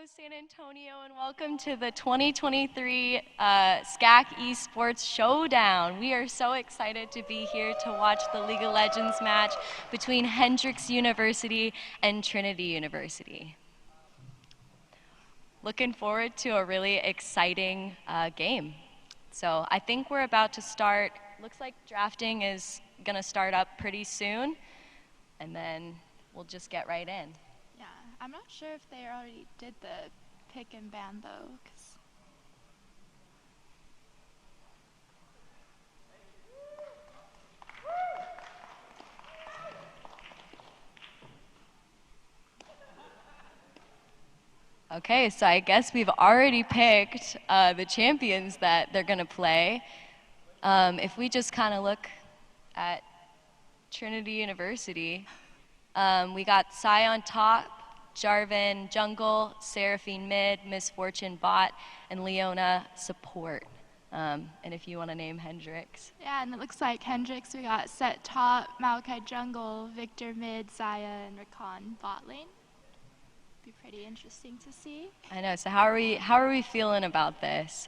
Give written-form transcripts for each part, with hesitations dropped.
San Antonio, and welcome to the 2023 SCAC Esports Showdown. We are so excited to be here to watch the League of Legends match between Hendrix University and Trinity University. Looking forward to a really exciting game. So I think we're about to start. Looks like drafting is going to start up pretty soon, and then we'll just get right in. Yeah, I'm not sure if they already did the pick and ban though, Okay, so I guess we've already picked the champions that they're going to play. If we just kind of look at Trinity University, we got Sion top, Jarvan jungle, Seraphine mid, Misfortune bot, and Leona support. And if you want to name Hendrix. Yeah, and it looks like Hendrix, we got Set top, Malachi jungle, Victor mid, Zaya, and Rakan bot lane. Be pretty interesting to see. I know. So how are we feeling about this?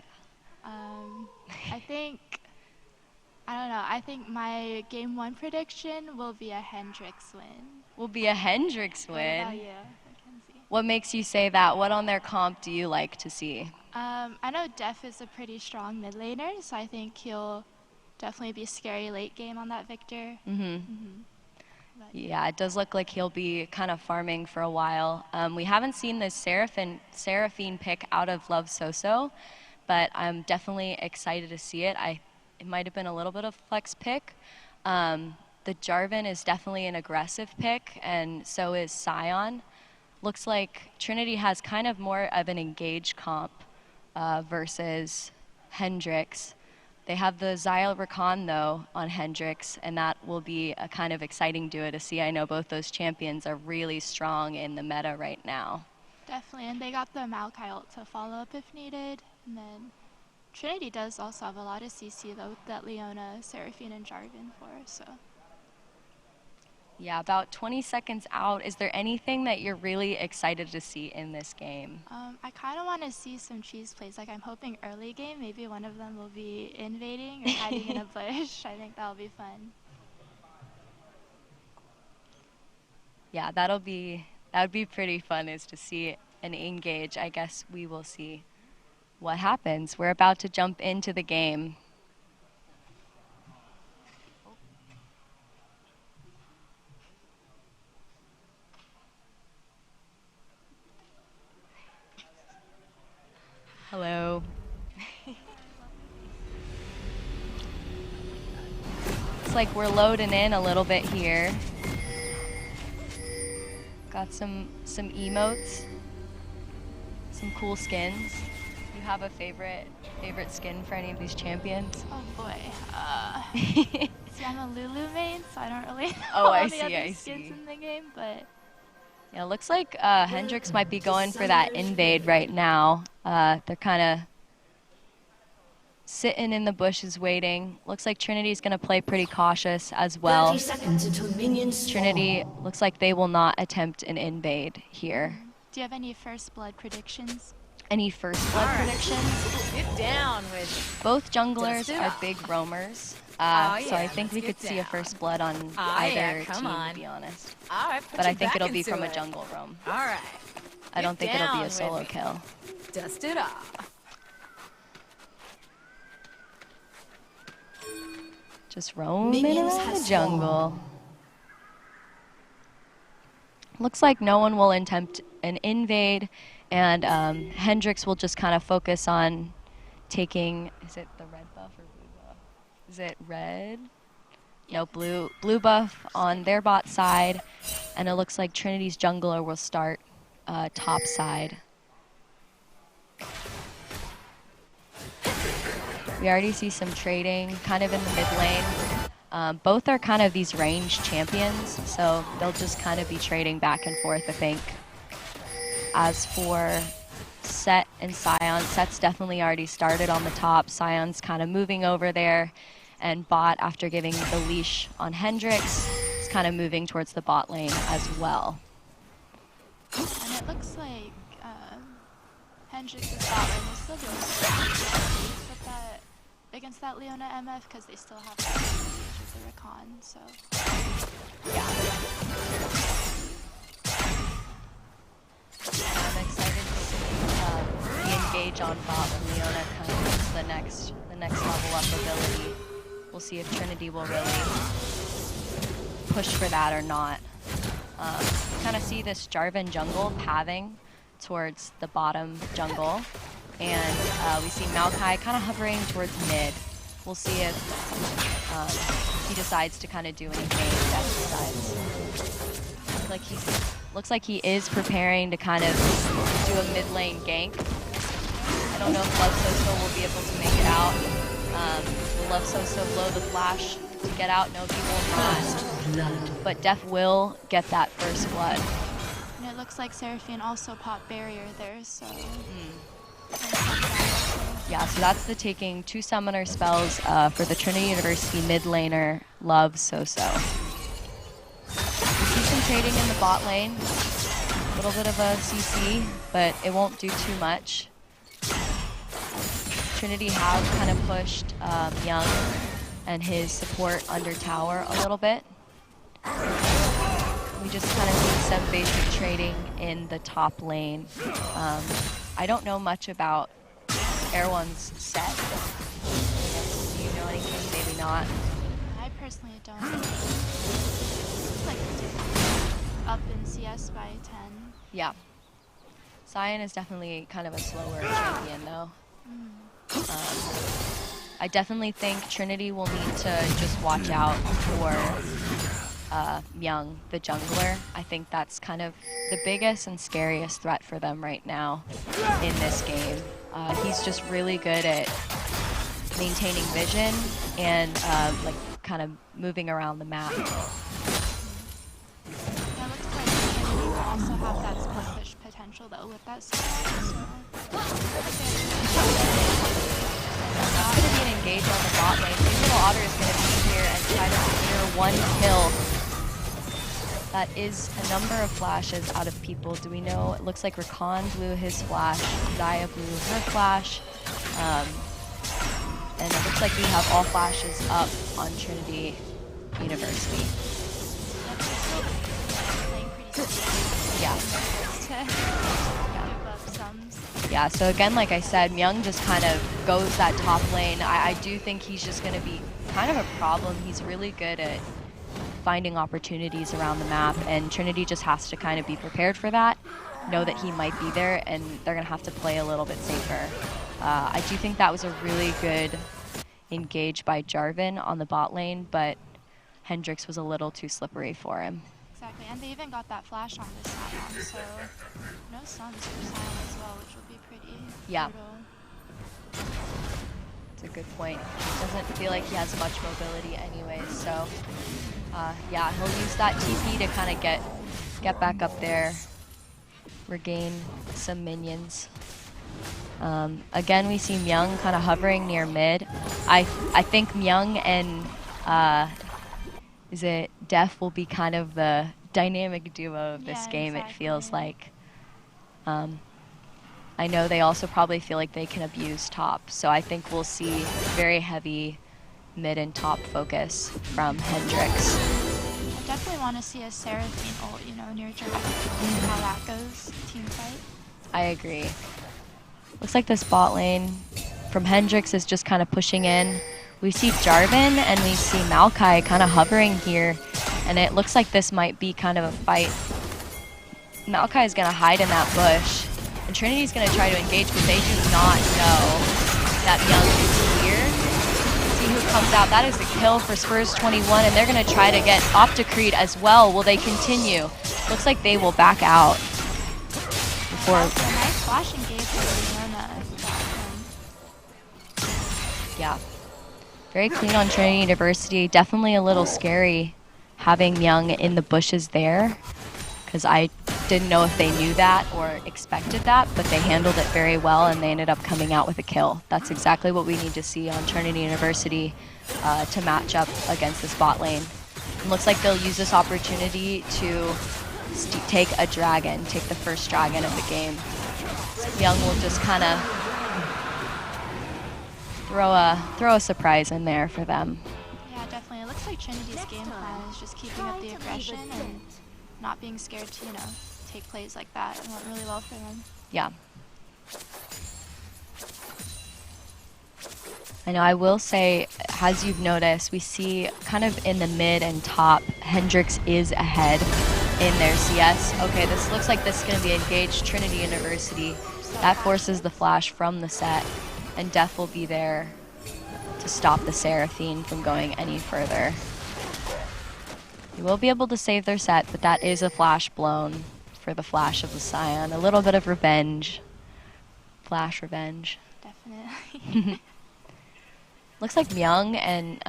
I think my game 1 prediction will be a Hendrix win. Will be a Hendrix win. What about you, Mackenzie? What makes you say that? What on their comp do you like to see? I know Def is a pretty strong mid laner, so I think he'll definitely be scary late game on that Victor. Yeah, it does look like he'll be kind of farming for a while. We haven't seen this Seraphine pick out of Love So-So, but I'm definitely excited to see it. It might have been a little bit of flex pick. The Jarvan is definitely an aggressive pick, and so is Sion. Looks like Trinity has kind of more of an engaged comp versus Hendrix. They have the Zaya Rakan, though, on Hendrix, and that will be a kind of exciting duo to see. I know both those champions are really strong in the meta right now. Definitely, and they got the Malachi ult to follow up if needed. And then Trinity does also have a lot of CC, though, with that Leona, Seraphine, and Jarvan for, so. Yeah, about 20 seconds out. Is there anything that you're really excited to see in this game? I kind of want to see some cheese plays. Like, I'm hoping early game, maybe one of them will be invading or hiding in a bush. I think that'll be fun. Yeah, that would be pretty fun, is to see an engage. I guess we will see what happens. We're about to jump into the game. Hello. It's like we're loading in a little bit here. Got some emotes, some cool skins. You have a favorite skin for any of these champions? Oh boy. See, I'm a Lulu main, so I don't really know all the the other skins in the game, but. Yeah, it looks like Hendrix might be going for that invade right now. They're kind of sitting in the bushes waiting. Looks like Trinity's going to play pretty cautious as well. 30 seconds until minions Trinity looks like they will not attempt an invade here. Do you have any first blood predictions? Any first blood predictions? Get down with Both junglers are off. big roamers. So yeah, I think we could let's see get a first blood on yeah, either come team, on. to be honest. All right, put But your I think back it'll be into from a it. jungle roam. All right. I don't think it'll be down a with solo it. kill. Dust it off. Just roaming Minions around has the jungle. Looks like no one will attempt an invade, and Hendrix will just kind of focus on taking, is it the red buff or blue buff? Is it red? No, blue buff on their bot side, and it looks like Trinity's jungler will start top side. We already see some trading kind of in the mid lane. Both are kind of these ranged champions, so they'll just kind of be trading back and forth, I think. As for Set and Sion, Set's definitely already started on the top. Sion's kind of moving over there, and bot, after giving the leash on Hendrix, is kind of moving towards the bot lane as well. And it looks like Hendrix' bot lane will still be able to with that against that Leona MF because they still have that advantage with the Recon, so. Yeah. I'm excited to see the engage on bot when Leona comes the next level up ability. We'll see if Trinity will really push for that or not. Kind of see this Jarvan jungle pathing towards the bottom jungle, and we see Maokai kind of hovering towards mid. We'll see if he decides to kind of do anything that decides. Looks like he is preparing to kind of do a mid lane gank. I don't know if Love Soso will be able to make it out. Will Love Soso blow the flash to get out? No, he will not. But Def will get that first blood. And it looks like Seraphine also popped barrier there, so. Yeah, so that's the taking 2 summoner spells for the Trinity University mid laner, Love Soso. We see some trading in the bot lane. A little bit of a CC, but it won't do too much. Trinity has kind of pushed Young and his support under tower a little bit. We just kind of see some basic trading in the top lane. I don't know much about Erewhon's set. Do you know anything? Maybe not. I personally don't. Looks like it's up in CS by 10. Yeah. Cyan is definitely kind of a slower champion, though. I definitely think Trinity will need to just watch out for Myung, the jungler. I think that's kind of the biggest and scariest threat for them right now in this game. He's just really good at maintaining vision and like kind of moving around the map. Yeah, looks like Trinity will also have that split push potential though with that support, so. It's going to be an engage on the bot lane. Digital Otter is going to be here and try to secure 1 kill. That is a number of flashes out of people. Do we know? It looks like Rakan blew his flash. Zaya blew her flash. And it looks like we have all flashes up on Trinity University. Yeah. Yeah, so again, like I said, Myung just kind of goes that top lane. I do think he's just going to be kind of a problem. He's really good at finding opportunities around the map, and Trinity just has to kind of be prepared for that, know that he might be there, and they're going to have to play a little bit safer. I do think that was a really good engage by Jarvan on the bot lane, but Hendrix was a little too slippery for him. Exactly, and they even got that flash on this Sion, so no stuns for Sion as well, which will be pretty brutal. It's a good point. Doesn't feel like he has much mobility anyways, so yeah, he'll use that TP to kind of get back up there, regain some minions. Again, we see Myung kind of hovering near mid. I think Myung and is it Def will be kind of the dynamic duo of this game, exactly. It feels like. I know they also probably feel like they can abuse top, so I think we'll see very heavy mid and top focus from Hendrix. I definitely want to see a Seraphine ult, near Jarvan, how that goes, team fight. I agree. Looks like this bot lane from Hendrix is just kind of pushing in. We see Jarvan and we see Maokai kind of hovering here, and it looks like this might be kind of a fight. Maokai is going to hide in that bush, and Trinity's going to try to engage, but they do not know that Myung is here. See who comes out. That is a kill for Spurs 21, and they're going to try to get Opticreed as well. Will they continue? Looks like they will back out. Before. That's a nice flash engage for Leona. Yeah. Very clean on Trinity University. Definitely a little scary having Myung in the bushes there, because I didn't know if they knew that or expected that, but they handled it very well and they ended up coming out with a kill. That's exactly what we need to see on Trinity University to match up against this bot lane. It looks like they'll use this opportunity to take a dragon, take the first dragon of the game. Young will just kind of throw a surprise in there for them. Yeah, definitely. It looks like Trinity's game plan is just keeping up the aggression and not being scared to, take plays like that. It went really well for them. Yeah. I know, I will say, as you've noticed, we see kind of in the mid and top, Hendrix is ahead in their CS. Okay, this looks like this is going to be engaged Trinity University. That forces the flash from the set, and Def will be there to stop the Seraphine from going any further. They will be able to save their set, but that is a flash blown for the flash of the Scion. A little bit of revenge. Flash revenge. Definitely. Looks like Myung and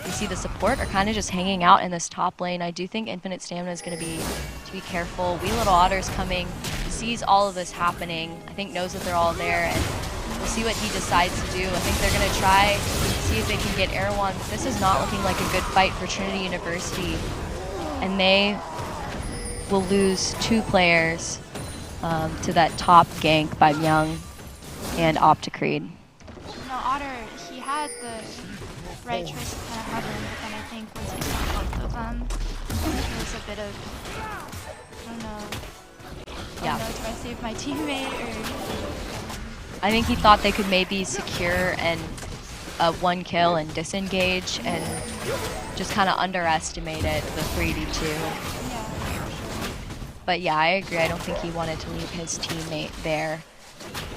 you see the support are kind of just hanging out in this top lane. I do think Infinite Stamina is going to be careful. Wee Little Otter's coming, sees all of this happening. I think knows that they're all there, and we'll see what he decides to do. I think they're going to try to see if they can get Erewhon. This is not looking like a good fight for Trinity University, and they will lose 2 players to that top gank by Myung and Opticreed. Otter, he had the right choice of kind of hovering, but then I think once he saw both of them, it was a bit of, I don't know. Yeah. Do I save my teammate or? I think he thought they could maybe secure and 1 kill and disengage, and just kind of underestimated the 3v2. Yeah. But yeah, I agree. I don't think he wanted to leave his teammate there.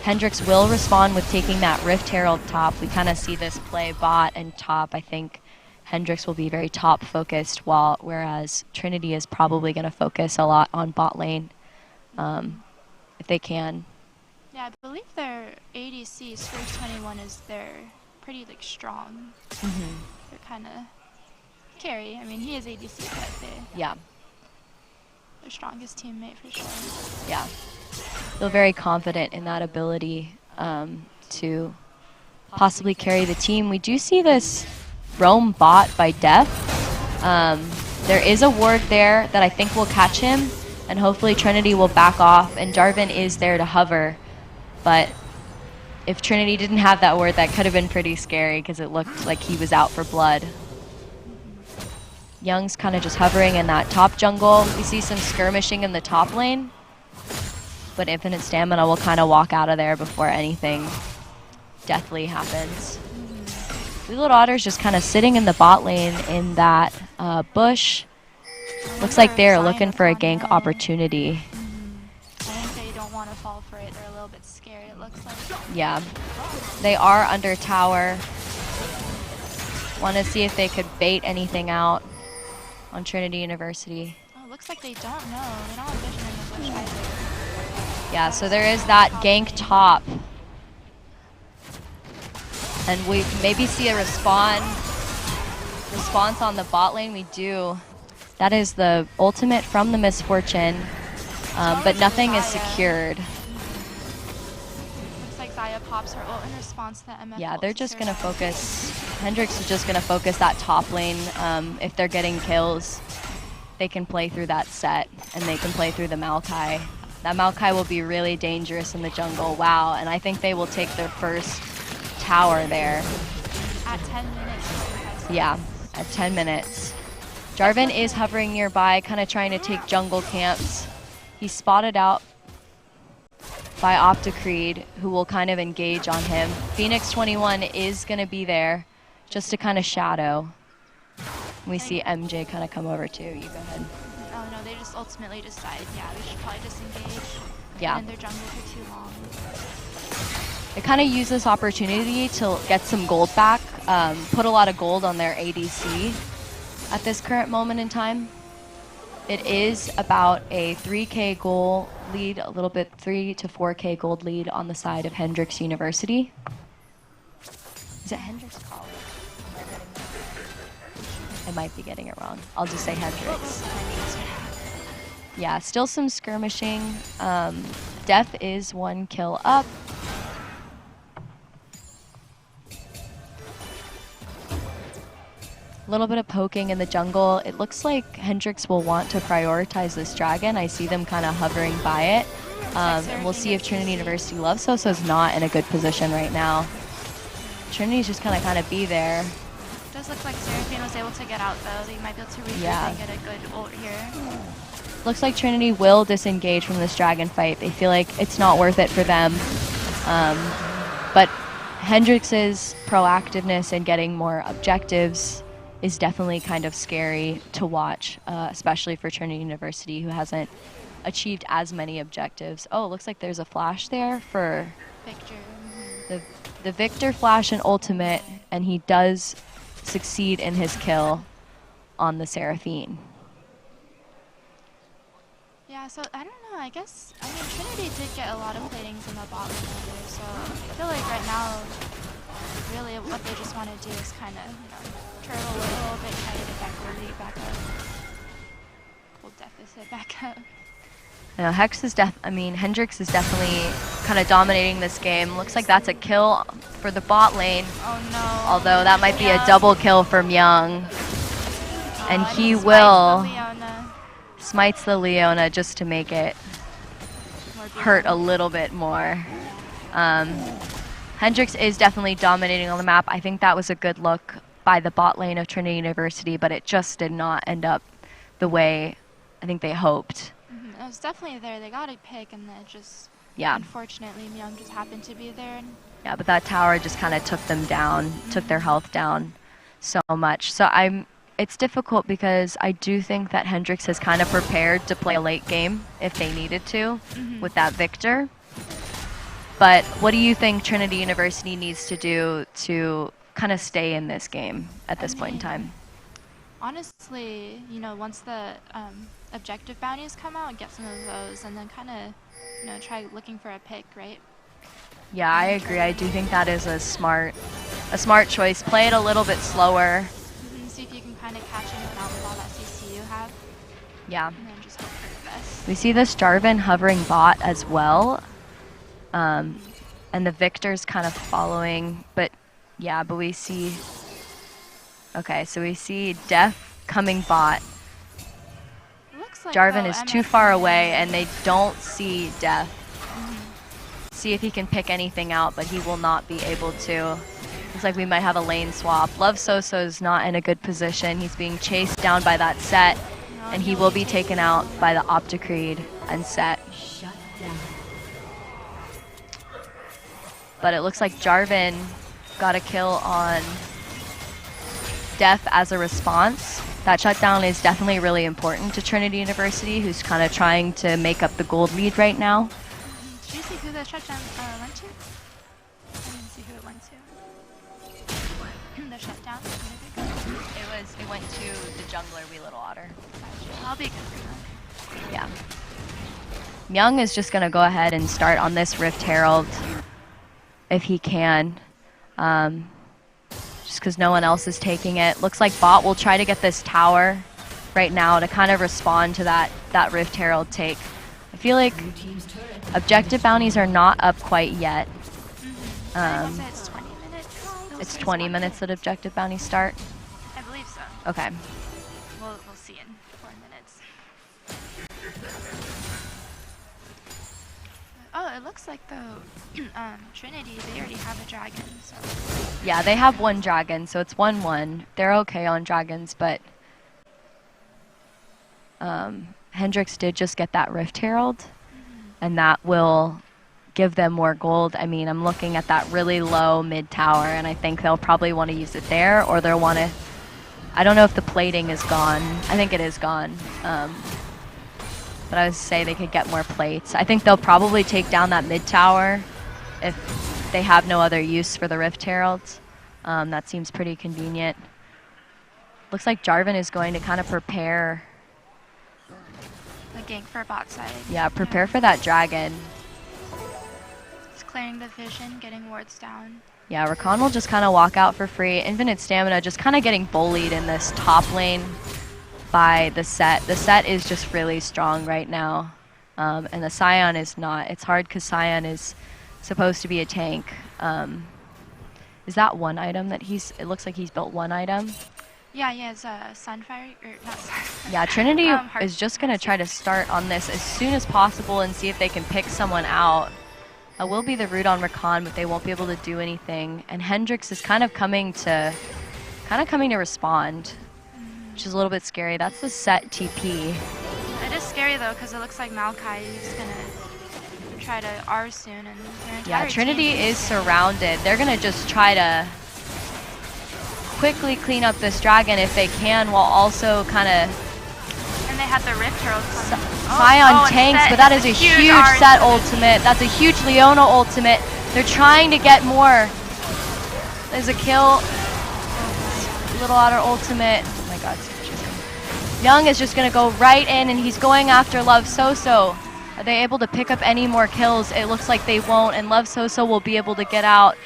Hendrix will respond with taking that Rift Herald top. We kind of see this play bot and top. I think Hendrix will be very top focused, whereas Trinity is probably going to focus a lot on bot lane if they can. Yeah, I believe their ADC, Scourge 21, is their pretty strong. They're kind of carry. I mean, he is ADC, but Yeah. their strongest teammate for sure. Yeah. Feel very confident in that ability to possibly carry the team. We do see this roam bot by Def. There is a ward there that I think will catch him, and hopefully Trinity will back off, and Jarvan is there to hover. But if Trinity didn't have that ward, that could have been pretty scary because it looked like he was out for blood. Young's kind of just hovering in that top jungle. We see some skirmishing in the top lane, but Infinite Stamina will kind of walk out of there before anything deathly happens. Wee Little Otter's just kind of sitting in the bot lane in that bush. Looks like they're looking for a gank opportunity. I think they don't want to fall for it. They're a little bit scared, it looks like. Yeah. They are under tower. Want to see if they could bait anything out on Trinity University. Oh, looks like they don't know. They don't have vision in the bush either. Yeah, so there is that gank top. And we maybe see a response on the bot lane. We do. That is the ultimate from the Misfortune, but nothing is secured. Looks like Zaya pops her ult in response to the MF. Yeah, they're just going to focus. Hendrix is just going to focus that top lane. If they're getting kills, they can play through that set, and they can play through the Maokai. That Maokai will be really dangerous in the jungle. Wow, and I think they will take their first tower there. At 10 minutes. Yeah, at 10 minutes. Jarvan is hovering nearby, kind of trying to take jungle camps. He's spotted out by Opticreed, who will kind of engage on him. Phoenix 21 is going to be there just to kind of shadow. We see MJ kind of come over too. You go ahead. Oh no, they just ultimately decide, yeah, we should probably disengage. Yeah. And their jungle for too long. They kind of use this opportunity to get some gold back, put a lot of gold on their ADC at this current moment in time. It is about a 3K gold lead, a little bit 3 to 4K gold lead on the side of Hendrix University. Is it Hendrix College? I might be getting it wrong. I'll just say Hendrix. Yeah, still some skirmishing. Def is 1 kill up. A little bit of poking in the jungle. It looks like Hendrix will want to prioritize this dragon. I see them kind of hovering by it. And we'll see if Trinity University Love Soso is not in a good position right now. Trinity's just gonna kind of be there. It does look like Seraphine was able to get out though. They might be able to regroup and get a good ult here. Looks like Trinity will disengage from this dragon fight. They feel like it's not worth it for them. But Hendrix's proactiveness in getting more objectives is definitely kind of scary to watch, especially for Trinity University, who hasn't achieved as many objectives. Oh, it looks like there's a flash there for Victor. the Victor flash and ultimate, and he does succeed in his kill on the Seraphine. Yeah, so I don't know, I mean, Trinity did get a lot of platings in the bot lane earlier, so I feel like right now, really what they just want to do is kind of, turtle a little bit, try to get that gold lead back up. Gold deficit back up. Hendrix is definitely kind of dominating this game. Looks like that's a kill for the bot lane. Oh no. Although that might be a double kill from Young. And he will smites the Leona just to make it hurt a little bit more. Hendrix is definitely dominating on the map. I think that was a good look by the bot lane of Trinity University, but it just did not end up the way I think they hoped. It was definitely there. They got a pick, and then just unfortunately, Myung just happened to be there. Yeah, but that tower just kind of took them down, took their health down so much. So it's difficult because I do think that Hendrix has kind of prepared to play a late game if they needed to with that Victor. But what do you think Trinity University needs to do to kind of stay in this game at this point in time? Honestly, once the objective bounties come out, get some of those, and then kind of, try looking for a pick, right? Yeah, I agree. I do think that is a smart choice. Play it a little bit slower. See if you can kind of catch anyone out with all that CC you have. Yeah. And then just hope for the best. We see this Jarvan hovering bot as well. And the Victor's kind of following, but we see... Okay, so we see Def coming bot. Looks like Jarvan is too far away, and they don't see Def. See if he can pick anything out, but he will not be able to. Looks like we might have a lane swap. Love Soso's not in a good position. He's being chased down by that set, and he will be taken out by the Opticreed and set. But it looks like Jarvan got a kill on Def as a response. That shutdown is definitely really important to Trinity University, who's kind of trying to make up the gold lead right now. Did you see who the shutdown went to? I didn't see who it went to. The shutdown? It went to the jungler, Wee Little Otter. I'll be good for that. Yeah. Young is just going to go ahead and start on this Rift Herald if he can. Just because no one else is taking it. Looks like bot will try to get this tower right now to kind of respond to that Rift Herald take. I feel like objective bounties are not up quite yet. It's 20 minutes. It's 20 minutes that objective bounties start? I believe so. Okay. We'll see in 4 minutes. Oh, it looks like though Trinity, they already have a dragon, so. Yeah, they have one dragon, so it's 1-1. They're okay on dragons, but Hendrix did just get that Rift Herald, and that will give them more gold. I mean, I'm looking at that really low mid tower, and I think they'll probably want to use it there, or they'll want to... I don't know if the plating is gone. I think it is gone. But I would say they could get more plates. I think they'll probably take down that mid tower if they have no other use for the Rift Heralds. That seems pretty convenient. Looks like Jarvan is going to kind of prepare. The gank for bot side. Yeah, prepare for that dragon. Just clearing the vision, getting wards down. Yeah, Rakan will just kind of walk out for free. Infinite Stamina just kind of getting bullied in this top lane by the set. The set is just really strong right now. And the Scion is not. It's hard because Scion is supposed to be a tank. Is that one item that it looks like he's built one item? Yeah, he has Sunfire, or not Sunfire. Yeah, Trinity Heart is just going to try to start on this as soon as possible and see if they can pick someone out. It will be the root on Rakan, but they won't be able to do anything. And Hendrix is kind of coming to respond, which is a little bit scary. That's the set TP. It is scary though, because it looks like Maokai is gonna try to R soon, and their entire Yeah, Trinity team is surrounded. They're going to just try to quickly clean up this dragon if they can, while also kind of And they had the Rift Herald coming. Scion tanks, but that is a huge set ultimate. That's a huge Leona ultimate. They're trying to get more. There's a kill. Little Otter ultimate. Oh my god. Young is just going to go right in, and he's going after Love Soso. Are they able to pick up any more kills? It looks like they won't, and Love Soso will be able to get out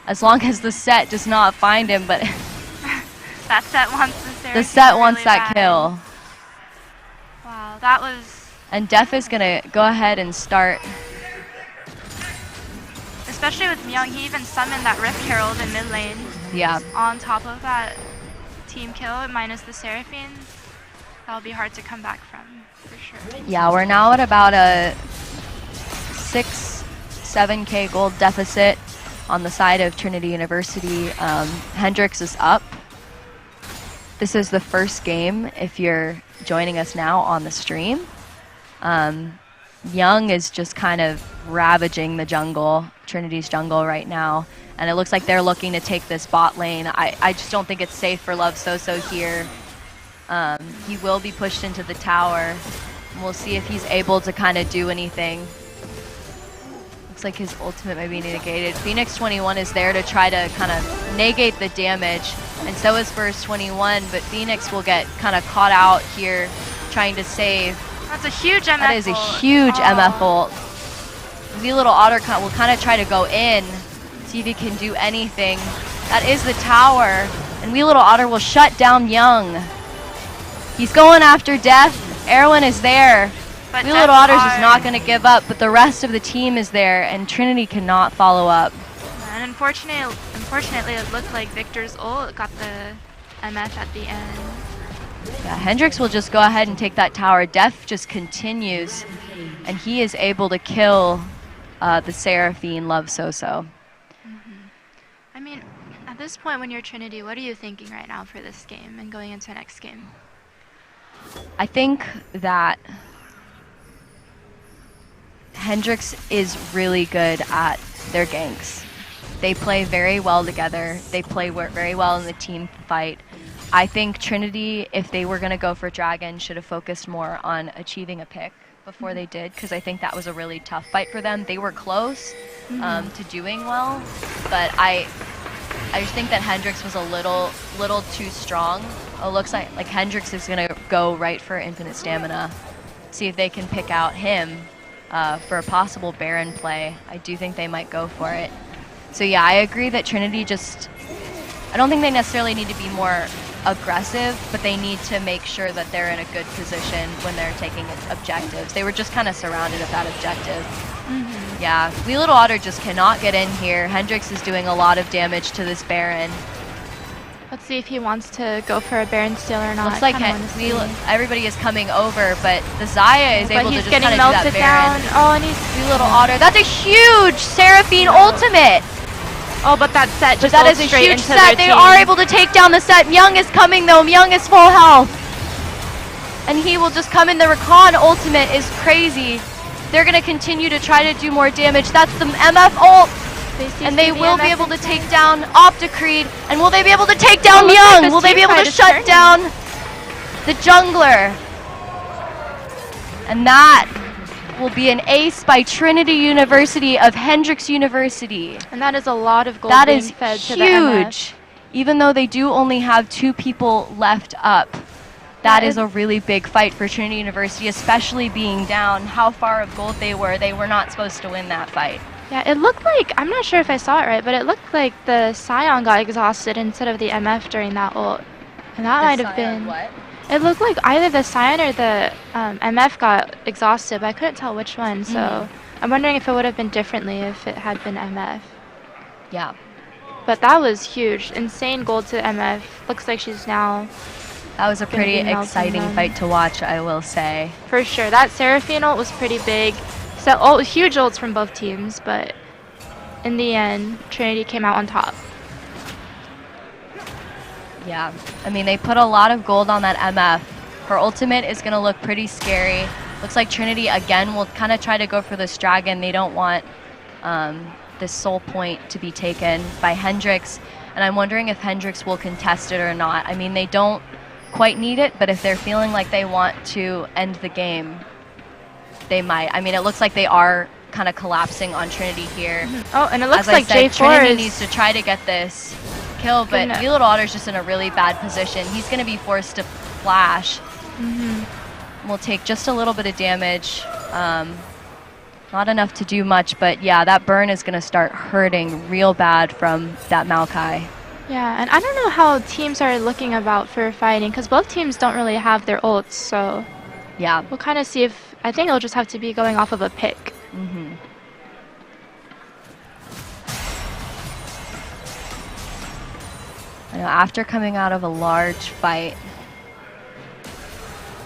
as long as the set does not find him, but that set wants the set wants that kill. Wow, that was... And Def is going to go ahead and start. Especially with Myung, he even summoned that Rift Herald in mid lane. Yeah. On top of that team kill, minus the Seraphine. That'll be hard to come back from, for sure. Yeah, we're now at about a 7K gold deficit on the side of Trinity University. Hendrix is up. This is the first game if you're joining us now on the stream. Young is just kind of ravaging the jungle, Trinity's jungle right now. And it looks like they're looking to take this bot lane. I just don't think it's safe for Love Soso here. He will be pushed into the tower. And we'll see if he's able to kind of do anything. Looks like his ultimate may be negated. Phoenix 21 is there to try to kind of negate the damage. And so is Burst 21, but Phoenix will get kind of caught out here trying to save. That's a huge MF ult. That is a huge MF ult. The little Otter will kind of try to go in, see if he can do anything. That is the tower, and Wee Little Otter will shut down Young. He's going after Death. Erwin is there. But Wee Little Otter's just not going to give up, but the rest of the team is there, and Trinity cannot follow up. And unfortunately, it looked like Victor's ult got the MF at the end. Yeah, Hendrix will just go ahead and take that tower. Def just continues, and he is able to kill the Seraphine Love Soso. I mean, at this point when you're Trinity, what are you thinking right now for this game and going into the next game? I think that Hendrix is really good at their ganks. They play very well together. They play very well in the team fight. I think Trinity, if they were going to go for Dragon, should have focused more on achieving a pick before they did, because I think that was a really tough fight for them. They were close to doing well, but I just think that Hendrix was a little too strong. It looks like Hendrix is going to go right for infinite stamina, see if they can pick out him for a possible Baron play. I do think they might go for it. So yeah, I agree that Trinity I don't think they necessarily need to be more aggressive, but they need to make sure that they're in a good position when they're taking objectives. They were just kind of surrounded at that objective. Yeah, Wee Little Otter just cannot get in here. Hendrix is doing a lot of damage to this Baron. Let's see if he wants to go for a Baron steal or not. Looks like everybody is coming over, but the Xayah is able to just kind of do that Baron. Oh, and he's Wee Little Otter. That's a huge Seraphine ultimate. Oh, but that set just that is a huge set. They are able to take down the set. Myung is coming though. Myung is full health. And he will just come in. The Rakan ultimate is crazy. They're going to continue to try to do more damage. That's the MF ult. And they will be able to take down Opticreed. And will they be able to take down Myung? Will they be able to shut down the jungler? And that will be an ace by Trinity University of Hendrix University. And that is a lot of gold being fed huge. To the MF. Even though they do only have 2 people left up, that is a really big fight for Trinity University, especially being down how far of gold they were. They were not supposed to win that fight. Yeah, it looked like, I'm not sure if I saw it right, but it looked like the Scion got exhausted instead of the MF during that ult. And that might have been... What? It looked like either the Scion or the MF got exhausted, but I couldn't tell which one, so I'm wondering if it would have been differently if it had been MF. Yeah. But that was huge. Insane gold to MF. Looks like she's now That was a gonna pretty be melting exciting them. fight to watch, I will say. For sure. That Seraphine ult was pretty big. So huge ults from both teams, but in the end, Trinity came out on top. Yeah, I mean, they put a lot of gold on that MF. Her ultimate is going to look pretty scary. Looks like Trinity, again, will kind of try to go for this dragon. They don't want this soul point to be taken by Hendrix. And I'm wondering if Hendrix will contest it or not. I mean, they don't quite need it, but if they're feeling like they want to end the game, they might. I mean, it looks like they are kind of collapsing on Trinity here. Oh, and it looks As like I said, J4 Trinity is needs to try to get this kill, but Little Otter's just in a really bad position. He's going to be forced to flash. Will take just a little bit of damage. Not enough to do much, but yeah, that burn is going to start hurting real bad from that Maokai. Yeah, and I don't know how teams are looking about for fighting, because both teams don't really have their ults, so yeah, we'll kind of see if, I think it'll just have to be going off of a pick. I know, after coming out of a large fight,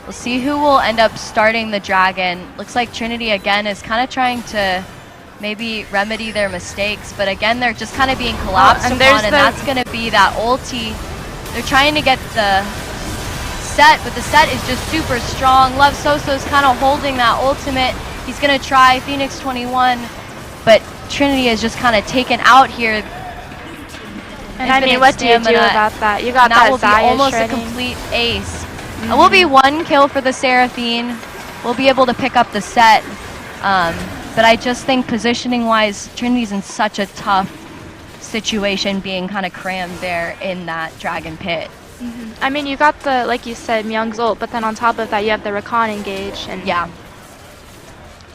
we'll see who will end up starting the dragon. Looks like Trinity again is kind of trying to maybe remedy their mistakes, but again they're just kind of being collapsed upon, and that's going to be that ulti. They're trying to get the set, but the set is just super strong. Love Soso's kind of holding that ultimate. He's going to try Phoenix 21, but Trinity is just kind of taken out here. And I mean, what do you do about that? You got that will be almost a complete ace. It will be one kill for the Seraphine. We'll be able to pick up the set. But I just think positioning-wise, Trinity's in such a tough situation being kind of crammed there in that dragon pit. I mean, you got the, like you said, Myung's ult, but then on top of that, you have the Rakan engage. And yeah.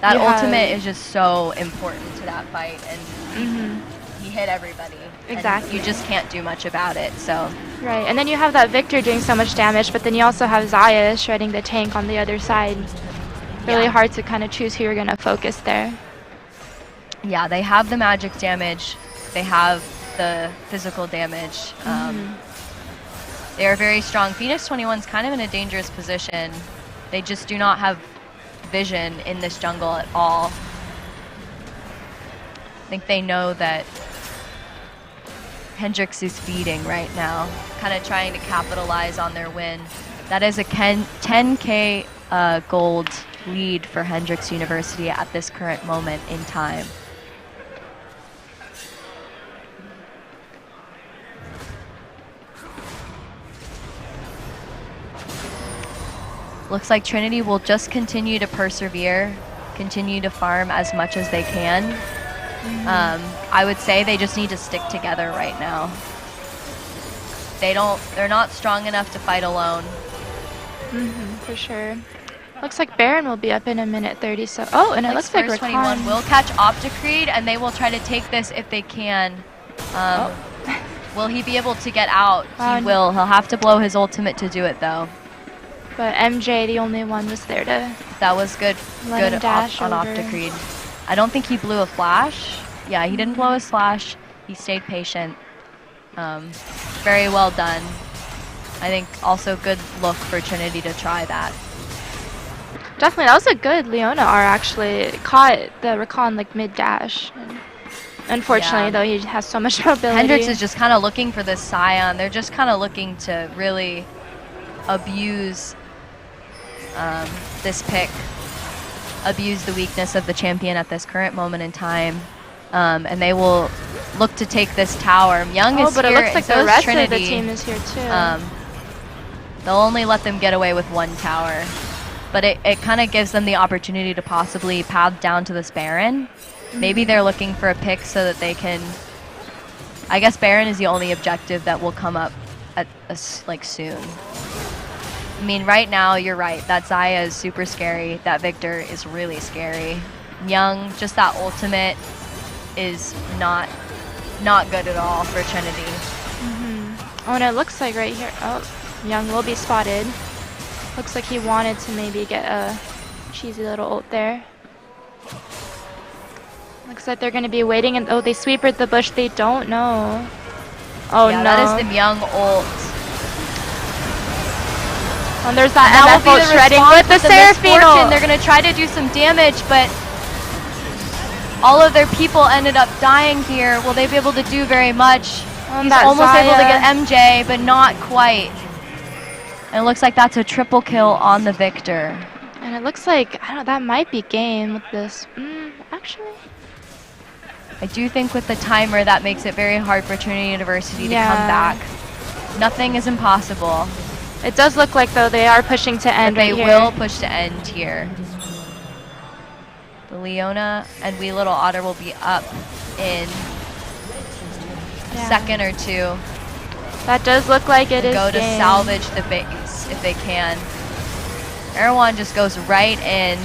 That ultimate is just so important to that fight, and he hit everybody. Exactly. You just can't do much about it, so. Right, and then you have that Victor doing so much damage, but then you also have Xayah shredding the tank on the other side. Really hard to kind of choose who you're going to focus there. Yeah, they have the magic damage. They have the physical damage. They are very strong. Phoenix 21's kind of in a dangerous position. They just do not have vision in this jungle at all. I think they know that Hendrix is feeding right now, kind of trying to capitalize on their win. That is a 10K gold lead for Hendrix University at this current moment in time. Looks like Trinity will just continue to persevere, continue to farm as much as they can. I would say they just need to stick together right now. They're not strong enough to fight alone. For sure. Looks like Baron will be up in a minute 30. So, oh, and it looks like Spurs 21 will catch Opticreed, and they will try to take this if they can. Will he be able to get out? He will. He'll have to blow his ultimate to do it, though. But MJ, the only one, was there to. That was good. Good on Opticreed. I don't think he blew a flash. Yeah, he didn't blow his flash. He stayed patient. Very well done. I think also good look for Trinity to try that. Definitely, that was a good Leona R actually. Caught the Rakan like mid-dash. Unfortunately, though, he has so much mobility. Hendrix is just kind of looking for this Scion. They're just kind of looking to really abuse this pick. Abuse the weakness of the champion at this current moment in time. And they will look to take this tower. Young is but here, it looks like so the rest Trinity. of the team is here too. They'll only let them get away with one tower. But it kind of gives them the opportunity to possibly pad down to this Baron. Maybe they're looking for a pick so that they can... I guess Baron is the only objective that will come up at like soon. I mean, right now, you're right. That Xayah is super scary. That Victor is really scary. Young, just that ultimate is not good at all for Trinity. Oh, and it looks like right here. Oh, Young will be spotted. Looks like he wanted to maybe get a cheesy little ult there. Looks like they're going to be waiting, and oh, they sweepered the bush. They don't know. Oh yeah, no. that is the Myung ult. And there's that That will MF be ult the shredding response with the the Seraphine Misfortune. ult. They're going to try to do some damage, but all of their people ended up dying here. Will they be able to do very much? He's almost able to get MJ, but not quite. And it looks like that's a triple kill on the Victor. And it looks like, I don't know, that might be game with this. Actually. I do think with the timer, that makes it very hard for Trinity University to come back. Nothing is impossible. It does look like, though, they are pushing to end But they right here. will push to end here. The Leona and Wee Little Otter will be up in a second or two. That does look like it is go to game. salvage the base if they can. Erwan just goes right in.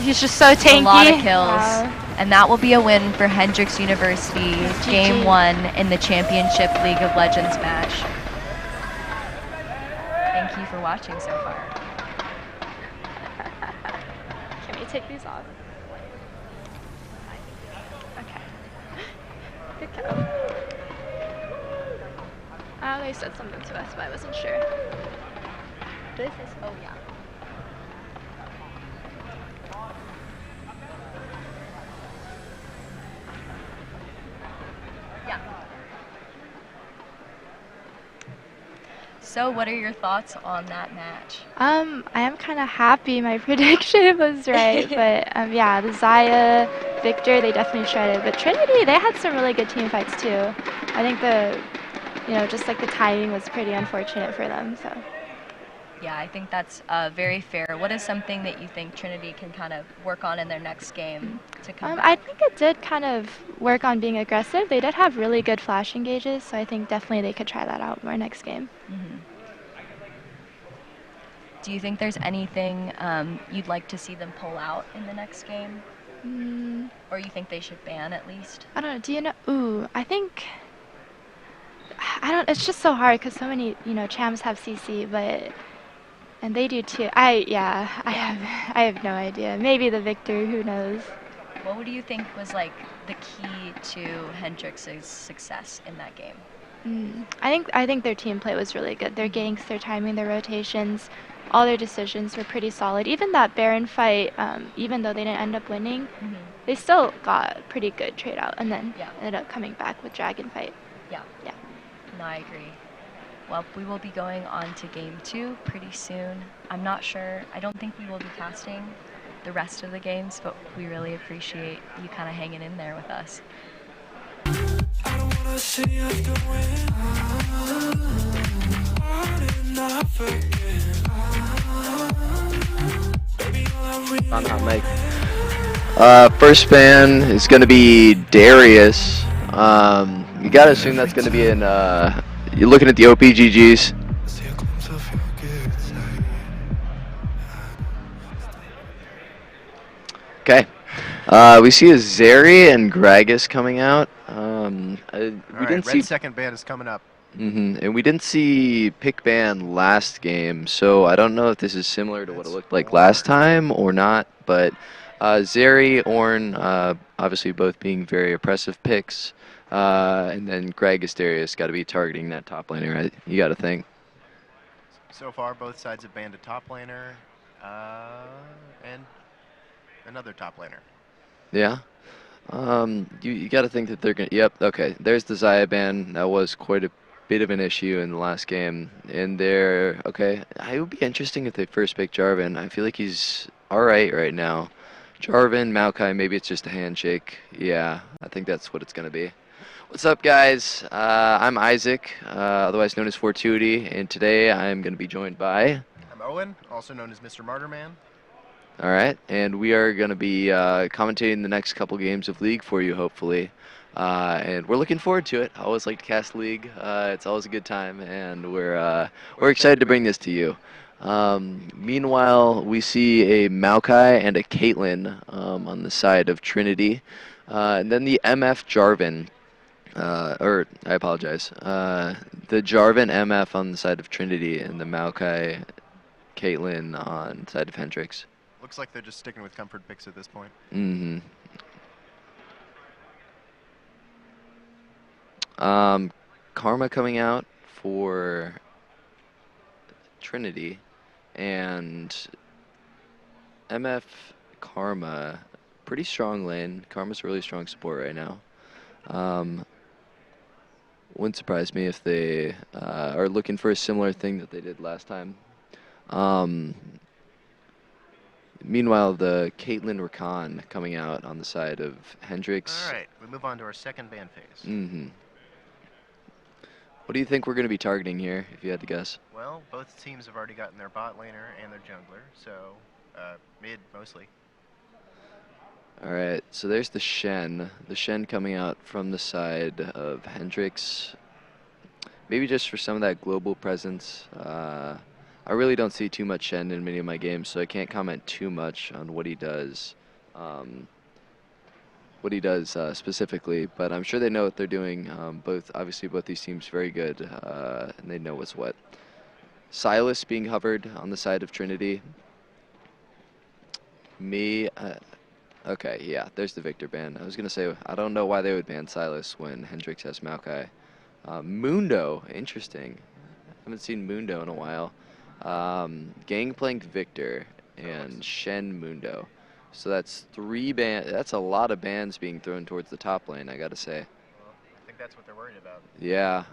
He's just so tanky. A lot of kills. Wow. And that will be a win for Hendrix University, Game 1 in the Championship League of Legends match. Thank you for watching so far. Can we take these off? Okay. Good kill. Oh, they said something to us, but I wasn't sure. This is, oh yeah. So what are your thoughts on that match? I am kind of happy my prediction was right, but yeah, the Zaya, Victor, they definitely shredded. But Trinity, they had some really good team fights too. I think just like the timing was pretty unfortunate for them. So. Yeah, I think that's very fair. What is something that you think Trinity can kind of work on in their next game to come back? I think it did kind of work on being aggressive. They did have really good flash engages, so I think definitely they could try that out more next game. Do you think there's anything you'd like to see them pull out in the next game? Or you think they should ban at least? I don't know. Do you know? Ooh, I think. It's just so hard because so many, champs have CC, but. And they do too. I have no idea. Maybe the Victor, who knows? What do you think was like the key to Hendrix's success in that game? I think their team play was really good. Their ganks, their timing, their rotations, all their decisions were pretty solid. Even that Baron fight, even though they didn't end up winning, they still got a pretty good trade out, and then ended up coming back with Dragon fight. Yeah. No, I agree. Well, we will be going on to Game 2 pretty soon. I'm not sure. I don't think we will be casting the rest of the games, but we really appreciate you kind of hanging in there with us. First ban is going to be Darius. You gotta assume that's going to be in. You're looking at the OPGGs. Okay. We see a Zeri and Gragas coming out. We didn't see second ban is coming up. And we didn't see pick ban last game, so I don't know if this is similar to what it looked like last time or not. But Zeri, Ornn, obviously both being very oppressive picks. And then Gragas, Darius got to be targeting that top laner, right? You got to think. So far, both sides have banned a top laner and another top laner. Yeah. You got to think that they're going to... Yep, okay. There's the Zaya ban. That was quite a bit of an issue in the last game. And they're... Okay, it would be interesting if they first pick Jarvan. I feel like he's alright right now. Jarvan, Maokai, maybe it's just a handshake. Yeah, I think that's what it's going to be. What's up, guys? I'm Isaac, otherwise known as Fortuity, and today I'm going to be joined by... I'm Owen, also known as Mr. Martyrman. All right, and we are going to be commentating the next couple games of League for you, hopefully. And we're looking forward to it. I always like to cast League. It's always a good time, and we're excited to bring this to you. Meanwhile, we see a Maokai and a Caitlyn on the side of Trinity. And then the MF Jarvan. I apologize. The Jarvan MF on the side of Trinity and the Maokai Caitlyn on the side of Hendrix. Looks like they're just sticking with comfort picks at this point. Karma coming out for Trinity, and MF Karma, pretty strong lane. Karma's a really strong support right now. Wouldn't surprise me if they are looking for a similar thing that they did last time. Meanwhile, the Caitlyn Rakan coming out on the side of Hendrix. All right, we move on to our second ban phase. What do you think we're going to be targeting here, if you had to guess? Well, both teams have already gotten their bot laner and their jungler, so mid mostly. All right, so there's the Shen. The Shen coming out from the side of Hendrix. Maybe just for some of that global presence. I really don't see too much Shen in many of my games, so I can't comment too much on what he does. Specifically, but I'm sure they know what they're doing. Obviously, both these teams very good, and they know what's what. Silas being hovered on the side of Trinity. Okay, yeah, there's the Victor ban. I was gonna say I don't know why they would ban Silas when Hendrix has Maokai. Mundo, interesting. Haven't seen Mundo in a while. Gangplank Victor and Shen Mundo. So that's 3 bans. That's a lot of bans being thrown towards the top lane, I gotta say. Well, I think that's what they're worried about. Yeah.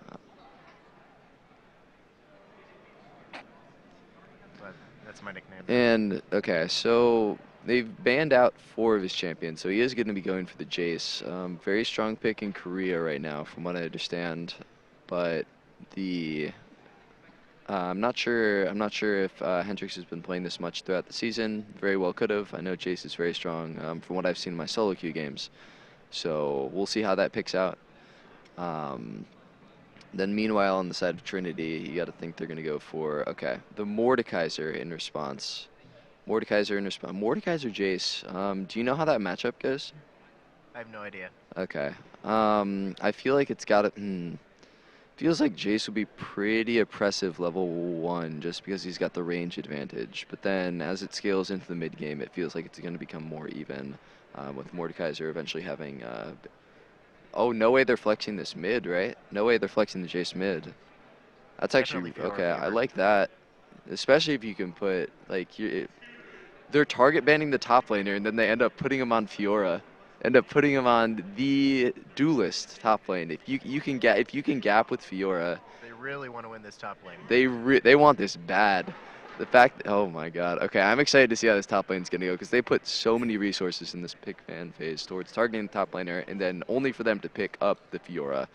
But that's my nickname. And, okay, so they've banned out 4 of his champions, so he is going to be going for the Jace. Very strong pick in Korea right now, from what I understand. But I'm not sure if Hendrix has been playing this much throughout the season. Very well could have. I know Jace is very strong from what I've seen in my solo queue games. So we'll see how that picks out. Then meanwhile on the side of Trinity, you got to think they're going to go for, okay, the Mordekaiser in response. Mordekaiser Jace. Do you know how that matchup goes? I have no idea. Okay. I feel like it's got to... Feels like Jace will be pretty oppressive level 1 just because he's got the range advantage. But then as it scales into the mid game, it feels like it's going to become more even with Mordekaiser eventually having... Oh, no way they're flexing this mid, right? No way they're flexing the Jace mid. That's actually... Okay, I like that. Especially if you can put... like they're target banning the top laner and then they end up putting him on Fiora. End up putting him on the duelist top lane. If you can gap with Fiora, They really want to win this top lane. they want this bad. The fact, oh my god. Okay, I'm excited to see how this top lane's gonna go because they put so many resources in this pick ban phase towards targeting the top laner, and then only for them to pick up the Fiora,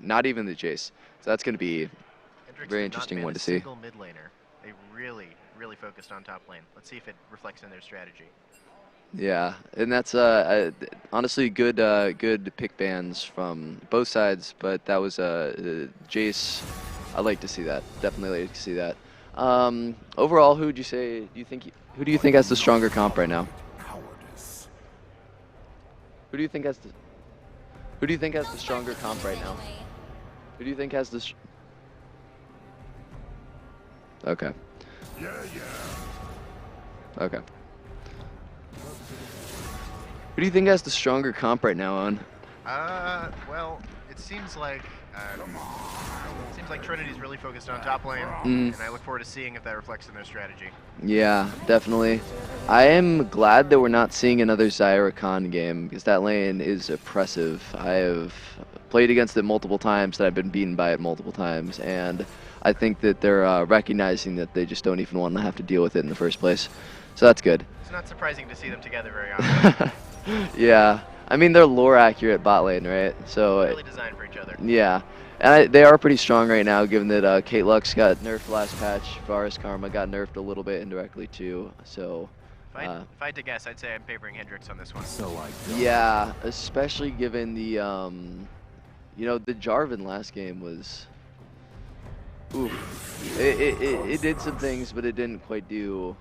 not even the Jace. So that's gonna be Hendrix very did not interesting ban one a to see. single mid laner. They really focused on top lane. Let's see if it reflects in their strategy. Yeah, and that's honestly good pick bans from both sides, but that was Jace. I like to see that. Definitely like to see that. Overall, who do you think has the stronger comp right now? Who do you think has the stronger comp right now? Who do you think has the Okay. Okay. Who do you think has the stronger comp right now on? Well, it seems like Trinity's really focused on top lane, and I look forward to seeing if that reflects in their strategy. Yeah, definitely. I am glad that we're not seeing another Zyra Khan game because that lane is oppressive. I have played against it multiple times, and I've been beaten by it multiple times, and I think that they're recognizing that they just don't even want to have to deal with it in the first place. So that's good. It's not surprising to see them together very often. Yeah, I mean they're lore accurate bot lane, right? So Really designed for each other. yeah, and they are pretty strong right now, given that Kate Lux got nerfed last patch. Varus Karma got nerfed a little bit indirectly too. So If I had to guess, I'd say I'm favoring Hendrix on this one. yeah, especially given the the Jarvan last game was. Oof. It did some things, but it didn't quite do.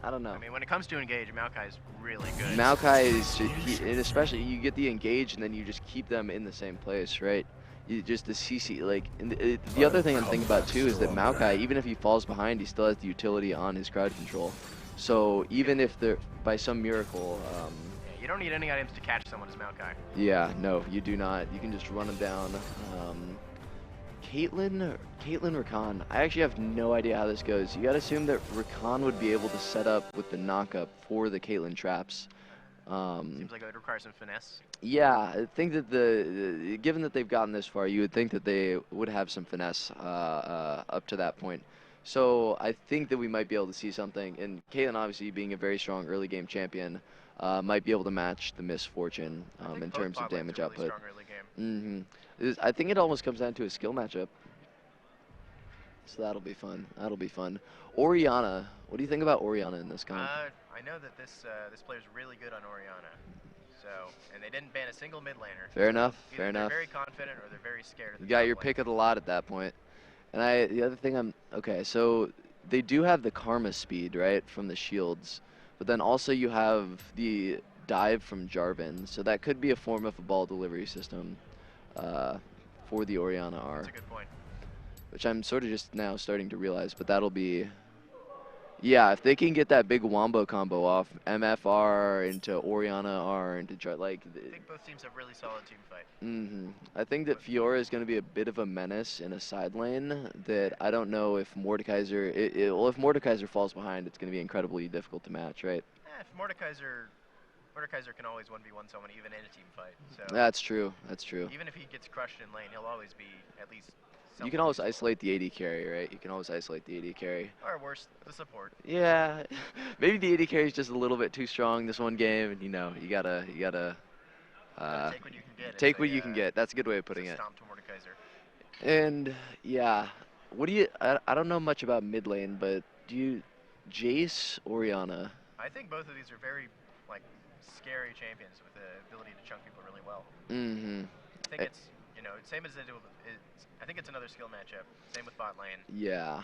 I don't know. I mean, when it comes to engage, Maokai's really good. Maokai is, and especially you get the engage and then you just keep them in the same place, right? You just the CC, like, and the other thing I'm thinking about too is that Maokai, even if he falls behind, he still has the utility on his crowd control. So even if they're, by some miracle, You don't need any items to catch someone as Maokai. Yeah, no, you do not. You can just run them down. Caitlyn Rakan. I actually have no idea how this goes. You gotta assume that Rakan would be able to set up with the knockup for the Caitlyn traps. Seems like it would require some finesse. Yeah, I think that given that they've gotten this far, you would think that they would have some finesse up to that point. So I think that we might be able to see something. And Caitlyn, obviously being a very strong early game champion, might be able to match the Misfortune in terms of damage output. Really strong early game. I think it almost comes down to a skill matchup. So that'll be fun. That'll be fun. Orianna, what do you think about Orianna in this comp? I know that this player's really good on Orianna. So, and they didn't ban a single mid laner. Fair enough. Either Fair they're enough. very confident or they're very scared of the You got top your lane. pick of the lot at that point. And the other thing okay, so they do have the Karma speed, right, from the shields. But then also you have the dive from Jarvan. So that could be a form of a ball delivery system for the Orianna R. That's a good point. Which I'm sort of just now starting to realize, but that'll be... Yeah, if they can get that big wombo combo off, MFR into Orianna R into I think both teams have really solid team fight. I think that Fiora is going to be a bit of a menace in a side lane that I don't know if Mordekaiser... well, if Mordekaiser falls behind, it's going to be incredibly difficult to match, right? If Mordekaiser can always 1v1 someone even in a team fight. So That's true. That's true. even if he gets crushed in lane, he'll always be at least You can always isolate the AD carry, right? You can always isolate the AD carry. Or worse, the support. Yeah, maybe the AD carry is just a little bit too strong this one game, and you gotta Take what you can get. take what you can get. That's a good way of putting it. Stomp to Mordekaiser. And yeah, what do you? I don't know much about mid lane, but do you, Jace, Orianna? I think both of these are very scary champions with the ability to chunk people really well. I think it's same as they do. I think it's another skill matchup. Same with bot lane. Yeah,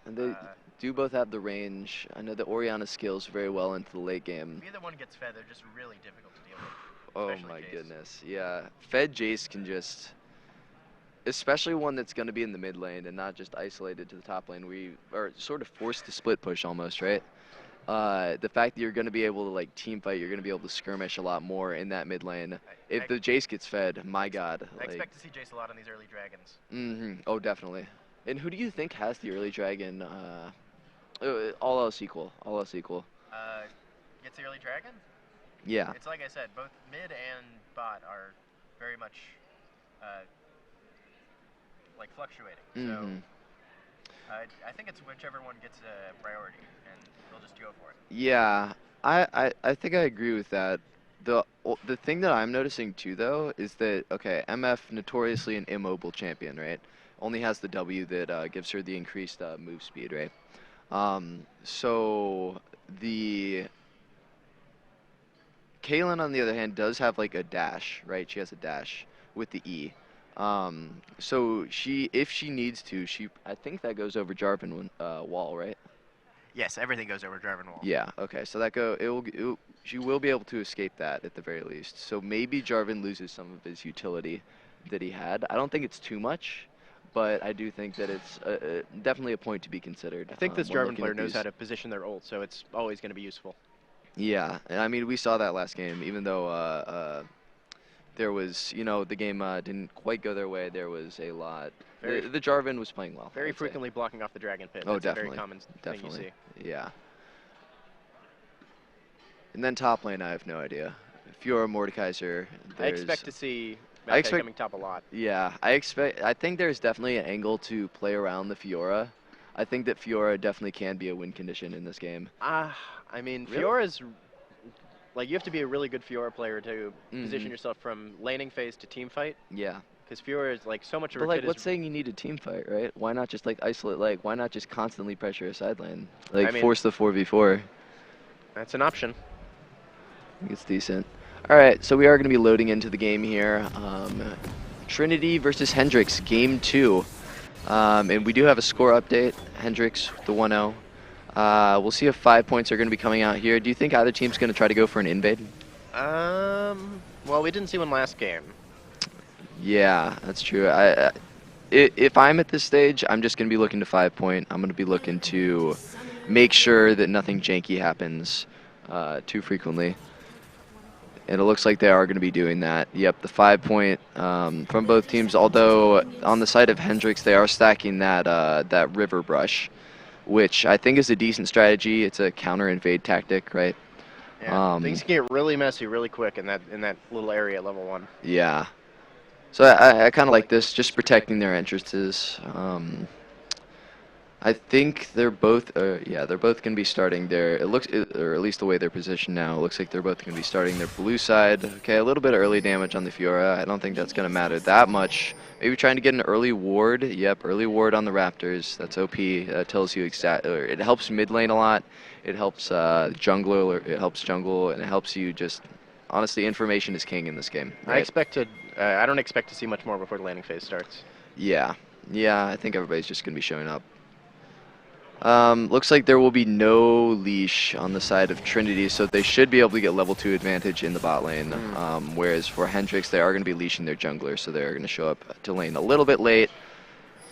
and they do both have the range. I know that Orianna scales very well into the late game. If either one gets fed, they're just really difficult to deal with. Oh Especially my Jace. goodness, yeah. Fed Jace can just, especially one that's going to be in the mid lane and not just isolated to the top lane. We are sort of forced to split push almost, right? The fact that you're going to be able to team fight, you're going to be able to skirmish a lot more in that mid lane. If the Jace gets fed, my God. I expect to see Jace a lot on these early dragons. Oh, definitely. And who do you think has the early dragon? All else equal. All else equal. Gets the early dragon? Yeah. It's like I said, both mid and bot are very much fluctuating. So I think it's whichever one gets a priority, and they'll just go for it. Yeah, I think I agree with that. The thing that I'm noticing too, though, is that, okay, MF, notoriously an immobile champion, right? Only has the W that gives her the increased move speed, right? So the Caitlyn, on the other hand, does have a dash, right? She has a dash with the E. So if she needs to, I think that goes over Jarvan wall, right? Yes, everything goes over Jarvan wall. Yeah. Okay. So she will be able to escape that at the very least. So maybe Jarvan loses some of his utility that he had. I don't think it's too much, but I do think that it's definitely a point to be considered. I think this when Jarvan looking player at knows these. how to position their ult, so it's always going to be useful. Yeah, and I mean we saw that last game. Even though there was, the game didn't quite go their way. There was a lot. The Jarvan was playing well. Very frequently blocking off the dragon pit. Oh, That's definitely. a very common thing you see. Yeah. And then top lane, I have no idea. Fiora, Mordekaiser. I expect to see I Maokai expect- coming top a lot. Yeah, I think there's definitely an angle to play around the Fiora. I think that Fiora definitely can be a win condition in this game. I mean, Really? Fiora's you have to be a really good Fiora player to position Mhm. yourself from laning phase to team fight, Yeah. because Fiora is so much of But her kit what's is saying you need a team fight, right? Why not just isolate? Why not just constantly pressure a side lane? I mean- Force the 4v4. that's an option. I think it's decent. All right, so we are going to be loading into the game here. Trinity versus Hendrix, game 2. And we do have a score update. Hendrix, the 1-0. We'll see if 5 points are going to be coming out here. Do you think either team's going to try to go for an invade? Well, we didn't see one last game. Yeah, that's true. If I'm at this stage, I'm just going to be looking to 5 point. I'm going to be looking to make sure that nothing janky happens too frequently. And it looks like they are going to be doing that. Yep, the 5-point from both teams. Although on the side of Hendrix, they are stacking that river brush, which I think is a decent strategy. It's a counter invade tactic, right? Yeah, things can get really messy really quick in that little area at level 1. Yeah. So I kind of like this, just protecting their entrances. I think they're both, yeah, they're both going to be starting their, or at least the way they're positioned now, it looks like they're both going to be starting their blue side. Okay, a little bit of early damage on the Fiora. I don't think that's going to matter that much. Maybe trying to get an early ward. Yep, early ward on the Raptors. That's OP. Tells you it helps mid lane a lot. It helps jungler, it helps jungle, and it helps you just, honestly, information is king in this game. Right? I don't expect to see much more before the landing phase starts. Yeah, I think everybody's just going to be showing up. Looks like there will be no leash on the side of Trinity, so they should be able to get level 2 advantage in the bot lane. Whereas for Hendrix, they are going to be leashing their jungler, so they're going to show up to lane a little bit late.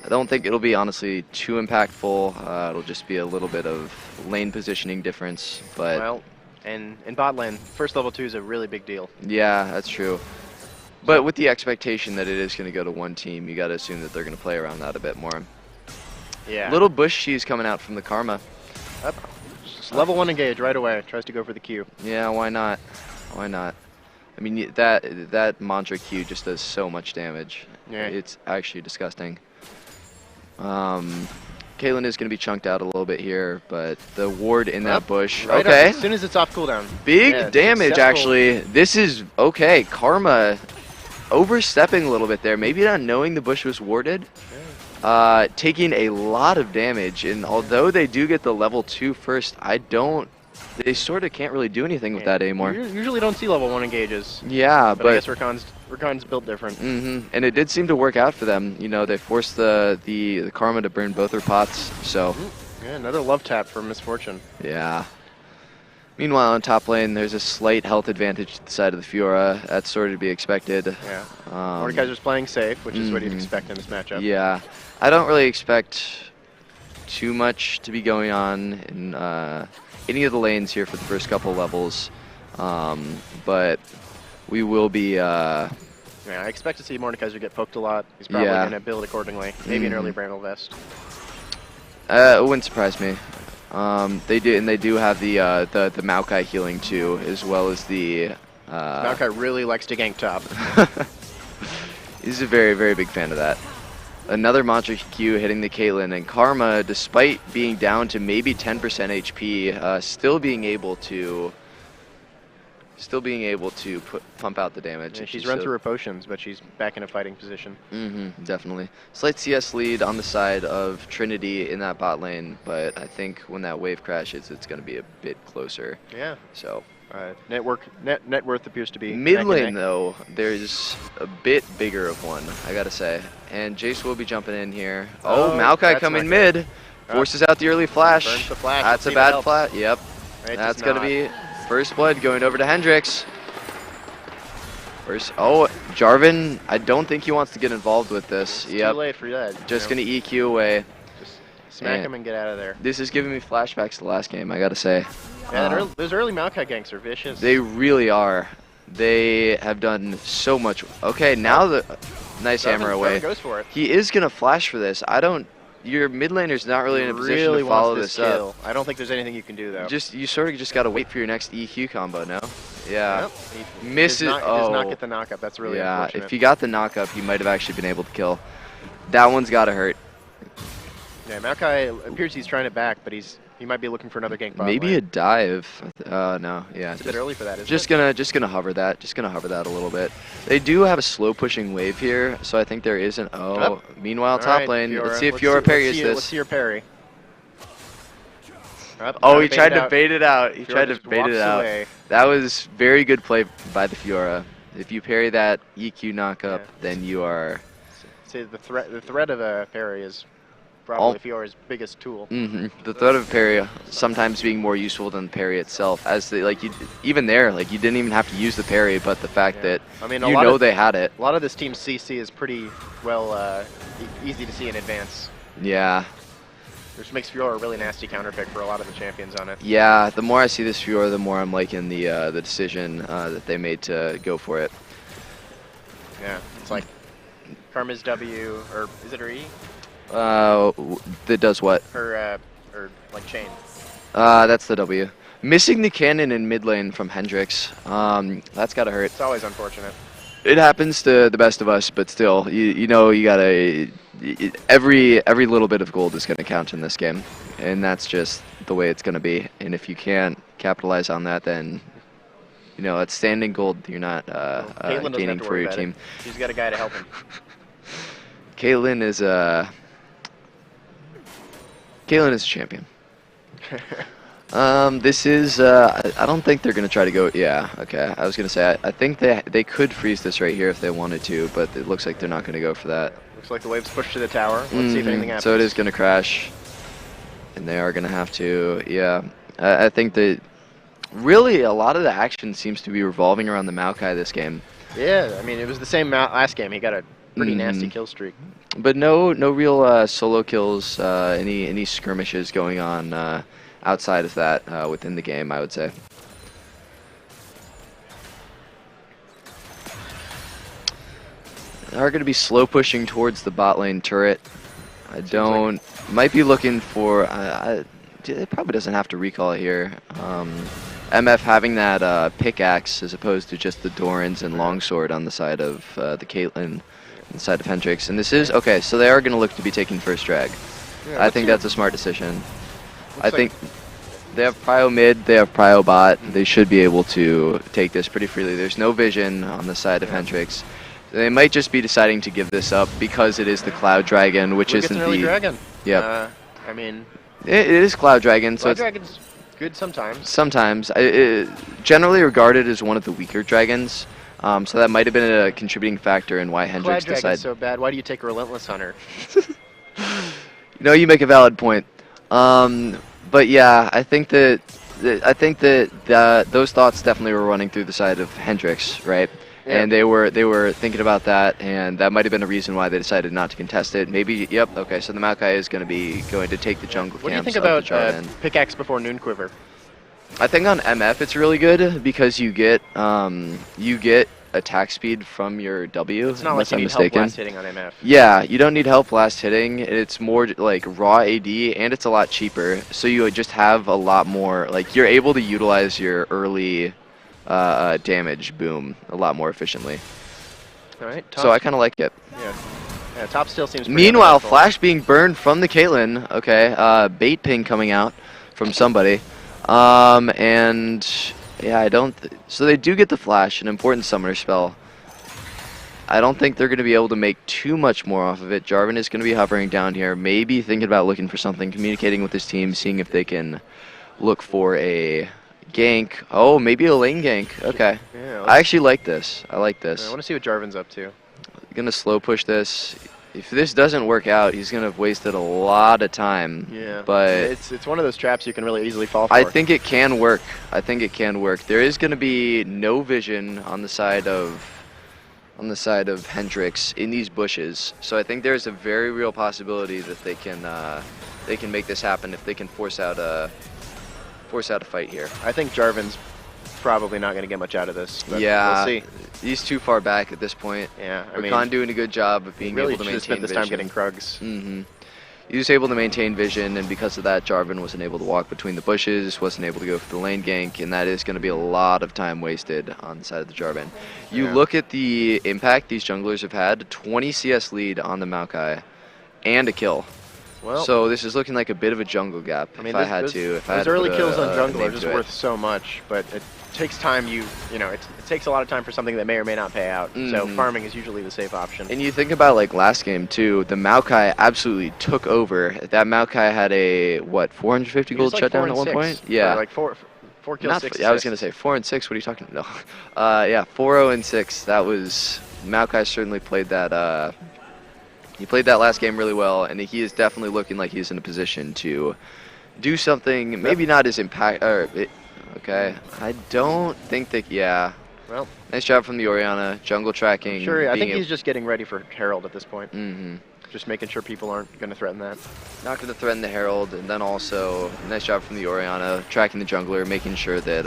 I don't think it'll be honestly too impactful. It'll just be a little bit of lane positioning difference. But well, and in bot lane, first level 2 is a really big deal. Yeah, that's true. But with the expectation that it is going to go to one team, you got to assume that they're going to play around that a bit more. Yeah. Little bush cheese coming out from the Karma. Up. Just level 1 engage right away. Tries to go for the Q. Yeah, why not? Why not? I mean, that mantra Q just does so much damage. Yeah. It's actually disgusting. Caitlyn is going to be chunked out a little bit here, but the ward in that bush. Right okay. As soon as it's off cooldown. Big damage, actually. This is okay. Karma overstepping a little bit there. Maybe not knowing the bush was warded. Taking a lot of damage, and although they do get the level 2 first, they sort of can't really do anything with that anymore. You usually don't see level 1 engages. Yeah, but I guess Rakan's built different. And it did seem to work out for them. You know, they forced the Karma to burn both her pots, so. Yeah, another love tap for Misfortune. Yeah. Meanwhile, on top lane, there's a slight health advantage to the side of the Fiora. That's sort of to be expected. Yeah. Mordekaiser's playing safe, which is what you'd expect in this matchup. Yeah. I don't really expect too much to be going on in any of the lanes here for the first couple levels. But we will be... yeah, I expect to see Mordekaiser get poked a lot. He's probably going to build accordingly. Maybe an early Bramble Vest. It wouldn't surprise me. They do have the Maokai healing too, as well as the... Maokai really likes to gank top. He's a very, very big fan of that. Another Mantra Q hitting the Caitlyn, and Karma, despite being down to maybe 10% HP, still being able to pump out the damage. Yeah, she's run through her potions, but she's back in a fighting position. Definitely. Slight CS lead on the side of Trinity in that bot lane, but I think when that wave crashes, it's going to be a bit closer. Yeah. So. Net worth appears to be mid lane though. There's a bit bigger of one, I gotta say. And Jace will be jumping in here. Oh, Maokai coming mid, forces out the early flash. Burns the flash. That's a bad flash. Yep. That's gonna be first blood going over to Hendrix. Jarvan. I don't think he wants to get involved with this. It's too late for that. Just gonna EQ away. Just smack him and get out of there. This is giving me flashbacks to the last game, I gotta say. Yeah, those early Maokai ganks are vicious. They really are. They have done so much. Okay, now the nice hammer away. Goes for it. He is gonna flash for this. Your mid laner's not really in a position to follow this up. I don't think there's anything you can do though. You sort of just gotta wait for your next EQ combo, no? Yeah. Yep. He misses. does not get the knockup. That's really unfortunate. If he got the knockup, he might have actually been able to kill. That one's gotta hurt. Yeah, Maokai appears he's trying it back, but he might be looking for another gank bot Maybe lane. a dive. No, yeah. It's a bit early for that, isn't just it? gonna hover that. Just gonna hover that a little bit. They do have a slow pushing wave here, so I think there is an. Meanwhile, top lane. Fiora. Let's see if Fiora parries this. Let's see your parry. He tried to bait it out. He tried to bait it out. That was very good play by the Fiora. If you parry that EQ knockup, then you are. See, the threat of a parry is probably Fiora's biggest tool. The threat of parry sometimes being more useful than the parry itself. Even there, you didn't even have to use the parry, but the fact that they had it. A lot of this team's CC is pretty well easy to see in advance. Yeah. Which makes Fiora a really nasty counter pick for a lot of the champions on it. Yeah, the more I see this Fiora, the more I'm liking the decision that they made to go for it. Yeah, it's like Karma's W, or is it her E? That does what? Her, or like chain. That's the W. Missing the cannon in mid lane from Hendrix. That's gotta hurt. It's always unfortunate. It happens to the best of us, but still, you know, you gotta. Every little bit of gold is gonna count in this game, and that's just the way it's gonna be. And if you can't capitalize on that, then you know it's standing gold. You're not gaining for your team. He's got a guy to help him. Caitlyn is a champion. This is, I don't think they're going to try to go, yeah, okay. I was going to say, I think they could freeze this right here if they wanted to, but it looks like they're not going to go for that. Looks like the wave's pushed to the tower. Let's see if anything happens. So it is going to crash, and they are going to have to, yeah. I think that really a lot of the action seems to be revolving around the Maokai this game. Yeah, I mean, it was the same last game. He got a pretty nasty kill streak. But no real solo kills, any skirmishes going on outside of that within the game, I would say. They are going to be slow pushing towards the bot lane turret. Might be looking for, it probably doesn't have to recall it here. MF having that pickaxe as opposed to just the Dorans and longsword on the side of the Caitlyn, on the side of Hendrix. And this is, okay, so they are going to look to be taking first drag. Yeah, I think that's a smart decision. I think they have prio mid, they have prio bot. They should be able to take this pretty freely. There's no vision on the side of Hendrix. They might just be deciding to give this up because it is the Cloud Dragon, which isn't the... dragon. Yep. I mean... It is Cloud Dragon, so Cloud Dragon's good sometimes. Sometimes. Generally regarded as one of the weaker dragons, so that might have been a contributing factor in why Hendrix decided... Cloud Dragon's so bad, why do you take Relentless Hunter? No, you make a valid point. But yeah, I think that those thoughts definitely were running through the side of Hendrix, right? Yeah. And they were thinking about that, and that might have been a reason why they decided not to contest it. Maybe, yep, okay, so the Maokai is going to take the jungle camps. What do you think about pickaxe before Noon Quiver? I think on MF it's really good because you get attack speed from your W. It's not like you need help blast hitting on MF. Yeah, you don't need help blast hitting. It's more like raw AD, and it's a lot cheaper. So you just have a lot more, like you're able to utilize your early damage boom a lot more efficiently. All right. So I kind of like it. Yeah, top still seems pretty Meanwhile, unhelpful. Flash being burned from the Caitlyn. Okay, bait ping coming out from somebody. And yeah, so they do get the Flash, an important summoner spell. I don't think they're going to be able to make too much more off of it. Jarvan is going to be hovering down here, maybe thinking about looking for something, communicating with his team, seeing if they can look for a gank. Oh, maybe a lane gank. Okay. Yeah, I actually like this. I like this. I want to see what Jarvan's up to. Going to slow push this. If this doesn't work out, he's going to have wasted a lot of time. Yeah. But it's one of those traps you can really easily fall for. I think it can work. I think it can work. There is going to be no vision on the side of Hendrix in these bushes. So I think there's a very real possibility that they can make this happen if they can force out a fight here. I think Jarvan's probably not going to get much out of this. But yeah, we'll see. He's too far back at this point. Yeah, I mean, Rakan doing a good job of being really able to maintain spent this vision. time getting Krugs. He was able to maintain vision, and because of that, Jarvan wasn't able to walk between the bushes, wasn't able to go for the lane gank, and that is going to be a lot of time wasted on the side of the Jarvan. You look at the impact these junglers have had, 20 CS lead on the Maokai, and a kill. Well, so this is looking like a bit of a jungle gap. I mean, those early kills on jungle are just worth so much, but it takes time. It takes a lot of time for something that may or may not pay out. So farming is usually the safe option. And you think about like last game too, the Maokai absolutely took over. That Maokai had a 450 gold shutdown at one point. Yeah, like four kills, 6 I was gonna say 4 and 6. What are you talking? No, yeah, 4-0 and 6. That was Maokai certainly played that. He played that last game really well, and he is definitely looking like he's in a position to do something. Maybe not as impact. Okay, I don't think that. Yeah. Well, nice job from the Orianna. Jungle tracking. Sure, I being think he's just getting ready for Herald at this point. Mm-hmm. Just making sure people aren't going to threaten that. Not going to threaten the Herald, and then also nice job from the Orianna, tracking the jungler, making sure that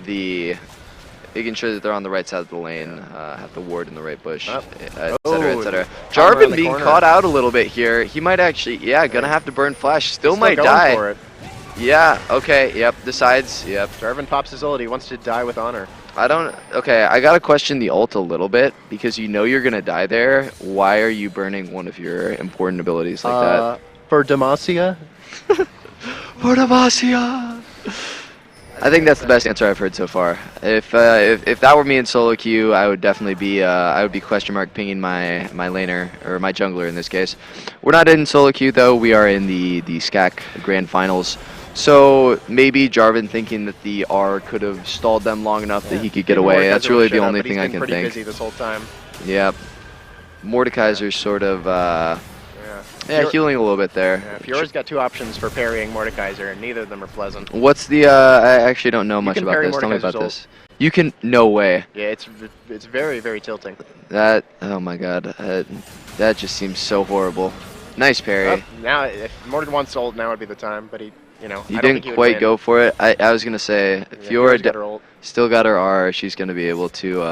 they're on the right side of the lane, have the ward in the right bush, etc., etc. Jarvan being caught out a little bit here. He might actually, gonna have to burn flash. Still might die. For it. Yeah. Okay. Yep. Decides. Yep. Jarvan pops his ult. He wants to die with honor. Okay, I gotta question the ult a little bit because you know you're gonna die there. Why are you burning one of your important abilities like that? For Demacia? For Demacia! I think that's the best answer I've heard so far. If that were me in solo queue, I would definitely be question mark pinging my laner or my jungler in this case. We're not in solo queue though. We are in the SCAC Grand Finals. So maybe Jarvan thinking that the R could have stalled them long enough that he could get away. That's really the only thing I can think. He's been pretty busy this whole time. Yep. Mordekaiser's sort of healing a little bit there. Yeah, Fiora's got 2 options for parrying Mordekaiser, and neither of them are pleasant. What's the I actually don't know much about this. Tell me about this. You can, no way. Yeah, it's very, very tilting. That, oh my god, that just seems so horrible. Nice parry. Now, if Mordek wants ult, now would be the time, but he didn't quite go for it. I was gonna say, Fiora still got her R. She's gonna be able to.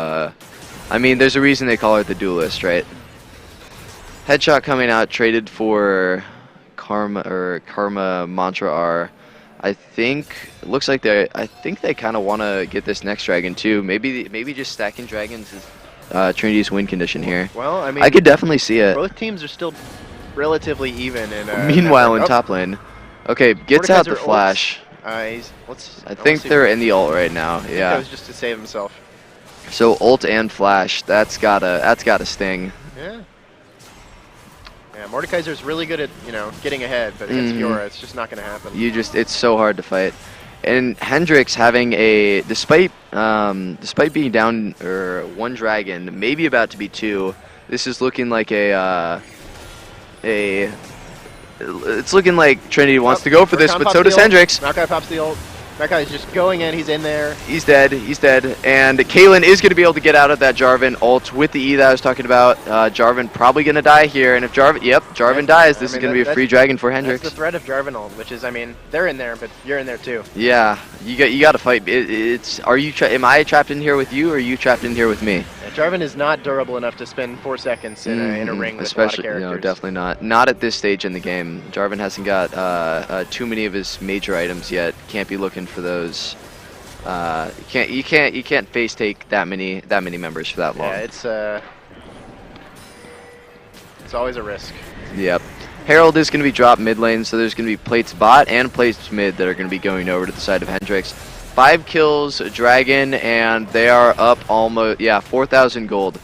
I mean, there's a reason they call her the duelist, right? Headshot coming out, traded for Karma Mantra R. I think it looks like I think they kind of want to get this next dragon too. Maybe just stacking dragons is Trinity's win condition here. Well, I mean, I could definitely see it. Both teams are still relatively even. Meanwhile, in top lane, okay, gets out the flash. I think they're in the ult right now. Yeah. That was just to save himself. So ult and flash, that's gotta sting. Yeah. Yeah, Mordekaiser's really good at, getting ahead, but against Fiora, it's just not going to happen. It's so hard to fight. And Hendrix having despite being down 1 dragon, maybe about to be 2, this is looking like it's looking like Trinity wants to go for this, but so does Hendrix. Maokai pops the ult. Maokai is just going in, he's in there. He's dead, and Kaylin is going to be able to get out of that Jarvan ult with the E that I was talking about. Jarvan probably going to die here, and if Jarvan dies, this is going to be a free dragon for Hendrix. That's the threat of Jarvan ult, which is, I mean, they're in there, but you're in there too. Yeah, you got to fight. Am I trapped in here with you, or are you trapped in here with me? Yeah, Jarvan is not durable enough to spend 4 seconds in a ring with a lot of characters. No, definitely not. Not at this stage in the game. Jarvan hasn't got too many of his major items yet. Can't be looking for those. You can't face take that many members for that long. Yeah, it's always a risk. Yep. Herald is going to be dropped mid lane, so there's going to be plates bot and plates mid that are going to be going over to the side of Hendrix. 5 kills, dragon, and they are up almost 4,000 gold.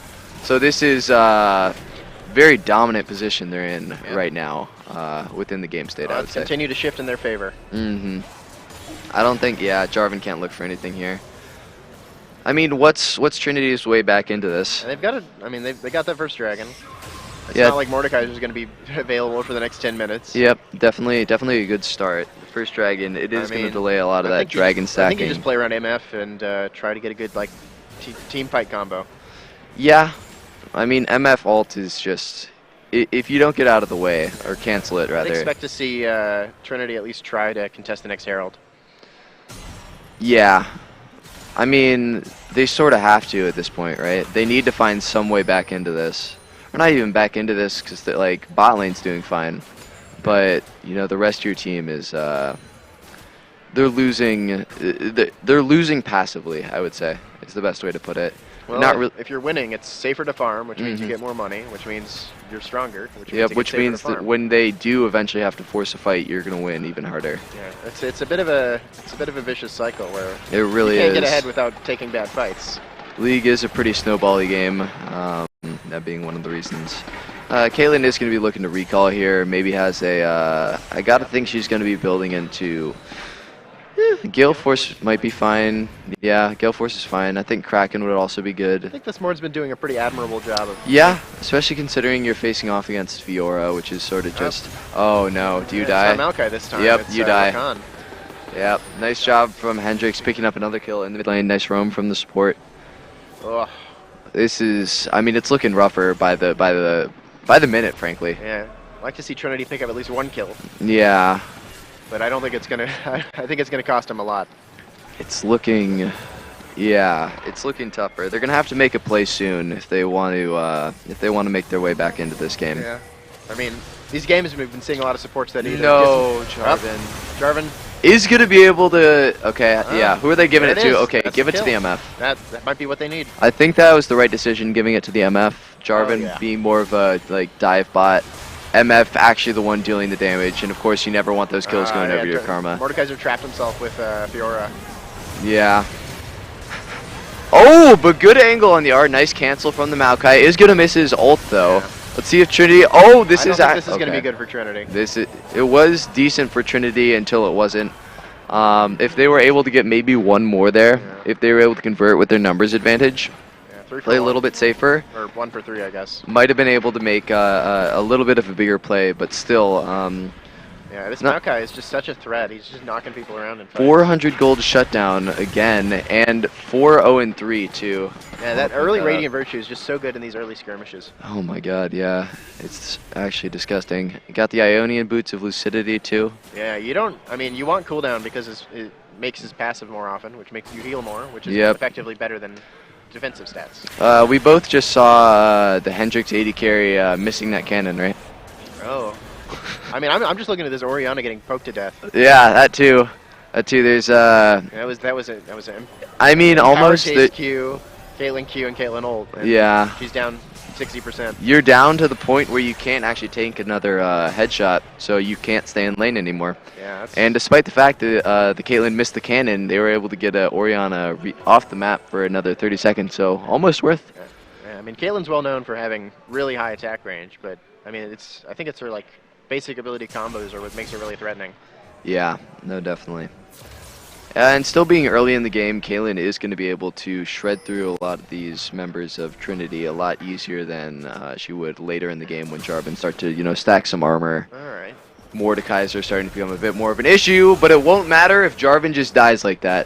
So this is very dominant position they're in right now within the game state. I would say. Continue to shift in their favor. I don't think, Jarvan can't look for anything here. I mean, what's Trinity's way back into this? And they've got they got that first dragon. It's not like Mordekaiser is going to be available for the next 10 minutes. Yep, definitely a good start. The first dragon, it is going to delay a lot of that dragon stacking. I think you just play around MF and try to get a good team fight combo. Yeah, I mean MF ult is just, if you don't get out of the way or cancel it rather. I'd expect to see Trinity at least try to contest the next Herald. Yeah, I mean they sort of have to at this point, right? They need to find some way back into this. Or not even back into this because bot lane's doing fine, but the rest of your team is they're losing passively. I would say it's the best way to put it. Well, if you're winning, it's safer to farm, which means you get more money, which means you're stronger. Which means that when they do eventually have to force a fight, you're gonna win even harder. Yeah, it's a bit of a vicious cycle where it really you can't get ahead without taking bad fights. League is a pretty snowbally game. That being one of the reasons. Kaylin is going to be looking to recall here. Maybe has I gotta think she's going to be building into. Gale Force might be fine. Yeah, Gale Force is fine. I think Kraken would also be good. I think this Mord's been doing a pretty admirable job of. Yeah, especially considering you're facing off against Fiora, which is sort of just. Oh no, do you die? It's not Maokai this time. Yep, it's, you die. Rakan. Yep, nice job from Hendrix picking up another kill in the mid lane. Nice roam from the support. Ugh. This is, I mean, it's looking rougher by the minute, frankly. Yeah. I'd like to see Trinity pick up at least 1 kill. Yeah. But I don't think it's gonna. I think it's gonna cost them a lot. It's looking, yeah, it's looking tougher. They're gonna have to make a play soon if they want to make their way back into this game. Yeah. I mean, these games we've been seeing a lot of supports that either. No, just, Jarvan. Jarvan Is gonna be able to. Okay, yeah. Who are they giving it there to? is. Okay, That's give the it to the kill. MF. That might be what they need. I think that was the right decision, giving it to the MF. Jarvan yeah. being more of a dive bot. MF actually the one dealing the damage, and of course you never want those kills going over your karma. Mordekaiser trapped himself with Fiora. Yeah. Oh, but good angle on the R. Nice cancel from the Maokai. Is gonna miss his ult though. Yeah. Let's see if Trinity. Oh, this I is. don't think this is okay. gonna be good for Trinity. It was decent for Trinity until it wasn't. If they were able to get maybe one more there, if they were able to convert with their numbers advantage, play a little bit safer. Or 1 for 3, I guess. Might have been able to make a little bit of a bigger play, but still. Yeah, this Maokai is just such a threat. He's just knocking people around in fights. 400 gold shutdown again, and 4-0-3 too. Yeah, that early Radiant Virtue is just so good in these early skirmishes. Oh my god, yeah. It's actually disgusting. You got the Ionian Boots of Lucidity too. Yeah, you don't. I mean, you want cooldown because it makes his passive more often, which makes you heal more, which is effectively better than defensive stats. We both just saw the Hendrix 80 carry missing that cannon, right? Oh. I mean, I'm just looking at this Orianna getting poked to death. Yeah, that too. That too. There's That was a. I mean, almost the Q, Caitlyn Q, and Caitlyn ult. And yeah. She's down 60%. You're down to the point where you can't actually tank another headshot, so you can't stay in lane anymore. Yeah. And despite the fact that the Caitlyn missed the cannon, they were able to get Orianna off the map for another 30 seconds, so almost worth. Yeah, I mean, Caitlyn's well known for having really high attack range, but I mean, I think it's her like basic ability combos are what makes her really threatening. Yeah, no, definitely. And still being early in the game, Caitlyn is going to be able to shred through a lot of these members of Trinity a lot easier than she would later in the game when Jarvan start to, stack some armor. All right. Mordekaiser starting to become a bit more of an issue, but it won't matter if Jarvan just dies like that.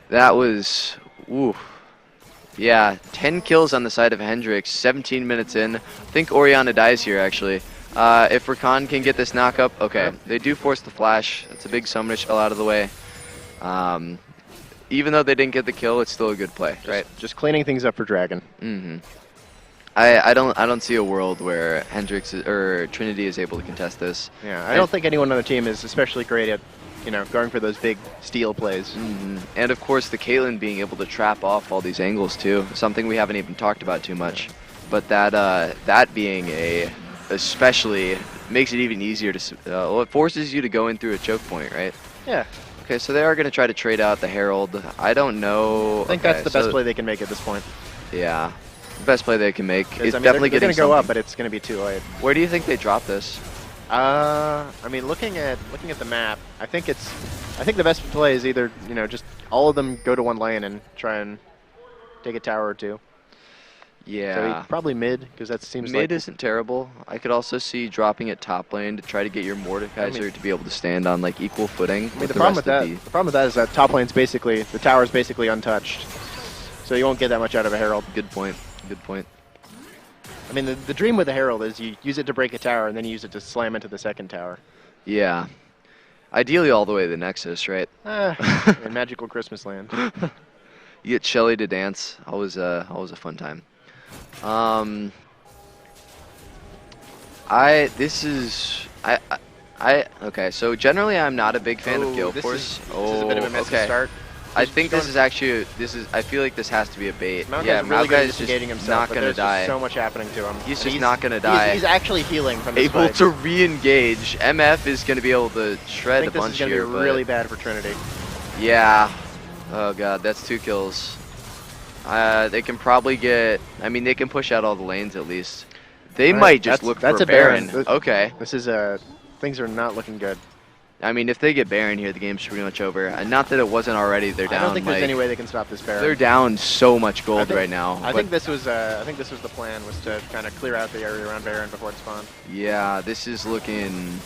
That was, ooh. Yeah, 10 kills on the side of Hendrix, 17 minutes in. I think Orianna dies here, actually. If Rakan can get this knock-up, okay. They do force the flash. It's a big summon shell out of the way. Even though they didn't get the kill, it's still a good play, right? Just cleaning things up for Dragon. Mm-hmm. I don't see a world where Hendrix or Trinity is able to contest this. Yeah, I don't think anyone on the team is especially great at going for those big steal plays. Mm-hmm. And of course, the Caitlyn being able to trap off all these angles too, something we haven't even talked about too much. But that being especially makes it even easier to. Well, it forces you to go in through a choke point, right? Yeah. Okay, so they are going to try to trade out the Herald. I don't know. I think that's the best play they can make at this point. Yeah, the best play they can make is they're definitely getting going to go up, but it's going to be too late. Where do you think they drop this? I mean, looking at the map, I think the best play is either just all of them go to one lane and try and take a tower or two. Yeah. So probably mid, because that seems mid isn't terrible. I could also see dropping at top lane to try to get your Mordekaiser to be able to stand on like equal footing. I mean, the problem with that is that top lane's basically the tower's basically untouched, so you won't get that much out of a Herald. Good point. Good point. I mean, the dream with the Herald is you use it to break a tower and then you use it to slam into the second tower. Yeah. Ideally all the way to the Nexus, right? In magical Christmas land. You get Shelly to dance. Always a fun time. Okay, so generally I'm not a big fan of Gale Force. This is a bit of a messy start. I think this is actually, I feel like this has to be a bait. Yeah, Maokai is just himself, not going to die. There's so much happening to him. He's just not going to die. He's actually healing from this Able fight. to re-engage. MF is going to be to shred a bunch here. I think this is going to be really bad for Trinity. Yeah. Oh god, that's 2 kills. They can probably get, they can push out all the lanes at least. They might just look for Baron. Okay. This is things are not looking good. I mean, if they get Baron here, the game's pretty much over. And not that it wasn't already. They're down. I don't think there's any way they can stop this Baron. They're down so much gold right now. I think this was the plan, was to kind of clear out the area around Baron before it spawned. Yeah, this is looking.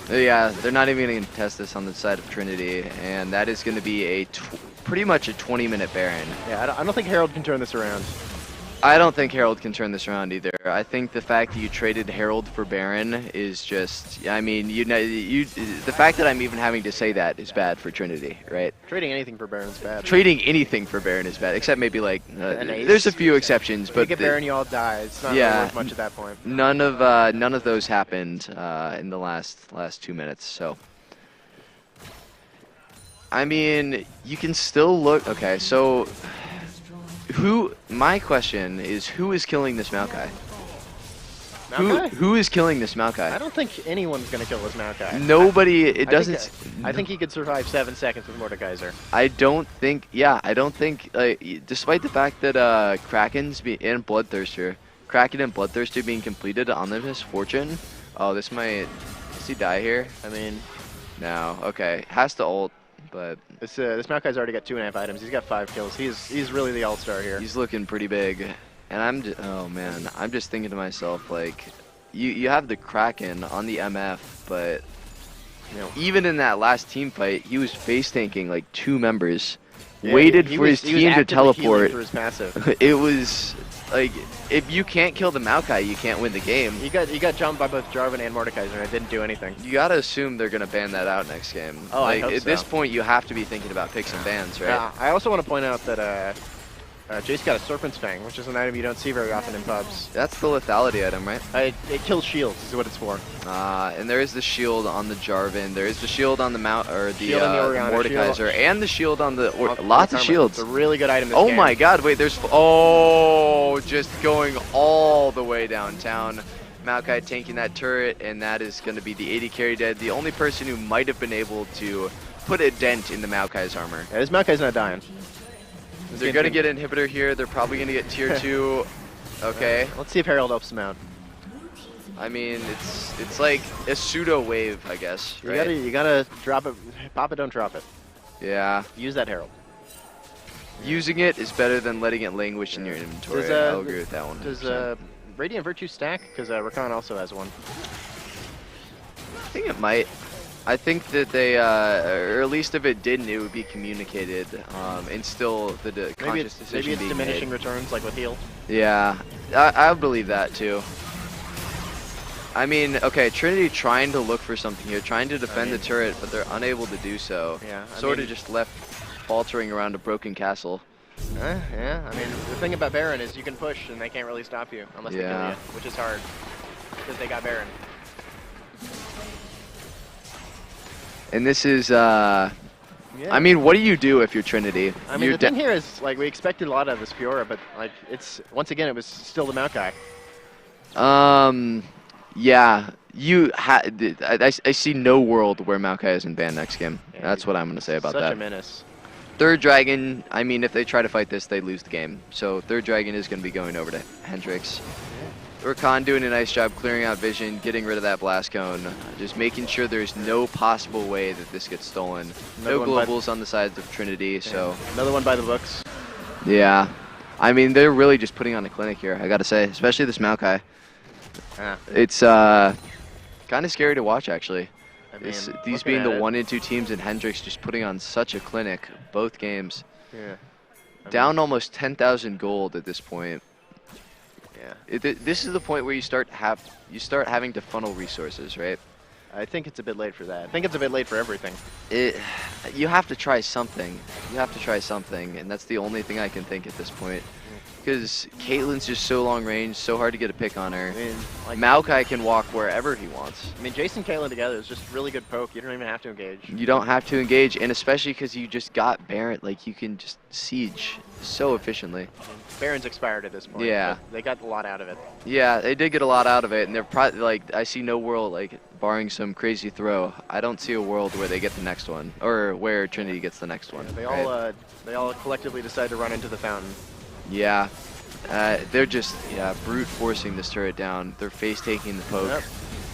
Yeah, they're not even going to test this on the side of Trinity, and that is going to be a pretty much a 20-minute Baron. Yeah, I don't think Herald can turn this around. I don't think Herald can turn this around either. I think the fact that you traded Herald for Baron is just, I mean, the fact that I'm even having to say that is bad for Trinity, right? Trading anything for Baron is bad. Trading anything for Baron is bad, except maybe like, An ace. there's a few exceptions, If but you get Baron, you all die. It's not really worth much at that point. None of those happened in the last 2 minutes, so. I mean, you can still look, okay, so. My question is, who is killing this Maokai? Maokai? Who is killing this Maokai? I don't think anyone's going to kill this Maokai. Nobody, it doesn't... I think he could survive 7 seconds with Mordekaiser. I don't think, despite the fact that and Bloodthirster being completed on the Misfortune, oh, does he die here? I mean... No, okay, has to ult. But this Maokai's already got 2.5 items. He's got 5 kills. He's really the all-star here. He's looking pretty big, and I'm just thinking to myself, like, you have the Kraken on the MF, but you know, even in that last team fight, he was face tanking like 2 members, waited for his team to teleport. For his passive. It was like, if you can't kill the Maokai, you can't win the game. He got jumped by both Jarvan and Mordekaiser, and it didn't do anything. You gotta assume they're gonna ban that out next game. Oh, like, I hope at so. this point, you have to be thinking about picks and bans, right? Yeah, I also want to point out that Jace got a Serpent's Fang, which is an item you don't see very often in pubs. That's the lethality item, right? It kills shields, is what it's for. And there is the shield on the Jarvan. There is the shield on the Shield on the Orianna, Mordekaiser, and the shield on the Lots lots of shields. It's a really good item. Oh my God! Wait, there's just going all the way downtown. Maokai tanking that turret, and that is going to be the 80 carry dead. The only person who might have been able to put a dent in the Maokai's armor. Yeah, this Maokai's not dying. They're going to get inhibitor here. They're probably going to get tier 2. Okay. Let's see if Herald helps him out. I mean, it's like a pseudo wave, I guess. Right? You gotta drop it. Pop it, don't drop it. Yeah. Use that Herald. Using it is better than letting it languish in your inventory. I'll agree with that one. 100%. Does Radiant Virtue stack? Because Rakan also has one. I think it might. I think that they, or at least if it didn't, it would be communicated, and still the conscious decision maybe it's being diminishing made. returns, like with heal. Yeah, I believe that too. I mean, okay, Trinity trying to look for something here, trying to defend the turret, but they're unable to do so. Yeah, sort of just left faltering around a broken castle. Yeah, I mean, the thing about Baron is you can push and they can't really stop you unless they kill you, which is hard because they got Baron. And this is, I mean, what do you do if you're Trinity? I mean, the thing here is, like, we expected a lot out of this Fiora, but, like, it's, once again, it was still the Maokai. Yeah, I see no world where Maokai isn't banned next game. Yeah, that's what I'm going to say about that. Such a menace. Third Dragon, I mean, if they try to fight this, they lose the game. So Third Dragon is going to be going over to Hendrix. Rakan doing a nice job clearing out vision, getting rid of that blast cone, just making sure there's no possible way that this gets stolen. No globals on the sides of Trinity, so. Another one by the books. Yeah. I mean, they're really just putting on a clinic here, I gotta say, especially this Maokai. It's kind of scary to watch, actually. I mean, these being the 1 and 2 teams and Hendrix just putting on such a clinic, both games. Yeah. Down almost 10,000 gold at this point. Yeah. This is the point where you start having to funnel resources, right? I think it's a bit late for that. I think it's a bit late for everything. You have to try something. You have to try something, and that's the only thing I can think at this point. Because Caitlyn's just so long range, so hard to get a pick on her. I mean, like, Maokai can walk wherever he wants. I mean, Jace and Caitlyn together is just really good poke. You don't even have to engage. You don't have to engage, and especially because you just got Baron, like, you can just siege so efficiently. Baron's expired at this point. Yeah. They got a lot out of it. Yeah, they did get a lot out of it, and they're probably, like, I see no world, like, barring some crazy throw, I don't see a world where they get the next one, or where Trinity gets the next one. Yeah, they all collectively decide to run into the fountain. Yeah. They're just, brute forcing this turret down. They're face taking the poke. Yep.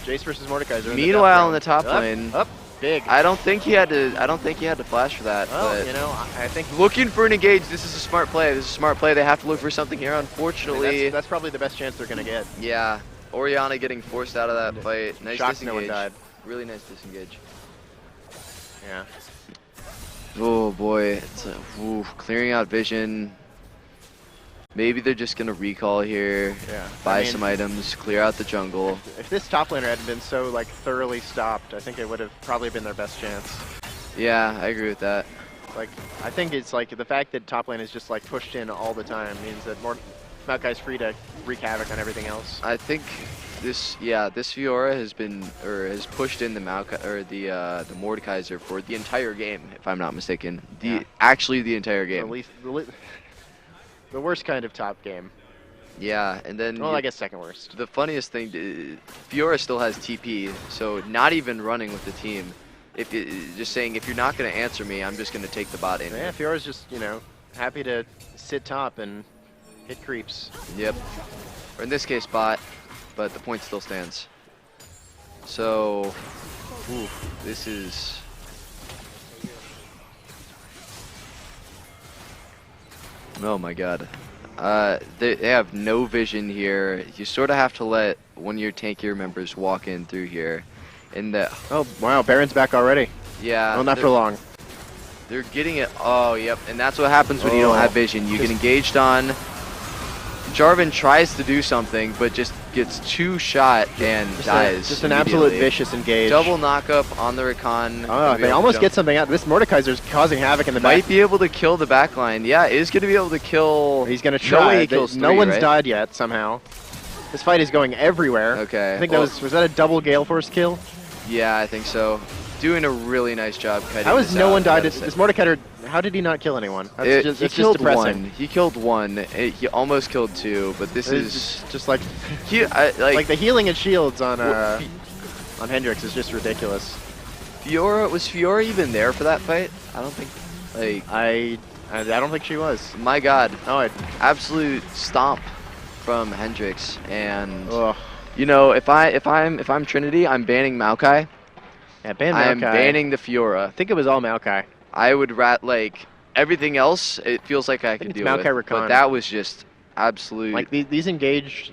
Jace versus Mordekaiser. Meanwhile, in the top lane, big. I don't think he had to flash for that. Well, but you know, I think looking for an engage. This is a smart play. This is a smart play. They have to look for something here. Unfortunately, I mean, that's probably the best chance they're gonna get. Yeah, Orianna getting forced out of that fight. Nice Shocked disengage. no one died. Really nice disengage. Yeah. Oh boy, it's clearing out vision. Maybe they're just gonna recall here, Yeah. buy I mean, some items, clear out the jungle. If this top laner hadn't been so like thoroughly stopped, I think it would have probably been their best chance. Yeah, I agree with that. Like, I think it's like the fact that top lane is just like pushed in all the time means that Maokai's free to wreak havoc on everything else. I think this Fiora has pushed in the Maokai or the Mordekaiser for the entire game, if I'm not mistaken. Actually the entire game. The worst kind of top game. Yeah, and then Well, I guess second worst. the funniest thing, Fiora still has TP, so not even running with the team. Just saying, if you're not going to answer me, I'm just going to take the bot in. Yeah, Fiora's just, happy to sit top and hit creeps. Yep. Or in this case, bot, but the point still stands. So, this is... Oh my god. They have no vision here. You sort of have to let one of your tankier members walk in through here. Oh, wow, Baron's back already. Yeah. Well, not for long. They're getting it. Oh, yep. And that's what happens when you don't have vision. You get engaged on. Jarvan tries to do something, but just gets two-shot and dies. Just an absolute vicious engage. Double knock-up on the Rakan. Oh, they almost get something out. This Mordekaiser's causing havoc in the back. Might be able to kill the backline. Yeah, is going to be able to kill. He's going to try. No way he kills no three, one's right? died yet, somehow. This fight is going everywhere. Okay. I think was that a double Gale Force kill? Yeah, I think so. Doing a really nice job cutting. How has this no out. one died? This Mordekaiser, how did he not kill anyone? That's He just killed depressing. one. He killed one. He almost killed two, but this is just like like the healing and shields on Hendrix is just ridiculous. Fiora, was Fiora even there for that fight? I don't think. Like I don't think she was. My God. Oh, absolute stomp from Hendrix, and ugh. you know, if I'm Trinity, I'm banning Maokai. Yeah, ban Maokai. I'm banning the Fiora. I think it was all Maokai. I would like everything else. It feels like I could deal with, Maokai Rakan. but that was just absolute. Like these engaged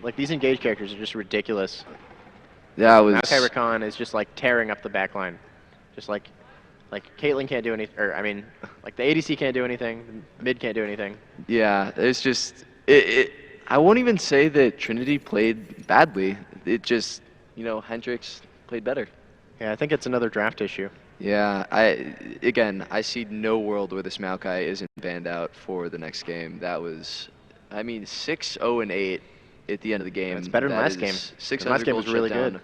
characters are just ridiculous. That was. Maokai Rakan is just like tearing up the backline, just like Caitlyn can't do anything. Or I mean, like the ADC can't do anything. The mid can't do anything. Yeah, it's just I won't even say that Trinity played badly. It just, Hendrix played better. Yeah, I think it's another draft issue. Yeah, I see no world where this Maokai isn't banned out for the next game. That was, 6-0-8 at the end of the game. That's better than last game. Last game was really good.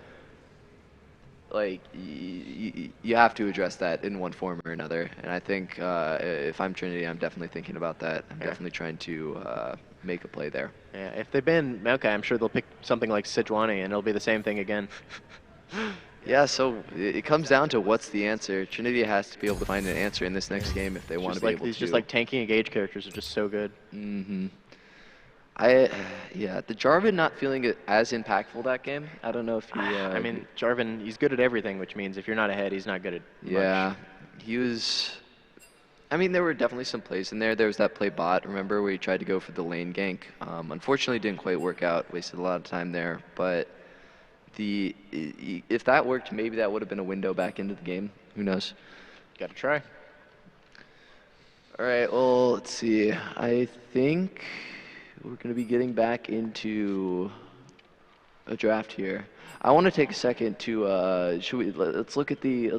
Like, you have to address that in one form or another. And I think if I'm Trinity, I'm definitely thinking about that. I'm definitely trying to make a play there. Yeah, if they ban Maokai, I'm sure they'll pick something like Sejuani, and it'll be the same thing again. Yeah, so it comes down to what's the answer. Trinity has to be able to find an answer in this next game if they want to be able to. These just like tanking engage characters are just so good. Mm-hmm. The Jarvan not feeling it as impactful that game. I don't know if he. I mean, Jarvan, he's good at everything, which means if you're not ahead, he's not good at much. He was. There were definitely some plays in there. There was that play bot, remember, where he tried to go for the lane gank. Unfortunately, didn't quite work out. Wasted a lot of time there. But if that worked, maybe that would have been a window back into the game. Who knows? Got to try. All right. Well, let's see. I think we're going to be getting back into a draft here. I want to take a second to let's look at the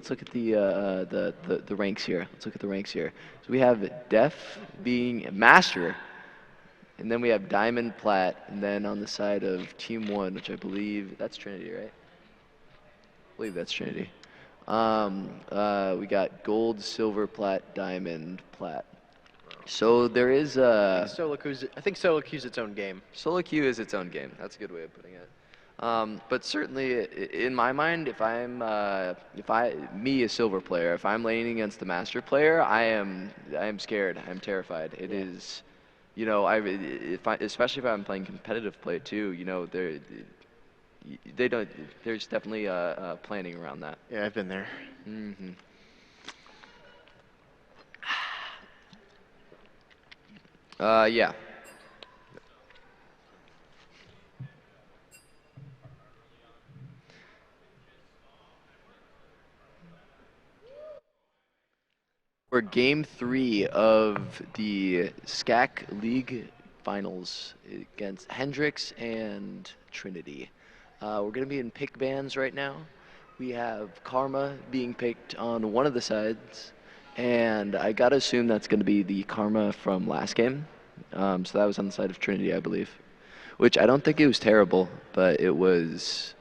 ranks here. Let's look at the ranks here. So we have Def being Master, and then we have Diamond, Plat, and then on the side of Team 1, which I believe that's Trinity, right? I believe that's Trinity. We got Gold, Silver, Plat, Diamond, Plat. So there is I think Solo Queue's its own game. Solo queue is its own game. That's a good way of putting it. But certainly, in my mind, me a silver player, if I'm laning against the master player, I am scared. I'm terrified. It is, especially if I'm playing competitive play too. There's definitely planning around that. Yeah, I've been there. Mm-hmm. Yeah. for Game 3 of the SCAC League Finals against Hendrix and Trinity. We're going to be in pick bands right now. We have Karma being picked on one of the sides, and I got to assume that's going to be the Karma from last game. So that was on the side of Trinity, I believe, which I don't think it was terrible, but it was...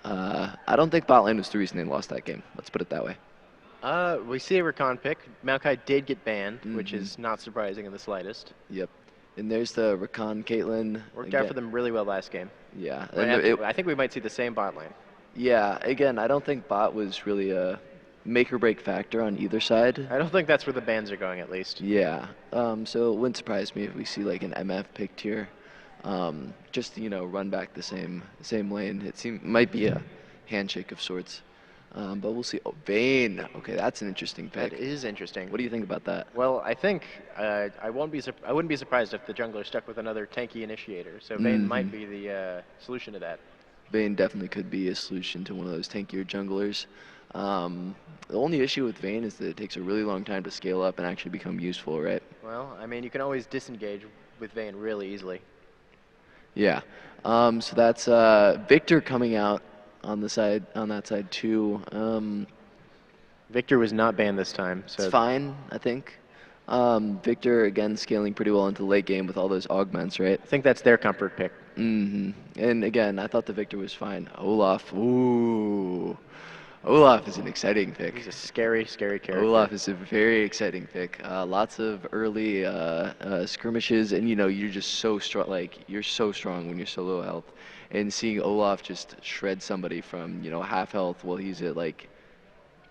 I don't think bot lane was the reason they lost that game. Let's put it that way. We see a Recon pick. Maokai did get banned, which is not surprising in the slightest. Yep. And there's the Recon Caitlyn. Worked out for them really well last game. Yeah. I think we might see the same bot lane. Yeah, again, I don't think bot was really a make or break factor on either side. I don't think that's where the bans are going, at least. Yeah. So it wouldn't surprise me if we see like an MF picked here. Just to, run back the same lane. It might be a handshake of sorts. But we'll see. Oh, Vayne. Okay, that's an interesting pick. That is interesting. What do you think about that? Well, I think I wouldn't be surprised if the jungler stuck with another tanky initiator. So Vayne might be the solution to that. Vayne definitely could be a solution to one of those tankier junglers. The only issue with Vayne is that it takes a really long time to scale up and actually become useful, right? Well, I mean, you can always disengage with Vayne really easily. Yeah. So that's Victor coming out on that side too. Victor was not banned this time, so it's fine, I think. Victor again scaling pretty well into the late game with all those augments, right? I think that's their comfort pick. And again, I thought the Victor was fine. Olaf, ooh. Olaf is an exciting pick. He's a scary, scary character. Olaf is a very exciting pick. Lots of early skirmishes, and you're just so strong. Like you're so strong when you're so low health, and seeing Olaf just shred somebody from half health while he's at like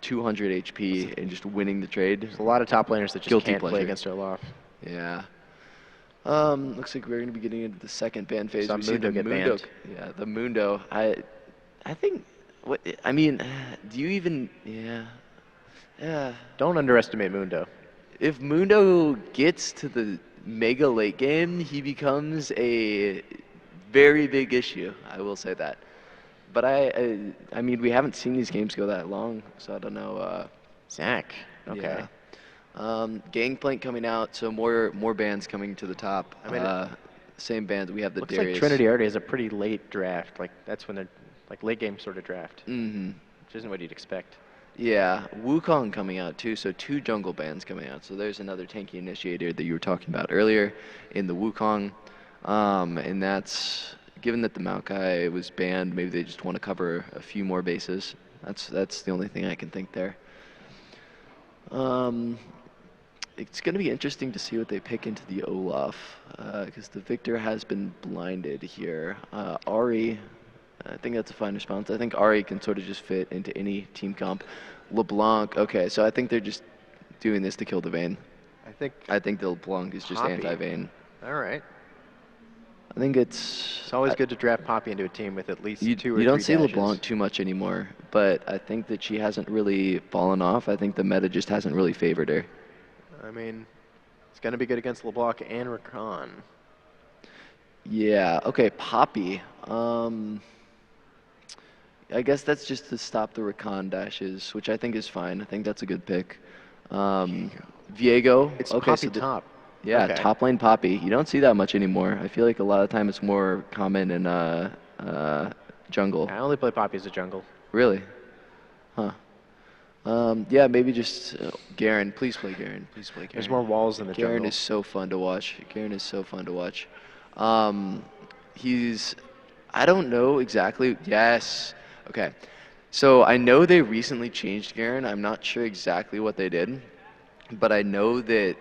200 HP and just winning the trade. There's a lot of top laners that just can't play against Olaf. Yeah. Looks like we're going to be getting into the second ban phase. We see the Mundo. Yeah, the Mundo. I think. I mean, do you even? Yeah. Don't underestimate Mundo. If Mundo gets to the mega late game, he becomes a very big issue. I will say that. But I mean, we haven't seen these games go that long, so I don't know. Zach. Okay. Yeah. Gangplank coming out, so more bands coming to the top. I mean, same band. We have the looks Darius. Like Trinity already has a pretty late draft. Like that's when they're like late game sort of draft. Which isn't what you'd expect. Yeah, Wukong coming out too, so 2 jungle bands coming out. So there's another tanky initiator that you were talking about earlier in the Wukong. And that's, given that the Maokai was banned, maybe they just want to cover a few more bases. That's the only thing I can think there. It's going to be interesting to see what they pick into the Olaf, because the Victor has been blinded here. Ahri, I think that's a fine response. I think Ahri can sort of just fit into any team comp. LeBlanc, okay, so I think they're just doing this to kill the Vayne. I think the LeBlanc is just anti-Vayne. All right. I think it's always good to draft Poppy into a team with at least 2 or 3 You don't see dashes. LeBlanc too much anymore, but I think that she hasn't really fallen off. I think the meta just hasn't really favored her. I mean, it's going to be good against LeBlanc and Rakan. Yeah, okay, Poppy. I guess that's just to stop the Rakan dashes, which I think is fine. I think that's a good pick. Viego. It's okay, Poppy top. Yeah, okay. Top lane Poppy. You don't see that much anymore. I feel like a lot of time it's more common in jungle. I only play Poppy as a jungle. Really? Huh. Yeah, maybe just Garen. Please play Garen. Please play Garen. There's more walls in the jungle. Garen is so fun to watch. Garen is so fun to watch. I don't know exactly. Yes. Okay. So I know they recently changed Garen. I'm not sure exactly what they did, but I know that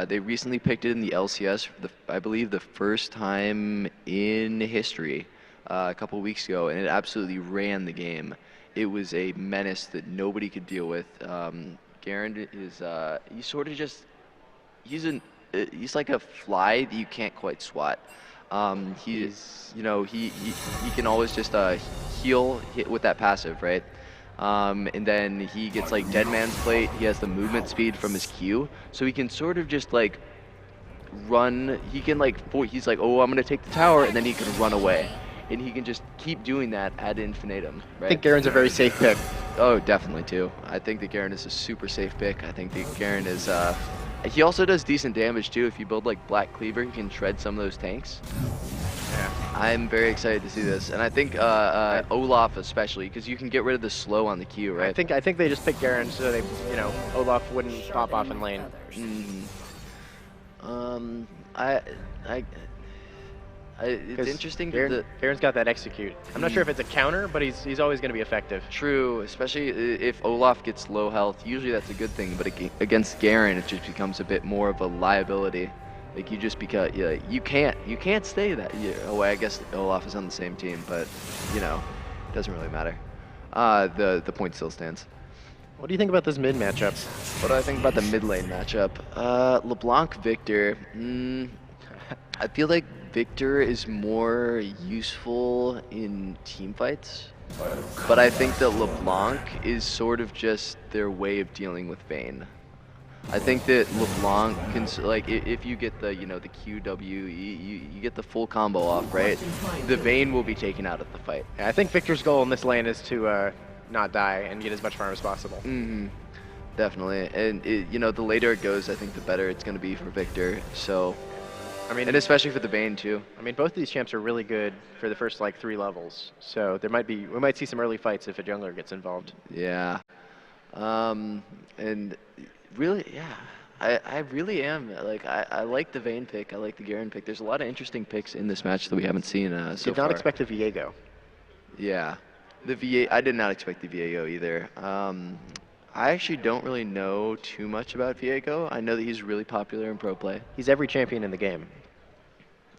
they recently picked it in the LCS for I believe the first time in history a couple weeks ago, and it absolutely ran the game. It was a menace that nobody could deal with. Garen is he's sort of just he's like a fly that you can't quite swat. He can always just heal with that passive, right? And then he gets like Dead Man's Plate. He has the movement speed from his Q, so he can sort of just like run. He can like he's like, oh, I'm gonna take the tower, and then he can run away. and he can just keep doing that ad infinitum, right? I think Garen's a very safe pick. Oh, definitely too. I think that Garen is a super safe pick. I think that Garen is. He also does decent damage too. If you build like Black Cleaver, he can shred some of those tanks. Yeah. I'm very excited to see this, and I think Olaf especially, because you can get rid of the slow on the Q, right? I think they just picked Garen so they, Olaf wouldn't pop off in lane. It's interesting. Garen's got that execute. I'm not sure if it's a counter, but he's always going to be effective. True, especially if Olaf gets low health. Usually that's a good thing, but against Garen, it just becomes a bit more of a liability. Like you just you can't stay that. Oh, I guess Olaf is on the same team, but it doesn't really matter. The point still stands. What do you think about this mid matchup? What do I think about the mid lane matchup? LeBlanc Victor. I feel like Victor is more useful in team fights, but I think that LeBlanc is sort of just their way of dealing with Vayne. I think that LeBlanc can, like, if you get the, the QW, you get the full combo off, right? The Vayne will be taken out of the fight. Yeah, I think Victor's goal in this lane is to not die and get as much farm as possible. Definitely, and the later it goes, I think the better it's going to be for Victor. So, and especially for the Vayne too. I mean, both of these champs are really good for the first like 3 levels. So we might see some early fights if a jungler gets involved. Yeah, and really, yeah, I really am. Like, I like the Vayne pick. I like the Garen pick. There's a lot of interesting picks in this match that we haven't seen so Did not expect a Viego. Yeah, I did not expect the Viego either. I actually don't really know too much about Viego. I know that he's really popular in pro play. He's every champion in the game.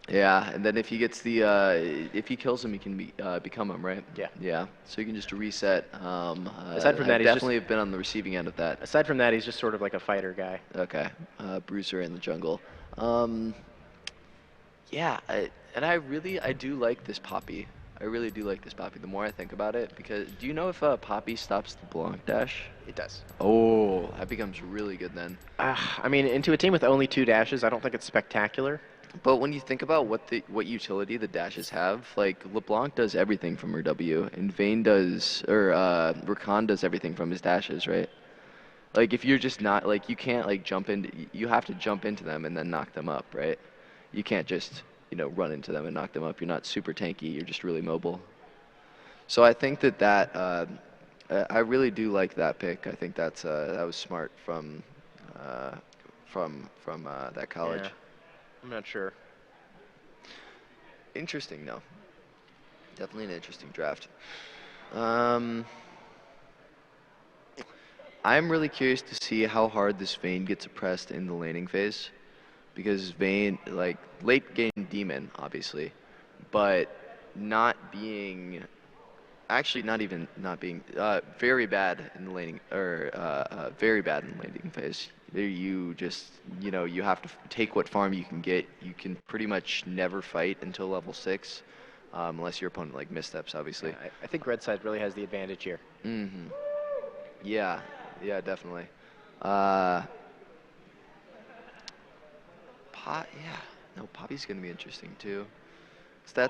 Yeah, and then if he gets if he kills him, he can become him, right? Yeah. Yeah, so he can just reset. Aside from that, I definitely have been on the receiving end of that. Aside from that, he's just sort of like a fighter guy. Okay, bruiser in the jungle. Yeah, I do like this Poppy. I really do like this Poppy. The more I think about it, because do you know if Poppy stops the Blanc dash? It does. Oh, that becomes really good then. I mean, into a team with only 2 dashes, I don't think it's spectacular. But when you think about what utility the dashes have, like LeBlanc does everything from her W, and Vayne does, or Rakan does everything from his dashes, right? Like if you're just not, like you can't like you have to jump into them and then knock them up, right? You can't just, run into them and knock them up. You're not super tanky, you're just really mobile. So I think that I really do like that pick. I think that was smart from that college. Yeah. I'm not sure. Interesting, though. Definitely an interesting draft. I'm really curious to see how hard this Vayne gets oppressed in the laning phase. Because Vayne, like, late game demon, obviously, but not being very bad in the laning, or very bad in the laning phase. You just, you have to take what farm you can get. You can pretty much never fight until level 6, unless your opponent like missteps, obviously. Yeah, I think red side really has the advantage here. Yeah, definitely. Poppy's gonna be interesting too. So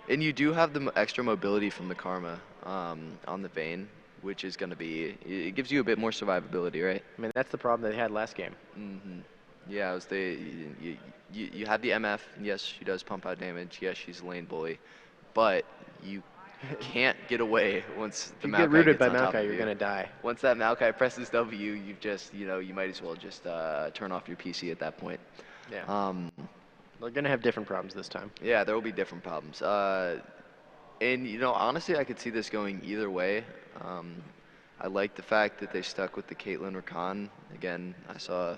and you do have the extra mobility from the Karma on the Vayne, which is going to be, it gives you a bit more survivability, right? I mean, that's the problem they had last game. Yeah, it was you have the MF, and yes, she does pump out damage, yes, she's a lane bully, but you can't get away once the Maokai get rooted by gets on top Maokai, of you're you. going to die. Once that Maokai presses W, you've just, you might as well just turn off your PC at that point. Yeah. They're going to have different problems this time. Yeah, there will be different problems. And, honestly, I could see this going either way. I like the fact that they stuck with the Caitlyn Rakan. Again, I saw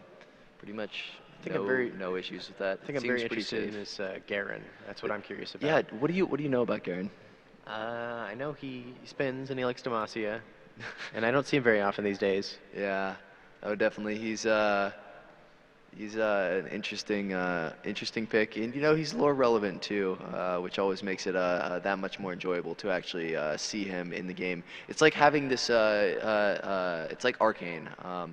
pretty much no issues with that. I think I'm very interested in this Garen. That's what I'm curious about. Yeah, what do you know about Garen? I know he spins and he likes Demacia, and I don't see him very often these days. Yeah, definitely. He's an interesting pick, and he's lore relevant too, which always makes it that much more enjoyable to actually see him in the game. It's like having this, it's like Arcane,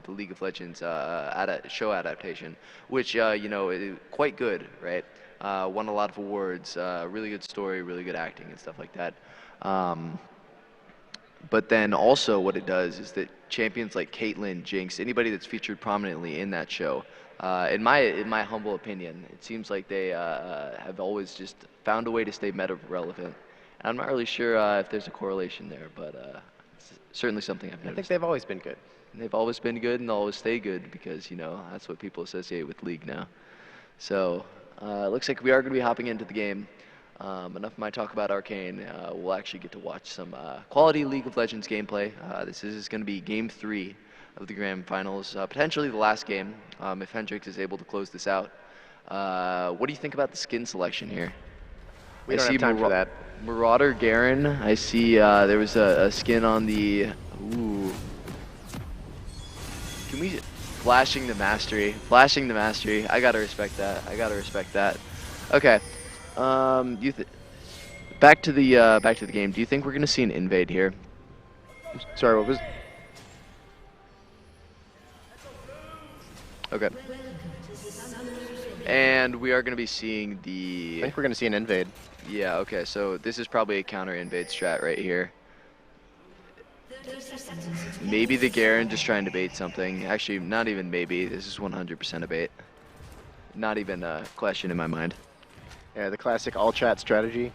the League of Legends show adaptation, which is quite good, right? won a lot of awards, really good story, really good acting and stuff like that. But then also what it does is that champions like Caitlyn, Jinx, anybody that's featured prominently in that show, in my humble opinion, it seems like they have always just found a way to stay meta relevant. And I'm not really sure if there's a correlation there, but it's certainly something I've noticed. I think they've always been good. And they've always been good, and they'll always stay good because, you know, that's what people associate with League now. So it looks like we are going to be hopping into the game. Enough of my talk about Arcane. We'll actually get to watch some quality League of Legends gameplay. This is going to be Game 3 of the Grand Finals, potentially the last game if Hendrix is able to close this out. What do you think about the skin selection here? We don't have time for that. Marauder Garen. I see there was a skin on the... Ooh. Can we... Flashing the mastery. Flashing the mastery. I gotta respect that. I gotta respect that. Okay. Back to the game. Do you think we're gonna see an invade here? Sorry, what was? Okay. And we are gonna be seeing the. I think we're gonna see an invade. Yeah. Okay. So this is probably a counter invade strat right here. Maybe the Garen just trying to bait something. Actually, not even maybe. This is 100% a bait. Not even a question in my mind. Yeah, the classic all chat strategy.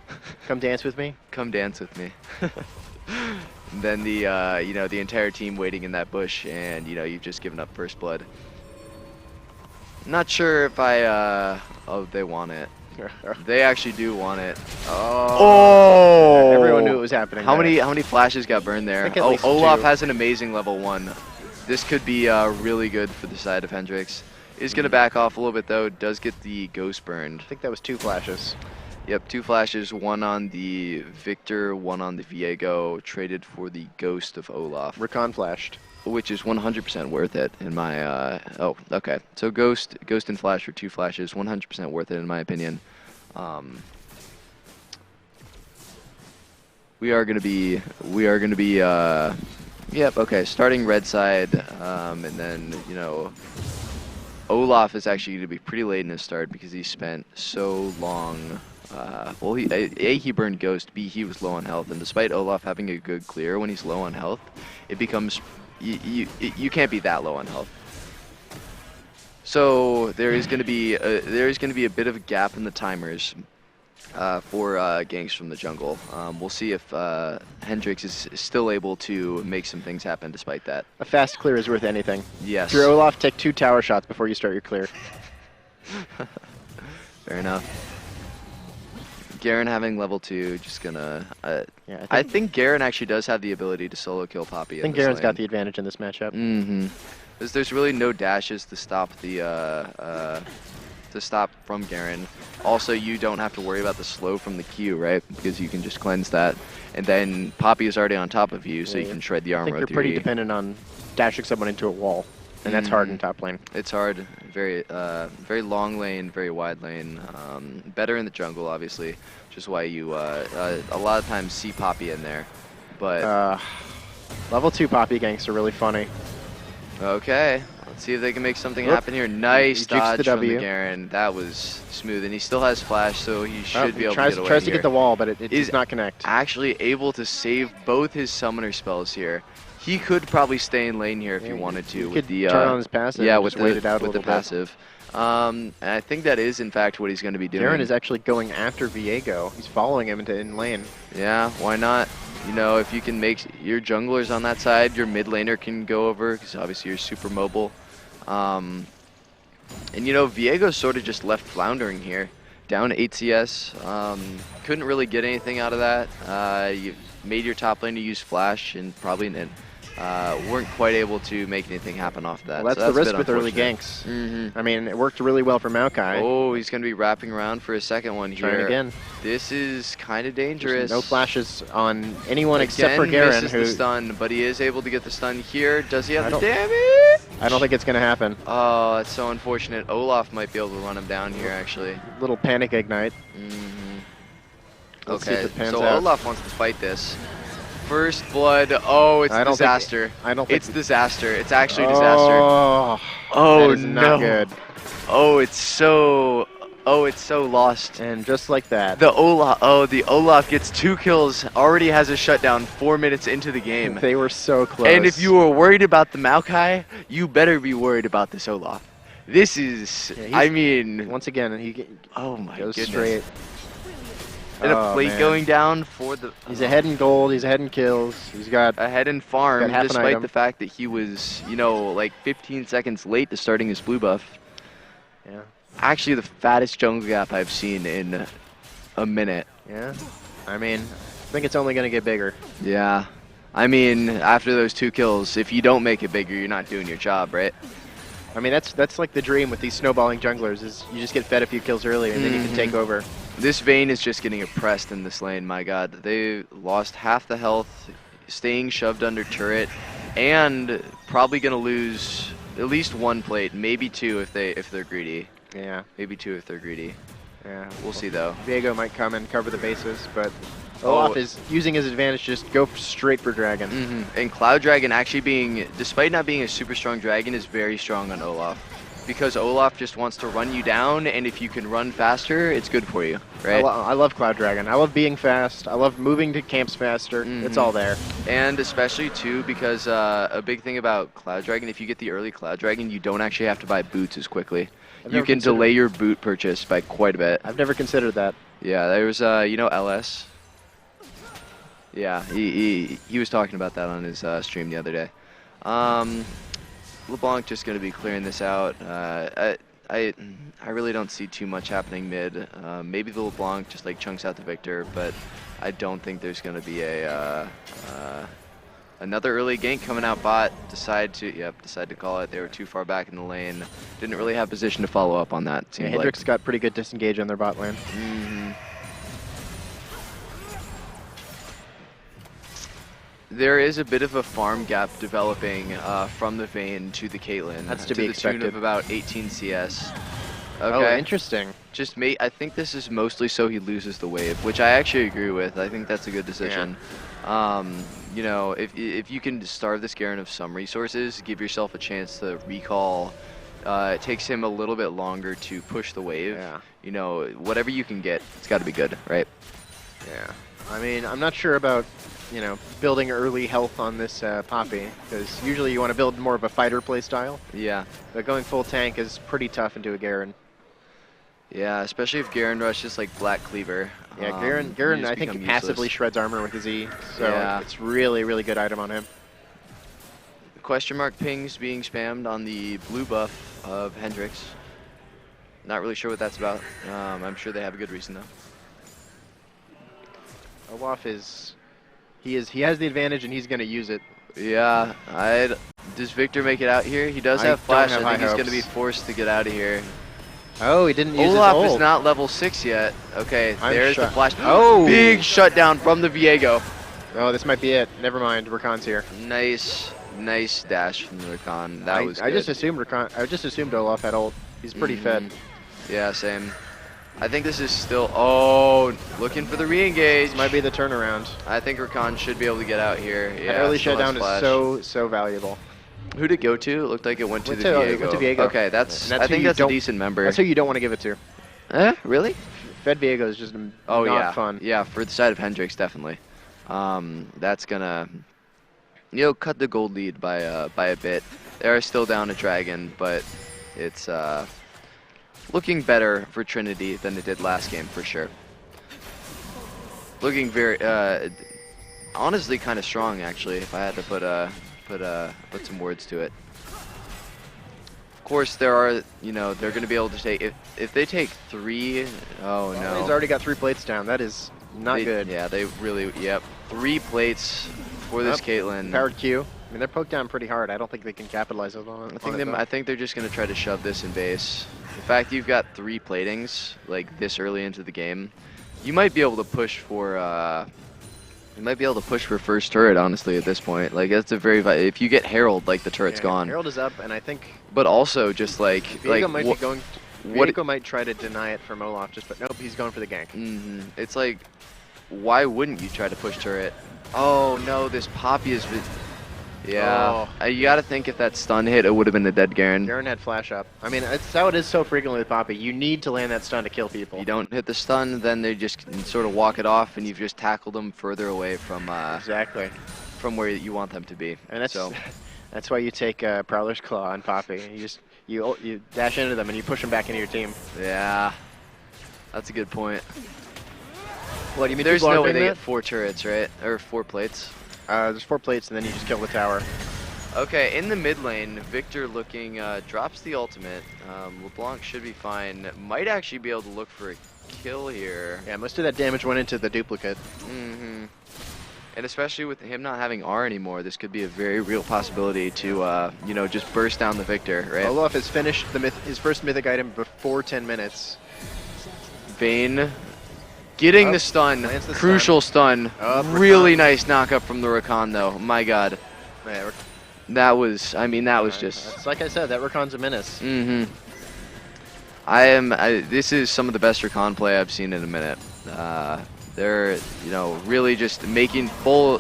Come dance with me. Come dance with me. And then the you know, the entire team waiting in that bush, and you know, you've just given up first blood. Not sure if I oh, they want it. They actually do want it. Oh! Everyone knew it was happening. How many flashes got burned there? Oh, Olaf has an amazing level 1. This could be really good for the side of Hendrix. Is going to back off a little bit though. Does get the ghost burned. I think that was 2 flashes. Yep, 2 flashes. 1 on the Victor, 1 on the Viego. Traded for the ghost of Olaf. Recon flashed. Which is 100% worth it in my. Oh, okay. So ghost and flash for 2 flashes. 100% worth it in my opinion. We are gonna be. Yep. Okay. Starting red side, and then you know. Olaf is actually going to be pretty late in his start because he spent so long. Well, A, he burned Ghost, B, he was low on health, and despite Olaf having a good clear when he's low on health, it becomes... You can't be that low on health. So there is going to be a bit of a gap in the timers for ganks from the jungle. We'll see if Hendrix is still able to make some things happen despite that. A fast clear is worth anything. Yes. If you're Olaf, take 2 tower shots before you start your clear. Fair enough. Garen having level 2, just gonna... yeah, I think Garen actually does have the ability to solo kill Poppy. I think Garen's got the advantage in this matchup. Mm-hmm. There's really no dashes to stop the... to stop from Garen. Also, you don't have to worry about the slow from the Q, right? Because you can just cleanse that. And then Poppy is already on top of you, so you can shred the armor. I think you're pretty dependent on dashing someone into a wall. And that's hard in top lane. It's hard. Very long lane, very wide lane. Better in the jungle, obviously, which is why you a lot of times see Poppy in there. But level 2 Poppy ganks are really funny. Okay, let's see if they can make something happen here. Nice dodge from the Garen. That was smooth, and he still has flash, so he should be able to get away tries here. to get the wall, but it does not connect. Actually able to save both his summoner spells here. He could probably stay in lane here if he wanted to. He could turn on his passive. Yeah, and with just wait it out with the passive. And I think that is in fact what he's going to be doing. Garen is actually going after Viego. He's following him into in lane. Yeah, why not? You know, if you can make your junglers on that side, your mid laner can go over because obviously you're super mobile. And you know, Viego's sort of just left floundering here. Down 8 CS. Couldn't really get anything out of that. You made your top lane to use flash and probably weren't quite able to make anything happen off that. Well, that's the risk with early ganks. I mean, it worked really well for Maokai. Oh, he's going to be wrapping around for a second one here. Trying again. This is kind of dangerous. There's no flashes on anyone except for Garen. Misses the stun, but he is able to get the stun here. Does he have the damage? I don't think it's going to happen. Oh, that's so unfortunate. Olaf might be able to run him down here, actually. Little panic ignite. Okay, so Olaf wants to fight this. First blood. Oh, it's disaster. It's disaster. It's actually disaster. Oh, oh that is no. Not good. Oh, it's so... Oh, it's so lost. And just like that. The Olaf gets 2 kills, already has a shutdown 4 minutes into the game. They were so close. And if you were worried about the Maokai, you better be worried about this Olaf. This is, Yeah, I mean, once again, he oh my goes goodness. straight. And a Oh, plate man. going down for the... He's ahead in gold. He's ahead in kills. He's got ahead in farm, Got half an despite item. the fact that he was, you know, like 15 seconds late to starting his blue buff. yeah, Actually, the fattest jungle gap I've seen in a minute. yeah. I mean, I think it's only going to get bigger. Yeah. I mean, after those 2 kills, if you don't make it bigger, you're not doing your job, right? I mean, that's like the dream with these snowballing junglers is you just get fed a few kills early and then you can take over. This Vayne is just getting oppressed in this lane, my god. They lost half the health, staying shoved under turret, and probably going to lose at least 1 plate, maybe 2 if they're greedy. Yeah, Maybe 2 if they're greedy. yeah. We'll see, though. Viego might come and cover the bases, but Oh. Olaf is using his advantage to just go straight for Dragon. And Cloud Dragon actually being, despite not being a super strong dragon, is very strong on Olaf. Because Olaf just wants to run you down, and if you can run faster, it's good for you, right? I love Cloud Dragon. I love being fast. I love moving to camps faster. It's all there. And especially, too, because a big thing about Cloud Dragon, if you get the early Cloud Dragon, you don't actually have to buy boots as quickly. I've You never can considered- delay your boot purchase by quite a bit. I've never considered that. Yeah, there was, you know, LS? Yeah, he was talking about that on his stream the other day. LeBlanc just going to be clearing this out. I really don't see too much happening mid. Maybe the LeBlanc just like chunks out the Victor, but I don't think there's going to be a another early gank coming out bot. Decide to call it. They were too far back in the lane. Didn't really have position to follow up on that. Yeah, Seemed Hendrix like. got pretty good disengage on their bot lane. There is a bit of a farm gap developing from the Vayne to the Caitlyn. That's to to be the tune expected. of about 18 CS. Oh, Okay. interesting. I think this is mostly so he loses the wave, which I actually agree with. I think that's a good decision. You know, if you can starve this Garen of some resources, give yourself a chance to recall. It takes him a little bit longer to push the wave. Yeah. You know, whatever you can get, it's got to be good, right? Yeah. I mean, I'm not sure about, you know, building early health on this Poppy, because usually you want to build more of a fighter play style, Yeah. but going full tank is pretty tough into a Garen. Yeah, especially if Garen rushes like Black Cleaver. Yeah, you Garen just I think become passively useless. shreds armor with his E, so Yeah. it's really, really good item on him. Question mark pings being spammed on the blue buff of Hendrix. Not really sure what that's about. I'm sure they have a good reason though. Olaf he has the advantage and he's going to use it. Yeah, does Victor make it out here? He does I have flash. don't have I think high he's going to be hopes. forced to get out of here. Oh, he didn't use Olaf his ult. is not level 6 yet. Okay, I'm there's the shut- flash. Oh! Big shutdown from the Viego. Oh, this might be it. Never mind, Rakan's here. Nice dash from the Rakan. That was I good. just assumed Olaf had ult. He's pretty fed. Yeah, same. I think this is still. Oh, looking for the re-engage. This might be the turnaround. I think Rakan should be able to get out here. Yeah, That early still has shutdown flash. is so valuable. Who'd it go to? It looked like it went to Went the to- Viego. it went to Viego. Okay, And I that's think who you that's a don't- decent member. That's who you don't want to give it to. Really? Fed Viego is just Oh not yeah. fun. Yeah, for the side of Hendrix, definitely. That's gonna, you know, cut the gold lead by a bit. They are still down a dragon, but it's looking better for Trinity than it did last game for sure. Looking very, honestly, kind of strong actually. If I had to put some words to it. Of course, there are, you know, they're going to be able to take if they take 3. Oh no. He's already got 3 plates down. That is not good. Yeah, they really. Yep, 3 plates for this Yep. Caitlyn. Powered Q. I mean, they're poked down pretty hard. I don't think they can capitalize on it. I think they're just going to try to shove this in base. The fact you've got 3 platings like this early into the game, you might be able to push for. You might be able to push for first turret, honestly, at this point. Like, that's a very... If you get Herald, like, the turret's gone. Herald is up, and I think But also, just, like... Viego might be going... what- Viego might try to deny it from Olaf, but nope, he's going for the gank. It's like, why wouldn't you try to push turret? Oh, no, this Poppy is... Yeah. You got to think if that stun hit, it would have been the dead Garen. Garen had flash up. I mean, it's how it is so frequently with Poppy. You need to land that stun to kill people. If you don't hit the stun, then they just sort of walk it off, and you've just tackled them further away from exactly from where you want them to be. And that's that's why you take Prowler's Claw on Poppy. You dash into them and you push them back into your team. Yeah, that's a good point. What do you mean? There's no way they get 4 turrets, right? Or 4 plates. There's 4 plates, and then you just kill the tower. Okay, in the mid lane, Victor looking drops the ultimate. LeBlanc should be fine. Might actually be able to look for a kill here. Yeah, most of that damage went into the duplicate. Mm-hmm. And especially with him not having R anymore, this could be a very real possibility to, you know, just burst down the Victor, right? Olaf has finished his first mythic item before 10 minutes. Vayne getting the stun, crucial stun. Really nice knockup from the Rakan, though. My God. Yeah, that was, I mean, that was just... It's like I said, that Rakan's a menace. Mm-hmm. This is some of the best Rakan play I've seen in a minute. They're, you know, really just taking full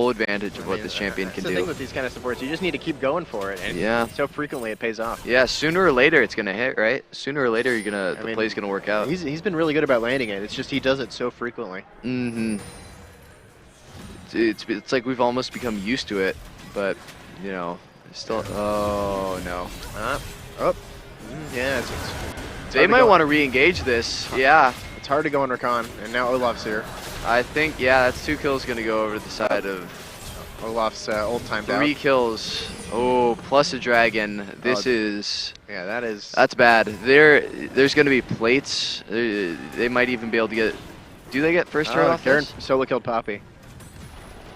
advantage of what this champion can do. That's the thing with these kind of supports. You just need to keep going for it, and so frequently it pays off. Yeah, sooner or later it's gonna hit, right? Sooner or later the play's gonna work out. He's been really good about landing it. It's just he does it so frequently. Mm-hmm. It's like we've almost become used to it, but you know, still. Oh no. Yeah. They might want to re-engage this. Yeah. It's hard to go on Rakan, and now Olaf's here. I think, yeah, that's 2 kills going to go over to the side of... Olaf's ult timed out. 3 kills. Oh, plus a dragon. This is... Yeah, that is... That's bad. There's going to be plates. They might even be able to get... Do they get first turret off Garen this? solo killed Poppy.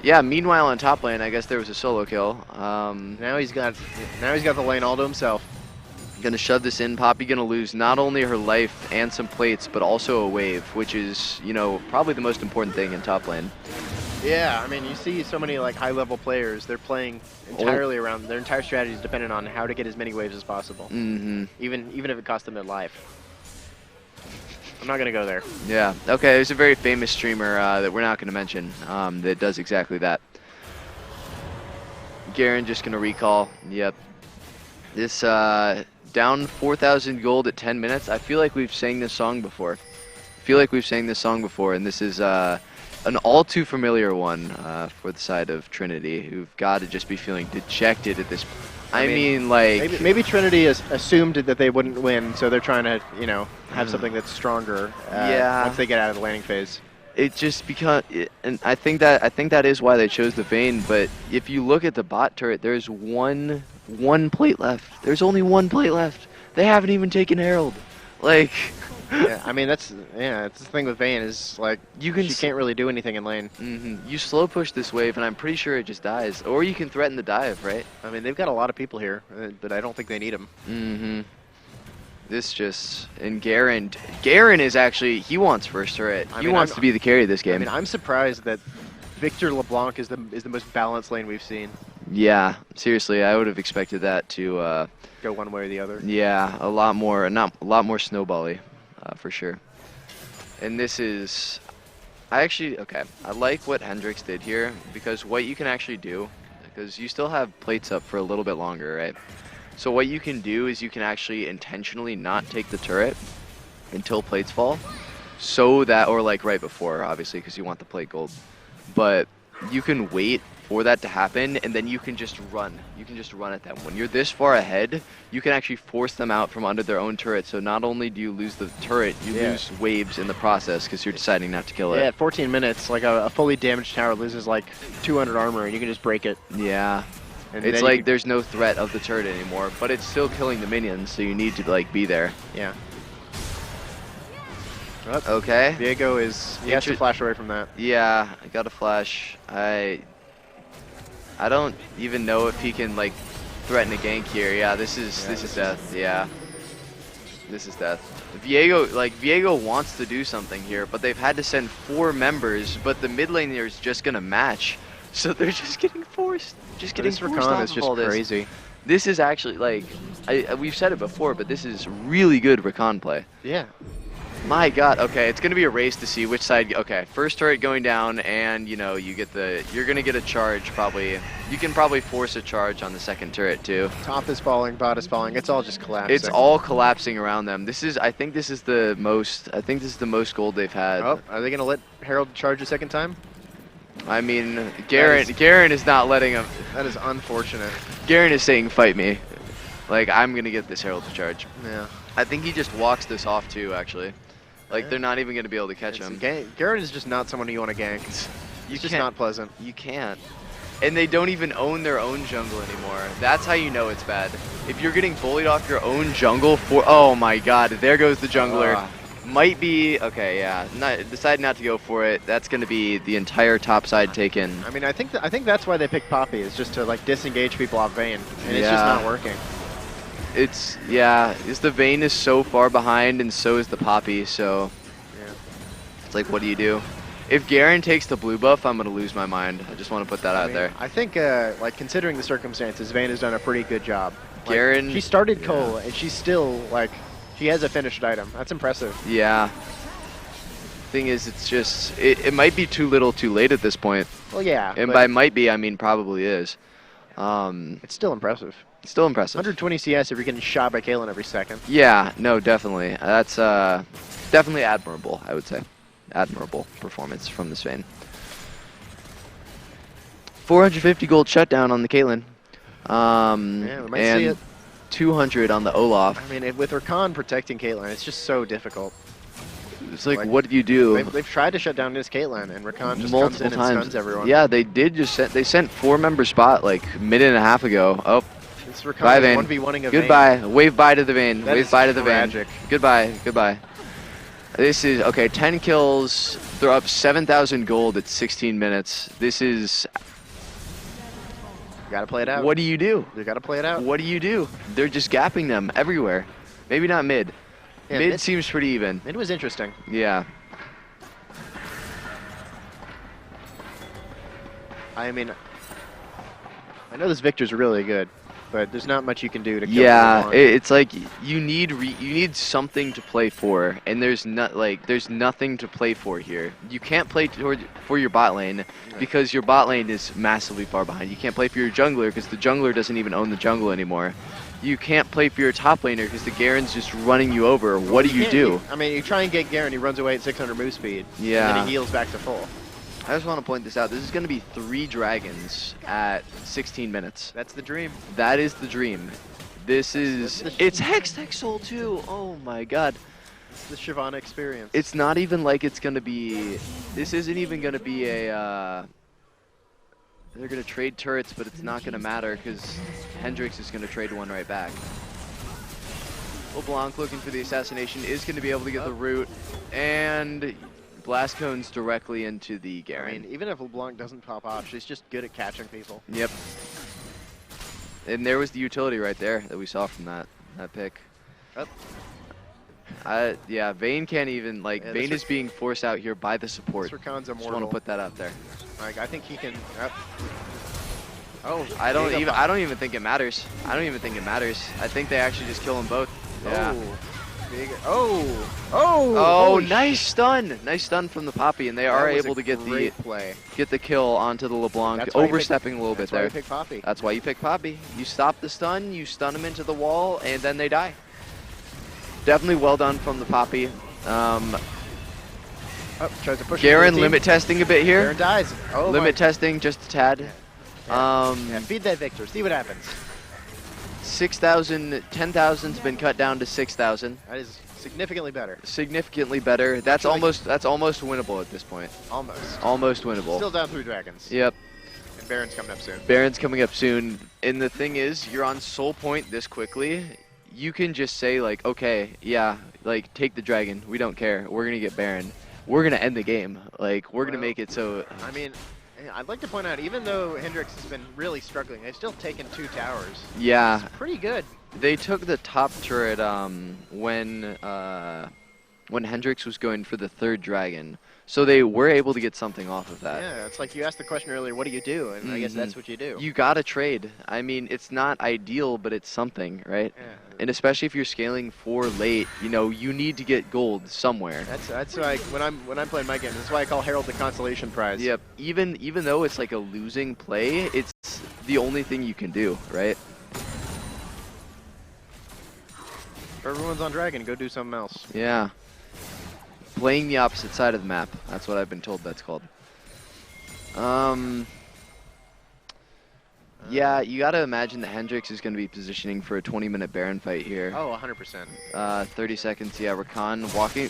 Yeah, meanwhile on top lane, I guess there was a solo kill. Now he's got the lane all to himself. Gonna shove this in. Poppy gonna lose not only her life and some plates, but also a wave, which is, you know, probably the most important thing in top lane. Yeah, I mean, you see so many like high-level players. They're playing entirely around their entire strategy is dependent on how to get as many waves as possible. Mm-hmm. Even if it costs them their life. I'm not gonna go there. Yeah. Okay. There's a very famous streamer that we're not gonna mention that does exactly that. Garen just gonna recall. Yep. This down 4,000 gold at 10 minutes. I feel like we've sang this song before. And this is an all too familiar one for the side of Trinity, who've got to just be feeling dejected at this. I mean, like maybe Trinity has assumed that they wouldn't win, so they're trying to, you know, have something that's stronger. Once they get out of the landing phase. It just and I think that is why they chose the Vayne. But if you look at the bot turret, there's one plate left. There's only 1 plate left. They haven't even taken Herald. Like, yeah, I mean it's the thing with Vayne is like she can't really do anything in lane. Mm-hmm. You slow push this wave, and I'm pretty sure it just dies. Or you can threaten the dive, right? I mean they've got a lot of people here, but I don't think they need them. Mm-hmm. This just and Garen is actually he wants first turret. He wants to be the carry of this game. I mean I'm surprised that Victor LeBlanc is the most balanced lane we've seen. Yeah, seriously, I would have expected that to go one way or the other. Yeah, a lot more snowbally, for sure. And this is, I like what Hendrix did here, because what you can actually do, because you still have plates up for a little bit longer, right? So what you can do is you can actually intentionally not take the turret until plates fall, so that, or like right before, obviously, because you want the plate gold. But you can wait for that to happen, and then you can just run. You can just run at them. When you're this far ahead, you can actually force them out from under their own turret. So not only do you lose the turret, you lose waves in the process because you're deciding not to kill it. Yeah, at 14 minutes, like a fully damaged tower loses like 200 armor, and you can just break it. Yeah. And it's like there's no threat of the turret anymore, but it's still killing the minions, so you need to like be there. Yeah. Okay. Diego he has to flash away from that. Yeah, I got a flash. I don't even know if he can like threaten a gank here. Yeah, this is death. Yeah. This is death. Viego wants to do something here, but they've had to send 4 members, but the mid laner is just gonna match. So they're just getting forced. Just getting forced off of all this. Crazy. This is actually like we've said it before, but this is really good Rakan play. Yeah. My God. Okay, it's gonna be a race to see which side. Okay, first turret going down, and you know you're gonna get a charge probably. You can probably force a charge on the second turret too. Top is falling, bot is falling. It's all just collapsing. It's all collapsing around them. I think this is the most gold they've had. Oh, are they gonna let Harold charge a second time? I mean, Garen is not letting him. That is unfortunate. Garen is saying, "Fight me." Like, I'm gonna get this Herald to charge. Yeah. I think he just walks this off too, actually. Like, they're not even gonna be able to catch him. Garen is just not someone you want to gank. He's just not pleasant. You can't. And they don't even own their own jungle anymore. That's how you know it's bad. If you're getting bullied off your own jungle oh my God, there goes the jungler. Might be, okay, yeah. Decide not to go for it. That's going to be the entire top side taken. I mean, I think that's why they picked Poppy, is just to like disengage people off Vayne, and it's just not working. The Vayne is so far behind, and so is the Poppy, so it's like, what do you do? If Garen takes the blue buff, I'm going to lose my mind. I just want to put that out there. I think, like, considering the circumstances, Vayne has done a pretty good job. Like, Garen... She started Cole, and she's still, like... She has a finished item. That's impressive. Yeah. Thing is, it's just... It might be too little too late at this point. Well, yeah. And by might be, I mean probably is. It's still impressive. It's still impressive. 120 CS if you're getting shot by Caitlyn every second. Yeah, no, definitely. That's definitely admirable, I would say. Admirable performance from this Vayne. 450 gold shutdown on the Caitlyn. Yeah, we might see it. 200 on the Olaf. I mean, with Rakan protecting Caitlyn, it's just so difficult. It's like what do you do? They've tried to shut down this Caitlyn, and Rakan just multiple comes in times. and stuns everyone. Yeah, they did just they sent 4-member spot like a minute and a half ago. Oh, it's Rakan bye Vayne. 1v1ing a Goodbye. Wave bye to the Vayne. Wave bye to the tragic. Vayne. Goodbye. Goodbye. This is okay. 10 kills. They're up 7,000 gold at 16 minutes. This is. You gotta play it out. What do you do? You gotta play it out. What do you do? They're just gapping them everywhere. Maybe not mid. Yeah, mid seems pretty even. It was interesting. Yeah. I mean, I know this Victor's really good, but there's not much you can do to kill Yeah, him. it's like you need something to play for, and there's nothing to play for here. You can't play for your bot lane because your bot lane is massively far behind. You can't play for your jungler because the jungler doesn't even own the jungle anymore. You can't play for your top laner because the Garen's just running you over. What do you do? I mean, you try and get Garen, he runs away at 600 move speed. Yeah. And then he heals back to full. I just want to point this out. This is going to be 3 dragons at 16 minutes. That's the dream. That is the dream. This is... It's Hextech Soul too! Oh my God. The Shyvana experience. It's not even like it's going to be... This isn't even going to be a... They're going to trade turrets, but it's not going to matter because Hendrix is going to trade one right back. LeBlanc looking for the assassination is going to be able to get the root. And... Blast cones directly into the Garen. I mean, even if LeBlanc doesn't pop off, she's just good at catching people. Yep. And there was the utility right there that we saw from that pick. Oh. Yeah, Vayne can't even, like, Vayne is being forced out here by the support. Rakan's immortal. Just want to put that out there. Like, I think he can... Oh, I don't even think it matters. I don't even think it matters. I think they actually just kill them both. Yeah. Oh, nice stun. Nice stun from the Poppy, and they are able to get the kill onto the LeBlanc, overstepping a little bit there. That's why you pick Poppy. That's why you pick Poppy. You stop the stun, you stun them into the wall, and then they die. Definitely well done from the Poppy. Tries to push Garen limit testing a bit here. Garen dies. Oh, limit testing just a tad. Yeah, feed that Victor. See what happens. 6,000, 10,000's been cut down to 6,000. That is significantly better. Significantly better. That's almost winnable at this point. Almost. Almost winnable. Still down 3 dragons. Yep. And Baron's coming up soon. Baron's coming up soon. And the thing is, you're on soul point this quickly. You can just say like, okay, yeah, like take the dragon. We don't care. We're gonna get Baron. We're gonna end the game. Like we're gonna make it so. I mean, I'd like to point out, even though Hendrix has been really struggling, they've still taken 2 towers. Yeah. It's pretty good. They took the top turret when when Hendrix was going for the 3rd dragon. So they were able to get something off of that. Yeah, it's like you asked the question earlier, what do you do? And I guess that's what you do. You gotta trade. I mean, it's not ideal, but it's something, right? Yeah. And especially if you're scaling for late, you know, you need to get gold somewhere. That's like when I'm playing my game. That's why I call Herald the consolation prize. Yep. Even though it's like a losing play, it's the only thing you can do, right? If everyone's on dragon, go do something else. Yeah. Playing the opposite side of the map. That's what I've been told that's called. Yeah, you gotta imagine that Hendrix is gonna be positioning for a 20-minute Baron fight here. Oh, 100%. 30 seconds. Yeah, Rakan walking.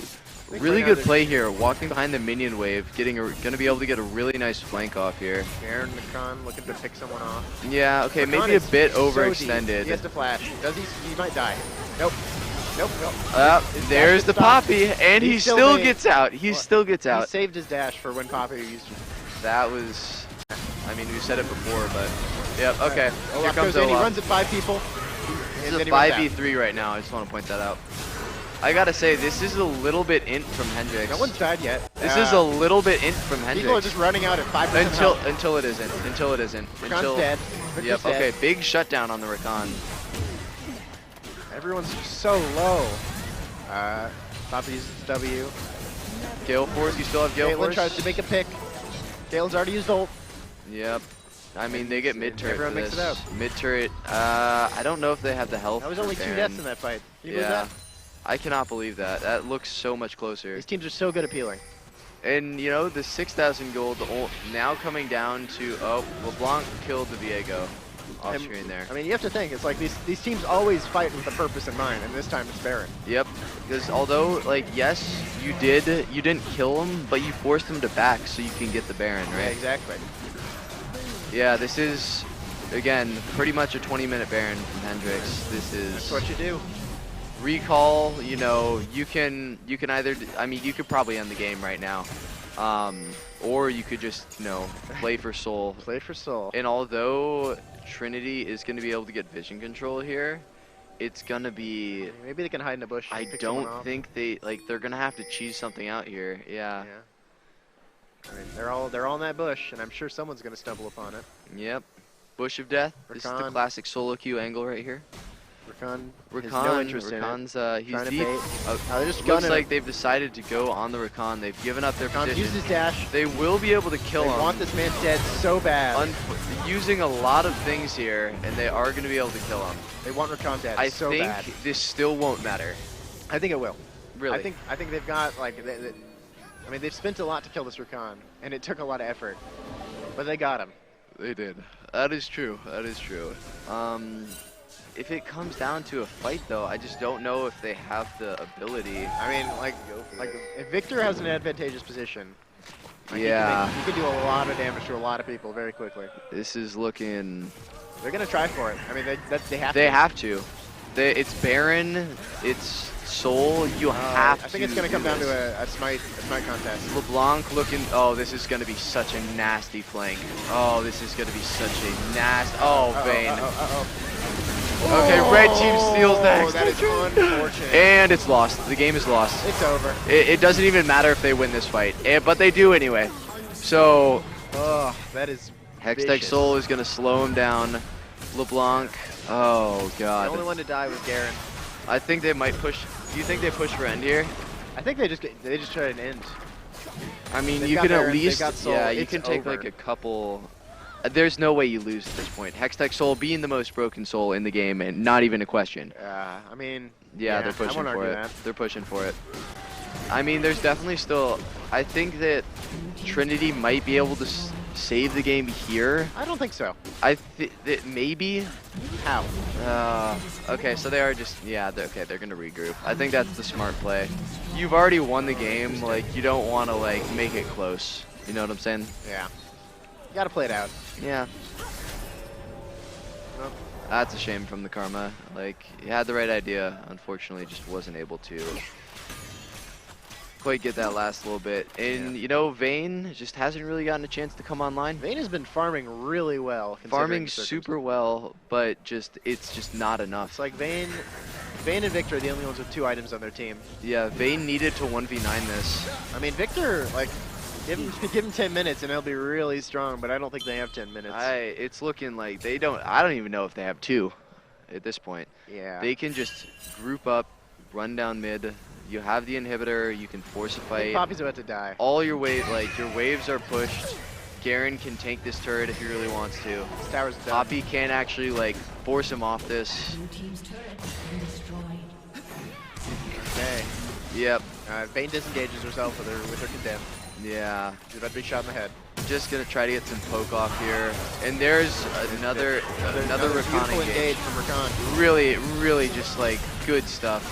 think Really right now good play here. Walking behind the minion wave, gonna be able to get a really nice flank off here. Baron McCon looking to pick someone off. Yeah. Okay, McCon maybe a is bit so overextended. deep. He has to flash. Does he? He might die. Nope. Nope. Nope. His There's dash the gets stopped. Poppy, and he still gets out. He still gets He out. saved his dash for when Poppy used it. That was, I mean, we said it before, but yep. Okay. Here Olaf comes goes in. He Olaf. runs at 5 people. This and is then a he runs out. 5v3 right now. I just want to point that out. I gotta say, this is a little bit int from Hendrix. No one's died yet. This is a little bit int from Hendrix. People are just running out at 5% health. Until it isn't. Rakan's dead. Victor's Yep. Okay. dead. Big shutdown on the Rakan. Everyone's so low. Poppy uses W. Gale Force. You still have Gale Caitlyn Force. tries to make a pick. Caitlin's already used ult. Yep. I mean, they get mid turret. Everyone for mix it this. up. Mid turret. I don't know if they have the health. That was for only 2 Baron. deaths in that fight. Can you believe Yeah. that? I cannot believe that. That looks so much closer. These teams are so good at peeling. And, you know, the 6,000 gold now coming down to, oh, LeBlanc killed the Viego off And, screen there. I mean, you have to think, it's like these teams always fight with a purpose in mind, and this time it's Baron. Yep, because although, like, yes, you didn't kill him, but you forced him to back so you can get the Baron, right? Yeah, exactly. Yeah, this is, again, pretty much a 20-minute Baron from Hendrix. This is... That's what you do. Recall, you know, you can either, I mean, you could probably end the game right now. Or you could just, you know, play for soul. Play for soul. And although Trinity is going to be able to get vision control here, it's going to be... Maybe they can hide in a bush. I and pick someone don't off. think they're going to have to cheese something out here. Yeah. I mean, they're all in that bush, and I'm sure someone's going to stumble upon it. Yep. Bush of Death. This is the Rakan. classic solo queue angle right here. Rakan has no interest Rakan's, in it. he's Trying to deep. bait. They're just Looks gunning like him. they've decided to go on the Rakan. They've given up their Rakan position. used his dash. They will be able to kill They him. want this man dead so bad. Using a lot of things here, and they are going to be able to kill him. They want Rakan dead I so think bad. this still won't matter. I think it will. Really? I think they've got like I mean, they've spent a lot to kill this Rakan, and it took a lot of effort, but they got him. They did. That is true. That is true. If it comes down to a fight, though, I just don't know if they have the ability. I mean, like if Victor has an advantageous position, like, Yeah. he can do a lot of damage to a lot of people very quickly. This is looking... They're gonna try for it. I mean, they have to. They have to. It's Baron. It's Soul. You have to. I think it's gonna come do down this. to a smite contest. LeBlanc looking. Oh, this is gonna be such a nasty flank. Oh, this is gonna be such a nasty. Oh, Vayne. Okay, red team steals that. That is unfortunate. And it's lost. The game is lost. It's over. It doesn't even matter if they win this fight, but they do anyway. So, Oh, that is Hextech vicious. Soul is gonna slow him down. LeBlanc. Oh The only God. one to die was Garen. I think they might push. Do you think they push for end here? I think they just try an end. I mean, They've you got can at Baron, they've least, got Soul, yeah, you it's can take over. like a couple. There's no way you lose at this point. Hextech Soul being the most broken soul in the game, and not even a question. I mean, Yeah, they're I pushing won't for argue it. that. They're pushing for it. I mean, there's definitely still. I think that Trinity might be able to save the game here. I don't think so. I think that maybe. How? Okay, so they are just, yeah, they're gonna regroup. I think that's the smart play. You've already won the game, like, you don't want to, like, make it close. You know what I'm saying? Yeah. You gotta play it out. Yeah. Well, That's a shame from the Karma. Like, he had the right idea, unfortunately just wasn't able to quite get that last little bit. And, you know, Vayne just hasn't really gotten a chance to come online. Vayne has been farming really well. considering Farming the super circumstances. well, but it's just not enough. It's like Vayne Vayne and Victor are the only ones with 2 items on their team. Yeah, Vayne needed to 1v9 this. I mean, Victor, like, give him 10 minutes and he'll be really strong, but I don't think they have 10 minutes. It's looking like they don't. I don't even know if they have 2 at this point. Yeah. They can just group up, run down mid. You have the inhibitor. You can force a fight. Poppy's about to die. All your your waves are pushed. Garen can tank this turret if he really wants to. This tower's done. Poppy can't actually like force him off this. Blue team's turret has been destroyed. Okay. Yep. Vayne disengages herself with her condemn. Yeah. She's about to be shot in the head. Just gonna try to get some poke off here. And there's another Rakan beautiful engage. from Rakan. Really just like good stuff.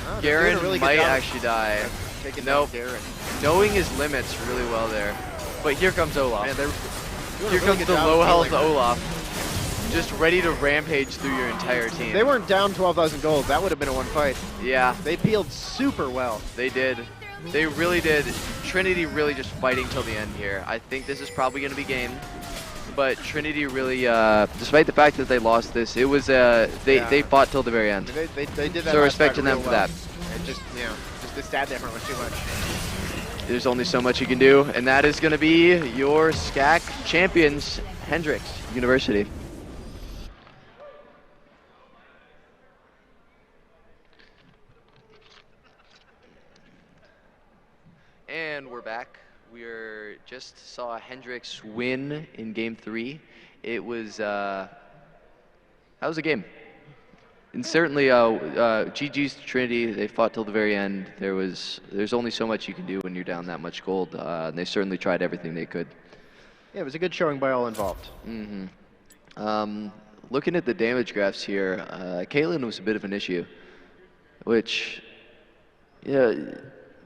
Oh, they're doing Garen a really good might job actually die. taking Nope. down Garen. Knowing his limits really well there. But here comes Olaf. Man, they're doing a Here really comes good the job low of health healing. Olaf. Just ready to rampage through your entire team. They weren't down 12,000 gold. That would have been a 1 fight. Yeah, They peeled super well. they did. They really did. Trinity really just fighting till the end here. I think this is probably going to be game. But Trinity really, despite the fact that they lost this, it was they fought till the very end. They did that. So last respecting fight them real for well. that. And just the stab different was too much. There's only so much you can do, and that is going to be your SCAC champions, Hendrix University. And we're back. We just saw Hendrix win in game 3. It was that was a game. And certainly GG's to Trinity. They fought till the very end. There's only so much you can do when you're down that much gold. And they certainly tried everything they could. Yeah, it was a good showing by all involved. Looking at the damage graphs here, Caitlyn was a bit of an issue, which, yeah,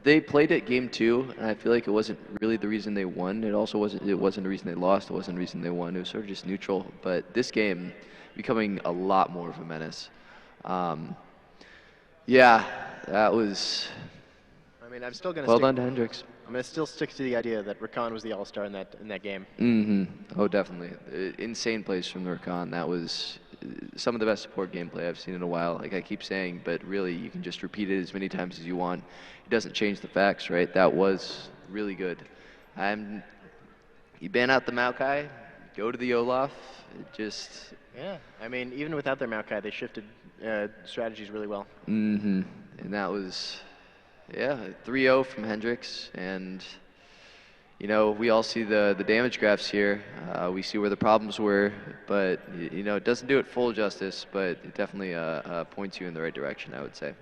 they played it game 2, and I feel like it wasn't really the reason they won. It wasn't the reason they lost. It wasn't the reason they won. It was sort of just neutral. But this game, becoming a lot more of a menace. Yeah, that was. I mean, I'm still gonna. Well done to Hendrix. I'm gonna still stick to the idea that Rakan was the all-star in that game. Oh, definitely. Insane plays from the Rakan. That was some of the best support gameplay I've seen in a while. Like I keep saying, but really, you can just repeat it as many times as you want. It doesn't change the facts, right? That was really good. You ban out the Maokai, go to the Olaf. It just. Yeah, I mean, even without their Maokai, they shifted strategies really well. And that was, yeah, 3-0 from Hendrix. And, you know, we all see the damage graphs here. We see where the problems were, but, you know, it doesn't do it full justice, but it definitely points you in the right direction, I would say.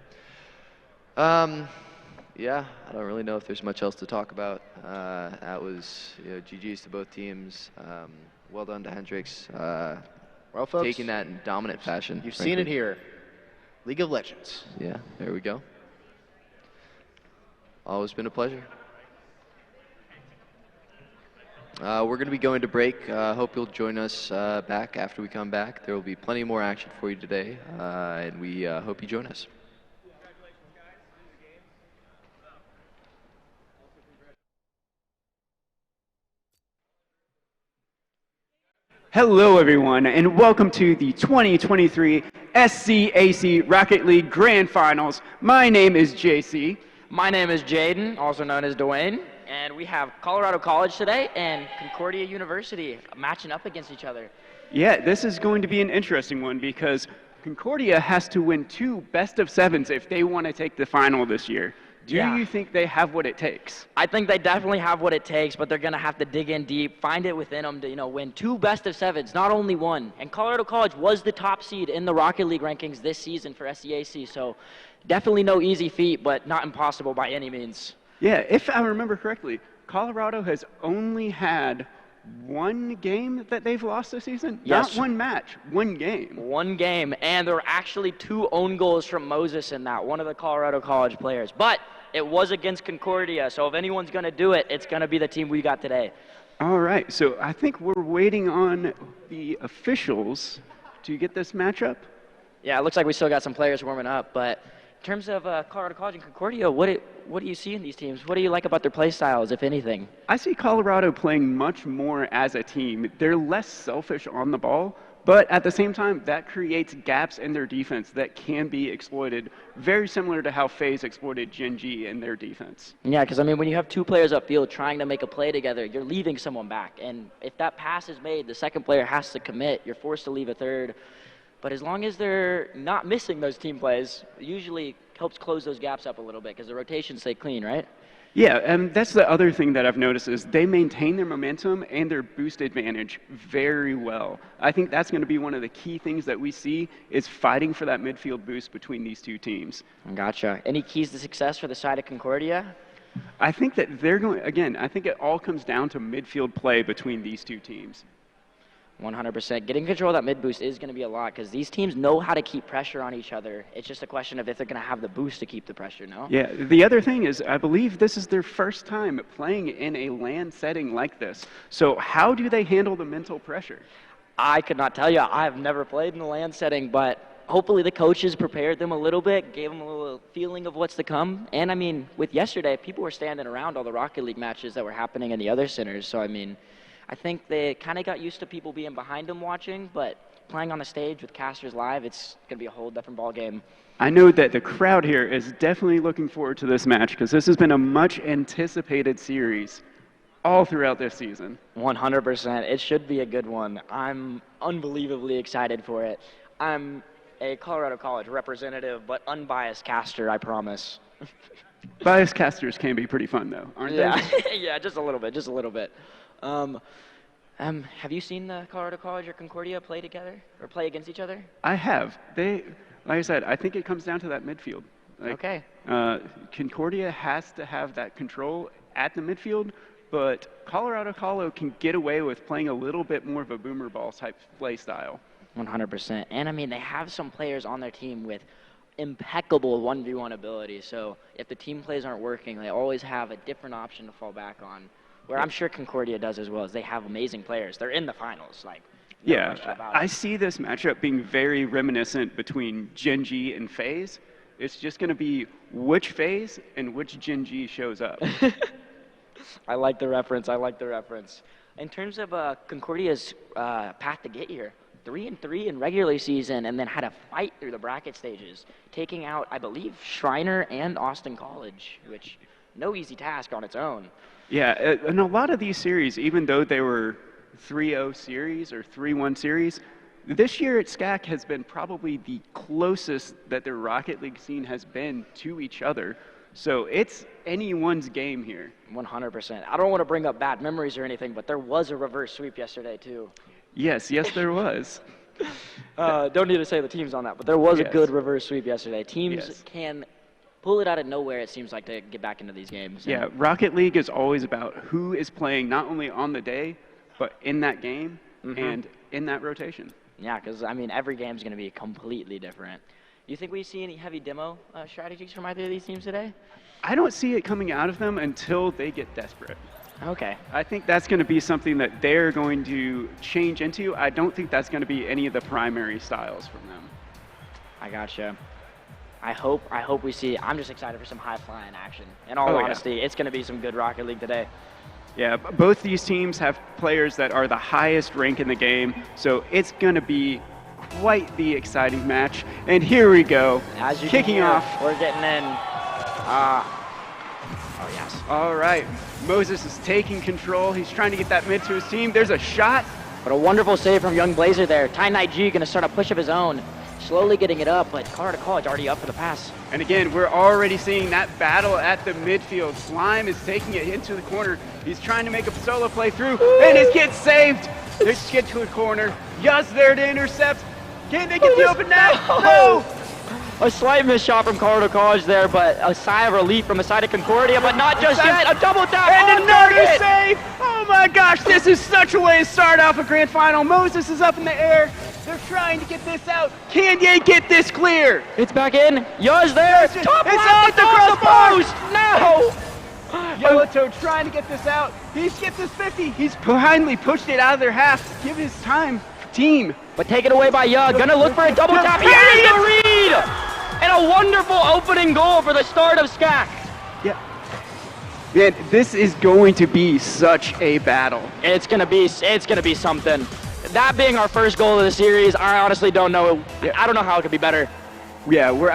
Yeah, I don't really know if there's much else to talk about. That was, you know, GG's to both teams. Well done to Hendrix. Well, folks, taking that in dominant fashion. You've frankly. seen it here. League of Legends. Yeah, there we go. Always been a pleasure. We're going to be going to break. Hope you'll join us back after we come back. There will be plenty more action for you today, and we hope you join us. Hello, everyone, and welcome to the 2023 SCAC Rocket League Grand Finals. My name is JC. My name is Jaden, also known as Dwayne, and we have Colorado College today and Concordia University matching up against each other. Yeah, this is going to be an interesting one because Concordia has to win 2 best-of-7s if they want to take the final this year. Do you think they have what it takes? I think they definitely have what it takes, but they're going to have to dig in deep, find it within them to, you know, win 2 best-of-7s, not only 1. And Colorado College was the top seed in the Rocket League rankings this season for SCAC, so definitely no easy feat, but not impossible by any means. Yeah, if I remember correctly, Colorado has only had 1 game that they've lost this season? Yes. Not 1 match, 1 game. 1 game, and there were actually 2 own goals from Moses in that, one of the Colorado College players. But it was against Concordia, so if anyone's going to do it, it's going to be the team we got today. All right, so I think we're waiting on the officials to get this matchup. Yeah, it looks like we still got some players warming up, but in terms of Colorado College and Concordia, what do you see in these teams? What do you like about their play styles, if anything? I see Colorado playing much more as a team. They're less selfish on the ball, But at the same time, that creates gaps in their defense that can be exploited, very similar to how FaZe exploited Gen G in their defense. Yeah, because I mean, when you have two players upfield trying to make a play together, you're leaving someone back. And if that pass is made, the second player has to commit. You're forced to leave a third. But as long as they're not missing those team plays, it usually helps close those gaps up a little bit because the rotations stay clean, right? Yeah, and that's the other thing that I've noticed is they maintain their momentum and their boost advantage very well. I think that's going to be one of the key things that we see is fighting for that midfield boost between these two teams. Gotcha. Any keys to success for the side of Concordia? I think that they're going, again, I think it all comes down to midfield play between these two teams. 100%. Getting control of that mid boost is going to be a lot because these teams know how to keep pressure on each other. It's just a question of if they're going to have the boost to keep the pressure, no? Yeah, the other thing is I believe this is their first time playing in a LAN setting like this. So how do they handle the mental pressure? I could not tell you. I've never played in a LAN setting, but hopefully the coaches prepared them a little bit, gave them a little feeling of what's to come. And I mean, with yesterday, people were standing around all the Rocket League matches that were happening in the other centers. So I mean, I think they kind of got used to people being behind them watching, but playing on the stage with casters live, it's going to be a whole different ball game. I know that the crowd here is definitely looking forward to this match because this has been a much anticipated series all throughout this season. 100%. It should be a good one. I'm unbelievably excited for it. I'm a Colorado College representative, but unbiased caster, I promise. Biased casters can be pretty fun, though, aren't they? Yeah, just a little bit, just a little bit. Have you seen the Colorado College or Concordia play together or play against each other? I have. Like I said, I think it comes down to that midfield. Okay. Concordia has to have that control at the midfield, but Colorado Colo can get away with playing a little bit more of a boomer ball type play style. 100%. And I mean, they have some players on their team with impeccable 1v1 ability. So if the team plays aren't working, they always have a different option to fall back on. Where I'm sure Concordia does as well, is they have amazing players. They're in the finals, like. No Yeah, I see this matchup being very reminiscent between Gen G and FaZe. It's just going to be which FaZe and which Gen G shows up. I like the reference. I like the reference. In terms of Concordia's path to get here, 3-3 in regular season, and then had a fight through the bracket stages, taking out, I believe, Shriner and Austin College, which no easy task on its own. Yeah, and a lot of these series, even though they were 3-0 series or 3-1 series, this year at SCAC has been probably the closest that the Rocket League scene has been to each other. So it's anyone's game here. 100%. I don't want to bring up bad memories or anything, but there was a reverse sweep yesterday, too. Yes, there was. Don't need to say the teams on that, but there was a good reverse sweep yesterday. Teams can pull it out of nowhere, it seems like, to get back into these games. Yeah, Rocket League is always about who is playing not only on the day, but in that game and in that rotation. Yeah, because, I mean, every game is going to be completely different. Do you think we see any heavy demo strategies from either of these teams today? I don't see it coming out of them until they get desperate. Okay. I think that's going to be something that they're going to change into. I don't think that's going to be any of the primary styles from them. I gotcha. I hope we see. I'm just excited for some high-flying action. In all honesty, it's going to be some good Rocket League today. Yeah, both these teams have players that are the highest rank in the game, so it's going to be quite the exciting match. And here we go. As you kicking can hear, off. We're getting in. Oh, yes. All right. Moses is taking control. He's trying to get that mid to his team. There's a shot. But a wonderful save from Young Blazer there. Ty Night G going to start a push of his own. Slowly getting it up, but Colorado College already up for the pass. And again, we're already seeing that battle at the midfield. Slime is taking it into the corner. He's trying to make a solo play through, and it gets saved. They get to the corner. Yuz there to intercept. Can they get the open net? No! A slight miss shot from Colorado College there, but a sigh of relief from the side of Concordia, but not just yet. A double tap and another target. save. Oh my gosh, this is such a way to start off a grand final. Moses is up in the air. They're trying to get this out. Can they get this clear? It's back in. Yuz there. Top it's off the crosspost. No. Yellowtoad trying to get this out. He gets this 50. He's kindly pushed it out of their half. Give his time, team. But taken away by Yug. Gonna look for a double tap. He has the read. And a wonderful opening goal for the start of SCAC. Yeah. Man, this is going to be such a battle. It's gonna be something. that being our first goal of the series, I honestly don't know. I don't know how it could be better. Yeah, we're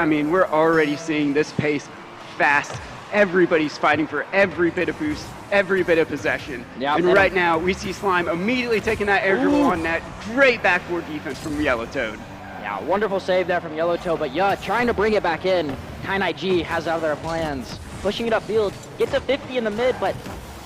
already seeing this pace fast. Everybody's fighting for every bit of boost, every bit of possession. Yeah, and right now, we see Slime immediately taking that air dribble on net. Great backboard defense from Yellow Toad. Yeah, wonderful save there from Yellow Toe, but yeah, trying to bring it back in. Kainai G has other plans. Pushing it upfield, get to 50 in the mid, but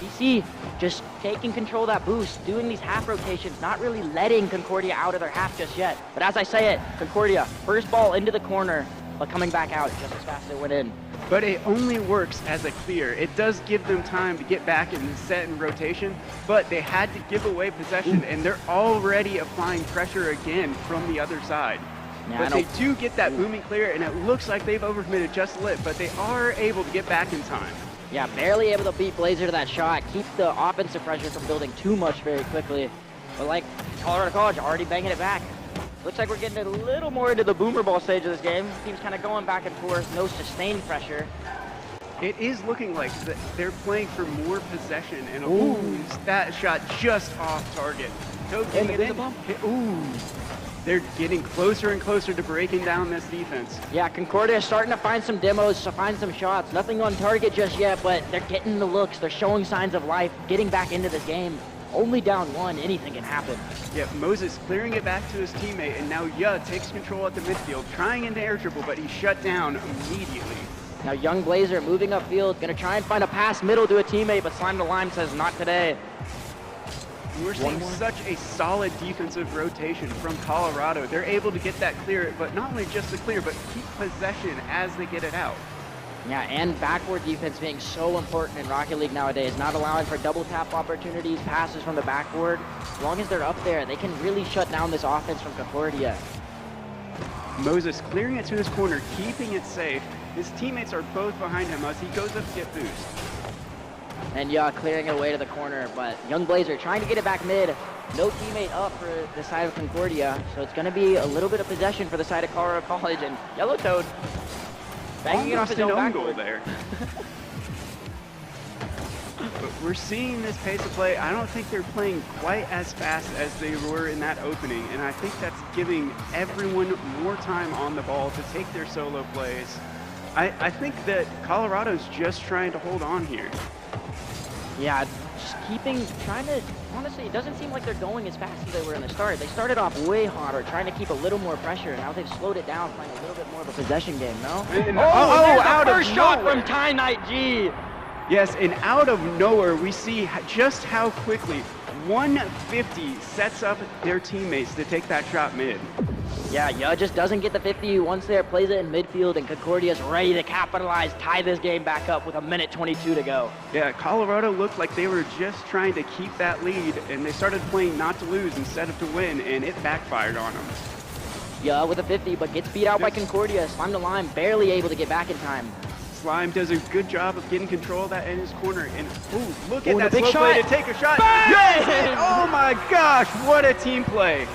BC just taking control of that boost, doing these half rotations, not really letting Concordia out of their half just yet. But as I say it, Concordia, first ball into the corner, but coming back out just as fast as it went in. But it only works as a clear. It does give them time to get back in the set and rotation, but they had to give away possession, and they're already applying pressure again from the other side. Yeah, but they do get that booming clear, and it looks like they've overcommitted just a little, but they are able to get back in time. Yeah, barely able to beat Blazer to that shot, keep the offensive pressure from building too much very quickly. But like Colorado College already banging it back. Looks like we're getting a little more into the boomer ball stage of this game. Teams kind of going back and forth, no sustained pressure. It is looking like they're playing for more possession, and that shot just off target. Toad getting it in. They're getting closer and closer to breaking down this defense. Yeah, Concordia is starting to find some demos, to find some shots. Nothing on target just yet, but they're getting the looks. They're showing signs of life, getting back into this game. Only down one, anything can happen. Yeah, Moses clearing it back to his teammate, and now Ya takes control at the midfield, trying into air dribble, but he's shut down immediately. Now Young Blazer moving upfield, gonna try and find a pass middle to a teammate, but Slime the Lime says not today. We're seeing such a solid defensive rotation from Colorado. They're able to get that clear, but not only just the clear, but keep possession as they get it out. Yeah, and backward defense being so important in Rocket League nowadays, not allowing for double tap opportunities, passes from the backboard. As long as they're up there, they can really shut down this offense from Concordia. Moses clearing it to his corner, keeping it safe. His teammates are both behind him as he goes up to get boost. And yeah, clearing it away to the corner, but Young Blazer trying to get it back mid. No teammate up for the side of Concordia, so it's going to be a little bit of possession for the side of Colorado College, and Yellow Toad banging it off his own backboard there. But we're seeing this pace of play. I don't think they're playing quite as fast as they were in that opening, and I think that's giving everyone more time on the ball to take their solo plays. I think that Colorado's just trying to hold on here. Yeah, just honestly, it doesn't seem like they're going as fast as they were in the start. They started off way hotter, trying to keep a little more pressure, and now they've slowed it down, playing a little bit more of a possession game, no? Out of first shot nowhere. from Ty Knight G. Yes, and out of nowhere, we see just how quickly 150 sets up their teammates to take that shot mid. Yeah, just doesn't get the 50 once there, plays it in midfield, and Concordia's ready to capitalize, tie this game back up with 1:22 to go. Yeah, Colorado looked like they were just trying to keep that lead, and they started playing not to lose instead of to win, and it backfired on them. Yeah, with a 50, but gets beat out by Concordia. Slime to Lime, barely able to get back in time. Slime does a good job of getting control of that in his corner, and look at that big slow play shot. to take a shot. Bang! Yes! Oh my gosh, what a team play.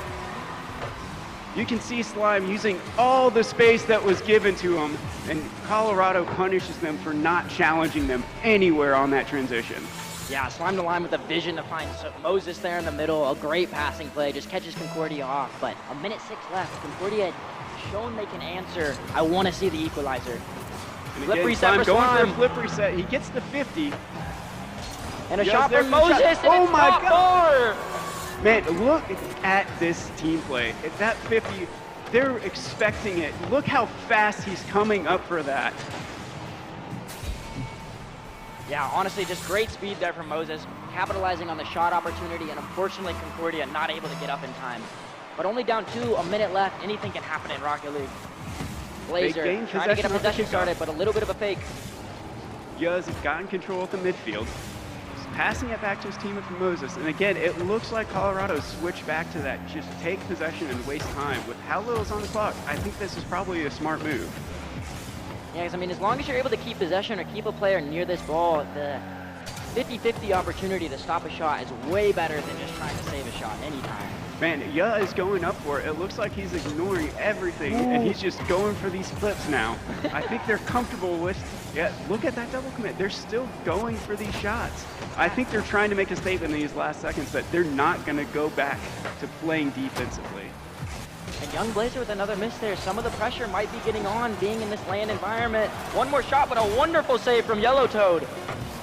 You can see Slime using all the space that was given to him, and Colorado punishes them for not challenging them anywhere on that transition. Yeah, Slime to Lime with a vision to find Moses there in the middle. A great passing play, just catches Concordia off. But 1:06 left. Concordia had shown they can answer. I want to see the equalizer. And Flip again, reset Slime for going Slime. for a flip reset. He gets the 50. And a Yes, shot there from for the shot. Moses, and Oh it's my not God. far. Man, look at this team play. At that 50, they're expecting it. Look how fast he's coming up for that. Yeah, honestly, just great speed there from Moses, capitalizing on the shot opportunity, and unfortunately Concordia not able to get up in time. But only down 2, a minute left. Anything can happen in Rocket League. Blazer gain trying to get a possession off the possession kickoff. started, but a little bit of a fake. Yuz has gotten control at the midfield. He's passing it back to his teammate from Moses. And again, it looks like Colorado switched back to that. Just take possession and waste time. With how little's on the clock, I think this is probably a smart move. Yeah, because I mean, as long as you're able to keep possession or keep a player near this ball, 50-50 opportunity to stop a shot is way better than just trying to save a shot anytime. Man, is going up for it. It looks like he's ignoring everything, and he's just going for these flips now. I think they're comfortable with, look at that double commit. They're still going for these shots. I think they're trying to make a statement in these last seconds that they're not going to go back to playing defensively. And Young Blazer with another miss there. Some of the pressure might be getting on being in this land environment. One more shot, but a wonderful save from Yellow Toad.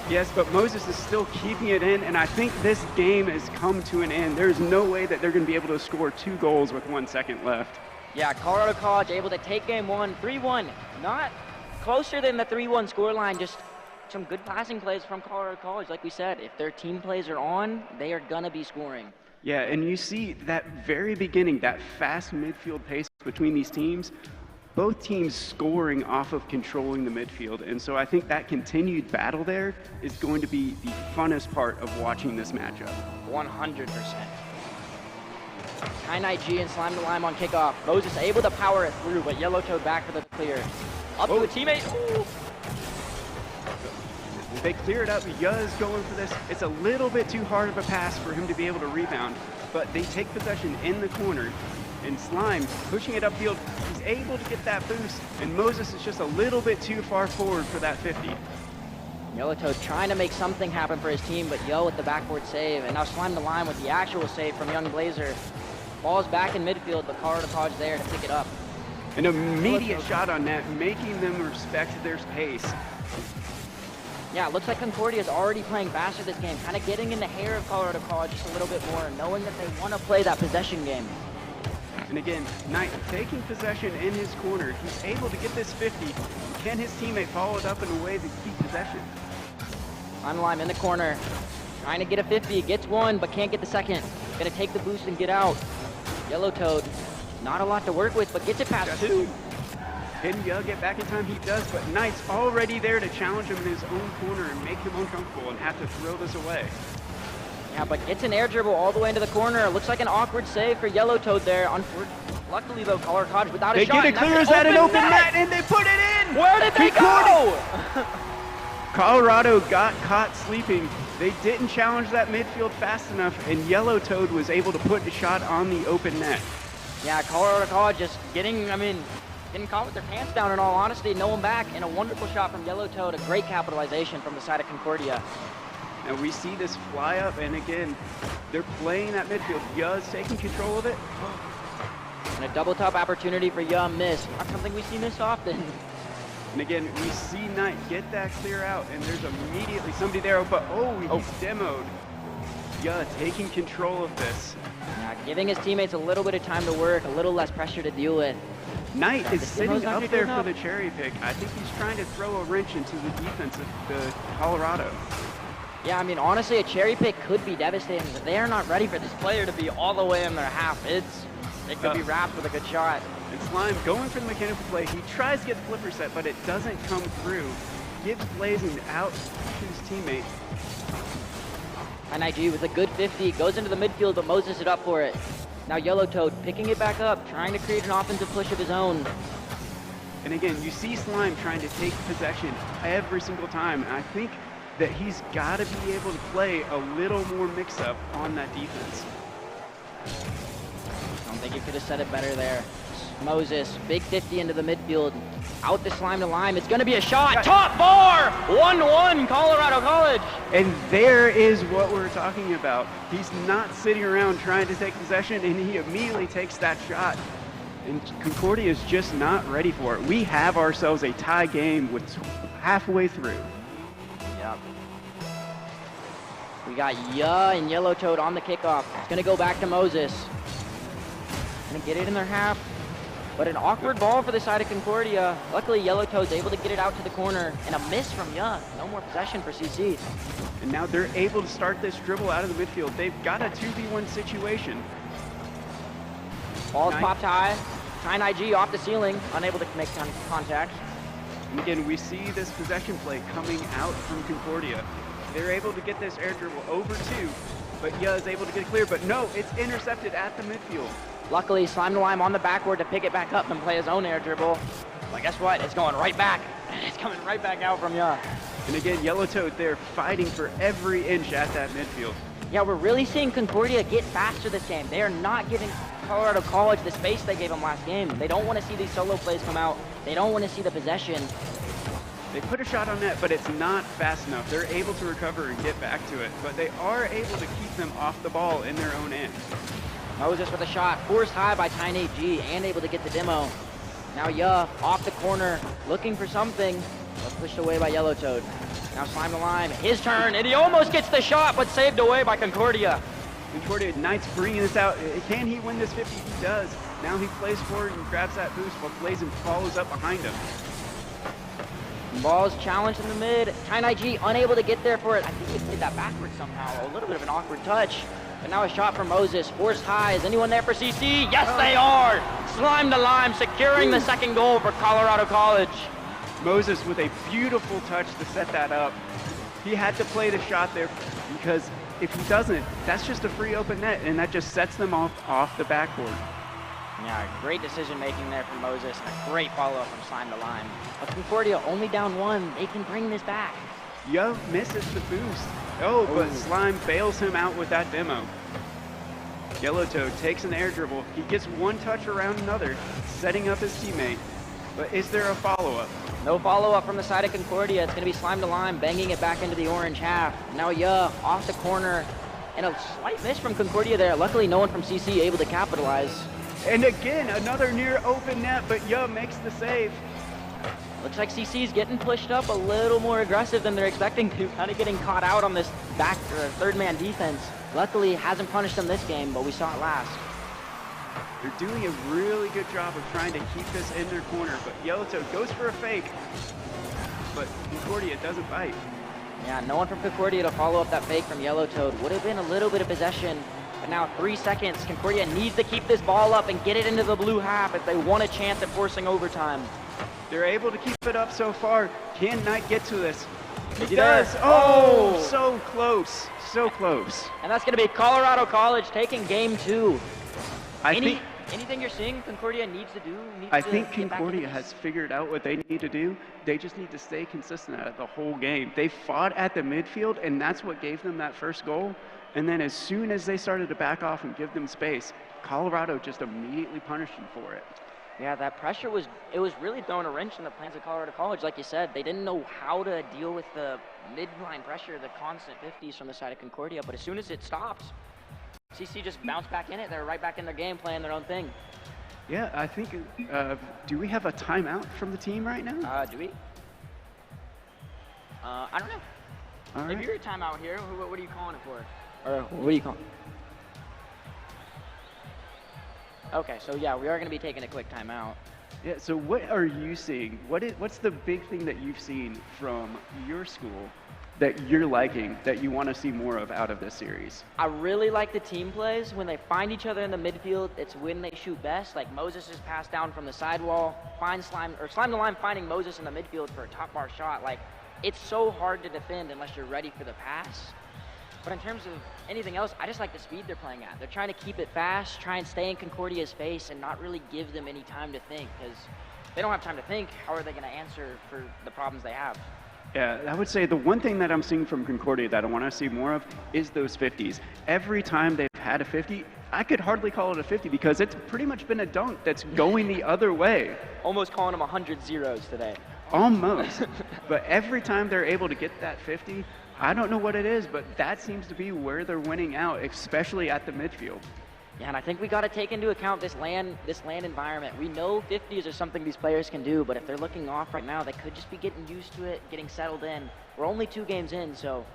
Yes, but Moses is still keeping it in, and I think this game has come to an end. There's no way that they're going to be able to score 2 goals with 1 second left. Yeah, Colorado College able to take game 1, 3-1. Not closer than the 3-1 scoreline, just some good passing plays from Colorado College. Like we said, if their team plays are on, they are going to be scoring. Yeah, and you see that very beginning, that fast midfield pace between these teams, both teams scoring off of controlling the midfield. And so I think that continued battle there is going to be the funnest part of watching this matchup. 100%. Kainai G and Slime to Lime on kickoff. Moses able to power it through, but Yellow Toad back for the clear. Up to a teammate. Ooh. They clear it up. Yuz going for this. It's a little bit too hard of a pass for him to be able to rebound, but they take possession in the corner. And Slime pushing it upfield. He's able to get that boost, and Moses is just a little bit too far forward for that 50. Yellow Toad trying to make something happen for his team, but Yo with the backboard save, and now Slime the Line with the actual save from Young Blazer. Ball's back in midfield, but Colorado College there to pick it up. An immediate shot on net, making them respect their pace. Yeah, it looks like Concordia is already playing faster this game, kind of getting in the hair of Colorado College just a little bit more, knowing that they want to play that possession game. And again, Knight taking possession in his corner. He's able to get this 50. Can his teammate follow it up in a way to keep possession? Slime Lime in the corner, trying to get a 50, gets one, but can't get the second. Gonna take the boost and get out. Yellow Toad, not a lot to work with, but gets it past 2. Can Yug get back in time? He does, but Knight's already there to challenge him in his own corner and make him uncomfortable and have to throw this away. Yeah, but gets an air dribble all the way into the corner. Looks like an awkward save for Yellow Toad there. Luckily, though, Colorado College without a shot. They get it clear as that an open net, and they put it in! Where did they go? Colorado got caught sleeping. They didn't challenge that midfield fast enough, and Yellow Toad was able to put the shot on the open net. Yeah, Colorado College just getting caught with their pants down in all honesty. No one back, and a wonderful shot from Yellow Toad. A great capitalization from the side of Concordia. And we see this fly up, and again, they're playing that midfield. Yuz taking control of it. And a double top opportunity for Yum miss. Not something we see miss often. And again, we see Knight get that clear out, and there's immediately somebody there, but he's demoed. Yeah, taking control of this. Yeah, giving his teammates a little bit of time to work, a little less pressure to deal with. Knight is sitting up there for the cherry pick. I think he's trying to throw a wrench into the defense of the Colorado. Yeah, I mean, honestly, a cherry pick could be devastating, but they are not ready for this player to be all the way in their half. It could be wrapped with a good shot. And Slime going for the mechanical play. He tries to get the flipper set, but it doesn't come through. Gives blazing out to his teammate. NIG with a good 50, goes into the midfield, but Moses is up for it. Now Yellow Toad picking it back up, trying to create an offensive push of his own. And again, you see Slime trying to take possession every single time. And I think that he's got to be able to play a little more mix-up on that defense. I don't think you could have said it better there. Moses, big 50 into the midfield. Out the Slime to Lime. It's going to be a shot. Top bar! 1-1 Colorado College. And there is what we're talking about. He's not sitting around trying to take possession, and he immediately takes that shot. And Concordia is just not ready for it. We have ourselves a tie game with halfway through. Yep. We got and Yellow Toad on the kickoff. It's going to go back to Moses. Going to get it in their half. But an awkward ball for the side of Concordia. Luckily, Yellow Toad's able to get it out to the corner. And a miss from Young. No more possession for CC. And now they're able to start this dribble out of the midfield. They've got a 2v1 situation. Ball's popped high. Tyne IG off the ceiling. Unable to make contact. And again, we see this possession play coming out from Concordia. They're able to get this air dribble over 2. But is able to get it clear. But no, it's intercepted at the midfield. Luckily, Slime to Lime on the backboard to pick it back up and play his own air dribble. But guess what? It's going right back. It's coming right back out from Ya. And again, Yellow Toad there fighting for every inch at that midfield. Yeah, we're really seeing Concordia get faster this game. They are not giving Colorado College the space they gave them last game. They don't want to see these solo plays come out. They don't want to see the possession. They put a shot on net, but it's not fast enough. They're able to recover and get back to it, but they are able to keep them off the ball in their own end. Moses with a shot, forced high by Tiny G and able to get the demo. Now off the corner, looking for something, but pushed away by Yellow Toad. Now Slime the Lime, his turn, and he almost gets the shot, but saved away by Concordia. Concordia Knights bringing this out. Can he win this 50? He does. Now he plays forward and grabs that boost while Blazin follows up behind him. Ball's challenged in the mid. Tiny G unable to get there for it. I think he did that backwards somehow. A little bit of an awkward touch. But now a shot from Moses. Forced high. Is anyone there for CC? Yes, they are! Slime the Lime securing the second goal for Colorado College. Moses with a beautiful touch to set that up. He had to play the shot there because if he doesn't, that's just a free open net, and that just sets them off the backboard. Yeah, great decision making there from Moses, and a great follow-up from Slime the Lime. But Concordia only down 1. They can bring this back. Yo misses the boost. Oh, but Slime bails him out with that demo. Yellow Toad takes an air dribble. He gets one touch around another, setting up his teammate. But is there a follow-up? No follow-up from the side of Concordia. It's going to be Slime the Lime banging it back into the orange half. Now off the corner, and a slight miss from Concordia there. Luckily, no one from CC able to capitalize. And again, another near open net, but makes the save. Looks like CC's getting pushed up a little more aggressive than they're expecting to, kind of getting caught out on this back third man defense. Luckily, hasn't punished them this game, but we saw it last. They're doing a really good job of trying to keep this in their corner, but Yellow Toad goes for a fake, but Concordia doesn't bite. Yeah, no one from Concordia to follow up that fake from Yellow Toad. Would have been a little bit of possession, but now 3 seconds. Concordia needs to keep this ball up and get it into the blue half if they want a chance at forcing overtime. They're able to keep it up so far. Can Knight get to this? He does. does. Oh, so close. So close. And that's going to be Colorado College taking game 2. Anything you're seeing Concordia needs to do? I think Concordia has figured out what they need to do. They just need to stay consistent at it the whole game. They fought at the midfield, and that's what gave them that first goal. And then as soon as they started to back off and give them space, Colorado just immediately punished them for it. Yeah, that pressure was really throwing a wrench in the plans of Colorado College. Like you said, they didn't know how to deal with the midline pressure, the constant 50s from the side of Concordia. But as soon as it stopped, CC just bounced back in it. They're right back in their game, playing their own thing. Yeah, I think, do we have a timeout from the team right now? Do we? I don't know. All right. If you're a timeout here, what are you calling it for? Or what are you calling? Okay, so yeah, we are going to be taking a quick timeout. Yeah, so what are you seeing? What's the big thing that you've seen from your school that you're liking, that you want to see more of out of this series? I really like the team plays. When they find each other in the midfield, it's when they shoot best. Like Moses' pass down from the sidewall, Slime the Lime finding Moses in the midfield for a top bar shot. Like, it's so hard to defend unless you're ready for the pass. But in terms of anything else, I just like the speed they're playing at. They're trying to keep it fast, try and stay in Concordia's face, and not really give them any time to think, because if they don't have time to think, how are they going to answer for the problems they have? Yeah, I would say the one thing that I'm seeing from Concordia that I want to see more of is those 50s. Every time they've had a 50, I could hardly call it a 50 because it's pretty much been a dunk that's going the other way. Almost calling them 100 zeros today. Almost. But every time they're able to get that 50, I don't know what it is, but that seems to be where they're winning out, especially at the midfield. Yeah, and I think we got to take into account this land environment. We know 50s are something these players can do, but if they're looking off right now, they could just be getting used to it, getting settled in. We're only 2 games in, so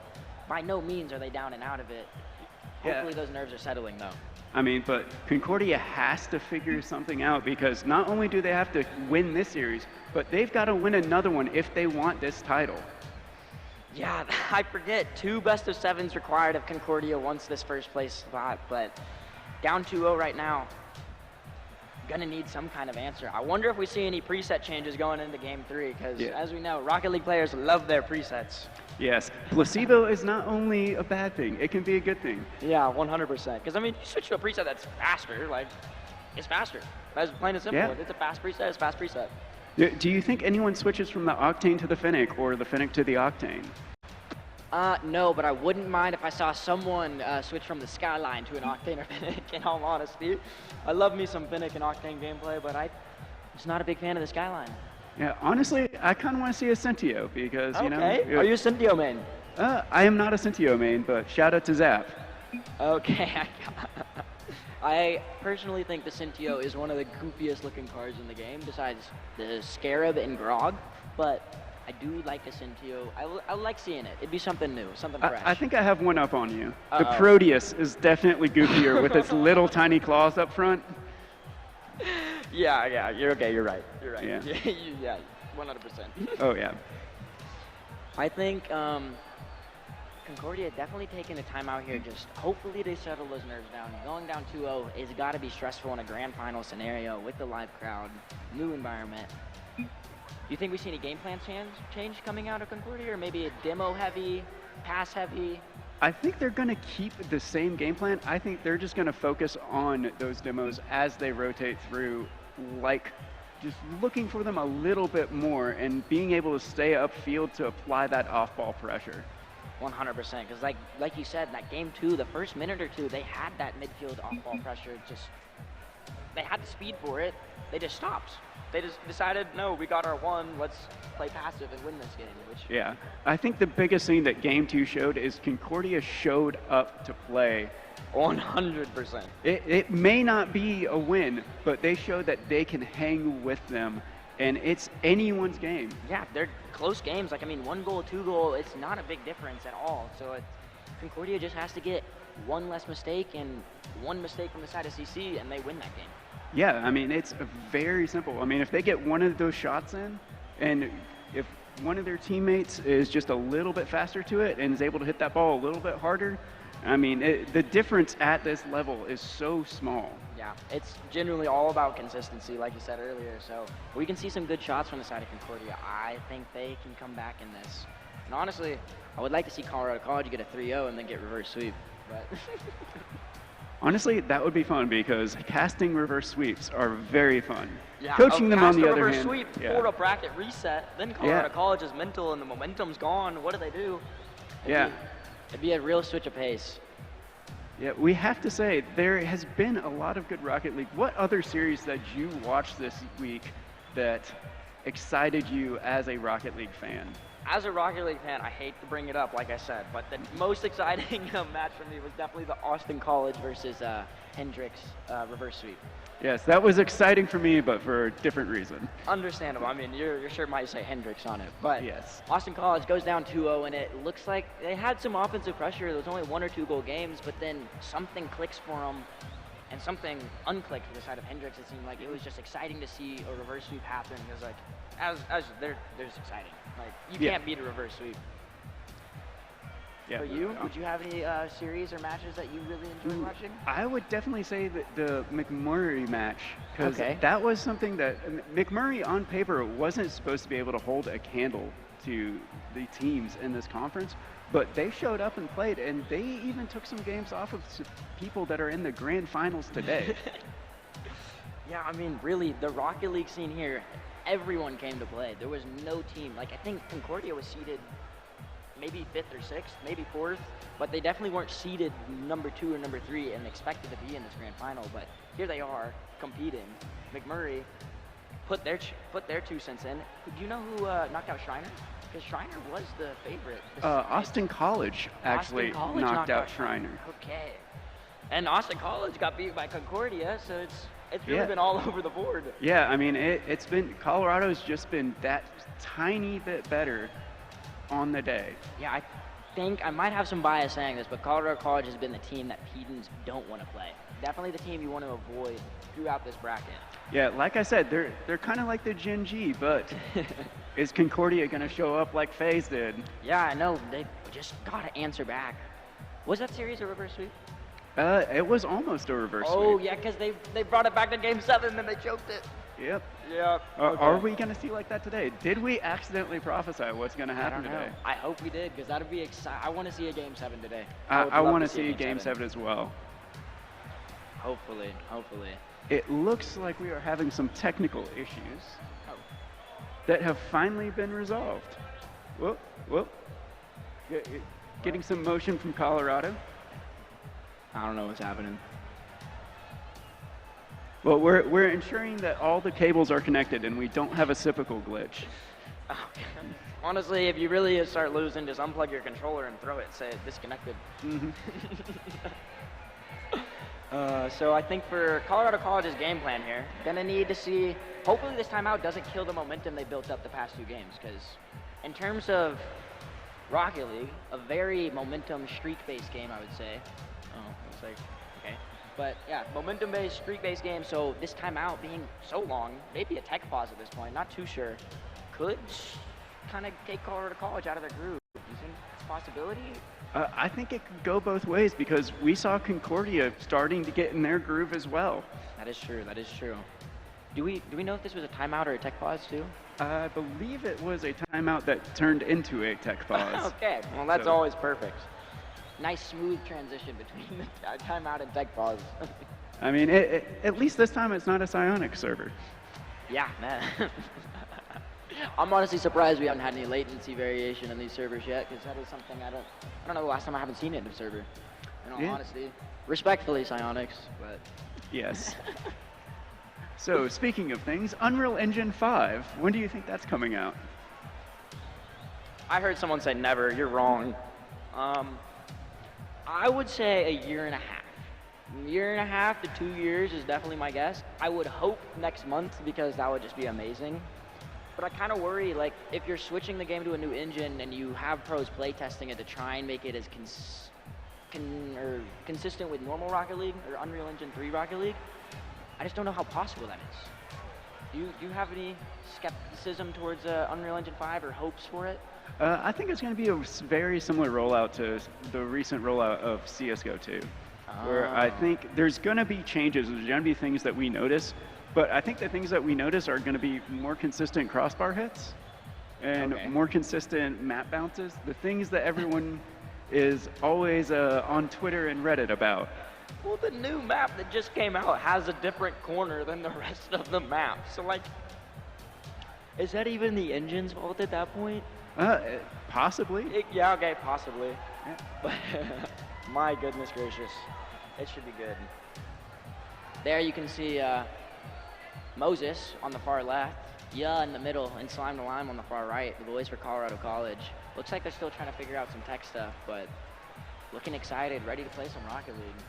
by no means are they down and out of it. Hopefully those nerves are settling, though. I mean, but Concordia has to figure something out because not only do they have to win this series, but they've got to win another one if they want this title. Yeah, I forget. 2 best-of-7s required of Concordia once this first place spot, but down 2-0 right now. Gonna need some kind of answer. I wonder if we see any preset changes going into game 3, because as we know, Rocket League players love their presets. Yes, placebo is not only a bad thing, it can be a good thing. Yeah, 100%. Because I mean, you switch to a preset that's faster, like, it's faster. That's plain and simple. Yeah. If it's a fast preset, it's a fast preset. Do you think anyone switches from the Octane to the Fennec or the Fennec to the Octane? No, but I wouldn't mind if I saw someone switch from the Skyline to an Octane or Fennec, in all honesty. I love me some Fennec and Octane gameplay, but I'm just not a big fan of the Skyline. Yeah, honestly, I kind of want to see a Centio because, you know... Okay, are you a Centio main? I am not a Centio main, but shout out to Zap. Okay, I personally think the Centio is one of the goofiest looking cards in the game, besides the Scarab and Grog, but I do like the Centio. I like seeing it. It'd be something new, something fresh. I think I have one up on you. The Proteus is definitely goofier with its little tiny claws up front. Yeah, you're okay, you're right. Yeah. Yeah, 100%. Oh, yeah. I think Concordia definitely taking the time out here. Just hopefully they settle those nerves down. Going down 2-0 has got to be stressful in a grand final scenario with the live crowd, new environment. Do you think we see any game plan change coming out of Concordia, or maybe a demo heavy, pass heavy? I think they're going to keep the same game plan. I think they're just going to focus on those demos as they rotate through, like just looking for them a little bit more and being able to stay upfield to apply that off-ball pressure. 100%, because like you said, that game 2, the first minute or two, they had that midfield off-ball pressure. They had the speed for it. They just stopped. They just decided, no, we got our one, let's play passive and win this game. Yeah, I think the biggest thing that Game 2 showed is Concordia showed up to play. 100%. It may not be a win, but they showed that they can hang with them, and it's anyone's game. Yeah, they're close games. Like, I mean, 1 goal, 2 goal, it's not a big difference at all. So Concordia just has to get one less mistake and one mistake from the side of CC, and they win that game. Yeah, I mean, it's very simple. I mean, if they get one of those shots in, and if one of their teammates is just a little bit faster to it and is able to hit that ball a little bit harder, I mean, the difference at this level is so small. Yeah, it's generally all about consistency, like you said earlier. So we can see some good shots from the side of Concordia. I think they can come back in this. And honestly, I would like to see Colorado College get a 3-0 and then get reverse sweep. But honestly, that would be fun because casting reverse sweeps are very fun. Yeah, coaching them on the other reverse hand. Sweep, Yeah. forward up bracket, reset, then Colorado College is mental and the momentum's gone. What do they do? It'd be a real switch of pace. Yeah, we have to say, there has been a lot of good Rocket League. What other series that you watched this week that excited you as a Rocket League fan? As a Rocket League fan, I hate to bring it up, like I said, but the most exciting match for me was definitely the Austin College versus Hendrix reverse sweep. Yes, that was exciting for me, but for a different reason. Understandable. I mean, your shirt might say Hendrix on it, but yes. Austin College goes down 2-0, and it looks like they had some offensive pressure. There was only 1 or 2 goal games, but then something clicks for them, and something unclicked for the side of Hendrix. It seemed like it was just exciting to see a reverse sweep happen. It was like, as there's exciting. Like, you can't beat a reverse sweep. Yeah. But would you have any series or matches that you really enjoyed watching? I would definitely say that the McMurray match, because that was something that McMurray on paper wasn't supposed to be able to hold a candle to the teams in this conference, but they showed up and played, and they even took some games off of people that are in the grand finals today. Yeah, I mean, really, the Rocket League scene here, everyone came to play. There was no team. Like, I think Concordia was seeded maybe 5th or 6th, maybe 4th, but they definitely weren't seeded number 2 or number 3 and expected to be in this grand final. But here they are competing. McMurray put their 2 cents in. Do you know who knocked out Shriner? Because Shriner was the favorite. Austin College actually knocked out Shriner. Okay. And Austin College got beat by Concordia, so it's really been all over the board. Yeah, I mean, it's been, Colorado's just been that tiny bit better on the day. Yeah, I think I might have some bias saying this, but Colorado College has been the team that Pedans don't want to play. Definitely the team you want to avoid throughout this bracket. Yeah, like I said, they're kind of like the Gen G, but is Concordia going to show up like FaZe did? Yeah, I know. They just got to answer back. Was that series a reverse sweep? It was almost a reverse sweep. Oh, yeah, because they brought it back to Game 7 and they choked it. Yep. Yeah. Are we going to see like that today? Did we accidentally prophesy what's going to happen today? I hope we did, because that would be exciting. I want to see a Game 7 today. I want to see a Game 7 as well. Hopefully. It looks like we are having some technical issues. that have finally been resolved. Whoop, whoop. Getting some motion from Colorado. I don't know what's happening. Well, we're ensuring that all the cables are connected and we don't have a typical glitch. Honestly, if you really start losing, just unplug your controller and throw it. Say disconnected. Mm-hmm. So I think for Colorado College's game plan here, gonna need to see. Hopefully this timeout doesn't kill the momentum they built up the past 2 games. Because in terms of Rocket League, a very momentum streak-based game, I would say. Oh, looks like okay. But yeah, momentum-based, streak-based game. So this timeout being so long, maybe a tech pause at this point. Not too sure. Could kind of take Colorado College out of their groove. Do you think it's a possibility? I think it could go both ways because we saw Concordia starting to get in their groove as well. That is true. That is true. Do we know if this was a timeout or a tech pause too? I believe it was a timeout that turned into a tech pause. Okay, well that's So- always perfect. Nice smooth transition between the timeout and tech pause. I mean, at least this time it's not a psionic server. Yeah, man. I'm honestly surprised we haven't had any latency variation in these servers yet, because that is something I don't know the last time I haven't seen it in a server. In all honesty, respectfully, Psionics, but Yes. So, speaking of things, Unreal Engine 5, when do you think that's coming out? I heard someone say never. You're wrong. I would say a year and a half. A year and a half to 2 years is definitely my guess. I would hope next month because that would just be amazing. But I kind of worry, like, if you're switching the game to a new engine and you have pros playtesting it to try and make it as consistent with normal Rocket League or Unreal Engine 3 Rocket League, I just don't know how possible that is. Do you have any skepticism towards Unreal Engine 5 or hopes for it? I think it's going to be a very similar rollout to the recent rollout of CSGO 2, where I think there's going to be changes. There's going to be things that we notice, but I think the things that we notice are going to be more consistent crossbar hits and more consistent map bounces, the things that everyone is always on Twitter and Reddit about. Well, the new map that just came out has a different corner than the rest of the map. So, like, is that even the engine's fault at that point? Possibly. Yeah, okay, possibly. Yeah. But my goodness gracious, it should be good. There you can see Moses on the far left, in the middle, and Slime the Lime on the far right, the boys for Colorado College. Looks like they're still trying to figure out some tech stuff, but looking excited, ready to play some Rocket League.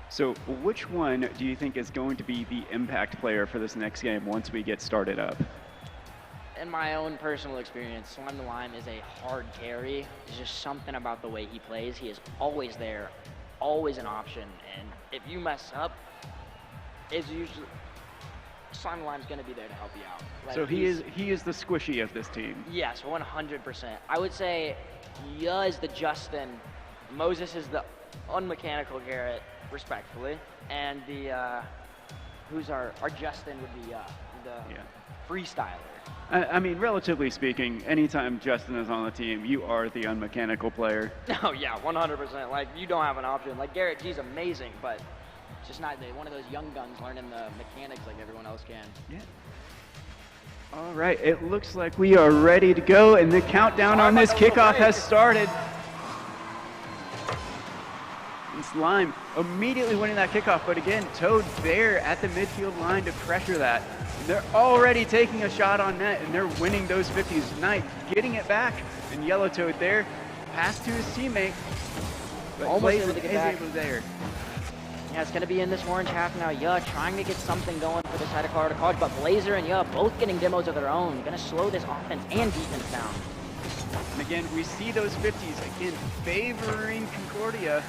So which one do you think is going to be the impact player for this next game once we get started up? In my own personal experience, Slime the Lime is a hard carry. There's just something about the way he plays. He is always there, always an option, and if you mess up, it's usually Slime the Lime's going to be there to help you out. Like, So he is the squishy of this team. Yes, 100%. I would say is the Justin, Moses is the unmechanical Garrett, respectfully, and the who's our Justin would be the freestyler. I mean, relatively speaking, anytime Justin is on the team, you are the unmechanical player. Oh yeah, 100%. Like, you don't have an option. Like, Garrett G's amazing, but it's just not one of those young guns learning the mechanics like everyone else can. Yeah. All right, it looks like we are ready to go, and the countdown on this kickoff has started. And Slime immediately winning that kickoff, but again, Toad there at the midfield line to pressure that. They're already taking a shot on net, and they're winning those 50s. Knight getting it back, and Yellow Toad there, pass to his teammate. But Almost able to get back. able there. Yeah, it's going to be in this orange half now. Trying to get something going for the side of Colorado College, but Blazer and both getting demos of their own. Going to slow this offense and defense down. And again, we see those 50s again favoring Concordia.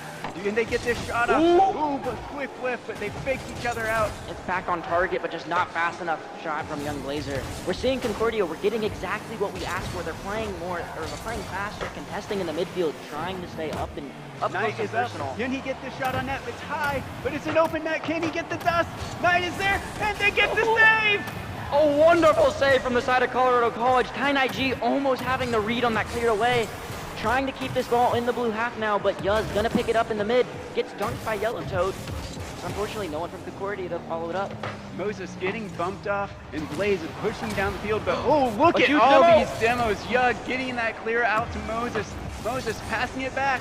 And they get this shot off. Ooh, but quick whiff, but they faked each other out. It's back on target, but just not fast enough shot from Young Blazer. We're seeing Concordia. We're getting exactly what we asked for. They're playing more, or they're playing faster, contesting in the midfield, trying to stay up and up Knight close is and up. personal. Can he get the shot on net? It's high, but it's an open net. Can he get the dust? Knight is there, and they get the save! A wonderful save from the side of Colorado College. Tainai G almost having the read on that cleared away. Trying to keep this ball in the blue half now, but Yuz gonna pick it up in the mid. Gets dunked by Yellow Toad. Just unfortunately, no one from Concordia to follow it up. Moses getting bumped off, and Blaze is pushing down the field, but oh, look A at huge all demo. these demos. Yug getting that clear out to Moses. Moses passing it back.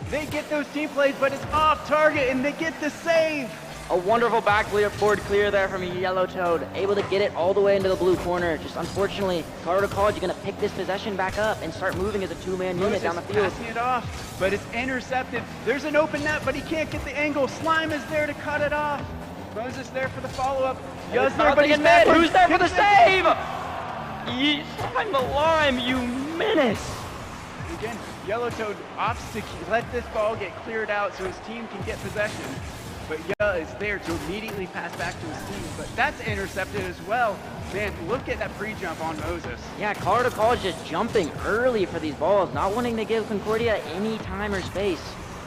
They get those team plays, but it's off target, and they get the save. A wonderful backboard clear there from Yellow Toad, able to get it all the way into the blue corner. Just unfortunately, Colorado College is going to pick this possession back up and start moving as a two-man unit down the field. Passing it off, but it's intercepted. There's an open net, but he can't get the angle. Slime is there to cut it off. Moses there for the follow-up. Yuz there, but he's mid. back. Who's there for the save? Slime the lime, you menace. Again, Yellow Toad opts to let this ball get cleared out so his team can get possession. But is there to immediately pass back to his team, but that's intercepted as well. Man, look at that pre-jump on Moses. Yeah, Colorado College just jumping early for these balls, not wanting to give Concordia any time or space.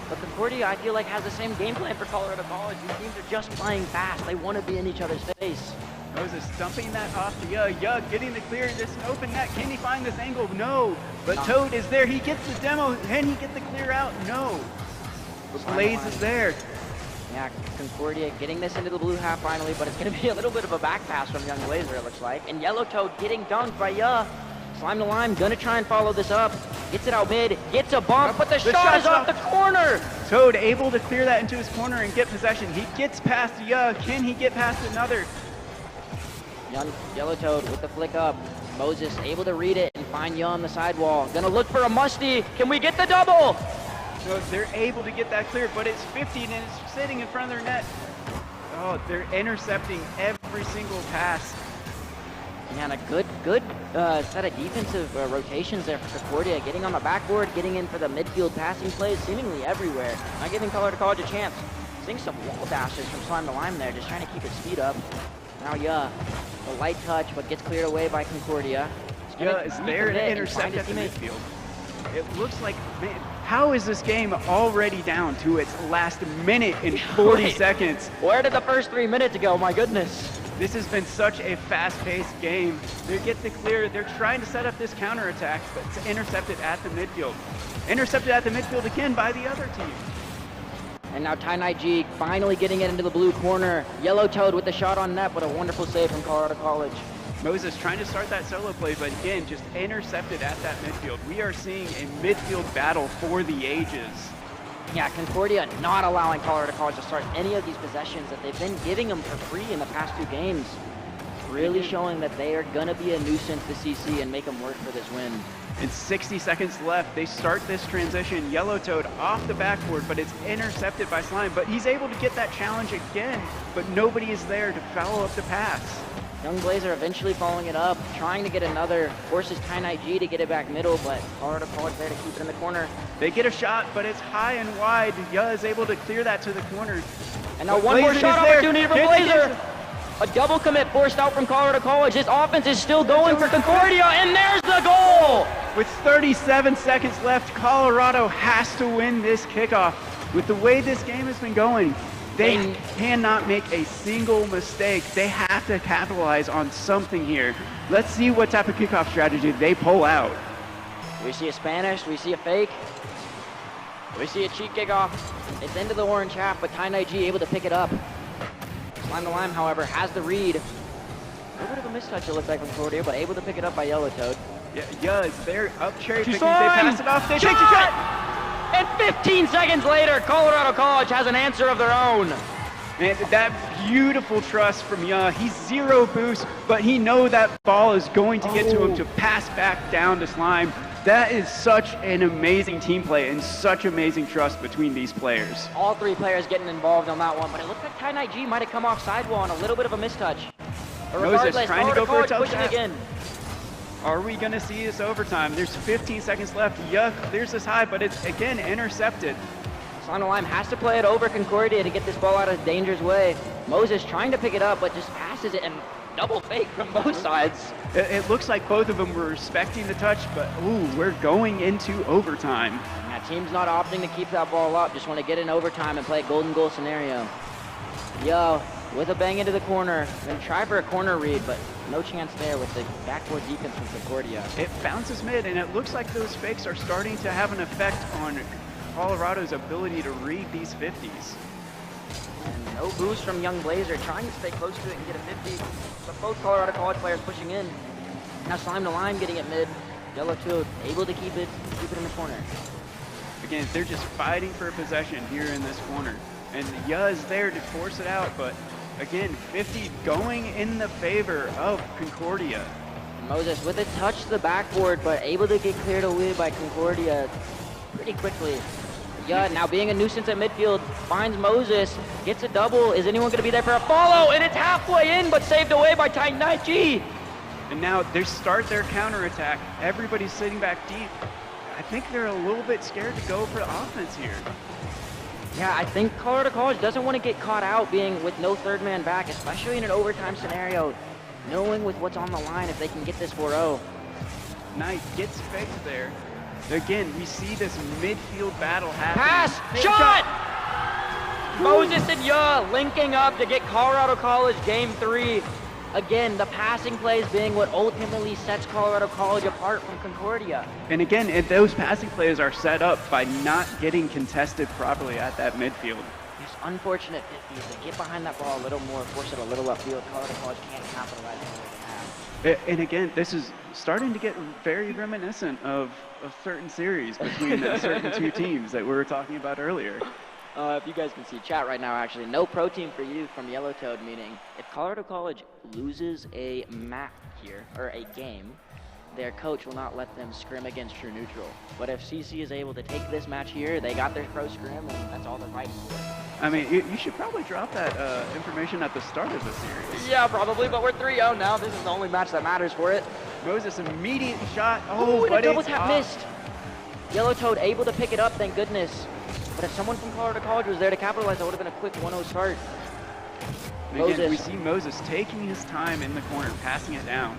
But Concordia, I feel like, has the same game plan for Colorado College. These teams are just playing fast. They want to be in each other's face. Moses dumping that off to Yug. Yug getting the clear. This is an open net. Can he find this angle? No. But Toad is there. He gets the demo. Can he get the clear out? No. But Blaze is there. Yeah, Concordia getting this into the blue half finally, but it's going to be a little bit of a back pass from Young Blazer, it looks like. And Yellow Toad getting dunked by Slime the Lime, gonna try and follow this up. Gets it out mid, gets a bump, but the shot is off the corner! Toad able to clear that into his corner and get possession. He gets past Yug. Can he get past another? Yellow Toad with the flick up. Moses able to read it and find Young on the sidewall. Gonna look for a musty. Can we get the double? So they're able to get that clear, but it's 50 and it's sitting in front of their net. Oh, they're intercepting every single pass. And a good set of defensive rotations there for Concordia, getting on the backboard, getting in for the midfield passing plays seemingly everywhere. Not giving Colorado College a chance. Seeing some wall dashes from Slime the Lime there, just trying to keep his speed up. Now the light touch, but gets cleared away by Concordia. Is there to intercept at the midfield. It looks like, man, how is this game already down to its last minute and 40 seconds? Where did the first 3 minutes go? My goodness. This has been such a fast-paced game. They get the clear. They're trying to set up this counterattack, but it's intercepted at the midfield. Intercepted at the midfield again by the other team. And now Ty G finally getting it into the blue corner. Yellow Toad with the shot on net, but a wonderful save from Colorado College. Moses trying to start that solo play, but again, just intercepted at that midfield. We are seeing a midfield battle for the ages. Yeah, Concordia not allowing Colorado College to start any of these possessions that they've been giving them for free in the past 2 games. Really showing that they are going to be a nuisance to CC and make them work for this win. And 60 seconds left. They start this transition. Yellow Toad off the backboard, but it's intercepted by Slime. But he's able to get that challenge again, but nobody is there to follow up the pass. Young Blazer eventually following it up, trying to get another, forces Ty G to get it back middle, but Colorado College there to keep it in the corner. They get a shot, but it's high and wide. Yuz is able to clear that to the corner. And now one more shot opportunity for Blazer. A double commit forced out from Colorado College. This offense is still going for Concordia, and there's the goal! With 37 seconds left, Colorado has to win this kickoff. With the way this game has been going, they cannot make a single mistake. They have to capitalize on something here. Let's see what type of kickoff strategy they pull out. We see a Spanish, we see a fake. We see a cheat kickoff. It's into the orange half, but Ty G able to pick it up. Slime the Lime, however, has the read. A little bit of a mistouch it looks like from Concordia, but able to pick it up by Yellow Toad. Yeah, Yuz, they're up cherry picking. They pass it off, they take the shot! And 15 seconds later, Colorado College has an answer of their own. Man, that beautiful trust from Yuz. He's 0 boost, but he knows that ball is going to get to him to pass back down to Slime. That is such an amazing team play and such amazing trust between these players. All 3 players getting involved on that one, but it looks like Ty G might have come off sidewall on a little bit of a mistouch. But regardless, trying to go for a touch pushing again. Are we going to see this overtime? There's 15 seconds left. Yuck, there's this high, but it's, again, intercepted. Slime the Lime has to play it over Concordia to get this ball out of danger's way. Moses trying to pick it up, but just passes it and double fake from both sides. It looks like both of them were respecting the touch, but ooh, we're going into overtime. Yeah, team's not opting to keep that ball up, just want to get in overtime and play a golden goal scenario. Yo, with a bang into the corner, then try for a corner read, but no chance there with the backboard defense from Concordia. It bounces mid, and it looks like those fakes are starting to have an effect on Colorado's ability to read these 50s. And no boost from Young Blazer, trying to stay close to it and get a 50. But both Colorado College players pushing in. Now Slime to Lime getting it mid. Yellow Toad able to keep it in the corner. Again, they're just fighting for a possession here in this corner. And Ya is there to force it out, but again, 50 going in the favor of Concordia. Moses with a touch to the backboard, but able to get cleared away by Concordia pretty quickly. Ya now being a nuisance at midfield, finds Moses, gets a double. Is anyone going to be there for a follow? And it's halfway in, but saved away by Titan IG. And now they start their counterattack. Everybody's sitting back deep. I think they're a little bit scared to go for the offense here. Yeah, I think Colorado College doesn't want to get caught out being with no third man back, especially in an overtime scenario, knowing with what's on the line if they can get this 4-0. Knight gets faked there. Again, we see this midfield battle happening. Pass! Fake Shot! Moses and Ya linking up to get Colorado College game 3. Again, the passing plays being what ultimately sets Colorado College apart from Concordia. And again, those passing plays are set up by not getting contested properly at that midfield. Just unfortunate 50s. They get behind that ball a little more, force it a little upfield. Colorado College can't capitalize on what they have. And again, this is starting to get very reminiscent of a certain series between certain two teams that we were talking about earlier. If you guys can see chat right now, actually, no pro team for you from Yellow Toad, meaning if Colorado College loses a map here, or a game, their coach will not let them scrim against true neutral. But if CC is able to take this match here, they got their pro scrim, and that's all they're fighting for. I mean, you should probably drop that information at the start of the series. Yeah, probably, but we're 3-0 now. This is the only match that matters for it. Moses, immediate shot. Oh, but and a double it's tap off. missed. Yellow Toad able to pick it up, thank goodness. But if someone from Colorado College was there to capitalize, that would have been a quick 1-0 start. And again, Moses. we see Moses taking his time in the corner, passing it down.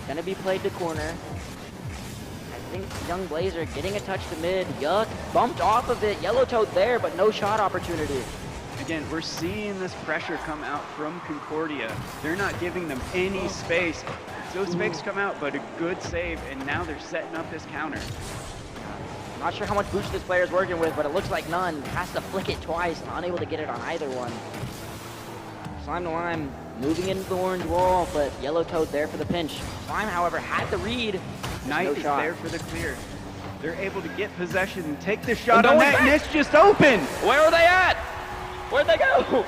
Gonna be played to corner. I think Young Blazer getting a touch to mid. Yuck, bumped off of it. Yellow Toad there, but no shot opportunity. Again, we're seeing this pressure come out from Concordia. They're not giving them any space. Those fakes come out, but a good save, and now they're setting up this counter. Not sure how much boost this player is working with, but it looks like none. Has to flick it twice, and unable to get it on either one. Slime to Lime moving into the orange wall, but Yellow Toad there for the pinch. Slime, however, had the read. Knight no is shot. there for the clear. They're able to get possession and take the shot And on going that, and back. it's just open. Where are they at? Where'd they go?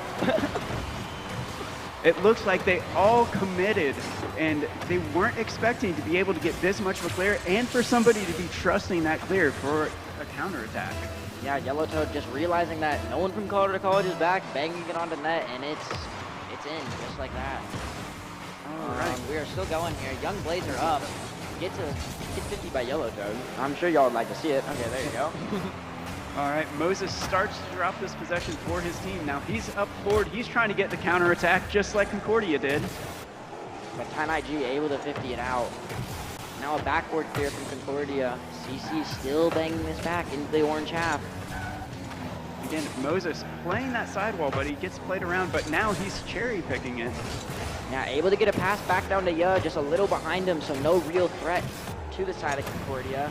It looks like they all committed, and they weren't expecting to be able to get this much of a clear, and for somebody to be trusting that clear for a counterattack. Yeah, Yellow Toad just realizing that no one from Colorado College is back, banging it onto net, and it's in, just like that. All right. We are still going here. Young Blazer up. Gets 50 by Yellow Toad. I'm sure y'all would like to see it. Okay, there you go. All right, Moses starts to drop this possession for his team. Now he's up forward. He's trying to get the counterattack just like Concordia did. But Titan IG able to 50 it out. Now a backward clear from Concordia. CC still banging this back into the orange half. Again, Moses playing that sidewall, but he gets played around, but now he's cherry picking it. Now able to get a pass back down to Ya, just a little behind him, so no real threat to the side of Concordia.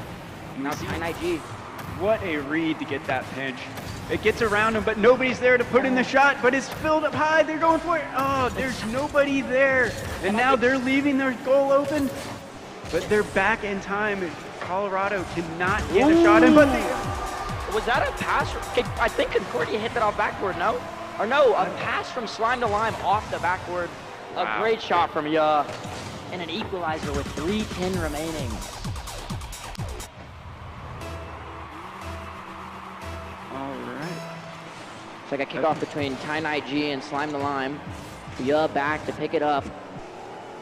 Now Titan IG. What a read to get that pinch. It gets around him, but nobody's there to put in the shot, but it's filled up high. They're going for it. Oh, there's nobody there. And now they're leaving their goal open, but they're back in time. Colorado cannot get a shot in, but they... Was that a pass? I think Concordia hit that off backboard, no? Or no, a pass from Slime to Lime off the backboard. Wow. A great shot from Ya. And an equalizer with 3:10 remaining. All right. It's like a kickoff between Titan IG and Slime to Lime. Ya back to pick it up.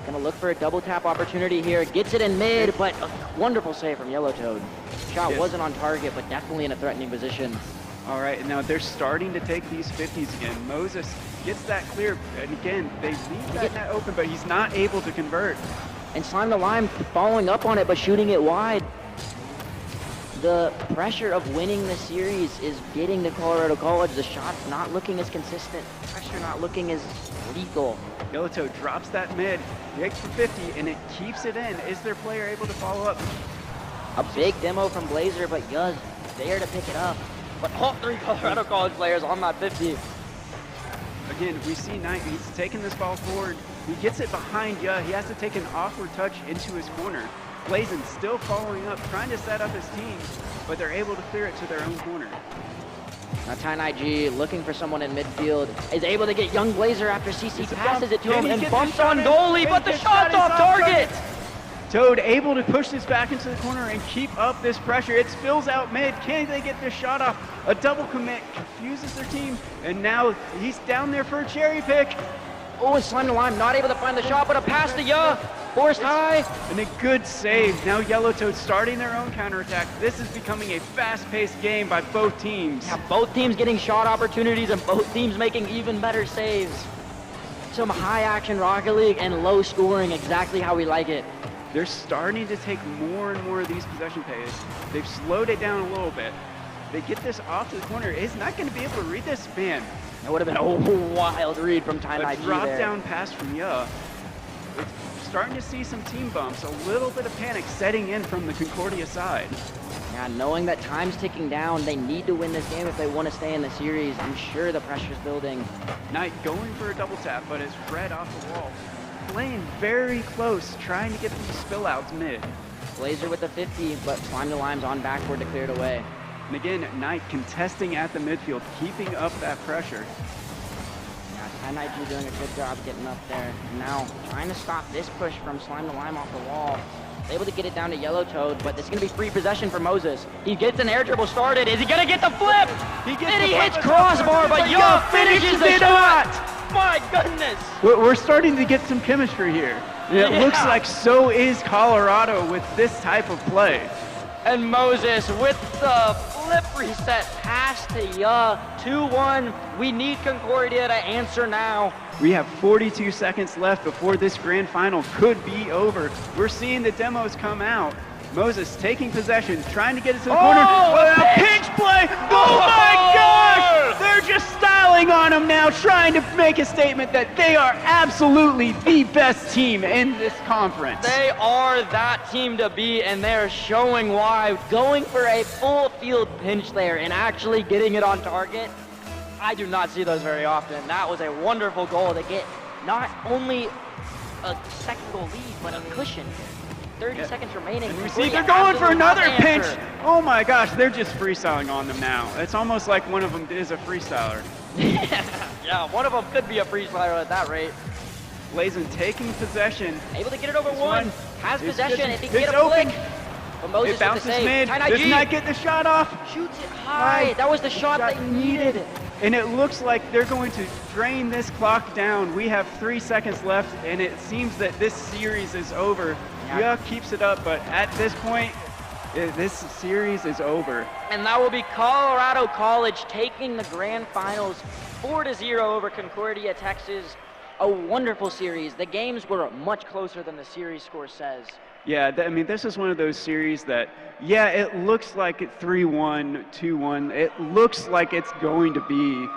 Gonna look for a double tap opportunity here. Gets it in mid, but a wonderful save from Yellow Toad. Shot Yes. wasn't on target, but definitely in a threatening position. All right, and now they're starting to take these 50s again. Moses gets that clear, and again, they leave that net open, but he's not able to convert. And Slime to Lime following up on it, but shooting it wide. The pressure of winning the series is getting to Colorado College. The shot's not looking as consistent. Pressure not looking as lethal. Yellow Toad drops that mid, takes for 50, and it keeps it in. Is their player able to follow up? A big demo from Blazer, but Ya's there to pick it up. but all 3 Colorado College players on that 50. Again, we see Knight, he's taking this ball forward. He gets it behind Ya. He has to take an awkward touch into his corner. Blazin still following up, trying to set up his team, but they're able to clear it to their own corner. Now Ty G looking for someone in midfield, is able to get Young Blazer after CC passes it to him and bumps on goalie, but the shot's off target! Toad able to push this back into the corner and keep up this pressure. It spills out mid. Can they get this shot off? A double commit confuses their team, and now he's down there for a cherry pick. Oh, and Slime to Lime not able to find the shot, but a pass to Ya. Forced high. And a good save. Now Yellow Toad starting their own counterattack. This is becoming a fast-paced game by both teams. Yeah, both teams getting shot opportunities and both teams making even better saves. Some high-action Rocket League and low scoring, exactly how we like it. They're starting to take more and more of these possession plays. They've slowed it down a little bit. They get this off to the corner. He's not going to be able to read this man. That would have been a wild read from Ty A G drop there. down pass from Ya. It's starting to see some team bumps. A little bit of panic setting in from the Concordia side. Yeah, knowing that time's ticking down, they need to win this game if they want to stay in the series. I'm sure the pressure's building. Knight going for a double tap, but it's Red off the wall. Playing very close, trying to get these spillouts mid. Blazer with the 50, but Slime to Lime's on backboard to clear it away. And again, Knight contesting at the midfield, keeping up that pressure. Yeah, Ty G doing a good job getting up there. Now, trying to stop this push from Slime to Lime off the wall. Able to get it down to Yellow Toad, but it's going to be free possession for Moses. He gets an air dribble started. Is he going to get the flip? He hits crossbar, but Ya finishes the shot! My goodness! We're starting to get some chemistry here. And it looks like so is Colorado with this type of play. And Moses with the flip reset pass to Ya. 2-1. We need Concordia to answer now. We have 42 seconds left before this grand final could be over. We're seeing the demos come out. Moses taking possession, trying to get it to the corner. A pinch play! Oh my gosh! They're just styling on him now, trying to make a statement that they are absolutely the best team in this conference. They are that team to beat, and they're showing why. Going for a full field pinch there and actually getting it on target. I do not see those very often. That was a wonderful goal to get not only a second goal lead, but a cushion. 30 seconds remaining. And we see they're going for another pinch. Oh my gosh, they're just freestyling on them now. It's almost like one of them is a freestyler. Yeah, one of them could be a freestyler at that rate. Blazin taking possession. Able to get it over one. Has It's possession. good. If he can It's get a open. flick. But Moses It bounces with the save. mid. Does not get the shot off. Shoots it high. That was the shot they needed. And it looks like they're going to drain this clock down. We have 3 seconds left, and it seems that this series is over. Ya keeps it up, but at this point, this series is over. And that will be Colorado College taking the grand finals 4-0 over Concordia, Texas. A wonderful series. The games were much closer than the series score says. Yeah, I mean, this is one of those series that, yeah, it looks like it 3-1, 2-1. It looks like it's going to be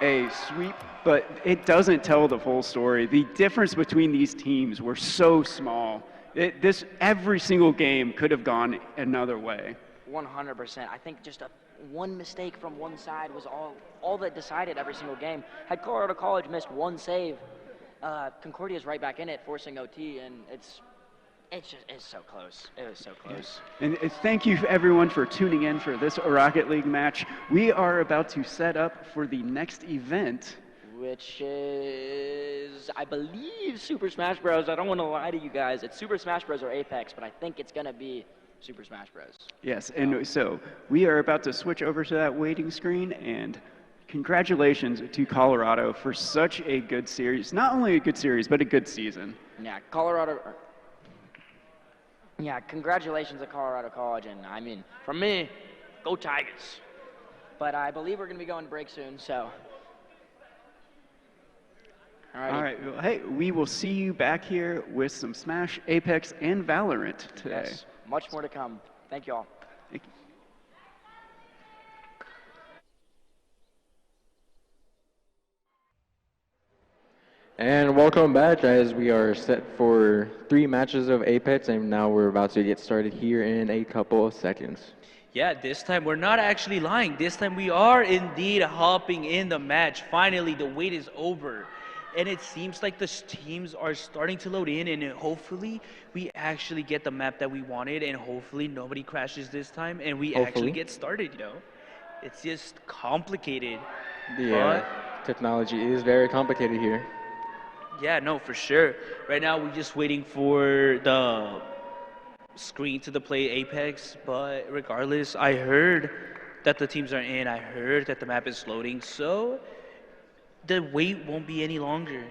a sweep, but it doesn't tell the full story. The difference between these teams were so small. Every single game could have gone another way. 100%. I think just one mistake from one side was all that decided every single game. Had Colorado College missed one save, Concordia's right back in it, forcing OT, and it's so close. It was so close. And thank you everyone for tuning in for this Rocket League match. We are about to set up for the next event, which is, I believe, Super Smash Bros. I don't want to lie to you guys. It's Super Smash Bros. Or Apex, but I think it's going to be Super Smash Bros. Yes, and so we are about to switch over to that waiting screen, and congratulations to Colorado for such a good series. Not only a good series, but a good season. Yeah, Colorado. Yeah, congratulations to Colorado College, and I mean, from me, go Tigers. But I believe we're going to be going to break soon, so. Alrighty. All right, well, hey, we will see you back here with some Smash, Apex, and Valorant today. Yes, much more to come. Thank you all. Thank you. And welcome back, as we are set for 3 matches of Apex, and now we're about to get started here in a couple of seconds. Yeah, this time we're not actually lying. This time we are indeed hopping in the match. Finally, the wait is over. And it seems like the teams are starting to load in, and hopefully we actually get the map that we wanted, and hopefully nobody crashes this time, and we actually get started, you know? It's just complicated. The technology is very complicated here. Yeah, no, for sure. Right now we're just waiting for the screen to play Apex, but regardless, I heard that the teams are in. I heard that the map is loading, so the wait won't be any longer.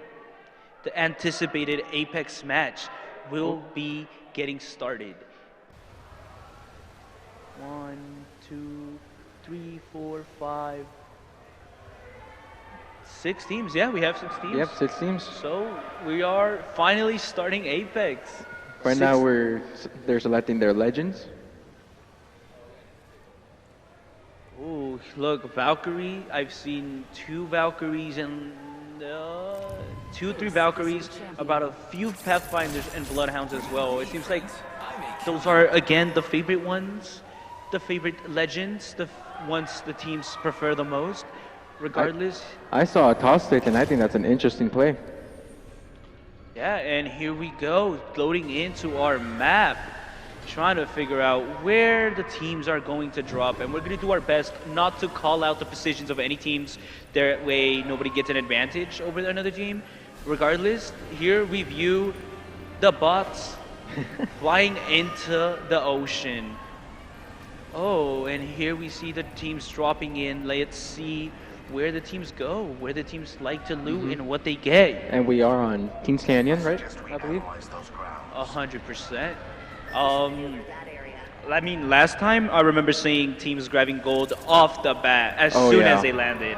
The anticipated Apex match will be getting started. 1, 2, 3, 4, 5, 6 teams. Yeah, we have 6 teams. Yep, 6 teams. So we are finally starting Apex. Right now they're selecting their legends. Ooh, look, Valkyrie. I've seen 2 Valkyries and 2, 3 Valkyries, about a few Pathfinders and Bloodhounds as well. It seems like those are, again, the favorite ones, the favorite legends, the ones the teams prefer the most. Regardless. I saw a toss stick, and I think that's an interesting play. Yeah, and here we go, loading into our map, trying to figure out where the teams are going to drop, and we're going to do our best not to call out the positions of any teams. That way nobody gets an advantage over another team. Regardless, here we view the bots flying into the ocean. Oh, and here we see the teams dropping in. Let's see where the teams go, where the teams like to loot, and what they get. And we are on Kings Canyon, right? I believe. 100%. I mean, last time I remember seeing teams grabbing gold off the bat as soon as they landed.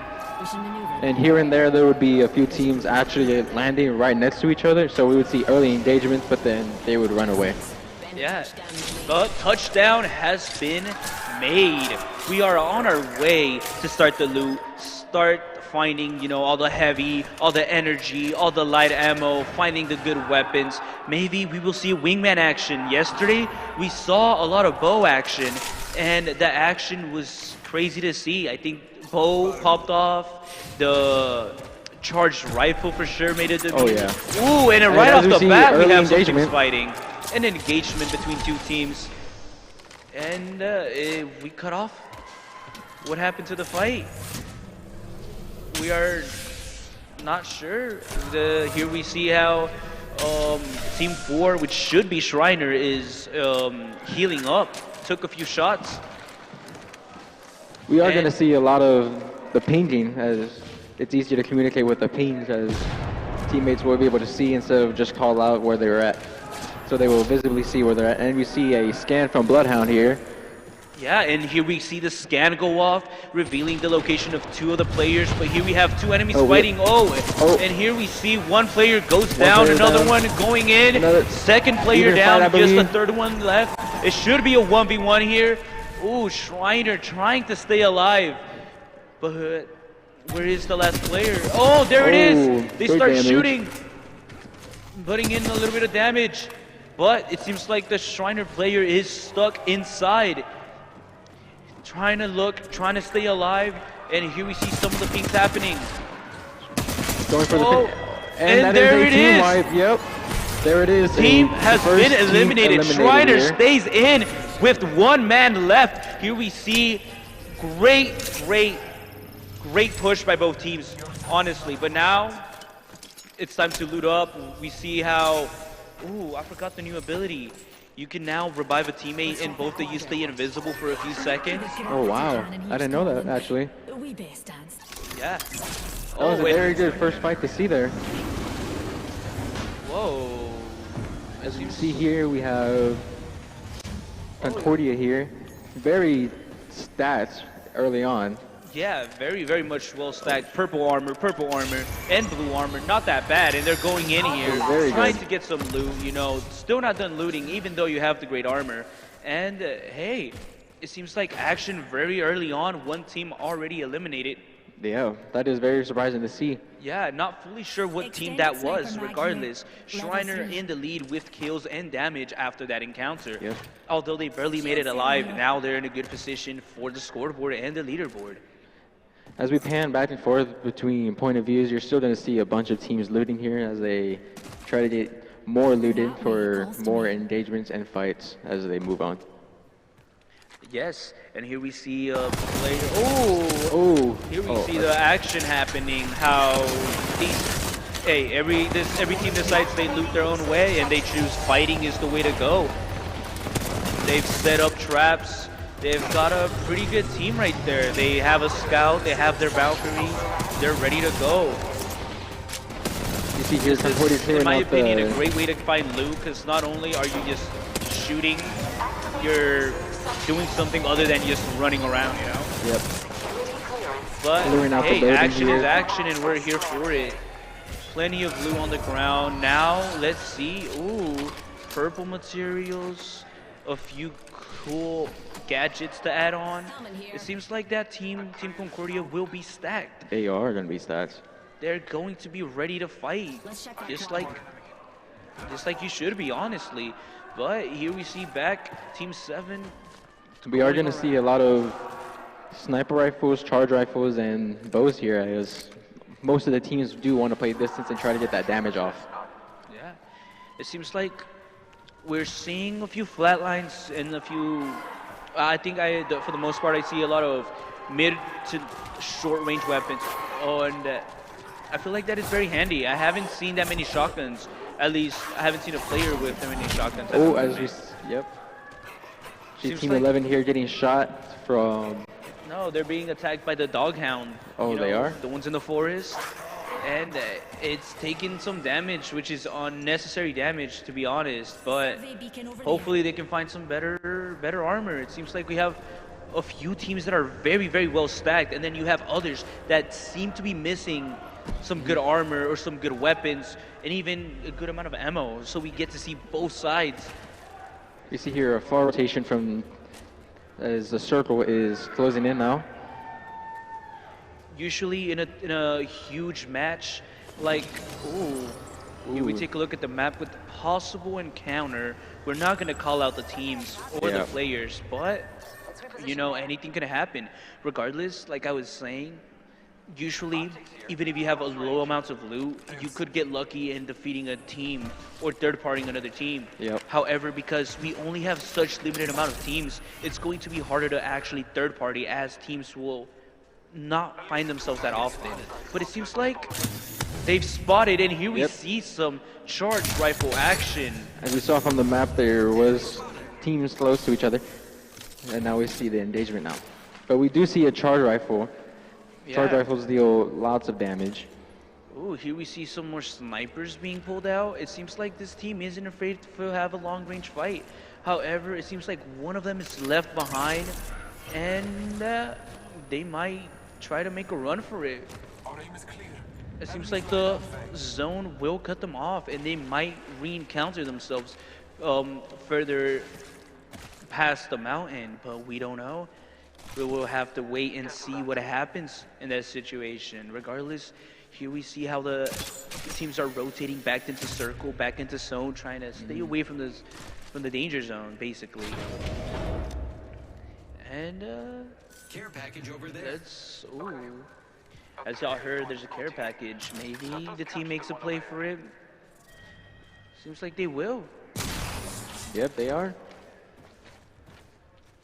And here and there would be a few teams actually landing right next to each other, so we would see early engagements, but then they would run away. Yeah, the touchdown has been made. We are on our way to start the loot, start finding, you know, all the heavy, all the energy, all the light ammo, finding the good weapons. Maybe we will see wingman action. Yesterday, we saw a lot of bow action, and the action was crazy to see. I think bow popped off, the charged rifle for sure made it. Oh yeah. Ooh, and right off the bat, we have some teams fighting. An engagement between 2 teams. And we cut off. What happened to the fight? We are not sure. Here we see how Team 4, which should be Shriner, is healing up. Took a few shots. We are going to see a lot of the pinging, as it's easier to communicate with the pings, as teammates will be able to see instead of just call out where they're at. So they will visibly see where they're at. And we see a scan from Bloodhound here. Yeah, and here we see the scan go off, revealing the location of 2 of the players. But here we have 2 enemies fighting. And here we see 1 player goes down, another one going in. Second player down, just the 3rd one left. It should be a 1v1 here. Ooh, Shriner trying to stay alive. But where is the last player? Oh, there it is. They start shooting, putting in a little bit of damage. But it seems like the Shriner player is stuck inside. Trying to look, trying to stay alive. And here we see some of the things happening. Going for the and there it is. Yep. There it is. Team has been eliminated. Shriner stays in with 1 man left. Here we see great push by both teams, honestly. But now it's time to loot up. We see how... Ooh, I forgot the new ability. You can now revive a teammate and both of you stay invisible for a few seconds. Oh, wow. I didn't know that, actually. Yeah. That was a very good first fight to see there. Whoa. As you see here, we have Concordia here. Very stats early on. Yeah, very much well stacked. Purple armor, and blue armor. Not that bad, and they're going in here, trying to get some loot, you know. Still not done looting, even though you have the great armor. And, hey, it seems like action very early on. 1 team already eliminated. Yeah, that is very surprising to see. Yeah, not fully sure what team that was. Regardless, Shriner in the lead with kills and damage after that encounter. Yep. Although they barely made it alive, now they're in a good position for the scoreboard and the leaderboard. As we pan back and forth between point of views, you're still going to see a bunch of teams looting here as they try to get more looted for more engagements and fights as they move on. Yes, and here we see a player. Here we see the action happening. How every team decides they loot their own way and they choose fighting is the way to go. They've set up traps. They've got a pretty good team right there. They have a scout. They have their Valkyrie. They're ready to go. You see here's some 42 in my opinion, a great way to find loot, because not only are you just shooting, you're doing something other than just running around, you know? Yep. But hey, action is action, and we're here for it. Plenty of loot on the ground. Now, let's see. Ooh, purple materials, a few cool gadgets to add on. It seems like that Team Concordia will be stacked. They are going to be stacked. They're going to be ready to fight, just like you should be, honestly. But here we see back Team 7. We are going to see a lot of sniper rifles, charge rifles, and bows here, as most of the teams do want to play distance and try to get that damage off. Yeah, it seems like we're seeing a few flatlines and a few. I think for the most part, I see a lot of mid to short range weapons. And I feel like that is very handy. I haven't seen that many shotguns. At least I haven't seen a player with that many shotguns. Yep. See Team 11 here getting shot from. No, they're being attacked by the doghound. Oh, they are? The ones in the forest. And it's taking some damage, which is unnecessary damage, to be honest. But hopefully they can find some better armor. It seems like we have a few teams that are very, very well stacked, and then you have others that seem to be missing some good armor or some good weapons, and even a good amount of ammo. So we get to see both sides. You see here a far rotation from as the circle is closing in now. Usually in a huge match, like, here we take a look at the map with possible encounter. We're not going to call out the teams or the players, but, you know, anything can happen. Regardless, like I was saying, usually, even if you have a low amounts of loot, you could get lucky in defeating a team or third-partying another team. Yep. However, because we only have such limited amount of teams, it's going to be harder to actually third-party, as teams will not find themselves that often. But it seems like they've spotted, and here we see some charged rifle action. As we saw from the map, there was teams close to each other, and now we see the engagement now. But we do see a charge rifle. Charge rifles deal lots of damage. Ooh, here we see some more snipers being pulled out. It seems like this team isn't afraid to have a long-range fight. However, it seems like one of them is left behind, and they might try to make a run for it. It seems like the zone will cut them off, and they might re-encounter themselves further past the mountain, but we don't know. We will have to wait and see what happens in that situation. Regardless, here we see how the teams are rotating back into circle, back into zone, trying to stay away from the danger zone, basically. And care package over there. As y'all heard, there's a care package. Maybe the team makes a play for it. Seems like they will. Yep, they are.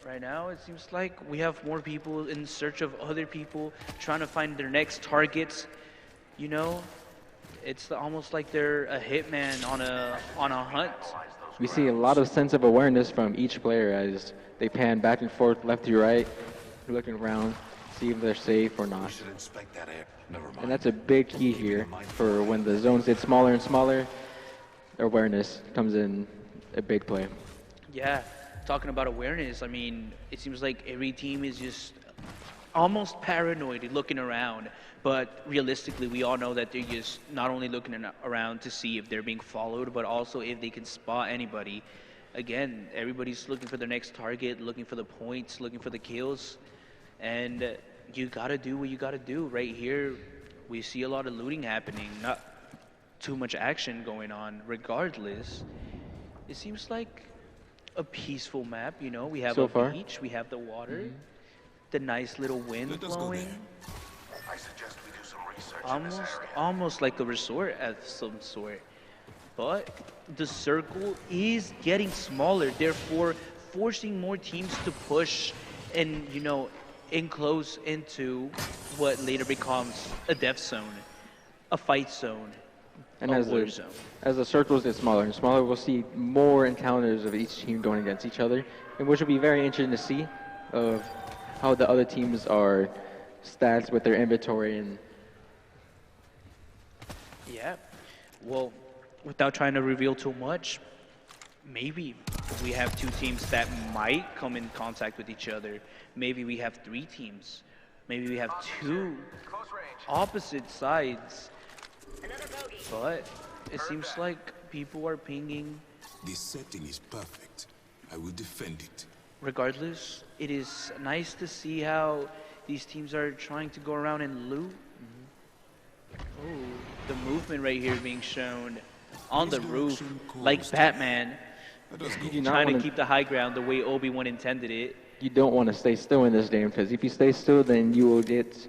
Right now, it seems like we have more people in search of other people, trying to find their next targets. You know, it's almost like they're a hitman on a hunt. We see a lot of sense of awareness from each player as they pan back and forth, left to right, looking around, see if they're safe or not. And that's a big key here for when the zones get smaller and smaller. Awareness comes in a big play. Yeah. Talking about awareness, I mean, it seems like every team is just almost paranoid looking around, but realistically we all know that they're just not only looking around to see if they're being followed, but also if they can spot anybody. Again, everybody's looking for their next target, looking for the points, looking for the kills, and you gotta do what you gotta do. Right here, we see a lot of looting happening, not too much action going on. Regardless, it seems like a peaceful map, you know. We have So a far. beach, we have the water, the nice little wind blowing. Almost like a resort of some sort. But the circle is getting smaller, therefore forcing more teams to push and, you know, enclose into what later becomes a death zone, a fight zone, And a as war the, zone. as the circles get smaller and smaller, we'll see more encounters of each team going against each other, and which will be very interesting to see of how the other teams are stats with their inventory. And Yeah. Well, without trying to reveal too much, maybe we have two teams that might come in contact with each other. Maybe we have three teams. Maybe we have two opposite sides. But it seems like people are pinging. The setting is perfect. I will defend it. Regardless, it is nice to see how these teams are trying to go around and loot. Oh, the movement right here being shown on the roof, like Batman, you do not trying to wanna- keep the high ground the way Obi-Wan intended it. you don't want to stay still in this game, because if you stay still, then you will get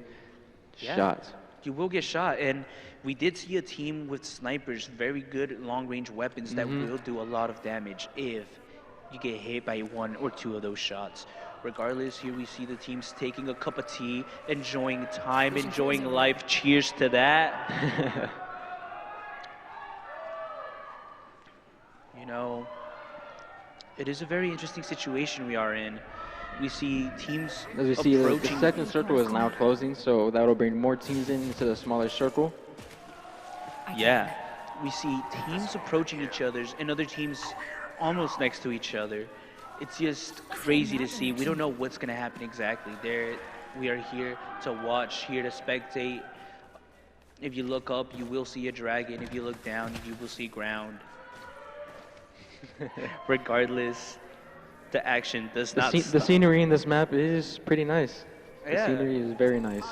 Yeah. shot. You will get shot, and we did see a team with snipers, very good long-range weapons that will do a lot of damage if you get hit by one or two of those shots. Regardless, here we see the teams taking a cup of tea, enjoying time, enjoying life. Cheers to that. You know, it is a very interesting situation we are in. We see teams As we see, the approaching. second circle is now closing, so that'll bring more teams into the smaller circle. Yeah, we see teams approaching each other's and other teams almost next to each other. It's just crazy to see. We don't know what's going to happen exactly. We are here to watch, here to spectate. If you look up, you will see a dragon. If you look down, you will see ground. Regardless, the action does not The stop. scenery in this map is pretty nice. The Yeah. scenery is very nice.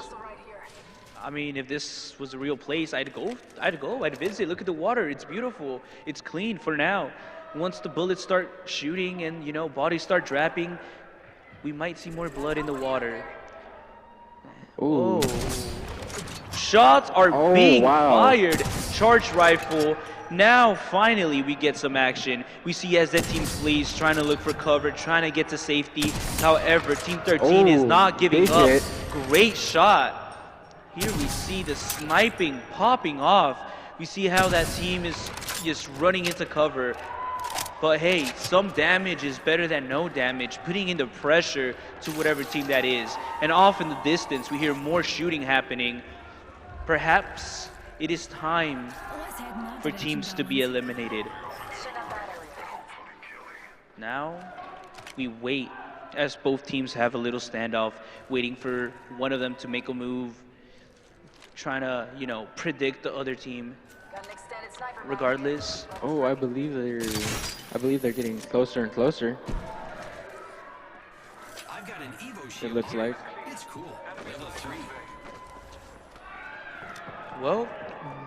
I mean, if this was a real place, I'd visit. Look at the water. It's beautiful. It's clean for now. Once the bullets start shooting and, you know, bodies start dropping, we might see more blood in the water. Ooh. Oh. Shots are Oh, being wow. fired. Charge rifle. Now, finally, we get some action. We see as that team flees, trying to look for cover, trying to get to safety. However, Team 13 is Oh, not giving big up. hit. Great shot. Here we see the sniping popping off. We see how that team is just running into cover. But hey, some damage is better than no damage, putting in the pressure to whatever team that is. And off in the distance, we hear more shooting happening. Perhaps it is time for teams to be eliminated. Now, we wait as both teams have a little standoff, waiting for one of them to make a move, trying to, you know, predict the other team. Regardless, Oh, I believe they're getting closer and closer. I've got an Evo shield It looks here. like. It's cool. Level 3. well,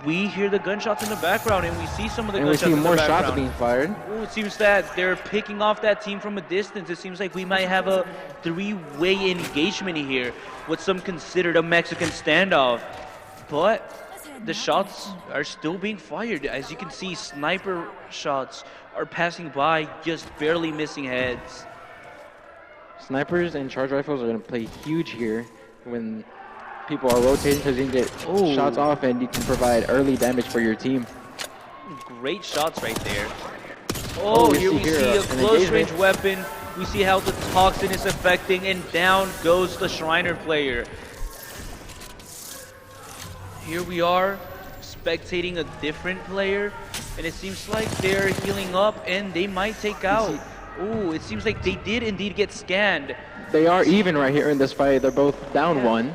we hear the gunshots in the background, and we see some of the And we gunshots see in the more background. shots being fired. Ooh, it seems that they're picking off that team from a distance. It seems like we might have a three-way engagement here, what some considered a Mexican standoff. But the shots are still being fired. As you can see, sniper shots are passing by, just barely missing heads. Snipers and charge rifles are going to play huge here when people are rotating, because you can get Ooh. shots off and you can provide early damage for your team. Great shots right there. Oh, we here see we here, see a an close-range engagement. weapon. We see how the toxin is affecting, and down goes the Shriner player. Here we are, spectating a different player, and it seems like they're healing up, and they might take out. Ooh, it seems like they did indeed get scanned. They are even right here in this fight. They're both down one.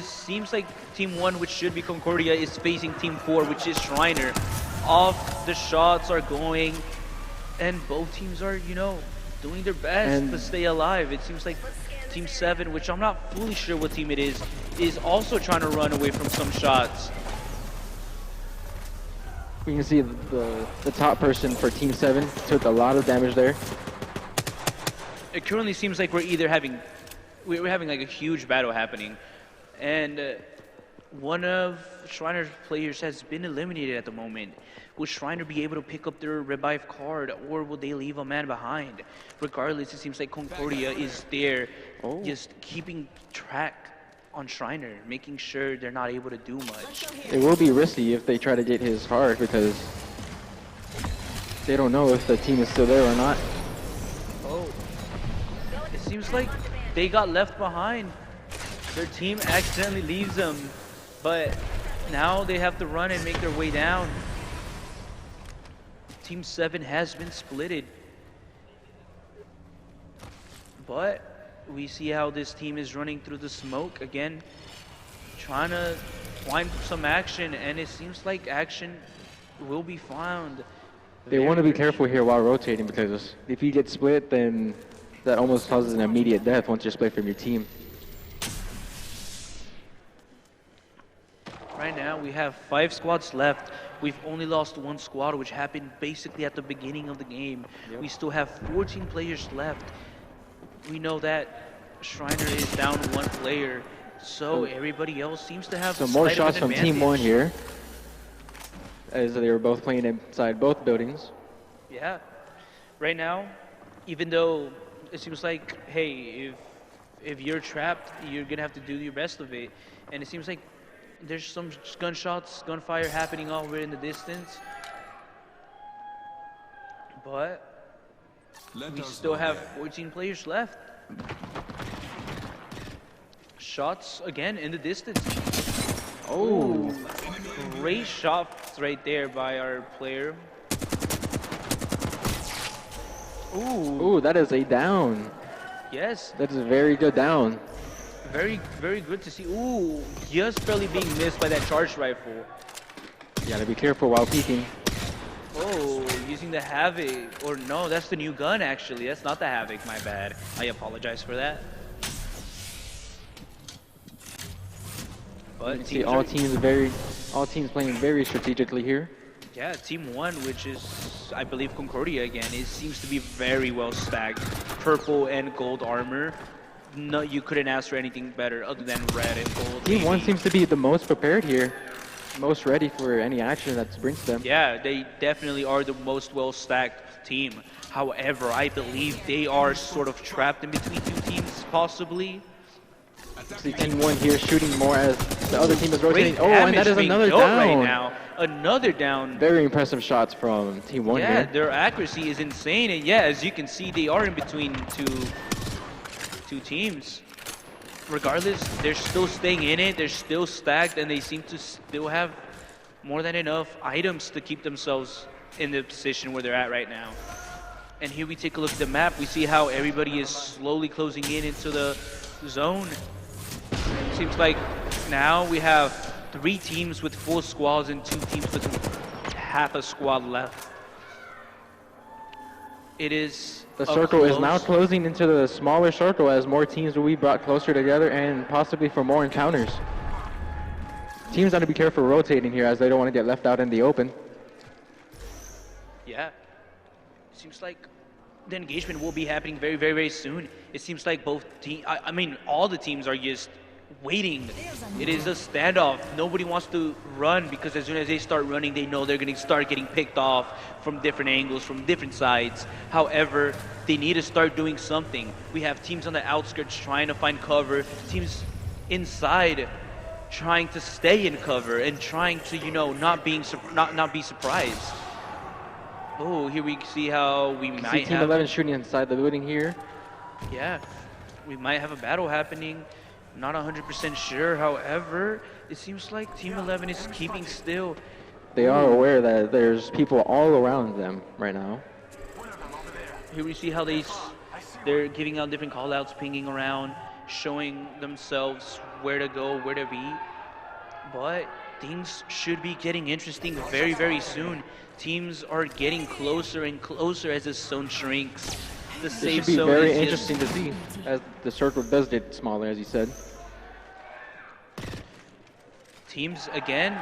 Seems like Team 1, which should be Concordia, is facing Team 4, which is Shriner. Off the shots are going, and both teams are, you know, doing their best to stay alive. It seems like Team 7, which I'm not fully sure what team it is also trying to run away from some shots. We can see the top person for Team 7 took a lot of damage there. It currently seems like we're having like a huge battle happening, and one of Shriner's players has been eliminated at the moment. Will Shriner be able to pick up their revive card, or will they leave a man behind? Regardless, it seems like Concordia is there, just keeping track on Shriner, making sure they're not able to do much. It will be risky if they try to get his card because they don't know if the team is still there or not. Oh, it seems like they got left behind. Their team accidentally leaves them, but now they have to run and make their way down. Team 7 has been splitted, but we see how this team is running through the smoke again, trying to find some action, and it seems like action will be found. They want to be careful here while rotating because if you get split, then that almost causes an immediate death once you're split from your team. Right now, we have 5 squads left. We've only lost 1 squad, which happened basically at the beginning of the game. Yep. We still have 14 players left. We know that Shriner is down 1 player, so everybody else seems to have some more shots from Team 1 here, as they were both playing inside both buildings. Yeah. Right now, even though it seems like, hey, if you're trapped, you're going to have to do your best of it. And it seems like there's some gunshots, gunfire happening over in the distance. But we still have 14 players left. Shots again in the distance. Oh, great shots right there by our player. Ooh, that is a down. Yes. That is a very good down. Very, very good to see. Ooh, just barely being missed by that charged rifle. You gotta be careful while peeking. Oh, using the Havoc. Or no, that's the new gun actually. That's not the Havoc, my bad. I apologize for that. But you can see all teams playing very strategically here. Yeah, Team 1, which is, I believe, Concordia again, it seems to be very well stacked. Purple and gold armor. No, you couldn't ask for anything better other than red and gold. Team 1 seems to be the most prepared here. Most ready for any action that brings them. Yeah, they definitely are the most well-stacked team. However, I believe they are sort of trapped in between 2 teams, possibly. See Team 1 here shooting more as the other team is rotating. Great and that is another down. Right now. Another down. Very impressive shots from Team 1 here. Yeah, their accuracy is insane. And yeah, as you can see, they are in between two teams. Regardless, they're still staying in it. They're still stacked, and they seem to still have more than enough items to keep themselves in the position where they're at right now. And here we take a look at the map. We see how everybody is slowly closing in into the zone. It seems like now we have 3 teams with full squads and 2 teams with half a squad left. It is the circle is now closing into the smaller circle as more teams will be brought closer together and possibly for more encounters. Teams have to be careful rotating here as they don't want to get left out in the open. Yeah. Seems like the engagement will be happening very, very, very soon. It seems like both teams, I mean, all the teams are just waiting. It is a standoff. Nobody wants to run because as soon as they start running, they know they're going to start getting picked off from different angles, from different sides. However, they need to start doing something. We have teams on the outskirts trying to find cover, teams inside trying to stay in cover and trying to, you know, not be surprised. Oh, here we see how we might have Team 11 shooting inside the building here. Yeah, we might have a battle happening. Not 100% sure, however, it seems like Team 11 is keeping still. They are aware that there's people all around them right now. Here we see how they're giving out different call-outs, pinging around, showing themselves where to go, where to be. But things should be getting interesting very, very soon. Teams are getting closer and closer as the zone shrinks. The It safe should be zone very is interesting to see as the circle does get smaller, as you said. Teams, again,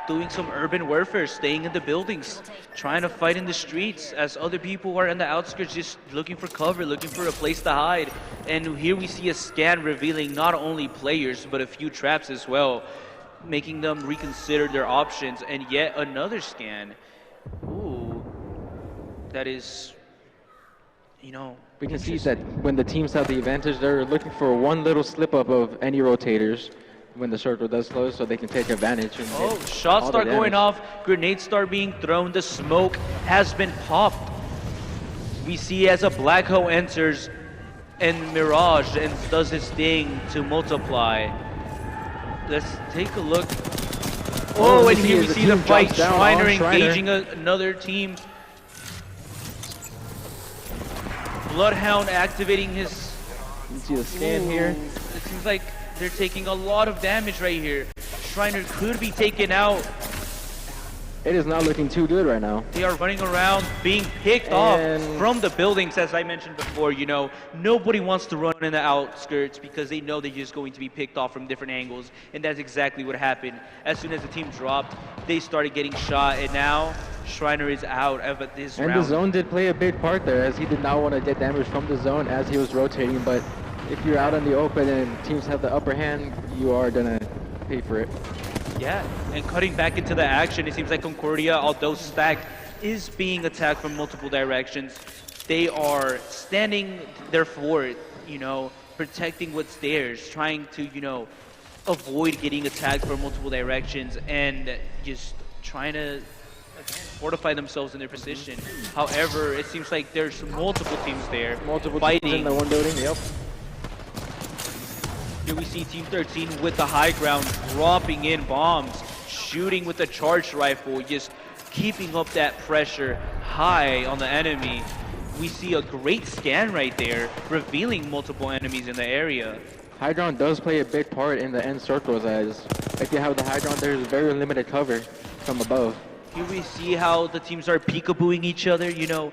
doing some urban warfare, staying in the buildings, trying to fight in the streets as other people are in the outskirts just looking for cover, looking for a place to hide. And here we see a scan revealing not only players, but a few traps as well, making them reconsider their options. And yet another scan. Ooh, that is, you know, We can see that when the teams have the advantage, they're looking for one little slip up of any rotators when the circle does close, so they can take advantage. And oh, hit shots all the start going damage. off, grenades start being thrown, the smoke has been popped. We see as a black hole enters and Mirage and does his thing to multiply. Let's take a look. Oh, and here we see the fight, Shriner engaging another team. Bloodhound activating his... You can see the scan here. It seems like they're taking a lot of damage right here. Shriner could be taken out. It is not looking too good right now. They are running around, being picked off from the buildings, as I mentioned before. You know, nobody wants to run in the outskirts because they know they're just going to be picked off from different angles, and that's exactly what happened. As soon as the team dropped, they started getting shot, and now Shriner is out of this round. And the zone did play a big part there, as he did not want to get damage from the zone as he was rotating, but if you're out in the open and teams have the upper hand, you are going to pay for it. Yeah, and cutting back into the action, it seems like Concordia, although SCAC is being attacked from multiple directions, they are standing their fort, you know, protecting what's theirs, trying to, you know, avoid getting attacked from multiple directions and just trying to fortify themselves in their position. However, it seems like there's multiple teams there fighting. Teams in the one building, yep. Here we see Team 13 with the high ground, dropping in bombs, shooting with the charged rifle, just keeping up that pressure high on the enemy. We see a great scan right there, revealing multiple enemies in the area. High ground does play a big part in the end circles, as if you have the high ground, there's very limited cover from above. Here we see how the teams are peekabooing each other, you know,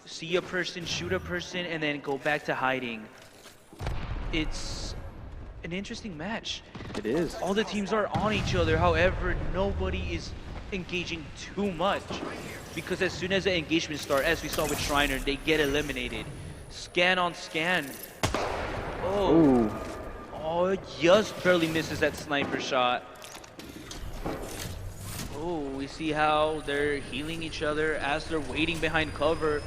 see a person, shoot a person, and then go back to hiding. It's an interesting match. It is. All the teams are on each other, however, nobody is engaging too much. Because as soon as the engagement starts, as we saw with Shriner, they get eliminated. Scan on scan. Oh. Ooh. Oh, just barely misses that sniper shot. Oh, we see how they're healing each other as they're waiting behind cover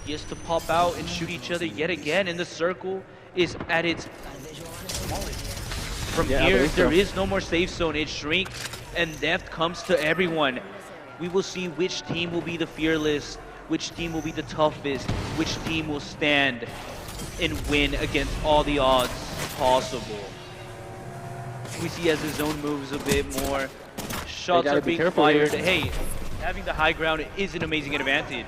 just to pop out and shoot each other yet again. And the circle is at its smallest. From here, there is no more safe zone. It shrinks and death comes to everyone. We will see which team will be the fearless, which team will be the toughest, which team will stand and win against all the odds possible. We see as the zone moves a bit more, shots are being fired. Hey, having the high ground is an amazing advantage.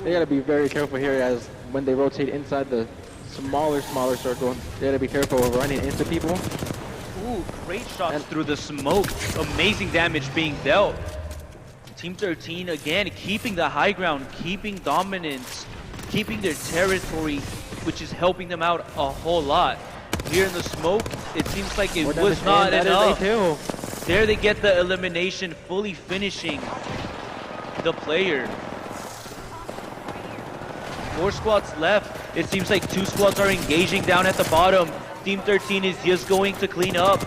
They gotta be very careful here, as when they rotate inside the smaller circle, they gotta be careful of running into people. Ooh, great shots through the smoke. Amazing damage being dealt. Team 13 again keeping the high ground, keeping dominance, keeping their territory, which is helping them out a whole lot. Here in the smoke, it seems like it was not enough. There they get the elimination, fully finishing the player. 4 squads left. It seems like 2 squads are engaging down at the bottom. Team 13 is just going to clean up.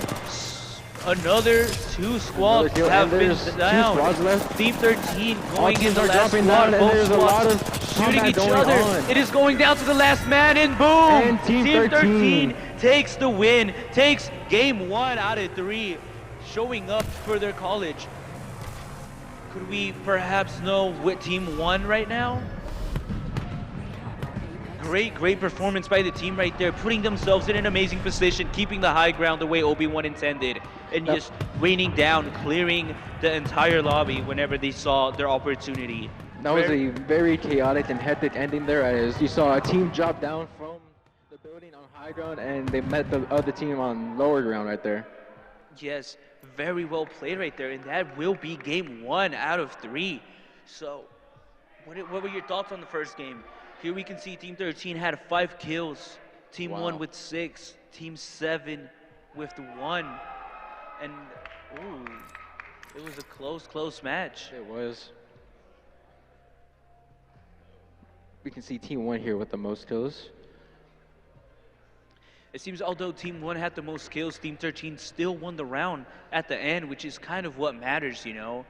Another 2 squads have been down. Team 13 going in the last squad. Both squads shooting each other. It is going down to the last man, and boom! Team 13 takes the win, takes game 1 out of 3, showing up for their college. Could we perhaps know what team won right now? Great performance by the team right there, putting themselves in an amazing position, keeping the high ground the way Obi-Wan intended, and just raining down, clearing the entire lobby whenever they saw their opportunity. That was a very chaotic and hectic ending there, as you saw a team drop down from the building on high ground and they met the other team on lower ground right there. Yes, very well played right there, and that will be game 1 out of 3. So What were your thoughts on the first game? Here we can see Team 13 had 5 kills, Team 1 with 6, Team 7 with 1, and ooh, it was a close match. It was. We can see Team 1 here with the most kills. It seems although Team 1 had the most kills, Team 13 still won the round at the end, which is kind of what matters, you know.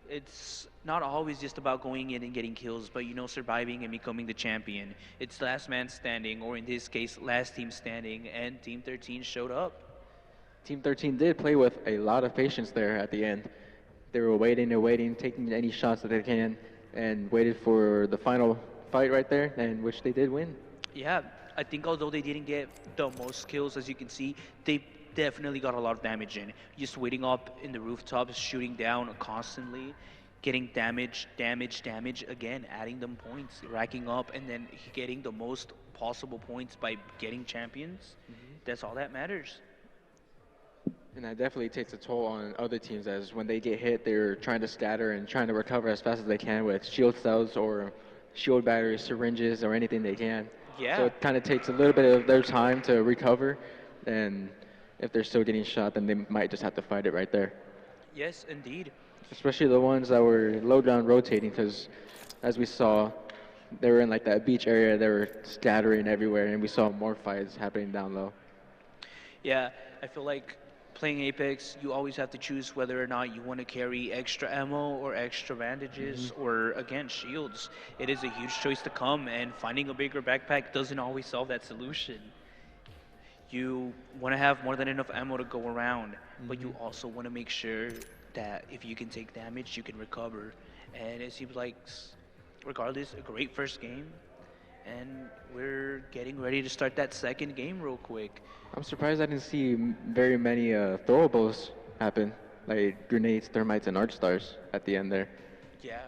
It's not always just about going in and getting kills, but, you know, surviving and becoming the champion. It's last man standing, or in this case, last team standing, and Team 13 showed up. Team 13 did play with a lot of patience there at the end. They were waiting and waiting, taking any shots that they can, and waited for the final fight right there, and which they did win. Yeah, I think although they didn't get the most kills, as you can see, they definitely got a lot of damage in. Just waiting up in the rooftops, shooting down constantly, getting damage, again, adding them points, racking up, and then getting the most possible points by getting champions. That's all that matters. And that definitely takes a toll on other teams, as when they get hit, they're trying to scatter and trying to recover as fast as they can with shield cells or shield batteries, syringes, or anything they can. Yeah. So it kind of takes a little bit of their time to recover, and if they're still getting shot, then they might just have to fight it right there. Yes, indeed. Especially the ones that were low down rotating, because as we saw, they were in like that beach area, they were scattering everywhere, and we saw more fights happening down low. Yeah, I feel like playing Apex, you always have to choose whether or not you want to carry extra ammo or extra bandages or, again, shields. It is a huge choice to come, and finding a bigger backpack doesn't always solve that solution. You want to have more than enough ammo to go around, but you also want to make sure that if you can take damage, you can recover. And it seems like, regardless, a great first game. And we're getting ready to start that second game real quick. I'm surprised I didn't see very many throwables happen, like grenades, thermites, and arc stars at the end there. Yeah,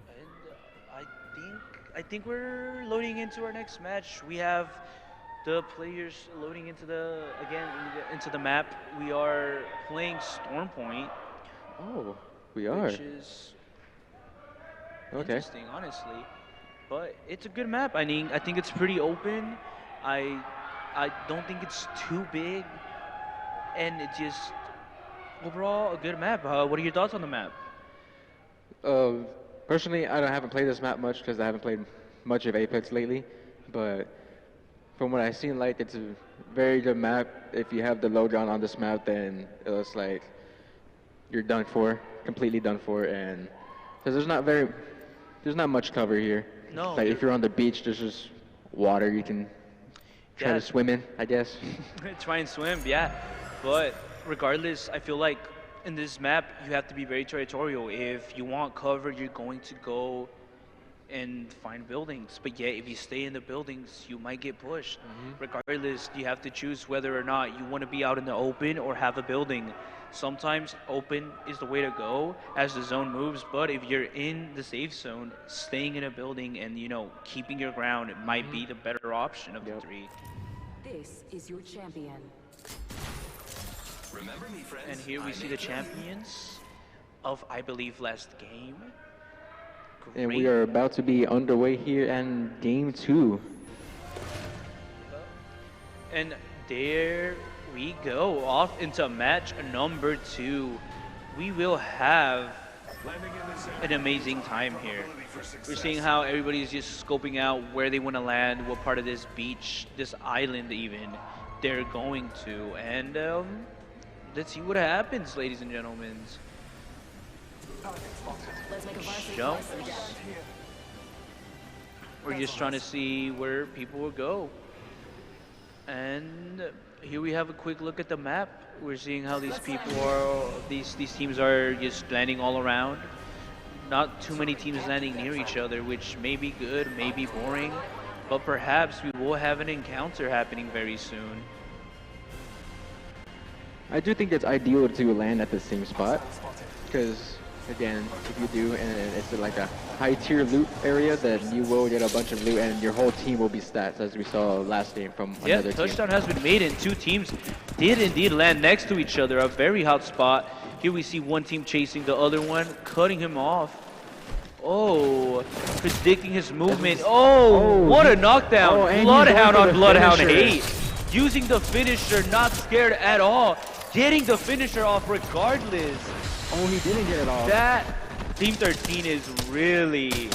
and I think we're loading into our next match. We have the players loading into into the map. We are playing Stormpoint. Oh, we are. Which is interesting, honestly. But it's a good map. I mean, I think it's pretty open. I don't think it's too big, and it's just overall a good map. What are your thoughts on the map? Personally, I haven't played this map much because I haven't played much of Apex lately. But from what I've seen, like, it's a very good map. If you have the low ground on this map, then it looks like you're done for, completely done for, and because there's not much cover here. No. Like if you're on the beach, there's just water you can try to swim in, I guess. Try and swim, yeah. But regardless, I feel like in this map, you have to be very territorial. If you want cover, you're going to go and find buildings. But yeah, if you stay in the buildings, you might get pushed. Regardless, you have to choose whether or not you want to be out in the open or have a building. Sometimes open is the way to go as the zone moves, but if you're in the safe zone, staying in a building and, you know, keeping your ground, it might be the better option of the three. This is your champion. Remember me, friends. And here we see the champions of, I believe, last game. And we are about to be underway here in game 2. And there we go, off into match number 2. We will have an amazing time here. We're seeing how everybody's just scoping out where they want to land, what part of this beach, this island even, they're going to. And let's see what happens, ladies and gentlemen. Jumps. We're just trying to see where people will go. And here we have a quick look at the map. We're seeing how these people are, these teams are just landing all around. Not too many teams landing near each other, which may be good, may be boring, but perhaps we will have an encounter happening very soon. I do think it's ideal to land at the same spot, because again, if you do, and it's like a high tier loot area, then you will get a bunch of loot and your whole team will be stats, as we saw last game from another team. Touchdown has been made and two teams did indeed land next to each other, a very hot spot. Here we see one team chasing the other one, cutting him off. Oh, predicting his movement. Oh, what a knockdown. and he's Bloodhound going on for the Bloodhound finisher. 8. Using the finisher, not scared at all. Getting the finisher off regardless. Oh, he didn't get it off. That Team 13 is really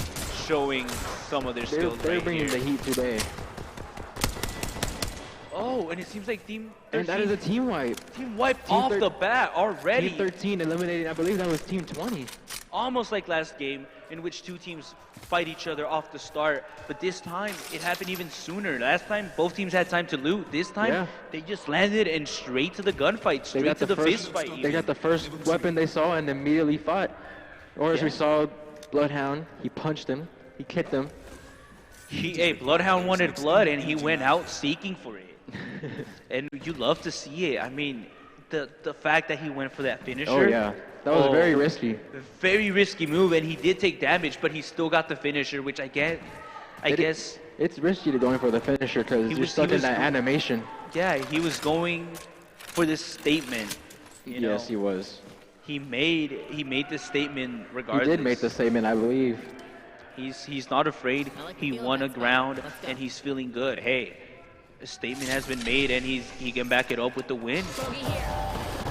showing some of their skills They're right bringing here. the heat today. Oh, and it seems like Team 13 And that is a team wipe. team wiped Team off thir- the bat already. Team 13 eliminated, I believe that was Team 20. Almost like last game, in which two teams fight each other off the start. But this time, it happened even sooner. Last time, both teams had time to loot. This time, Yeah. they just landed and straight to the gunfight, They straight got to the fist fight. They even. got the first weapon they saw and immediately fought. Or as we Yeah. saw Bloodhound, he punched him, he kicked him. Hey, Bloodhound wanted blood, and he went out seeking for it. And you love to see it. I mean, the fact that he went for that finisher. Oh yeah, that was very risky. Very risky move, and he did take damage, but he still got the finisher, which I guess. It's risky to going for the finisher because you're stuck in that animation. Yeah, he was going for this statement. You know? Yes, he was. He made this statement He regardless. did make the statement, I believe. He's not afraid. He won a ground, and he's feeling good. Hey, a statement has been made, and he can back it up with the win.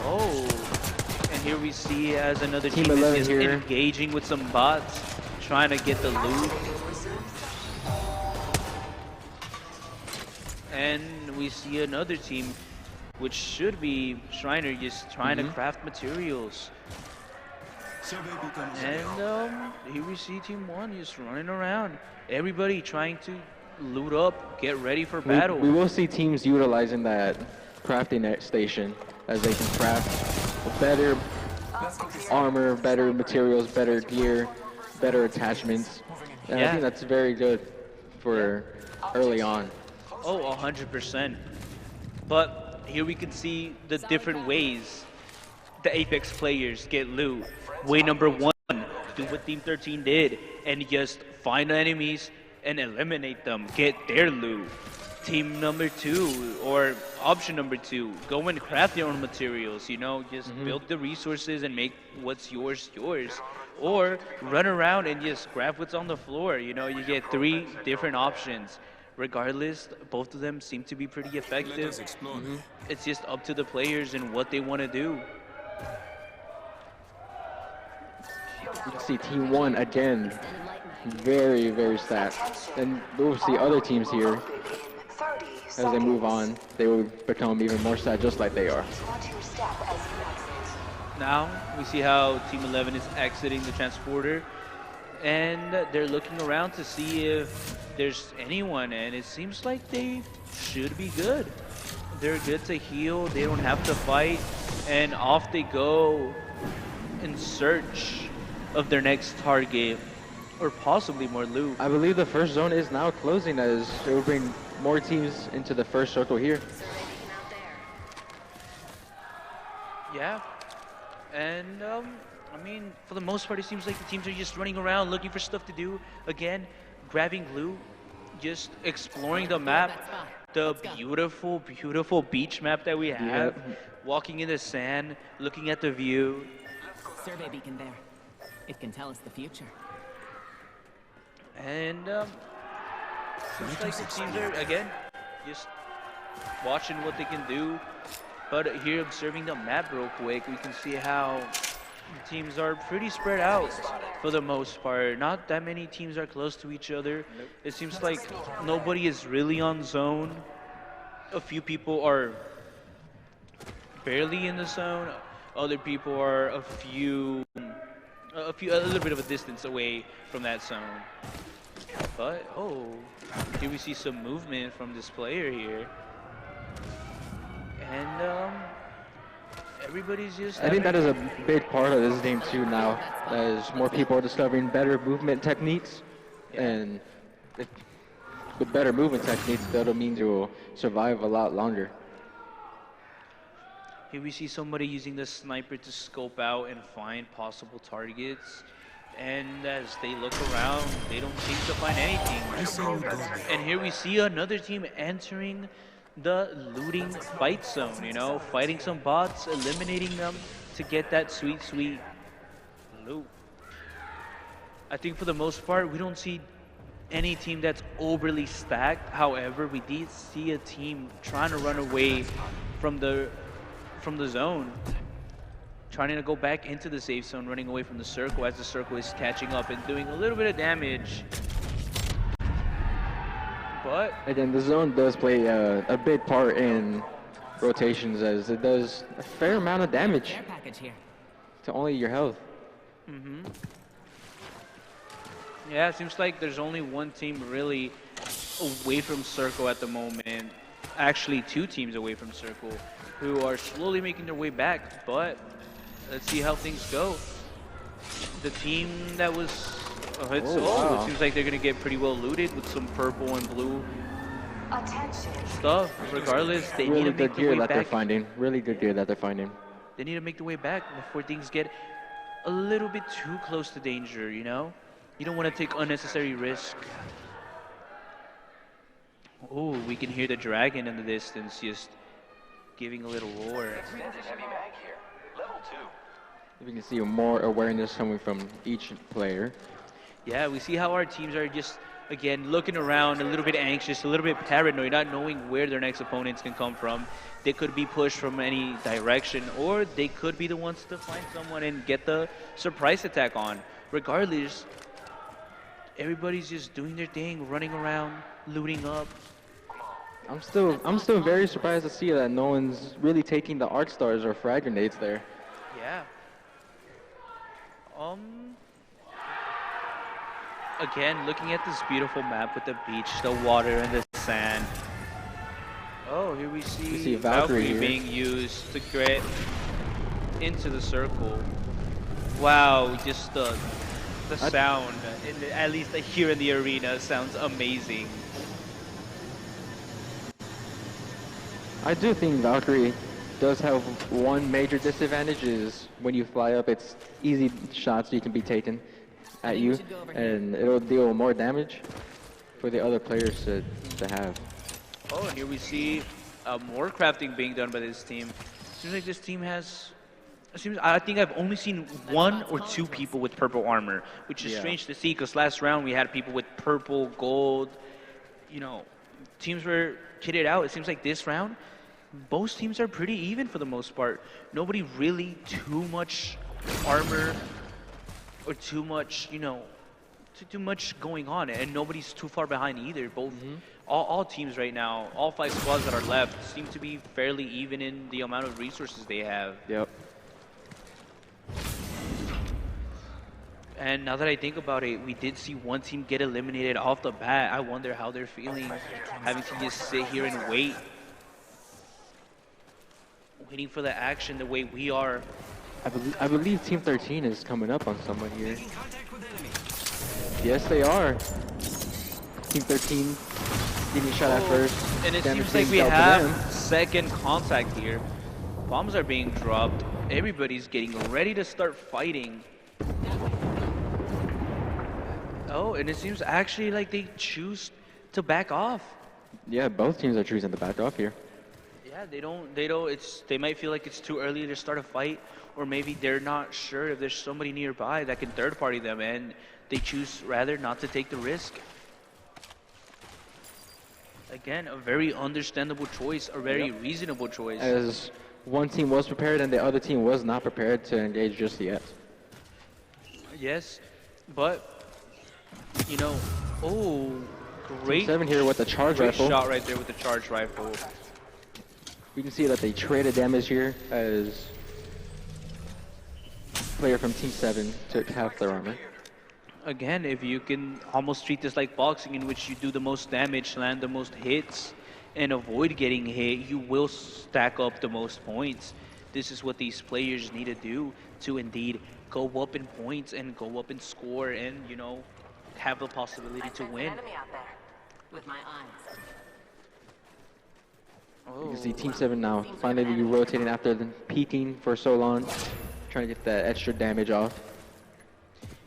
Oh, and here we see as another Team team is 11 just here. engaging with some bots, trying to get the loot. And we see another team, which should be Shriner, just trying to craft materials. And here we see Team 1 just running around. Everybody trying to loot up, get ready for battle. We will see teams utilizing that crafting station as they can craft better armor, better materials, better gear, better attachments. And I Yeah. think that's very good for early on. Oh, 100%. But here we can see the different ways the Apex players get loot. Way number 1, do what Team 13 did and just find enemies and eliminate them, get their loot. Team number 2, or option number 2, go and craft your own materials, you know, just build the resources and make what's yours. Or run around and just grab what's on the floor, you know, you get 3 different options. Regardless, both of them seem to be pretty effective. It's just up to the players and what they want to do. You can see Team 1 again, very, very stacked. And we'll see other teams here, as they move on, they will become even more stacked just like they are. Now we see how Team 11 is exiting the transporter, and they're looking around to see if there's anyone, and it seems like they should be good. They're good to heal, they don't have to fight, and off they go in search of their next target, or possibly more loot. I believe the first zone is now closing as it will bring more teams into the first circle here. Yeah, and I mean, for the most part, it seems like the teams are just running around looking for stuff to do. Again, grabbing loot, just exploring the map, the beautiful, beautiful beach map that we have. Walking in the sand, looking at the view. Survey beacon there. It can tell us the future. And seems like the teams are, again, just watching what they can do. But here, observing the map real quick, we can see how the teams are pretty spread out for the most part. Not that many teams are close to each other. It seems like nobody is really on zone. A few people are barely in the zone. Other people are a little bit of a distance away from that zone. But, oh, here we see some movement from this player here. And everybody's just... I think that is a big part of this game too now, as more people are discovering better movement techniques. And with better movement techniques, that'll mean you'll survive a lot longer. Here we see somebody using the sniper to scope out and find possible targets. And as they look around, they don't seem to find anything. And here we see another team entering the looting fight zone, you know, fighting some bots, eliminating them to get that sweet, sweet loot. I think for the most part, we don't see any team that's overly stacked. However, we did see a team trying to run away from the zone, trying to go back into the safe zone, running away from the circle as the circle is catching up and doing a little bit of damage. But again, the zone does play a big part in rotations, as it does a fair amount of damage to only your health. Yeah, it seems like there's only one team really away from circle at the moment. Actually, two teams away from circle who are slowly making their way back. But let's see how things go. The team that was it seems like they're gonna get pretty well looted with some purple and blue stuff. Regardless, they need to make their way back. Really good gear that they're finding. They need to make their way back before things get a little bit too close to danger, you know? You don't want to take unnecessary risk. Oh, we can hear the dragon in the distance just giving a little roar. We can see more awareness coming from each player. Yeah, we see how our teams are just, again, looking around, a little bit anxious, a little bit paranoid, not knowing where their next opponents can come from. They could be pushed from any direction, or they could be the ones to find someone and get the surprise attack on. Regardless, everybody's just doing their thing, running around, looting up. I'm still very surprised to see that no one's really taking the arc stars or frag grenades there. Yeah. Again, looking at this beautiful map with the beach, the water, and the sand. Oh, here we see Valkyrie being used to get into the circle. Wow, just the sound, at least here in the arena, sounds amazing. I do think Valkyrie does have one major disadvantage, is when you fly up, it's easy shots you can be taken at you, and it'll deal more damage for the other players to have. Oh, and here we see more crafting being done by this team. Seems like this team has... I think I've only seen one or two people with purple armor, which is strange to see, because last round we had people with purple, gold. You know, teams were kitted out. It seems like this round, both teams are pretty even for the most part. Nobody really too much armor or too much, you know, too much going on, and nobody's too far behind either. Both, all teams right now, all 5 squads that are left, seem to be fairly even in the amount of resources they have. Yep. And now that I think about it, we did see one team get eliminated off the bat. I wonder how they're feeling, having to just sit here and wait. Waiting for the action the way we are. I believe Team 13 is coming up on someone here. Yes, they are. Team 13 getting shot at first. And it seems like we have second contact here. Bombs are being dropped. Everybody's getting ready to start fighting. Oh, and it seems actually like they choose to back off. Yeah, both teams are choosing to back off here. Yeah, they might feel like it's too early to start a fight, or maybe they're not sure if there's somebody nearby that can third party them, and they choose rather not to take the risk. Again, a very understandable choice, a very reasonable choice. As one team was prepared and the other team was not prepared to engage just yet. Yes, but you know, great. Team 7 here with the charge rifle. Shot right there with the charge rifle. We can see that they traded damage here, as player from Team 7 took half their armor. Again, if you can almost treat this like boxing, in which you do the most damage, land the most hits, and avoid getting hit, you will stack up the most points. This is what these players need to do to indeed go up in points and go up in score, and, you know, have the possibility to win. With my eyes. You can see Team 7 now finally rotating after them peeking for so long, trying to get that extra damage off.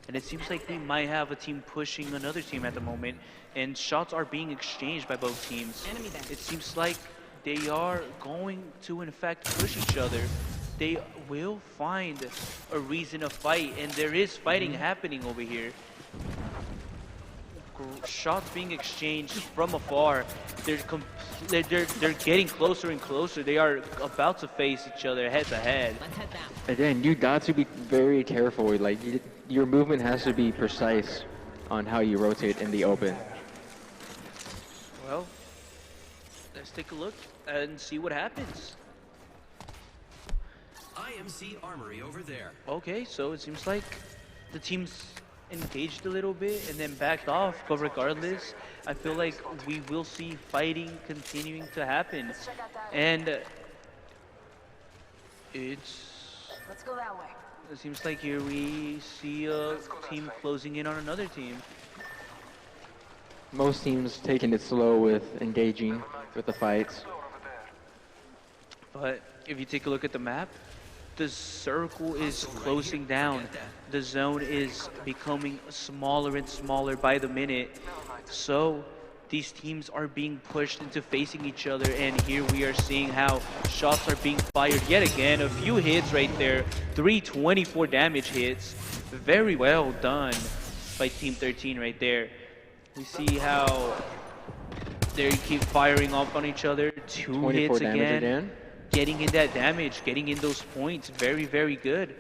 And it seems like we might have a team pushing another team at the moment, and shots are being exchanged by both teams. It seems like they are going to, in fact, push each other. They will find a reason to fight, and there is fighting happening over here. shots being exchanged from afar. They're getting closer and closer. They are about to face each other head to head. Again, you got to be very careful. Like your movement has to be precise on how you rotate in the open. Well, let's take a look and see what happens. IMC Armory over there. Okay, so it seems like the team's engaged a little bit and then backed off, but regardless, I feel like we will see fighting continuing to happen. And Let's go that way. it seems like here we see a team closing in on another team. Most teams taking it slow with engaging with the fights. But if you take a look at the map, the circle is closing down. The zone is becoming smaller and smaller by the minute. So these teams are being pushed into facing each other, and here we are seeing how shots are being fired yet again. A few hits right there, 324 damage hits. Very well done by Team 13 right there. We see how they keep firing off on each other. 2 hits again. Getting in that damage, getting in those points. Very, very good.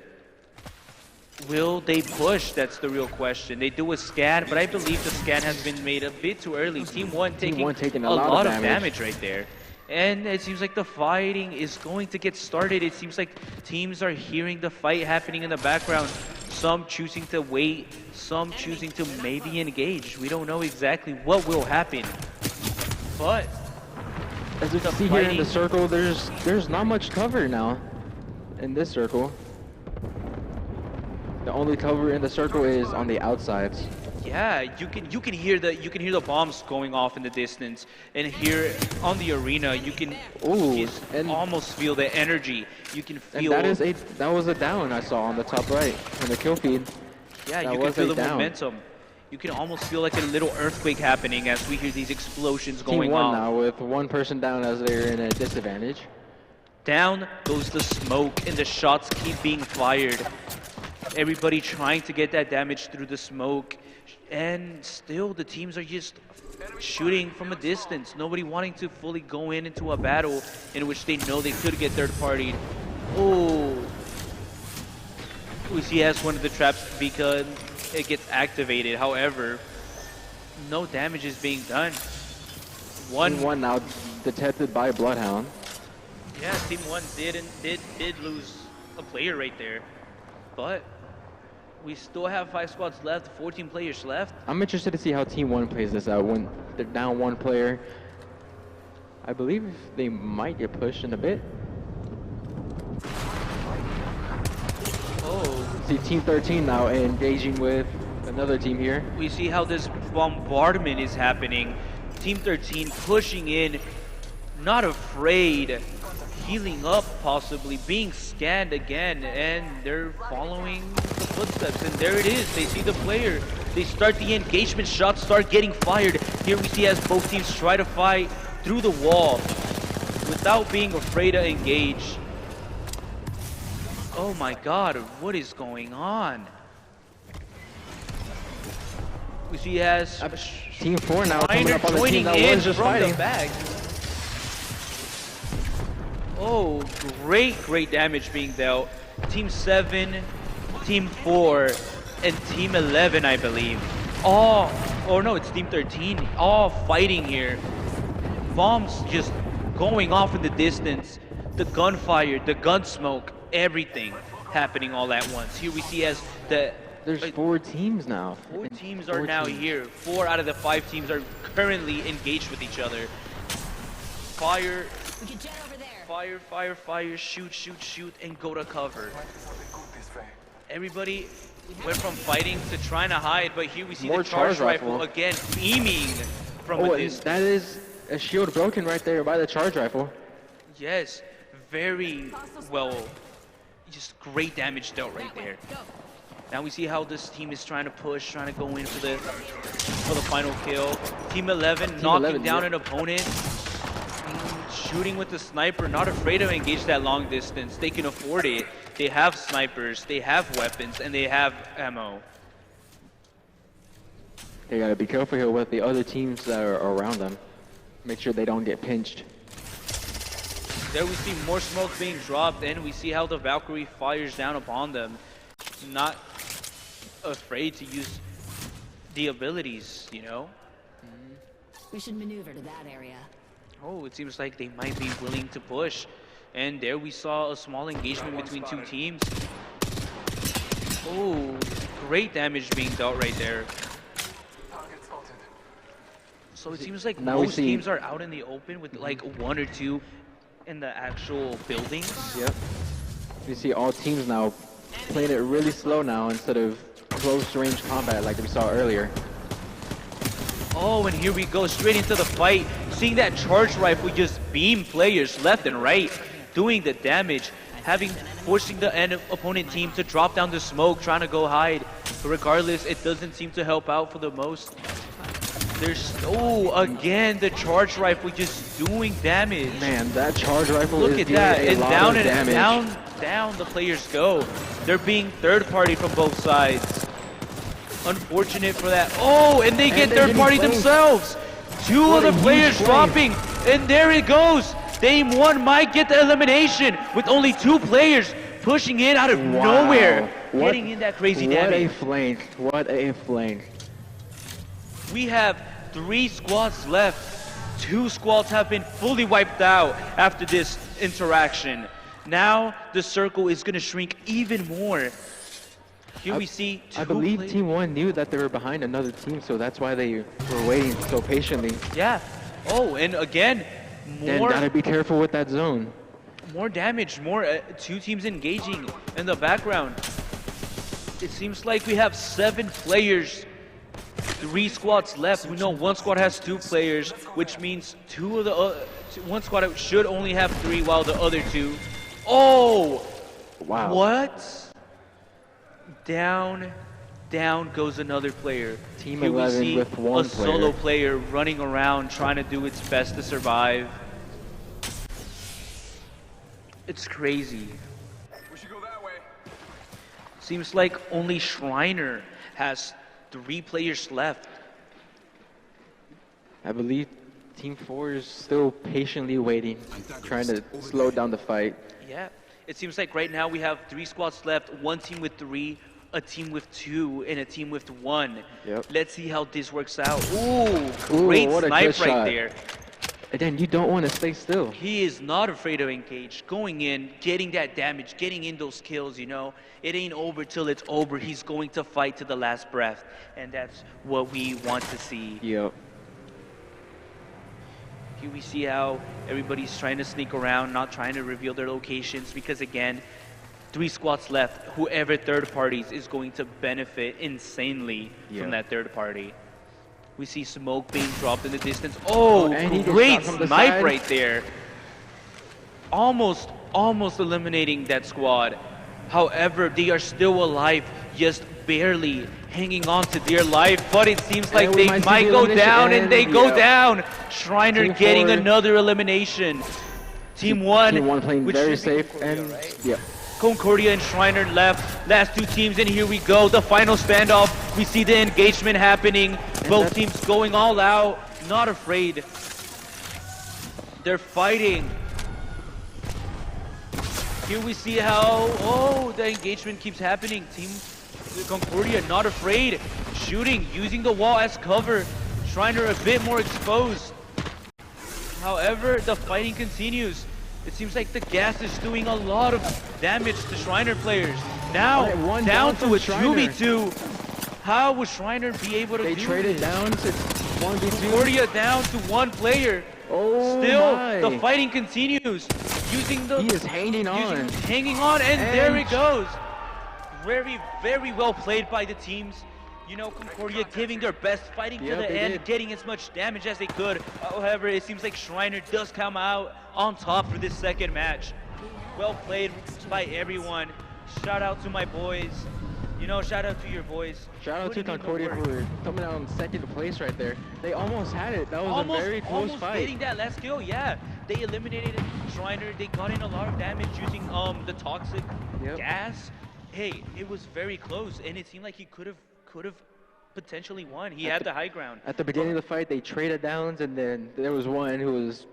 Will they push? That's the real question. They do a scan, but I believe the scan has been made a bit too early. Team 1 taking a lot of damage right there. And it seems like the fighting is going to get started. It seems like teams are hearing the fight happening in the background. Some choosing to wait, some choosing to maybe engage. We don't know exactly what will happen. But as you can see here in the circle, there's not much cover now in this circle. The only cover in the circle is on the outsides. Yeah, you can hear the bombs going off in the distance, and here on the arena you can almost feel the energy. You can feel. And that was a down I saw on the top right in the kill feed. Yeah, you can feel the momentum. You can almost feel like a little earthquake happening as we hear these explosions going on. Team 1 now with 1 person down as they're in a disadvantage. Down goes the smoke and the shots keep being fired. Everybody trying to get that damage through the smoke. And still the teams are just shooting from a distance. Nobody wanting to fully go into a battle in which they know they could get third partied. Oh. Uzi has one of the traps because it gets activated. However, no damage is being done. Team 1 now detected by Bloodhound. Yeah, Team 1 did lose a player right there. But we still have 5 squads left, 14 players left. I'm interested to see how Team 1 plays this out when they're down 1 player. I believe they might get pushed in a bit. Oh. See Team 13 now engaging with another team here. We see how this bombardment is happening. Team 13 pushing in, not afraid, healing up possibly, being scanned again, and they're following the footsteps, and there it is. They see the player. They start the engagement, shots start getting fired. Here we see as both teams try to fight through the wall without being afraid to engage. Oh my god, what is going on? We see as Team 4 now coming up on the team that was just fighting. The back. Oh, great damage being dealt. Team 7, Team 4, and Team 11, I believe. Oh no, it's Team 13. All fighting here. Bombs just going off in the distance. The gunfire, the gun smoke, everything happening all at once. Here we see as there's 4 teams now. 4 teams are now here. 4 out of the 5 teams are currently engaged with each other. Fire. Fire, shoot, and go to cover. Everybody went from fighting to trying to hide, but here we see the charge rifle again beaming from a distance. That is a shield broken right there by the charge rifle. Yes, very well. Just great damage dealt right there. Now we see how this team is trying to push, trying to go in for the final kill. Team 11 knocking down an opponent. Shooting with the sniper, not afraid to engage that long distance. They can afford it. They have snipers, they have weapons, and they have ammo. They gotta be careful here with the other teams that are around them. Make sure they don't get pinched. There we see more smoke being dropped, and we see how the Valkyrie fires down upon them. Not afraid to use the abilities, you know? We should maneuver to that area. Oh, it seems like they might be willing to push. And there we saw a small engagement between two teams. Oh, great damage being dealt right there. So it seems like now most teams are out in the open with like 1 or 2 in the actual buildings. Yep. You see all teams now playing it really slow now instead of close range combat like we saw earlier. Oh, and here we go straight into the fight. Seeing that charge rifle just beam players left and right, doing the damage, forcing the opponent team to drop down the smoke, trying to go hide. But regardless, it doesn't seem to help out for the most. There's, oh, again, the charge rifle just doing damage. Man, that charge rifle Look is at doing that, a and lot down of and damage. down the players go. They're being third party from both sides. Unfortunate for that. Oh, and they get third party themselves. 2 of the players dropping, and there it goes. Team 1 might get the elimination with only 2 players pushing in out of nowhere, getting in that crazy damage. What a flank, what a flank. We have 3 squads left. 2 squads have been fully wiped out after this interaction. Now the circle is going to shrink even more. Here we see 2 I believe Team 1 knew that they were behind another team, so that's why they were waiting so patiently. Yeah. Oh, and again, Then more... gotta be careful with that zone. More damage, more 2 teams engaging in the background. It seems like we have 7 players, 3 squads left. We know 1 squad has 2 players, which means 2 of the 1 squad should only have 3, while the other 2. Oh! Wow. What? Down goes another player. Team Here 11 we see with 1 a solo player running around trying to do its best to survive. It's crazy. We should go that way. Seems like only Shriner has 3 players left. I believe Team 4 is still patiently waiting, trying to slow down the fight. Yeah, it seems like right now we have 3 squads left, 1 team with 3, a team with 2, and a team with 1. Yep. Let's see how this works out. Ooh, great what a snipe good right shot. there. And then you don't want to stay still. He is not afraid of engage, going in, getting that damage, getting in those kills, you know. It ain't over till it's over. He's going to fight to the last breath, and that's what we want to see. Yep. Here we see how everybody's trying to sneak around, not trying to reveal their locations, because again, 3 squads left. Whoever third parties is going to benefit insanely from that third party. We see smoke being dropped in the distance. Oh, great snipe right there. Almost eliminating that squad. However, they are still alive, just barely hanging on to their life, but it seems like they might go down, and they go down. Shriner getting another elimination. Team 1 playing very safe, and yep. Concordia and Shriner left. Last 2 teams, and here we go. The final standoff. We see the engagement happening. Both teams going all out, not afraid. They're fighting. Here we see how, the engagement keeps happening. Team Concordia not afraid. Shooting, using the wall as cover. Shriner a bit more exposed. However, the fighting continues. It seems like the gas is doing a lot of damage to Shriner players. Now, down to a 2v2. How will Shriner be able to do this? They traded down to 1v2. Concordia down to 1 player. Still, the fighting continues. Using the... He is hanging on. Hanging on, and there it goes. Very, very well played by the teams. You know, Concordia giving their best, fighting to the end, getting as much damage as they could. However, it seems like Shriner does come out on top for this second match. Well played by everyone. Shout out to my boys. You know, shout out to your boys. Shout out to Concordia for coming out in 2nd place right there. They almost had it. That was a very close fight. Almost getting that last kill, yeah. They eliminated Shriner. They got in a lot of damage using the toxic gas. Hey, it was very close, and it seemed like he could have potentially won. He had the high ground. At the beginning of the fight, they traded downs, and then there was one who was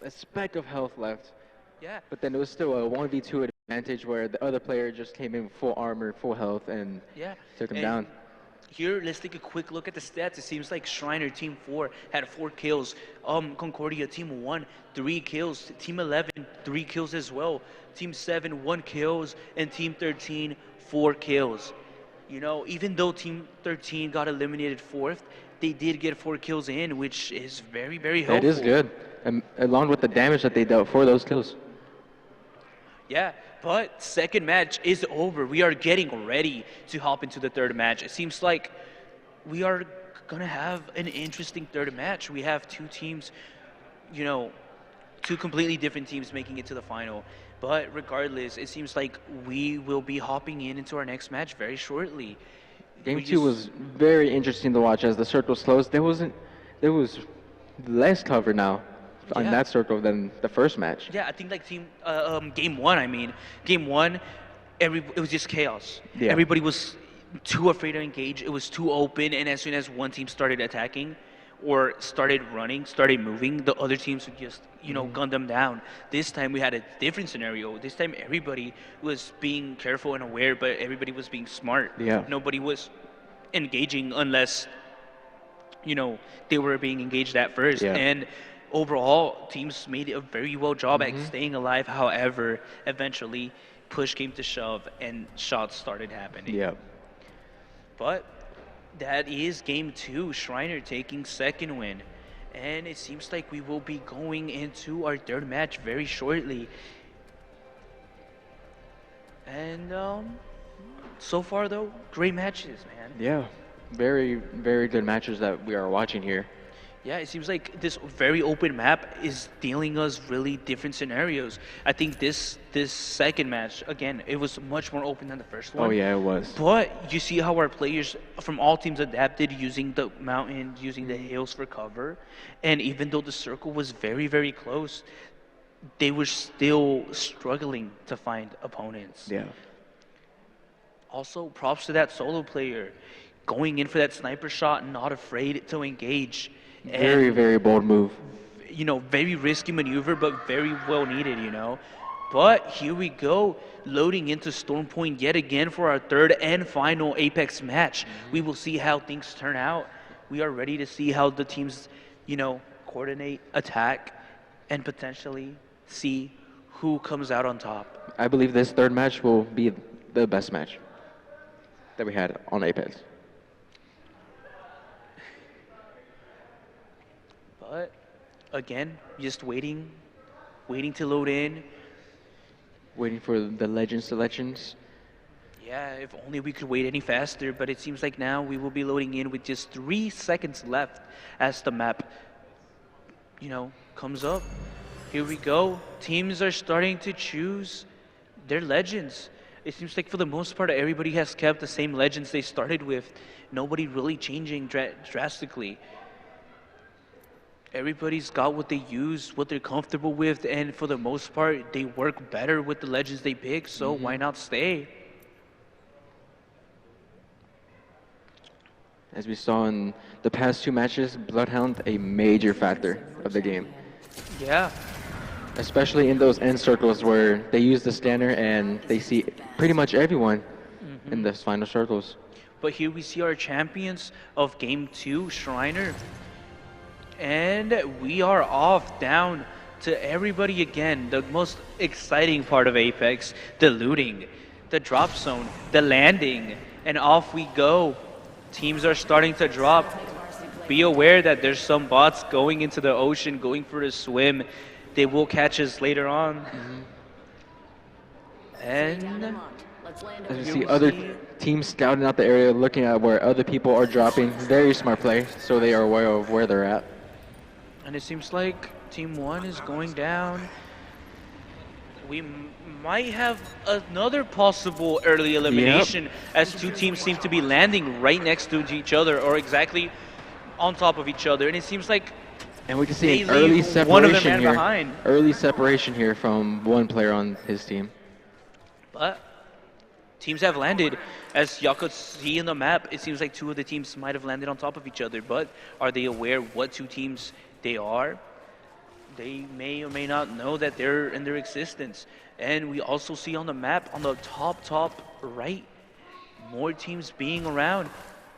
a speck of health left. Yeah. But then it was still a 1v2 advantage where the other player just came in full armor, full health, and took him down. Here, let's take a quick look at the stats. It seems like Shriner, Team 4, had 4 kills. Concordia, Team 1, 3 kills. Team 11, 3 kills as well. Team 7, 1 kills. And Team 13, 4 kills. You know, even though Team 13 got eliminated 4th, they did get 4 kills in, which is very, very helpful. It is good, and along with the damage that they dealt for those kills. Yeah, but second match is over. We are getting ready to hop into the third match. It seems like we are going to have an interesting third match. We have 2 teams, you know, 2 completely different teams making it to the final. But regardless, it seems like we will be hopping into our next match very shortly. Game 2 was very interesting to watch as the circles closed. There was less cover now on that circle than the first match. Yeah, I think like game 1, Game 1, it was just chaos. Yeah. Everybody was too afraid to engage. It was too open, and as soon as one team started attacking or started running, started moving, the other teams would just, gun them down. This time we had a different scenario. This time everybody was being careful and aware, but everybody was being smart. Yeah. Nobody was engaging unless, they were being engaged at first. Yeah. And overall, teams made a very well job at staying alive. However, eventually, push came to shove, and shots started happening. Yeah. But that is game 2. Shriner taking second win. And it seems like we will be going into our third match very shortly. And so far, though, great matches, man. Yeah. Very, very good matches that we are watching here. Yeah, it seems like this very open map is dealing us really different scenarios. I think this second match, again, it was much more open than the first one. Oh, yeah, it was. But you see how our players from all teams adapted using the mountains, using the hills for cover. And even though the circle was very, very close, they were still struggling to find opponents. Yeah. Also, props to that solo player. Going in for that sniper shot, not afraid to engage. Very, very bold move. Very risky maneuver, but very well needed, But here we go, loading into Storm Point yet again for our third and final Apex match. We will see how things turn out. We are ready to see how the teams, coordinate, attack, and potentially see who comes out on top. I believe this third match will be the best match that we had on Apex. But again, just waiting to load in. Waiting for the legend selections. Yeah, if only we could wait any faster, but it seems like now we will be loading in with just 3 seconds left as the map, comes up. Here we go. Teams are starting to choose their legends. It seems like for the most part, everybody has kept the same legends they started with. Nobody really changing drastically. Everybody's got what they use, what they're comfortable with, and for the most part, they work better with the legends they pick, so why not stay? As we saw in the past 2 matches, Bloodhound a major factor of the game. Yeah. Especially in those end circles where they use the scanner and they see pretty much everyone in the final circles. But here we see our champions of Game 2, Shriner. And we are off down to everybody again. The most exciting part of Apex, the looting, the drop zone, the landing, and off we go. Teams are starting to drop. Be aware that there's some bots going into the ocean, going for a swim. They will catch us later on. And as you see other teams scouting out the area, looking at where other people are dropping. Very smart play, so they are aware of where they're at. And it seems like Team 1 is going down. We might have another possible early elimination as 2 teams seem to be landing right next to each other or exactly on top of each other. And it seems like we can see an early separation here. Behind. Early separation here from one player on his team. But teams have landed. As y'all could see in the map, it seems like two of the teams might have landed on top of each other, but are they aware what two teams they are? They may or may not know that they're in their existence. And we also see on the map, on the top right, more teams being around.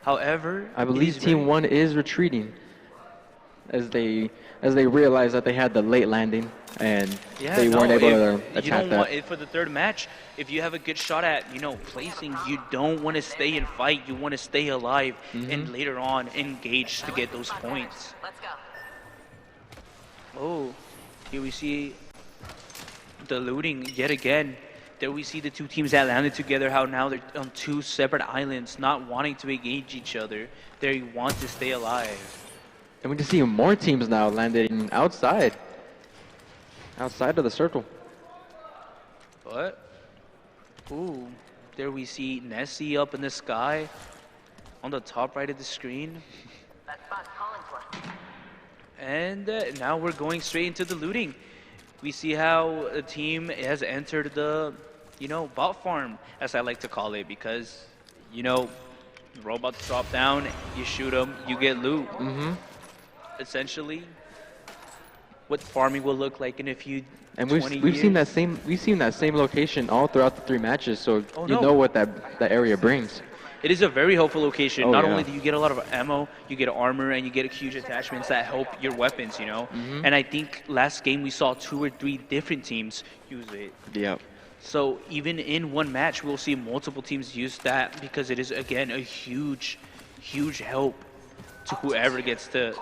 However, I believe Team 1 is retreating as they realized that they had the late landing and they weren't able to attack you don't that. want it for the third match. If you have a good shot at, placing, you don't want to stay and fight. You want to stay alive and later on engage to get those points. Let's go. Oh, here we see the looting yet again. There we see the two teams that landed together, how now they're on two separate islands, not wanting to engage each other. They want to stay alive. And we can see more teams now landing outside of the circle. But, ooh, there we see Nessie up in the sky on the top right of the screen. That spot's calling for. And now we're going straight into the looting. We see how a team has entered the, bot farm, as I like to call it, because, robots drop down, you shoot them, you get loot. Essentially, what farming will look like in a few And 20 we've seen years. that same location all throughout the 3 matches, so you no. know what that area brings. It is a very helpful location. Oh, Not yeah. only do you get a lot of ammo, you get armor, and you get huge attachments that help your weapons, And I think last game we saw 2 or 3 different teams use it. Yep. So even in one match, we'll see multiple teams use that because it is, again, a huge, huge help to whoever gets to,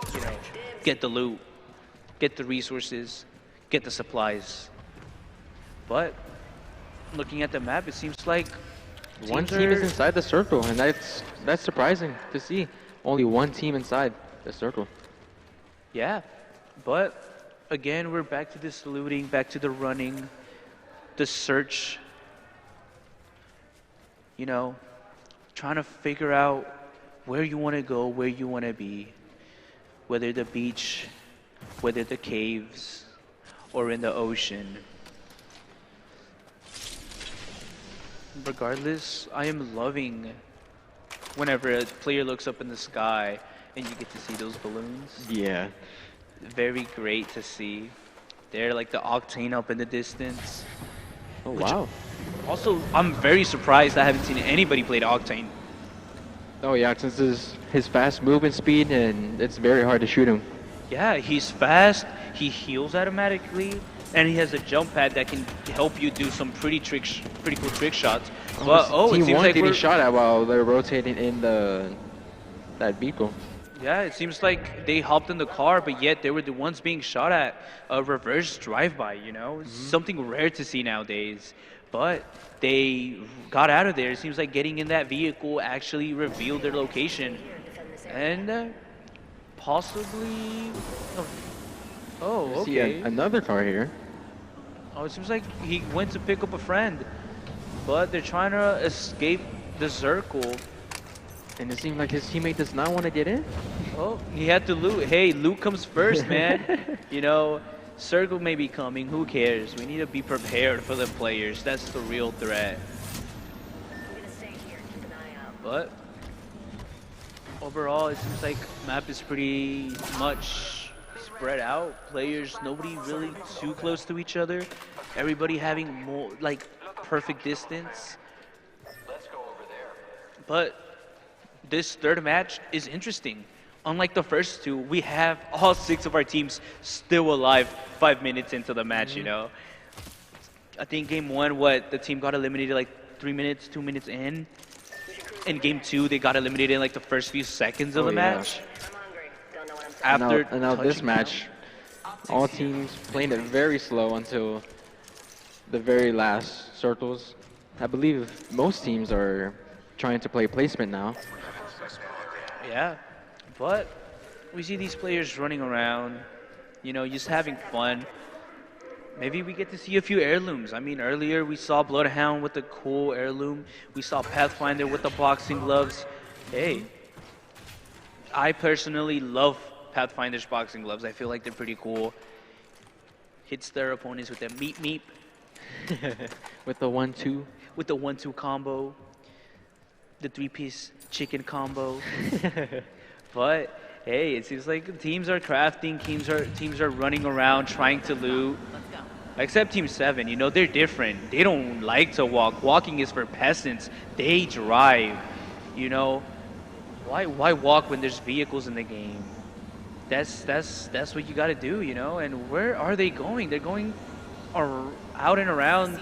get the loot, get the resources, get the supplies. But looking at the map, it seems like One team is inside the circle, and that's surprising to see. Only one team inside the circle. Yeah, but again, we're back to this looting, back to the running, the search. Trying to figure out where you want to go, where you want to be, whether the beach, whether the caves, or in the ocean. Regardless, I am loving whenever a player looks up in the sky and you get to see those balloons. Yeah. Very great to see. They're like the Octane up in the distance. Oh, wow. Also, I'm very surprised I haven't seen anybody play the Octane. Oh, yeah, since his fast movement speed, and it's very hard to shoot him. Yeah, he's fast, he heals automatically, and he has a jump pad that can help you do some pretty cool trick shots. But it Team seems 1 like getting we're shot at while they're rotating in that vehicle. Yeah, it seems like they hopped in the car, but yet they were the ones being shot at. A reverse drive-by, something rare to see nowadays. But they got out of there. It seems like getting in that vehicle actually revealed their location. And possibly... Oh, I see okay. another car here. Oh, it seems like he went to pick up a friend. But they're trying to escape the circle. And it seems like his teammate does not want to get in. Oh, he had to loot. Hey, loot comes first, man. Circle may be coming. Who cares? We need to be prepared for the players. That's the real threat. But overall, it seems like map is pretty much spread out. Players, nobody really too close to each other. Everybody having more perfect distance. But this third match is interesting. Unlike the first 2, we have all 6 of our teams still alive 5 minutes into the match, I think game 1, the team got eliminated 3 minutes, 2 minutes in. In game 2, they got eliminated in the first few seconds of the match. After now this match, all teams playing it very slow until the very last circles. I believe most teams are trying to play placement now. Yeah, but we see these players running around, just having fun. Maybe we get to see a few heirlooms. I mean, earlier we saw Bloodhound with the cool heirloom. We saw Pathfinder with the boxing gloves. Hey, I personally love Pathfinder's boxing gloves. I feel like they're pretty cool. Hits their opponents with a meep meep. With the 1-2. With the 1-2 combo, the 3-piece chicken combo. But hey, it seems like teams are crafting, teams are running around trying to loot. Except Team 7, you know, they're different. They don't like to walk. Walking is for peasants. They drive. You know, why walk when there's vehicles in the game? That's what you got to do, you know. And where are they going? They're going out and around,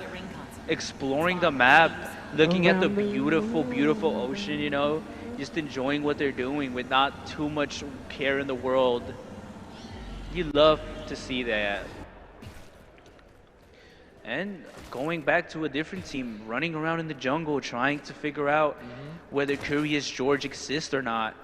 exploring the map, looking at the beautiful, beautiful ocean, you know, just enjoying what they're doing with not too much care in the world. You love to see that. And going back to a different team, running around in the jungle, trying to figure out whether Curious George exists or not.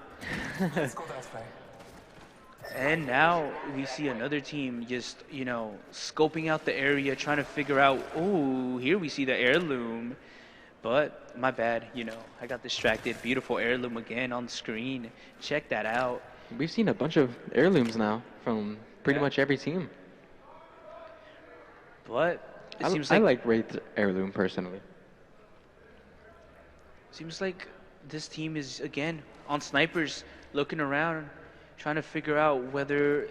And now we see another team just, you know, scoping out the area, trying to figure out, oh, here we see the heirloom. But my bad, you know, I got distracted. Beautiful heirloom again on screen. Check that out. We've seen a bunch of heirlooms now from pretty much every team. But it seems I like like Wraith's heirloom personally. seems like this team is again on snipers, looking around, trying to figure out whether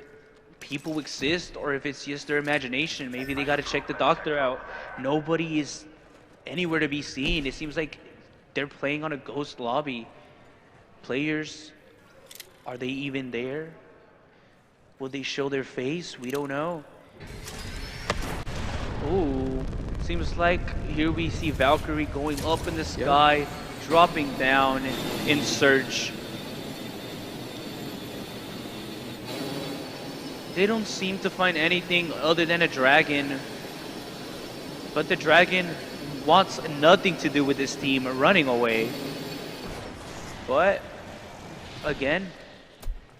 people exist or if it's just their imagination. Maybe they got to check the doctor out. Nobody is anywhere to be seen. It seems like they're playing on a ghost lobby. Players, are they even there? Will they show their face? We don't know. Ooh, seems like here we see Valkyrie going up in the sky, dropping down in search. They don't seem to find anything other than a dragon. But the dragon wants nothing to do with this team running away. But, again,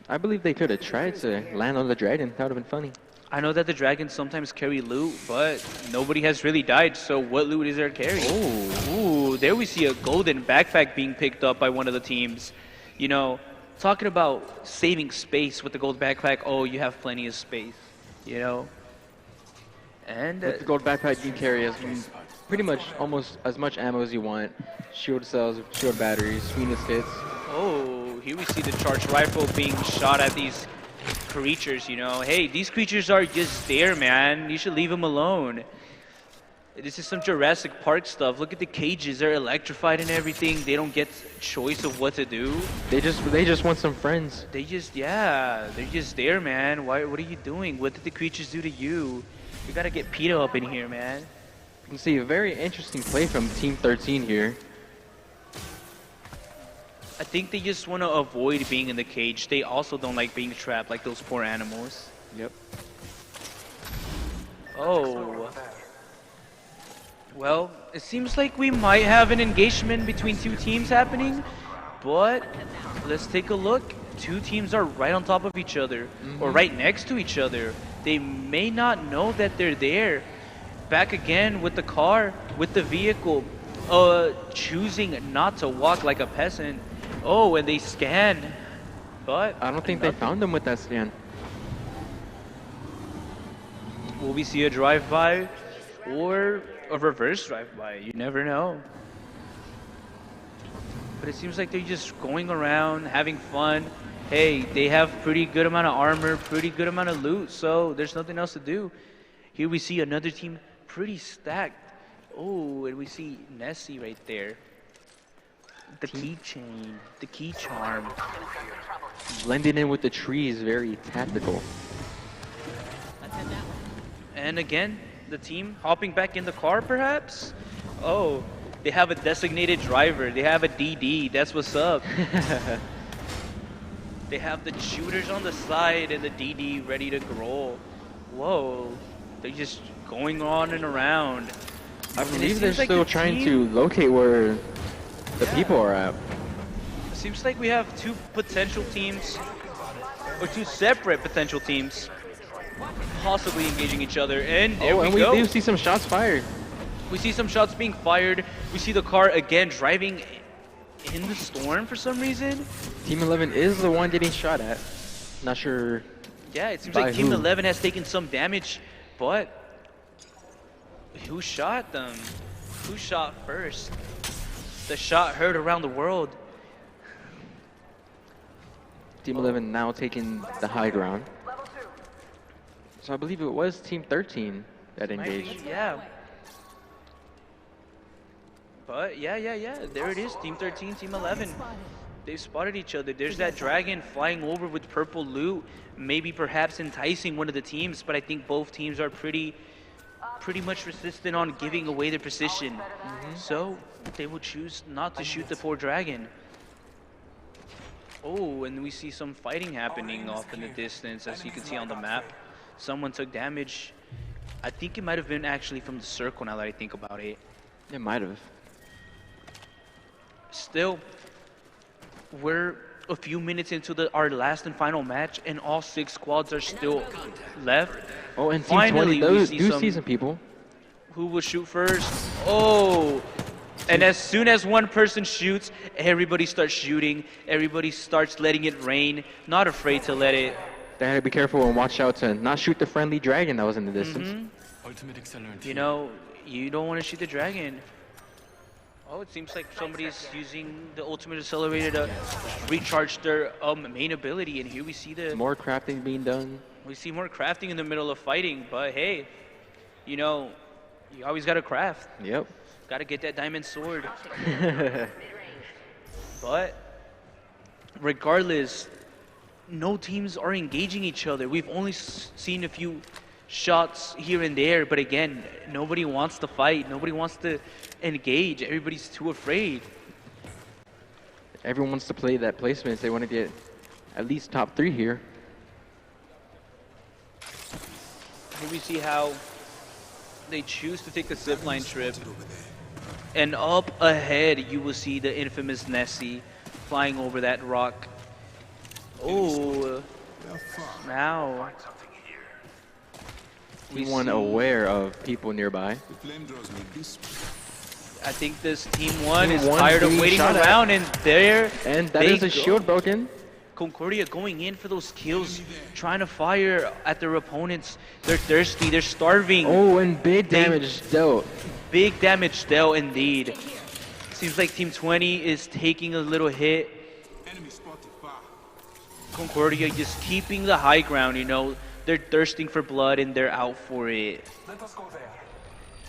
I believe they could have tried to land on the dragon. That would have been funny. I know that the dragons sometimes carry loot, but nobody has really died, so what loot is there to carry? Oh, ooh, there we see a golden backpack being picked up by one of the teams. You know, talking about saving space with the gold backpack, oh, you have plenty of space, you know? And with the gold backpack, you carry pretty much almost as much ammo as you want. Shield cells, shield batteries, Phoenix kits. Oh, here we see the charged rifle being shot at these creatures, you know. Hey, these creatures are just there, man. You should leave them alone. This is some Jurassic Park stuff. Look at the cages. They're electrified and everything. They don't get choice of what to do. They just want some friends. They just, yeah, they're just there, man. What are you doing? What did the creatures do to you? You gotta get PETA up in here, man. You can see a very interesting play from Team 13 here. I think they just want to avoid being in the cage. They also don't like being trapped like those poor animals. Yep. Oh. Well, it seems like we might have an engagement between two teams happening, but let's take a look. Two teams are right on top of each other, or right next to each other. They may not know that they're there. Back again with the car, with the vehicle, choosing not to walk like a peasant. Oh, and they scan, but I don't think they found them with that scan. Will we see a drive-by or a reverse drive-by? You never know. But it seems like they're just going around, having fun. Hey, they have pretty good amount of armor, pretty good amount of loot, so there's nothing else to do. Here we see another team pretty stacked. Oh, and we see Nessie right there. The keychain, the key charm. Blending in with the trees, very tactical. And again, the team hopping back in the car, perhaps? Oh, they have a designated driver. They have a DD. That's what's up. They have the shooters on the side and the DD ready to roll. Whoa, they're just going on and around. I believe they're still trying to locate where the people are at. Seems like we have two potential teams, or two separate potential teams, possibly engaging each other. And there we go. We do see some shots fired. We see some shots being fired. We see the car again driving in the storm for some reason. Team 11 is the one getting shot at. Not sure. Yeah, it seems like Team 11 has taken some damage, but Who shot them? Who shot first? The shot heard around the world. Team 11 now taking the high ground. So I believe it was Team 13 that engaged. Yeah. But yeah. There it is. Team 13, Team 11. They've spotted each other. There's that dragon flying over with purple loot. Maybe perhaps enticing one of the teams, but I think both teams are pretty much resistant on giving away their position. So they will choose not to shoot the poor dragon. Oh, and we see some fighting happening off in the distance, as you can see on the map. Someone took damage. I think it might have been actually from the circle, now that I think about it. It might have. Still, we're a few minutes into our last and final match, and all 6 squads are still left. Oh, and Team Finally, 20, those we do see some people. Who will shoot first? Oh! And as soon as one person shoots, everybody starts shooting. Everybody starts letting it rain. Not afraid to let it. They had to be careful and watch out to not shoot the friendly dragon that was in the distance. You know, you don't want to shoot the dragon. Oh, it seems like somebody's using the ultimate accelerator to recharge their main ability, and here we see the more crafting being done. We see more crafting in the middle of fighting, but hey, you know, you always gotta craft. Yep. Gotta get that diamond sword. But regardless, no teams are engaging each other. We've only seen a few shots here and there, but again, nobody wants to fight. Nobody wants to engage. Everybody's too afraid. Everyone wants to play that placement. They want to get at least top 3 here. Here we see how they choose to take the zipline trip. And up ahead, you will see the infamous Nessie flying over that rock. Oh, now Team 1 aware of people nearby. I think this Team 1 is tired of waiting around, and there and that is a shield broken. Concordia going in for those kills, trying to fire at their opponents. They're thirsty, they're starving. Oh, and big damage dealt. Big damage dealt indeed. Seems like Team 20 is taking a little hit. Concordia just keeping the high ground, you know. They're thirsting for blood and they're out for it.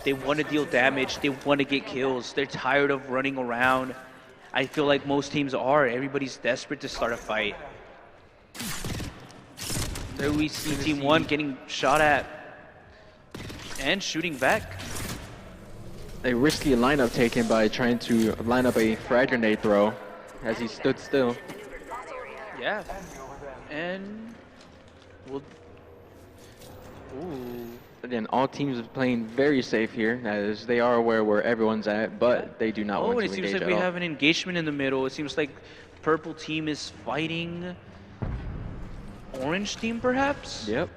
They want to deal damage, they want to get kills. They're tired of running around. I feel like most teams are. Everybody's desperate to start a fight. There we see Team 1 getting shot at and shooting back. A risky lineup taken by trying to line up a frag grenade throw as he stood still. Yeah, and we'll. Ooh. Again, all teams are playing very safe here, as they are aware where everyone's at, but they do not want to engage and it seems like we have an engagement in the middle. It seems like purple team is fighting orange team, perhaps? Yep.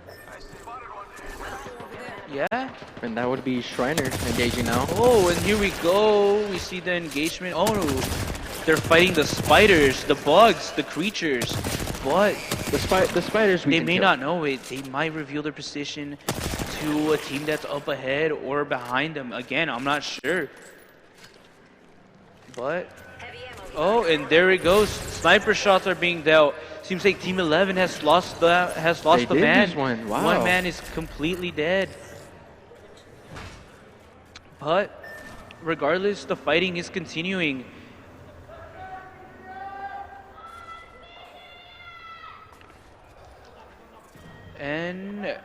Yeah. And that would be Shriner engaging now. Oh, and here we go. We see the engagement. Oh, they're fighting the spiders, the bugs, the creatures. But the spiders, they may not know it. They might reveal their position to a team that's up ahead or behind them. Again, I'm not sure. But oh, and there it goes. Sniper shots are being dealt. Seems like Team 11 has lost the man. Wow. One man is completely dead. But regardless, the fighting is continuing. And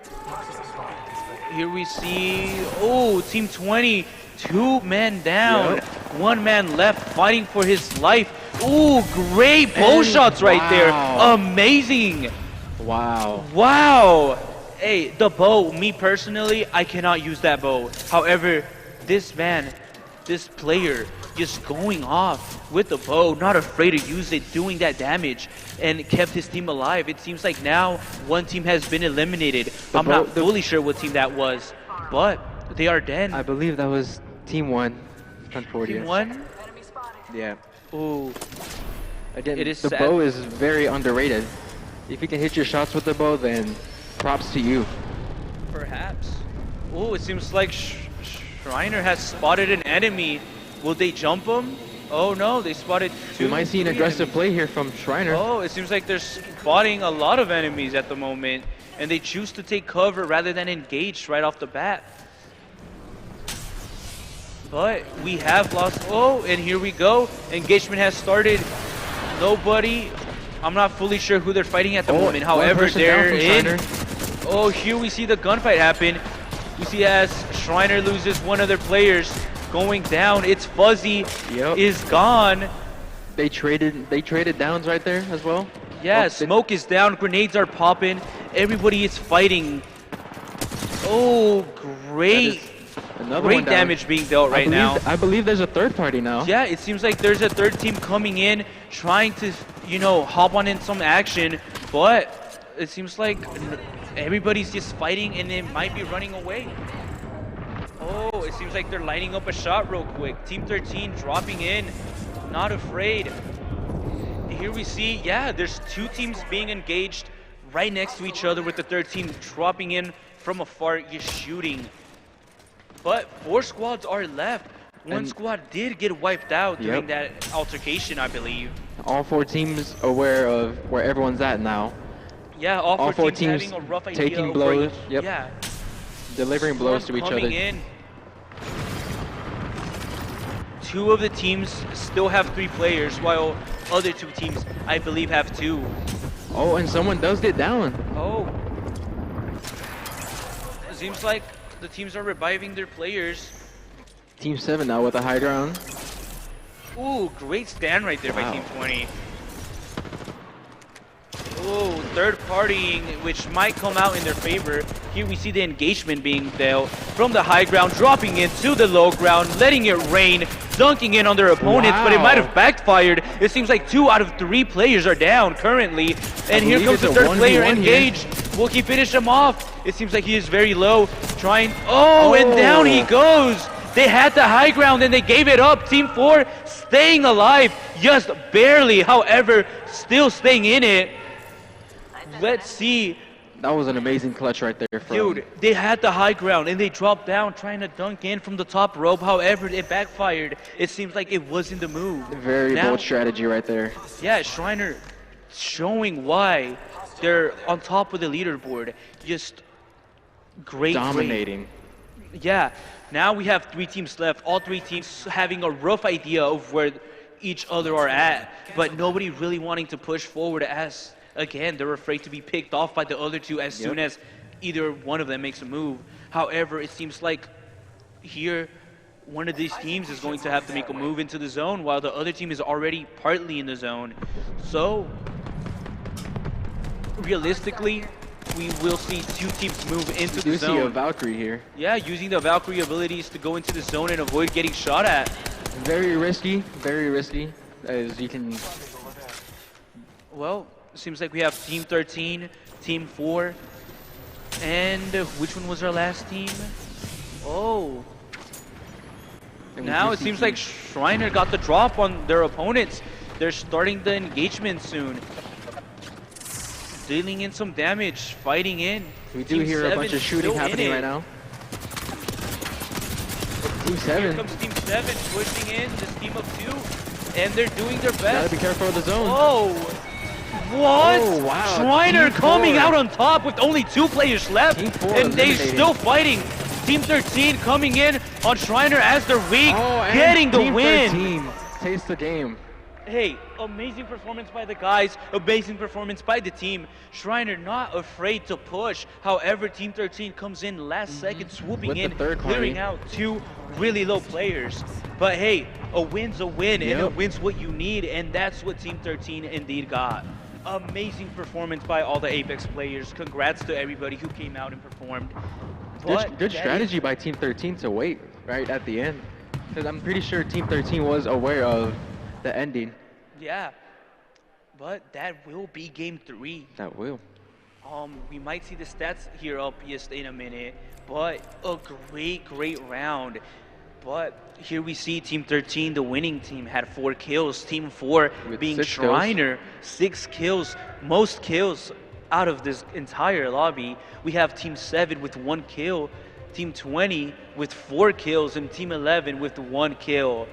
here we see, oh, Team 20, 2 men down, yep. 1 man left fighting for his life. Ooh, great bow shots right there. Amazing. Wow. Wow. Hey, the bow, me personally, I cannot use that bow. However, this man, this player, just going off with the bow, not afraid to use it, doing that damage, and kept his team alive. It seems like now one team has been eliminated. I'm not fully sure what team that was, but they are dead. I believe that was Team 1. Concordia. Team 1? Yeah. Ooh. Again, it is the sad. bow is very underrated. If you can hit your shots with the bow, then props to you. Perhaps. Oh, it seems like Shriner has spotted an enemy. Will they jump him? Oh no, they spotted two. We might see an aggressive play here from Shriner. Oh, it seems like they're spotting a lot of enemies at the moment, and they choose to take cover rather than engage right off the bat. But we have lost. Oh, and here we go. Engagement has started. Nobody. I'm not fully sure who they're fighting at the moment. However, they're in. Oh, here we see the gunfight happen. We see as Shriner loses one of their players going down. It's Fuzzy is gone. They traded downs right there as well. Yeah, smoke is down. Grenades are popping. Everybody is fighting. Oh, great. Great damage being dealt right now. I believe there's a third party now. Yeah, it seems like there's a third team coming in, trying to, you know, hop on in some action, but it seems like everybody's just fighting and it might be running away. Oh, it seems like they're lining up a shot real quick. Team 13 dropping in, not afraid. Here we see, yeah, there's two teams being engaged right next to each other with the third team dropping in from afar, just shooting. But 4 squads are left. One squad did get wiped out during that altercation, I believe. All 4 teams aware of where everyone's at now. Yeah, all four teams having a rough idea taking blows. Yeah. Delivering blows to each other. In. 2 of the teams still have 3 players, while other 2 teams, I believe, have 2. Oh, and someone does get down. Oh. It seems like the teams are reviving their players. Team 7 now with a high ground. Ooh, great stand right there by Team 20. Ooh, third partying, which might come out in their favor. Here we see the engagement being dealt from the high ground, dropping into the low ground, letting it rain, dunking in on their opponents, but it might have backfired. It seems like 2 out of 3 players are down currently. And here comes the third player engaged. Will he finish him off? It seems like he is very low, trying. Oh, and down he goes. They had the high ground and they gave it up. Team 4 staying alive, just barely. However, still staying in it. Let's see. That was an amazing clutch right there. Dude, they had the high ground and they dropped down trying to dunk in from the top rope. However, it backfired. It seems like it wasn't the move. Very bold strategy right there. Yeah, Shriner showing why they're on top of the leaderboard. Just great. Dominating. Yeah, now we have 3 teams left. All 3 teams having a rough idea of where each other are at, but nobody really wanting to push forward as, again, they're afraid to be picked off by the other 2 as soon as either one of them makes a move. However, it seems like here, one of these teams is going to have to make a move into the zone while the other team is already partly in the zone. So, realistically, we will see 2 teams move into the zone. You see a Valkyrie here. Yeah, using the Valkyrie abilities to go into the zone and avoid getting shot at. Very risky, as you can. Well, seems like we have Team 13, Team 4, and which one was our last team? Oh. Now it seems like Shriner got the drop on their opponents. They're starting the engagement soon. Dealing in some damage, fighting in. We do hear a bunch of shooting happening right now. Team 7. Here comes Team 7 pushing in, this team of 2, and they're doing their best. Gotta be careful of the zone. Oh, what? Oh, wow. Shriner coming out on top with only 2 players left, and they're still fighting. Team 13 coming in on Shriner as they're weak, getting the win. Team 13 takes the game. Hey, amazing performance by the guys, amazing performance by the team. Shriner not afraid to push. However, Team 13 comes in last second, swooping in, clearing out 2 really low players. But hey, a win's a win, and a win's what you need, and that's what Team 13 indeed got. Amazing performance by all the Apex players. Congrats to everybody who came out and performed. Good strategy by Team 13 to wait right at the end, because I'm pretty sure Team 13 was aware of the ending. Yeah, but that will be game 3. That will. We might see the stats here up just in a minute, but a great round. But here we see Team 13, the winning team, had 4 kills. Team 4 being Shriner, 6 kills, most kills out of this entire lobby. We have Team 7 with 1 kill. Team 20 with 4 kills, and Team 11 with 1 kill.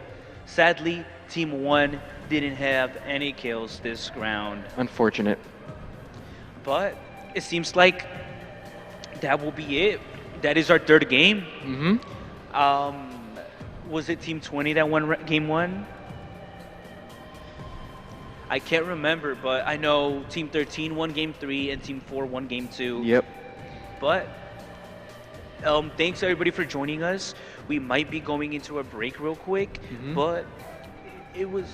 Sadly, Team 1 didn't have any kills this round. Unfortunate. But it seems like that will be it. That is our 3rd game. Was it Team 20 that won game 1? I can't remember, but I know Team 13 won game 3 and Team 4 won game 2. Yep. But thanks everybody for joining us. We might be going into a break real quick, but it was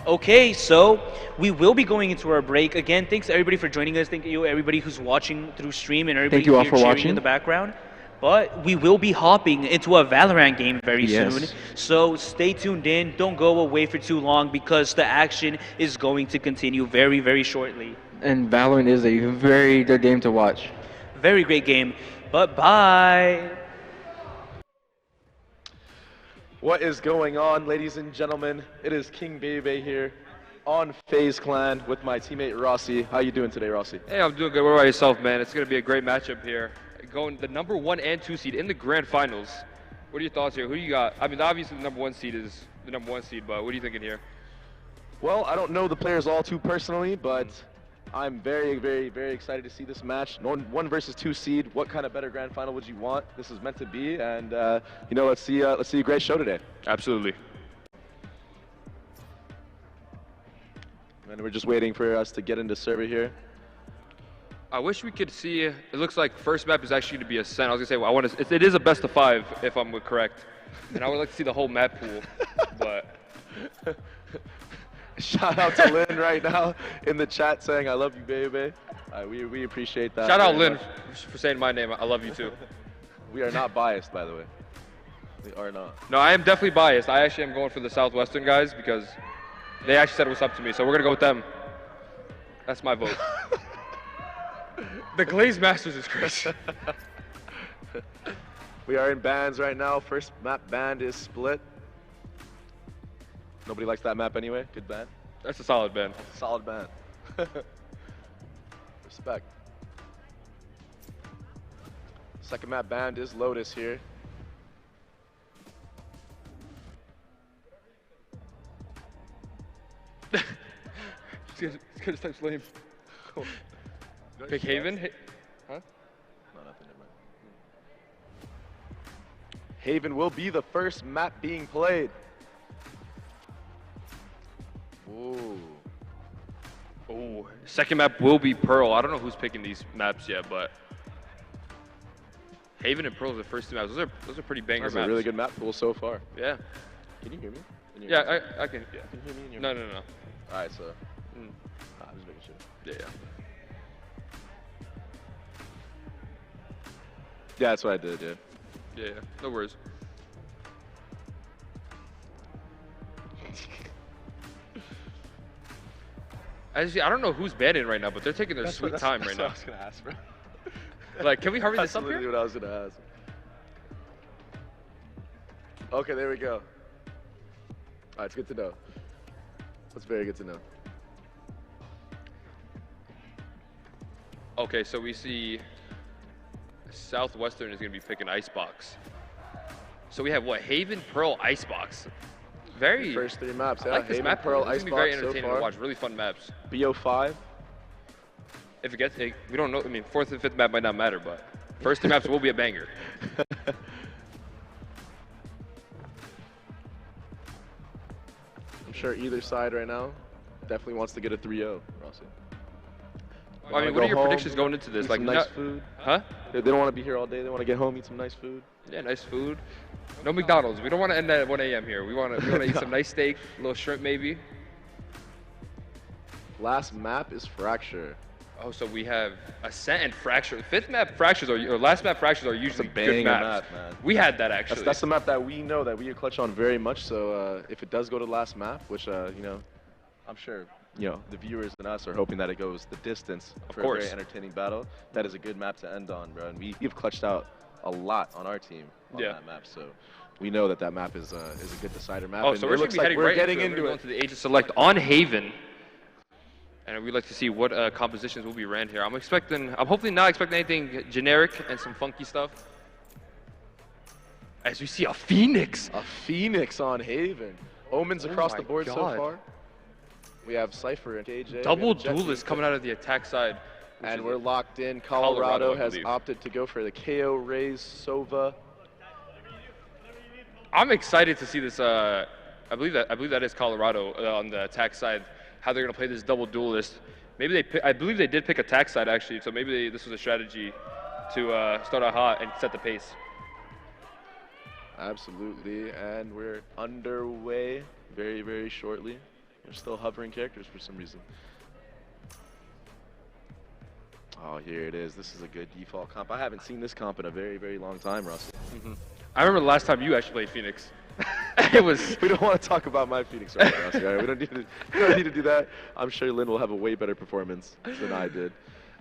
okay. So we will be going into our break again. Thanks everybody for joining us. Thank you everybody who's watching through stream and everybody Thank you all here for cheering watching in the background. But we will be hopping into a Valorant game very soon. So stay tuned in. Don't go away for too long because the action is going to continue very, very shortly. And Valorant is a very good game to watch. Very great game. But bye. What is going on, ladies and gentlemen? It is King Bebe here on FaZe Clan with my teammate Rossi. How you doing today, Rossi? Hey, I'm doing good. What about yourself, man? It's going to be a great matchup here. Going the number 1 and 2 seed in the grand finals. What are your thoughts here? Who do you got? I mean, obviously the number 1 seed is the number 1 seed, but what are you thinking here? Well, I don't know the players all too personally, but I'm very, very, very excited to see this match. 1 versus 2 seed. What kind of better grand final would you want? This is meant to be, and you know, let's see a great show today. Absolutely. And we're just waiting for us to get into server here. I wish we could see. It looks like first map is actually going to be Ascent. I was going to say, it is a best of 5 if I'm correct, and I would like to see the whole map pool, but. Shout out to Lynn right now in the chat saying, I love you, baby. We appreciate that. Shout out Lynn for saying my name. I love you too. We are not biased, by the way. We are not. No, I am definitely biased. I actually am going for the Southwestern guys because they actually said what's up to me, so we're going to go with them. That's my vote. The Glaze Masters is crazy. We are in bands right now. First map band is split. Nobody likes that map anyway. Good band. That's a solid band. That's a solid band. Respect. Second map band is Lotus here. It's gonna type lame. Cool. Pick Haven? Huh? No, nothing. Never mind. Haven will be the first map being played. Ooh. Oh, second map will be Pearl. I don't know who's picking these maps yet, but Haven and Pearl are the first 2 maps. Those are pretty banger maps. That's a really good map pool so far. Yeah. Can you hear me? Yeah, I can. Yeah. Can you hear me? In your No. All right, so. I'm just making sure. Yeah. Yeah, that's what I did, dude. Yeah, no worries. I don't know who's banning right now, but they're taking their sweet time right now. That's what I was gonna ask, bro. Like, can we hurry this up That's here? literally what I was gonna ask. Okay, there we go. All right, it's good to know. That's very good to know. Okay, so we see Southwestern is going to be picking Icebox. So we have what? Haven, Pearl, Icebox. Very. First 3 maps, yeah. I like this Haven, map. Pearl, This is Icebox gonna be very so entertaining far. to watch. Really fun maps. BO5. If it gets, we don't know. I mean, 4th and 5th map might not matter, but first 2 maps will be a banger. I'm sure either side right now definitely wants to get a 3-0, Rossi. I mean, what are your predictions going into this? Eat Like, some nice food. Huh? They don't want to be here all day. They want to get home, eat some nice food. Yeah, nice food. No McDonald's. We don't want to end at 1 a.m. here. We want to eat some nice steak, a little shrimp maybe. Last map is Fracture. Oh, so we have Ascent and Fracture. 5th map Fractures or last map Fractures are usually good maps. Map, man. We had that actually. That's the map that we know that we clutch on very much. So if it does go to the last map, which you know, I'm sure the viewers and us are hoping that it goes the distance for a very entertaining battle. That is a good map to end on, bro. And we've clutched out a lot on our team on that map. So we know that map is a good decider map. Oh, so we're going to be heading right into it. We're going to the Age of Select on Haven. And we'd like to see what compositions will be ran here. I'm hopefully not expecting anything generic and some funky stuff. As we see a Phoenix. A Phoenix on Haven. Omens across the board God. so far. We have Cypher and KJ. Double duelist coming out of the attack side. And we're locked in. Colorado I has believe. opted to go for the KO Rays Sova. I'm excited to see this. I believe that is Colorado on the attack side. How they're gonna play this double duelist. Maybe I believe they did pick attack side actually. So maybe this was a strategy to start out hot and set the pace. Absolutely, and we're underway very, very shortly. We're still hovering characters for some reason. Oh, here it is. This is a good default comp. I haven't seen this comp in a very, very long time, Russell. I remember the last time you actually played Phoenix. It was. We don't want to talk about my Phoenix right now, Russell. Right? We don't need to do that. I'm sure Lynn will have a way better performance than I did.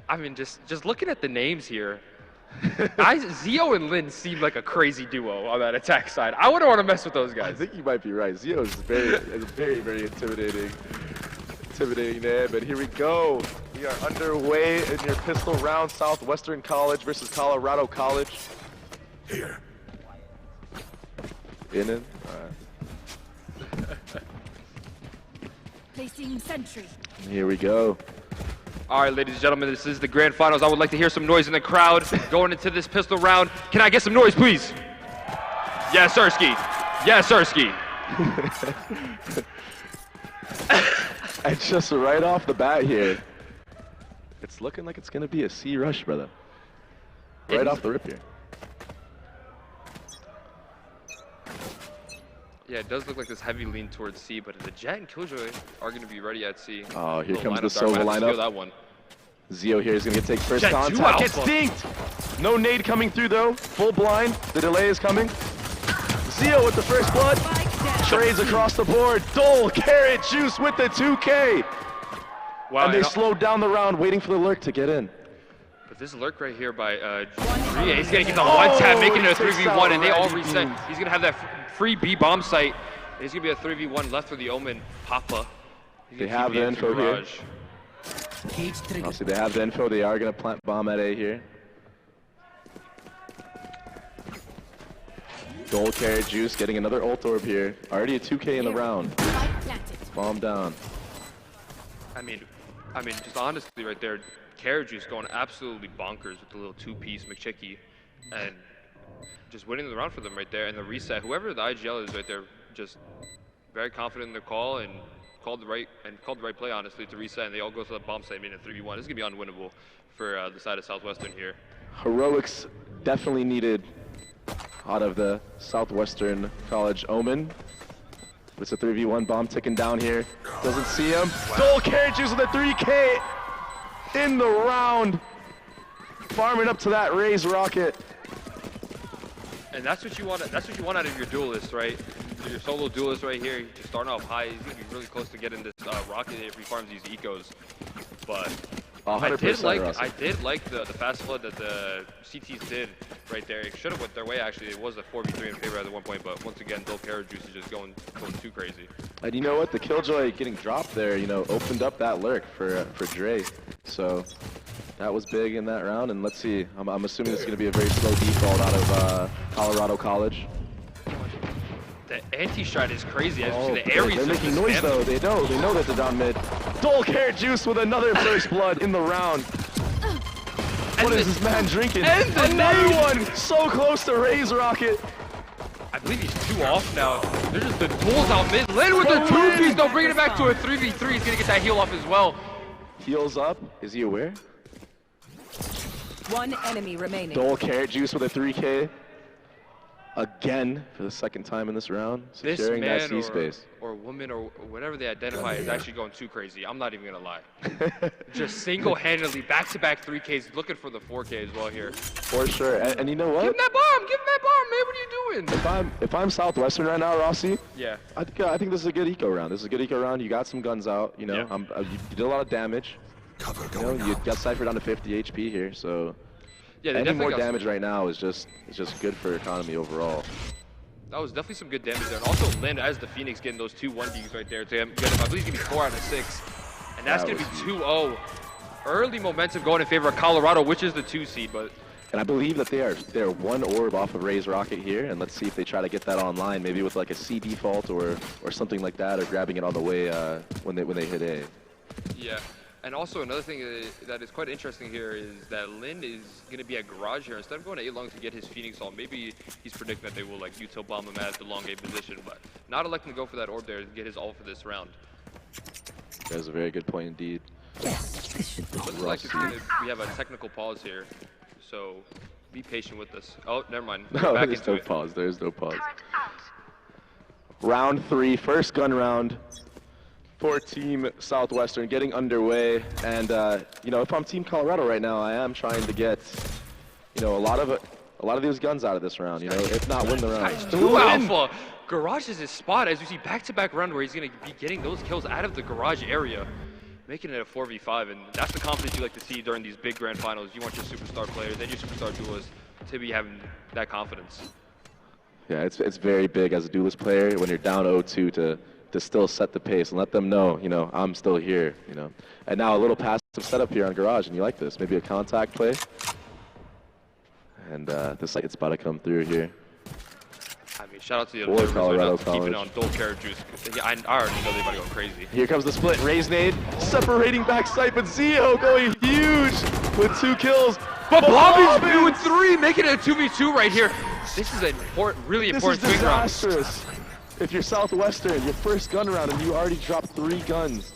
I mean, just looking at the names here, Zio and Lin seem like a crazy duo on that attack side. I wouldn't want to mess with those I guys. think you might be right. Zio is very, very intimidating there. But here we go. We are underway in your pistol round. Southwestern College versus Colorado College. Here. In it. All right. Placing sentry. Here we go. All right, ladies and gentlemen, this is the grand finals. I would like to hear some noise in the crowd going into this pistol round. Can I get some noise, please? Yes, Sirski. Yes, Sirski. And just right off the bat here, it's looking like it's going to be a C rush, brother. Right off the rip here. Yeah, it does look like this heavy lean towards C, but the Jet and Killjoy are going to be ready at C. Oh, here Little comes the lineup there. Sova Might have to steal lineup. that one. Zio here is going to take first Jet contact. Gets alpha. dinked. No nade coming through, though. Full blind. The delay is coming. Zio with the first blood. Trades across the board. Dole, Carrot, Juice with the 2K. Wow, And they slowed down the round, waiting for the lurk to get in. But this lurk right here by Drea, he's going to get the one tap, making it a 3v1, and they all reset. He's going to have that free B bomb site. It's going to be a 3v1 left for the Omen Papa. They have the info here. Obviously, they have the info. They are going to plant bomb at A here. Gold Carrot Juice getting another ult orb here. Already a 2K in the round. Bomb down. I mean, just honestly right there, Carrot Juice going absolutely bonkers with the little two-piece McChicky, and just winning the round for them right there. And the reset, whoever the IGL is right there, just very confident in their call and called the right play, honestly, to reset. And they all go to the bomb site, meaning 3v1. This is gonna be unwinnable for the side of Southwestern here. Heroics definitely needed out of the Southwestern College Omen. It's a 3v1 bomb ticking down here. Doesn't see him. Wow. Dole Carrot Juice with a 3K in the round. Farming up to that Raise Rocket. And that's what you want. That's what you want out of your duelist, right? Your solo duelist right here. Just starting off high. He's gonna be really close to getting this rocket if he farms these ecos. But I did like the fast flood that the CTs did right there. It should have went their way actually. It was a 4v3 in favor at one point, but once again, Dole Carrot Juice is just going too crazy. And you know what? The Killjoy getting dropped there, you know, opened up that lurk for Dre. So that was big in that round. And let's see. I'm assuming it's going to be a very slow default out of Colorado College. The anti-strat is crazy. As you see, the they're Ares making noise though. They know that they're down mid. Dole Carrot Juice with another first blood in the round. What is this man drinking? And another one! So close to Raise Rocket. I believe he's 2 off now. They're just the duels out mid. Lin with the 2-piece though, bringing it back to a 3v3. He's gonna get that heal off as well. Heals up. Is he aware? One enemy remaining. Dole Carrot Juice with a 3K. Again, for the second time in this round, securing that C space. Or woman or whatever they identify is actually going too crazy. I'm not even gonna lie. Just single-handedly, back-to-back 3Ks, looking for the 4K as well here. For sure, and you know what? Give him that bomb! Give him that bomb, man! What are you doing? If I'm Southwestern right now, Rossi, yeah, I think this is a good eco round. This is a good eco round. You got some guns out. You know, yeah. You did a lot of damage. You know, you got Cypher down to 50 HP here, so. Yeah, any more damage right now is just good for economy overall. That was definitely some good damage there. And also Lin as the Phoenix getting those 2 1Ds right there to him. I believe he's going to be 4 out of 6. And that's going to be 2-0. Early momentum going in favor of Colorado, which is the 2 seed, but. And I believe that they're 1 orb off of Ray's rocket here, and let's see if they try to get that online, maybe with like a C default or something like that, or grabbing it on the way when they hit A. Yeah, and also another thing that is quite interesting here is that Lin is going to be at garage here. Instead of going to A long to get his Phoenix ult, maybe he's predicting that they will like util bomb him at the long A position, but not electing to go for that orb there to get his ult for this round. That was a very good point indeed. Looks like we have a technical pause here, so be patient with us. Oh, never mind. No, there's no pause. There's no pause. Round 3, first gun round for Team Southwestern, getting underway. And you know, if I'm Team Colorado right now, I am trying to get, you know, a lot of these guns out of this round. You know, if not win the round. 2 alpha. Garage is his spot, as you see back-to-back round where he's going to be getting those kills out of the garage area, making it a 4v5, and that's the confidence you like to see during these big grand finals. You want your superstar players and your superstar duelists to be having that confidence. Yeah, it's very big as a duelist player when you're down 0-2 to still set the pace and let them know, you know, I'm still here, you know. And now a little passive setup here on garage, and you like this. Maybe a contact play. And this it's about to come through here. I mean, shout out to the observers Colorado keeping it on Dole Carrot Juice. I already know they're about to go crazy. Here comes the split. Ray's nade separating back sight, but Zio going huge with 2 kills. But Blobby's doing 3, making it a 2v2 right here. This is an important, really important swing round. This is disastrous. If you're Southwestern, your first gun round, and you already dropped 3 guns.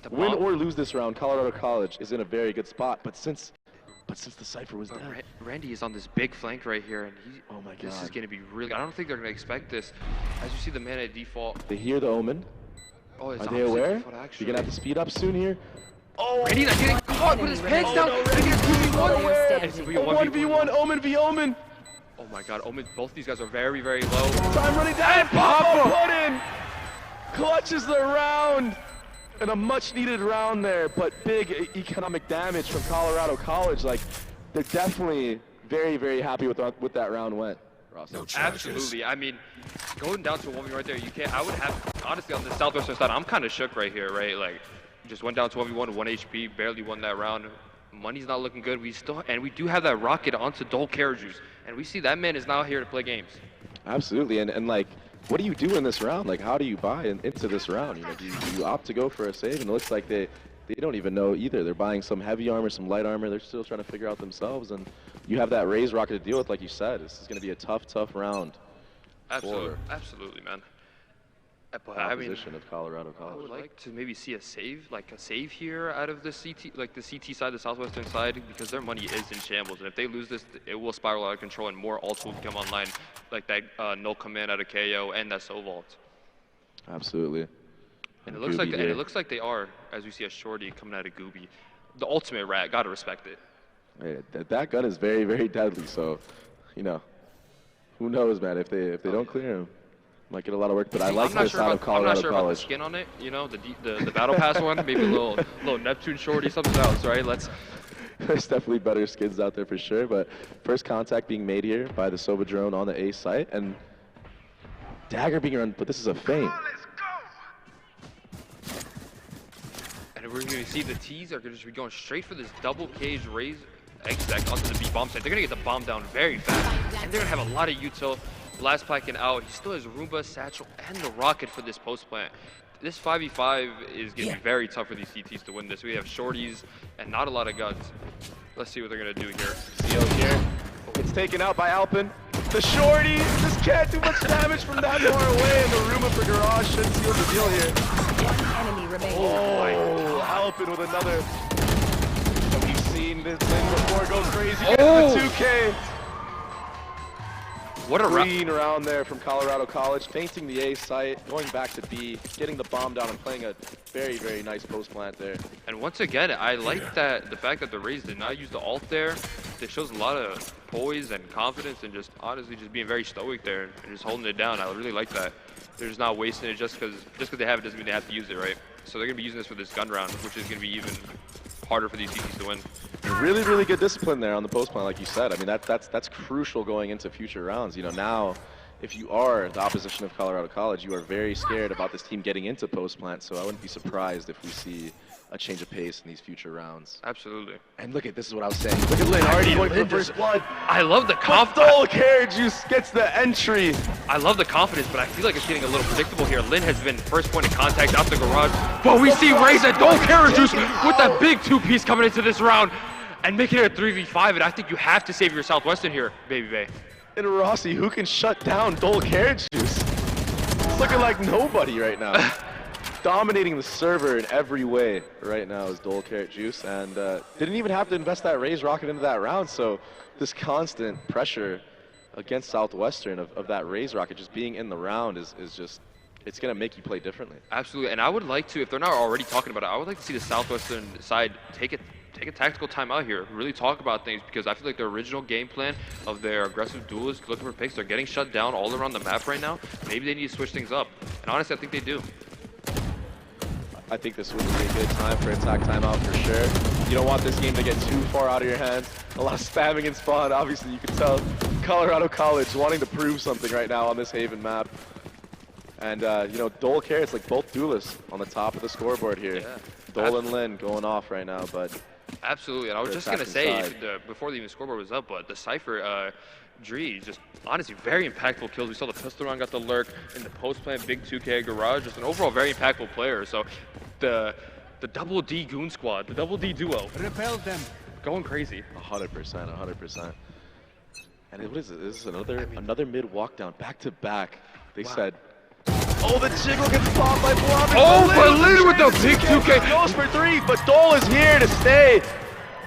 Win or lose this round, Colorado College is in a very good spot. But since the Cypher was down. Randy is on this big flank right here, and oh my god, this is going to be really. I don't think they're going to expect this. As you see the man at default. They hear the omen. Oh, it's Are they aware? Default, you're going to have to speed up soon here. Oh, Randy's not getting caught with his pants down. Making a 2v1. It's a 1v1, Omen v Omen. Oh my god, Omen, both these guys are very, very low. Time running down. And Papa put in. Clutches the round. And a much needed round there, but big economic damage from Colorado College. Like, they're definitely very, very happy with that round went. No, absolutely. I mean, going down to a 1v1 right there, you can't. I would have, honestly, on the Southwestern side, I'm kind of shook right here, right? Like, just went down to 1v1, 1 HP, barely won that round. Money's not looking good. We do have that rocket onto Dole Carrot Juice, and we see that man is now here to play games. Absolutely, and like, what do you do in this round? Like, how do you buy into this round? You know, do you opt to go for a save? And it looks like they don't even know either. They're buying some heavy armor, some light armor. They're still trying to figure out themselves. And you have that Raze rocket to deal with, like you said. This is going to be a tough round. Absolutely, man. But I mean, of Colorado College. I would like to maybe see a save here out of the CT, like the CT side, the Southwestern side, because their money is in shambles. And if they lose this, it will spiral out of control, and more ults will come online, like that null command out of KO and that soul vault. Absolutely. And it looks like they are, as we see a shorty coming out of Gooby, the ultimate rat. Gotta respect it. Yeah, that gun is very, very deadly. So, you know, who knows, man? If they don't clear him. Might get a lot of work, but I like this out of Colorado College. I'm not sure about the skin on it, you know, the Battle Pass one, maybe a little Neptune shorty, something else, right? There's definitely better skins out there for sure, but first contact being made here by the Sova drone on the A site, and Dagger being run, but this is a feint. And we're going to see the T's are going to be going straight for this double cage raise exec onto the B bomb site. They're going to get the bomb down very fast, and they're going to have a lot of util. Last Plakin out, he still has Roomba, Satchel, and the Rocket for this post plant. This 5v5 is going to be very tough for these CTs to win this. We have shorties and not a lot of guns. Let's see what they're going to do here. Seal here. It's taken out by Alpin. The shorty just can't do much damage from that far away, and the Roomba for Garage should seal the deal here. One enemy remaining. Oh, Alpin with another. And we've seen this thing before go crazy. Getting the 2K. What a green around there from Colorado College, feinting the A site, going back to B, getting the bomb down and playing a very, very nice post plant there. And once again, I like that the fact that the Rays did not use the ult there. It shows a lot of poise and confidence and just honestly just being very stoic there and just holding it down. I really like that. They're just not wasting it just because they have it doesn't mean they have to use it, right? So they're going to be using this for this gun round, which is going to be even harder for these CTs to win. Really, really good discipline there on the post plant, like you said. I mean, that's crucial going into future rounds. You know, now if you are the opposition of Colorado College, you are very scared about this team getting into post plant. So I wouldn't be surprised if we see a change of pace in these future rounds. Absolutely. And look at, this is what I was saying. Look at Lin already going for first blood. I love the confidence. Dole Carrot Juice gets the entry. I love the confidence, but I feel like it's getting a little predictable here. Lin has been first point of contact out the garage. But we see Reza Dole Carrot Juice with that big two-piece coming into this round and making it a 3v5. And I think you have to save your Southwestern here, Baby Bay. And Rossi, who can shut down Dole Carrot Juice? It's looking like nobody right now. Dominating the server in every way right now is Dole Carrot Juice, and didn't even have to invest that raise rocket into that round, so this constant pressure against Southwestern of that raise rocket just being in the round is just, it's going to make you play differently. Absolutely, and I would like to, if they're not already talking about it, I would like to see the Southwestern side take a tactical timeout here, really talk about things, because I feel like their original game plan of their aggressive duelists looking for picks, they're getting shut down all around the map right now. Maybe they need to switch things up, and honestly, I think they do. I think this would be a good time for attack timeout for sure. You don't want this game to get too far out of your hands. A lot of spamming in spawn. Obviously, you can tell Colorado College wanting to prove something right now on this Haven map. And, you know, Dole Carrot's like both duelists on the top of the scoreboard here. Yeah. Dole and Lin going off right now, but... Absolutely, and I was just going to say, before the even scoreboard was up, but the Cypher, Dree, just honestly very impactful kills. We saw the pistol round got the lurk in the post plant, big 2K garage, just an overall very impactful player. So the double D goon squad, the double D duo, repelled them, going crazy. 100%, 100%. And what is it? This is another mid walk down, back to back. They said, oh, the jiggle gets popped by Blom. Oh, but Lin with the big 2K goes for 3, but Dole is here to stay,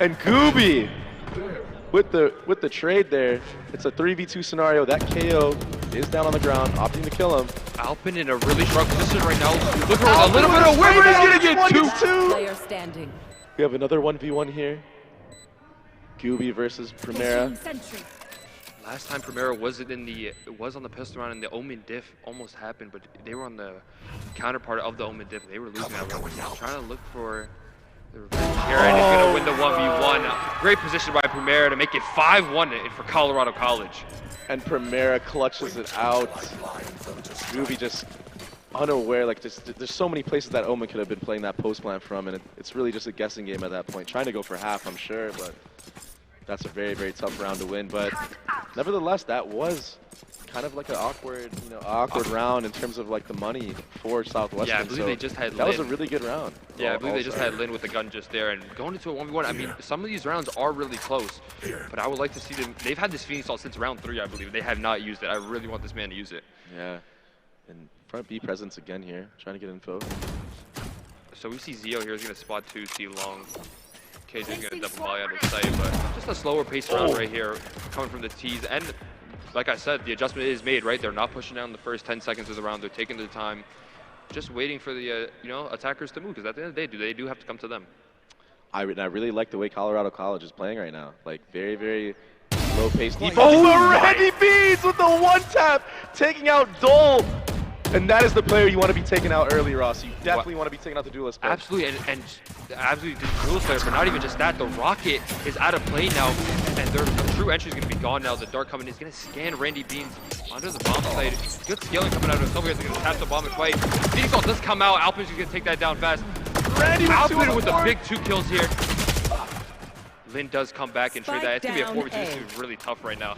and Gooby with the trade there. It's a 3v2 scenario. That KO is down on the ground, opting to kill him. Alpin in a really strong position right now. Look at a little bit of win, but he's gonna get two. Player standing. We have another 1v1 here. Gooby versus Primera. Last time Primera was on the pistol round, and the Omen diff almost happened, but they were on the counterpart of the Omen diff. They were losing that one. Trying to look for the revenge here, and he's gonna win the 1v1. Great position by Primera to make it 5-1 for Colorado College. And Primera clutches it out. Gooby just unaware, like there's so many places that Omen could have been playing that post plant from, and it's really just a guessing game at that point. Trying to go for half, I'm sure, but that's a very, very tough round to win. But nevertheless, that was kind of like an awkward round in terms of like the money for Southwestern. Yeah, I believe they just had that Lin. was a really good round. Yeah, I believe they just had Lin with the gun just there, and going into a 1v1. I mean, some of these rounds are really close, but I would like to see them. They've had this Phoenix Salt since round 3, I believe. They have not used it. I really want this man to use it. Yeah, and front B presence again here, trying to get info. So we see Zio here is going to spot 2, see long. KJ's going to double volley out of sight, but just a slower pace round right here, coming from the T's. And like I said, the adjustment is made, right? They're not pushing down the first 10 seconds of the round. They're taking their time, just waiting for the attackers to move, because at the end of the day, they do have to come to them. I really like the way Colorado College is playing right now. Like very, very low pace defense. Oh, Randy Beans with the one tap, taking out Dole. And that is the player you want to be taking out early, Ross. You definitely want to be taking out the duelist player. Absolutely, and absolutely the duelist player, but not even just that. The rocket is out of play now, and their true entry is going to be gone now. The dart coming in is going to scan Randy Beans under the bomb site. Good scaling coming out of him. Somebody's going to tap the bomb and fight. Phoenix Salt does come out. Alpin's going to take that down fast. Randy Alpin with the big 2 kills here. Lin does come back and trade that. It's going to be a 4v2. This is really tough right now.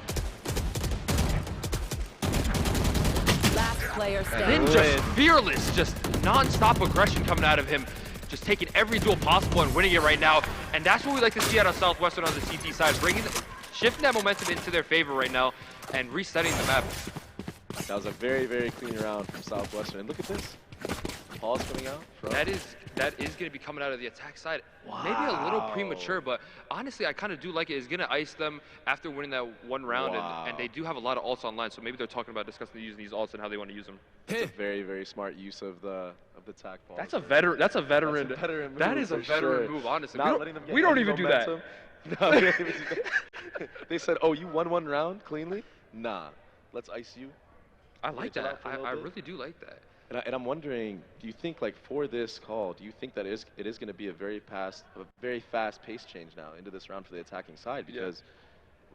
Lin just fearless, just non-stop aggression coming out of him, just taking every duel possible and winning it right now. And that's what we like to see out of Southwestern on the CT side, shifting that momentum into their favor right now and resetting the map. That was a very, very clean round from Southwestern. And look at this. Paul's coming out. That is going to be coming out of the attack side. Wow. Maybe a little premature, but honestly, I kind of do like it. It's going to ice them after winning that one round, and they do have a lot of ults online, so maybe they're talking about discussing using these ults and how they want to use them. That's a very, very smart use of the attack ball. That's a veteran. That's a veteran. Move. That is a veteran move, honestly. We don't even do momentum. That. No, we don't even do that. They said, "Oh, you won one round cleanly." Nah, let's ice you. I like that. I really do like that. And I'm wondering, do you think, like, for this call, do you think that it is going to be a very fast pace change now into this round for the attacking side? Because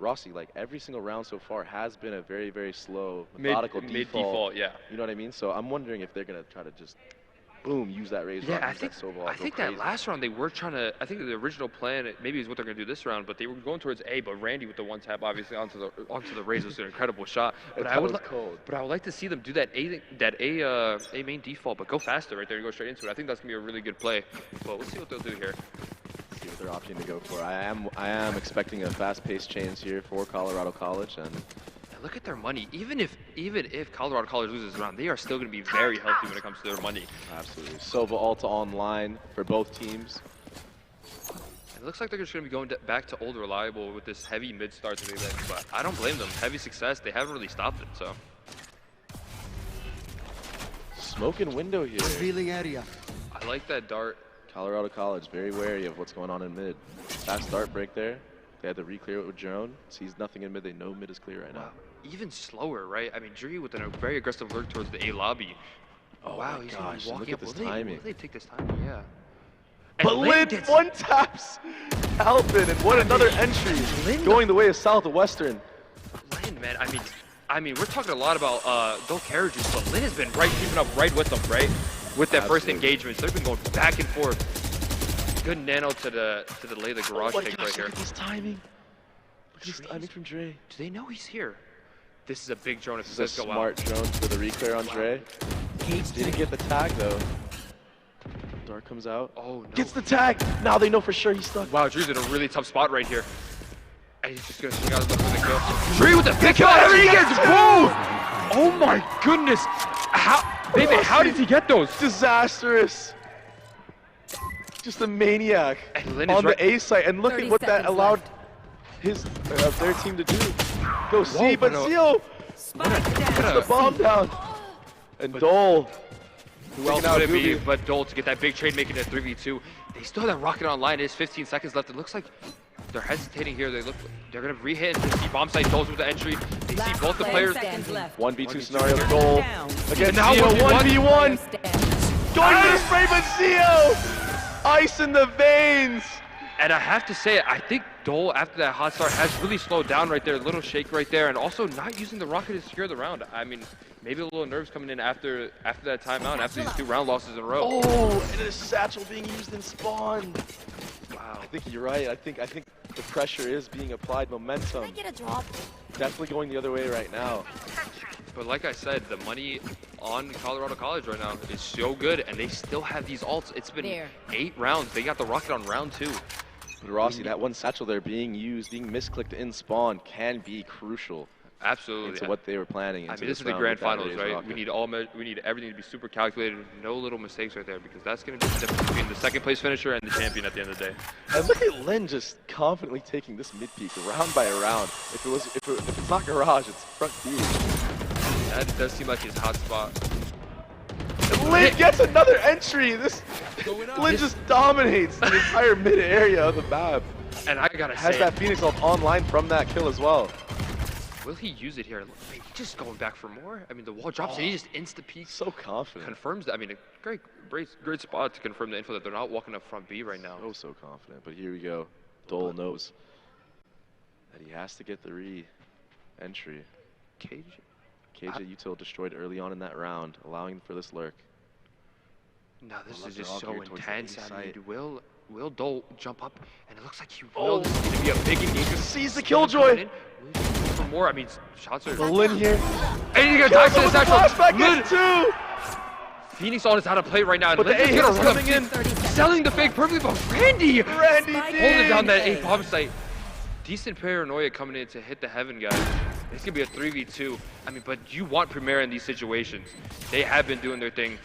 Rossi, like every single round so far has been a very, very slow, methodical mid default, yeah. You know what I mean? So I'm wondering if they're gonna try to just, boom, use that raise. Yeah, I think that last round they were trying to. I think the original plan maybe is what they're gonna do this round, but they were going towards A. But Randy with the one tap obviously onto the raise was an incredible shot. But I would like to see them do that A main default, but go faster right there and go straight into it. I think that's gonna be a really good play. But we'll see what they'll do here. See what they're opting to go for. I am expecting a fast-paced change here for Colorado College, and look at their money. Even if Colorado College loses this round, they are still going to be very healthy when it comes to their money. Absolutely. Sova Alta online for both teams. It looks like they're just going to be going back to old reliable with this heavy mid start that they like, but I don't blame them. Heavy success, they haven't really stopped it, so. Smoking window here. Revealing area. I like that dart. Colorado College very wary of what's going on in mid. Fast dart break there. They had to re-clear it with Jerome. Sees nothing in mid. They know mid is clear right now. Even slower, right? I mean, Dre with a very aggressive lurk towards the A lobby. Oh wow, my he's gosh, walking look at up. this Will timing. They take this timing, yeah. But Lynn one taps Alvin, and what another entry going the way of Southwestern. Lynn, man, I mean, we're talking a lot about Dole carriages, but Lynn has been keeping up right with them, right? With that first engagement, so they've been going back and forth. Good nano to the lay the garage take right here. Look at this timing. Look at this timing from Dre. Do they know he's here? This is a big drone if This it is does a go smart drone for the re-clear on Dre. Didn't get the tag though. Dart comes out. Oh no. Gets the tag. Now they know for sure he's stuck. Wow, Dre's in a really tough spot right here. And he's just gonna swing out for the kill. Dre with the big kill. And he gets both! Oh my goodness. How did he get those? Disastrous. Just a maniac on the A site, and look at what that allowed their team to do. Go C, but Seal puts the bomb down. And Dole. Who else would it be but Dole to get that big trade, making it 3v2. They still have that rocket online. It is 15 seconds left. It looks like they're hesitating here. They're gonna re-hit and see bomb site. Dole's with the entry. They see both the players. 1v2 scenario. Dole against now Seal. 1v1. Going for the spray, but Seal. Ice in the veins. And I have to say, I think Dole, after that hot start, has really slowed down right there. A little shake right there, and also not using the rocket to secure the round. I mean, maybe a little nerves coming in after that timeout, after these 2 round losses in a row. Oh, and a satchel being used in spawn. Wow. I think you're right. I think the pressure is being applied. Momentum. Can I get a drop? Definitely going the other way right now. But like I said, the money on Colorado College right now is so good, and they still have these ults. It's been 8 rounds. They got the rocket on round 2. But Rossi, that one satchel there being misclicked in spawn can be crucial. Absolutely. Into what they were planning. I mean, this is the grand finals, right? We need everything to be super calculated, no little mistakes right there, because that's going to be the difference between the second place finisher and the champion at the end of the day. And look at Len just confidently taking this mid peak round by round. If it's not garage, it's front B. That does seem like his hot spot. Lynn gets another entry. Lynn just dominates the entire mid area of the map. And I gotta say, has that Phoenix ult online from that kill as well. Will he use it here? He's just going back for more. I mean, the wall drops and he just insta peaks. So confident. Confirms that. I mean, a great spot to confirm the info that they're not walking up front B right now. So confident. But here we go. Dole knows that he has to get the re-entry. KJ Util destroyed early on in that round, allowing for this lurk. No, this is just so intense. I mean, will Dole jump up? And it looks like he will. This is going to be a big engagement. Sees the Killjoy. For more, I mean, shots are... Lynn here. And he gets back to the satchel. Lynn too. Phoenix on is out of play right now. But the A hit is coming in. Selling the fake perfectly, but Randy holding down that A bomb site. Decent paranoia coming in to hit the heaven, guys. It's going to be a 3v2. I mean, but you want Premier in these situations. They have been doing their thing.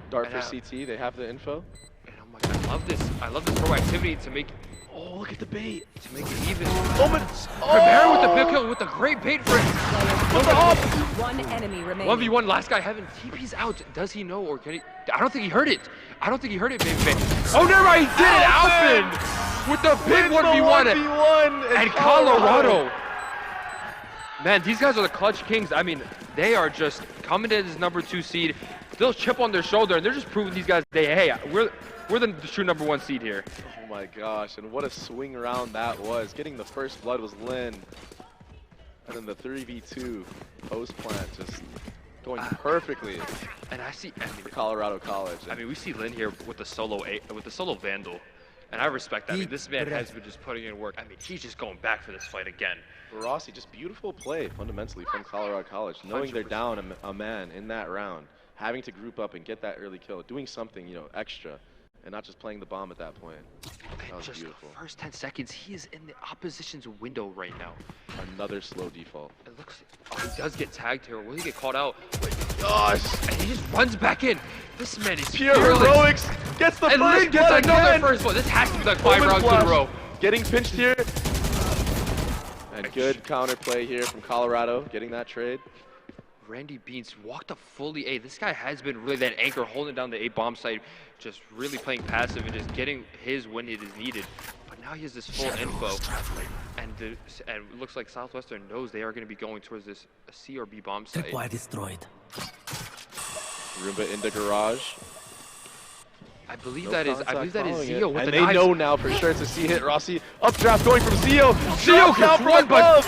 Dart for CT, they have the info. And oh my God, I love this proactivity to make... Oh, look at the bait. To make it even. Premier with the big kill, with the great bait for it. One enemy remaining. 1v1, last guy, Heaven. TP's out. Does he know, or can he? I don't think he heard it. Baby. Oh, never mind, he did it. Alvin with the big 1v1 and Colorado. Man, these guys are the clutch kings. I mean, they are just coming in as number 2 seed. Still chip on their shoulder, and they're just proving these guys, hey, we're the true number 1 seed here. Oh my gosh, and what a swing round that was. Getting the first blood was Lin. And then the 3v2 post plant just going perfectly. And I mean, for Colorado College. I mean, we see Lin here with the solo Vandal. And I respect that. I mean, this man has been just putting in work. I mean, he's just going back for this fight again. Rossi, just beautiful play fundamentally from Colorado College, knowing 100%. They're down a man in that round, having to group up and get that early kill, doing something, you know, extra, and not just playing the bomb at that point. That was just beautiful. The first 10 seconds, he is in the opposition's window right now. Another slow default. It looks, he does get tagged here. Will he get caught out? Gosh! And he just runs back in. This man is pure heroics. Gets the and first Lin gets blood another again. first blood. This has to be like 5 rounds in a row. Getting pinched here. And good counter play here from Colorado, getting that trade. Randy Beans walked up fully A. This guy has been really that anchor, holding down the A bomb site, just really playing passive and just getting his when it is needed. But now he has this full info. And it looks like Southwestern knows they are going to be going towards this C or B bomb site. Tripwire destroyed. Roomba in the garage. I believe that is Zio with and the they knives. know now for sure it's a C hit. Rossi updraft going from Zio. Zio down gets from one, above.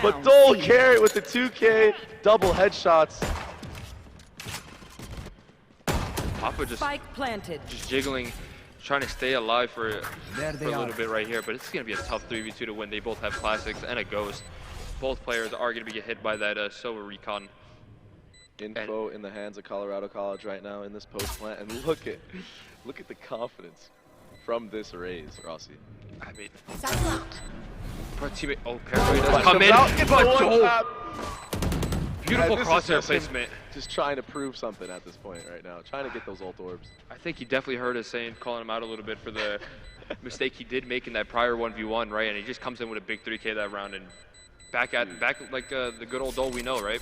But Dole carry with the 2K double headshots. Papa just Spike planted. Just jiggling, trying to stay alive for a little bit right here. But it's going to be a tough 3v2 to win. They both have classics and a ghost. Both players are going to be hit by that Sova recon. Info in the hands of Colorado College right now in this post plant, and look at the confidence from this raise, Rossi. I mean, Pro teammate, Paranoid does come in, but beautiful crosshair placement. Just trying to prove something at this point right now, trying to get those ult orbs. I think he definitely heard us calling him out a little bit for the mistake he did make in that prior 1v1, right? And he just comes in with a big 3K that round and back like the good old Dole we know, right?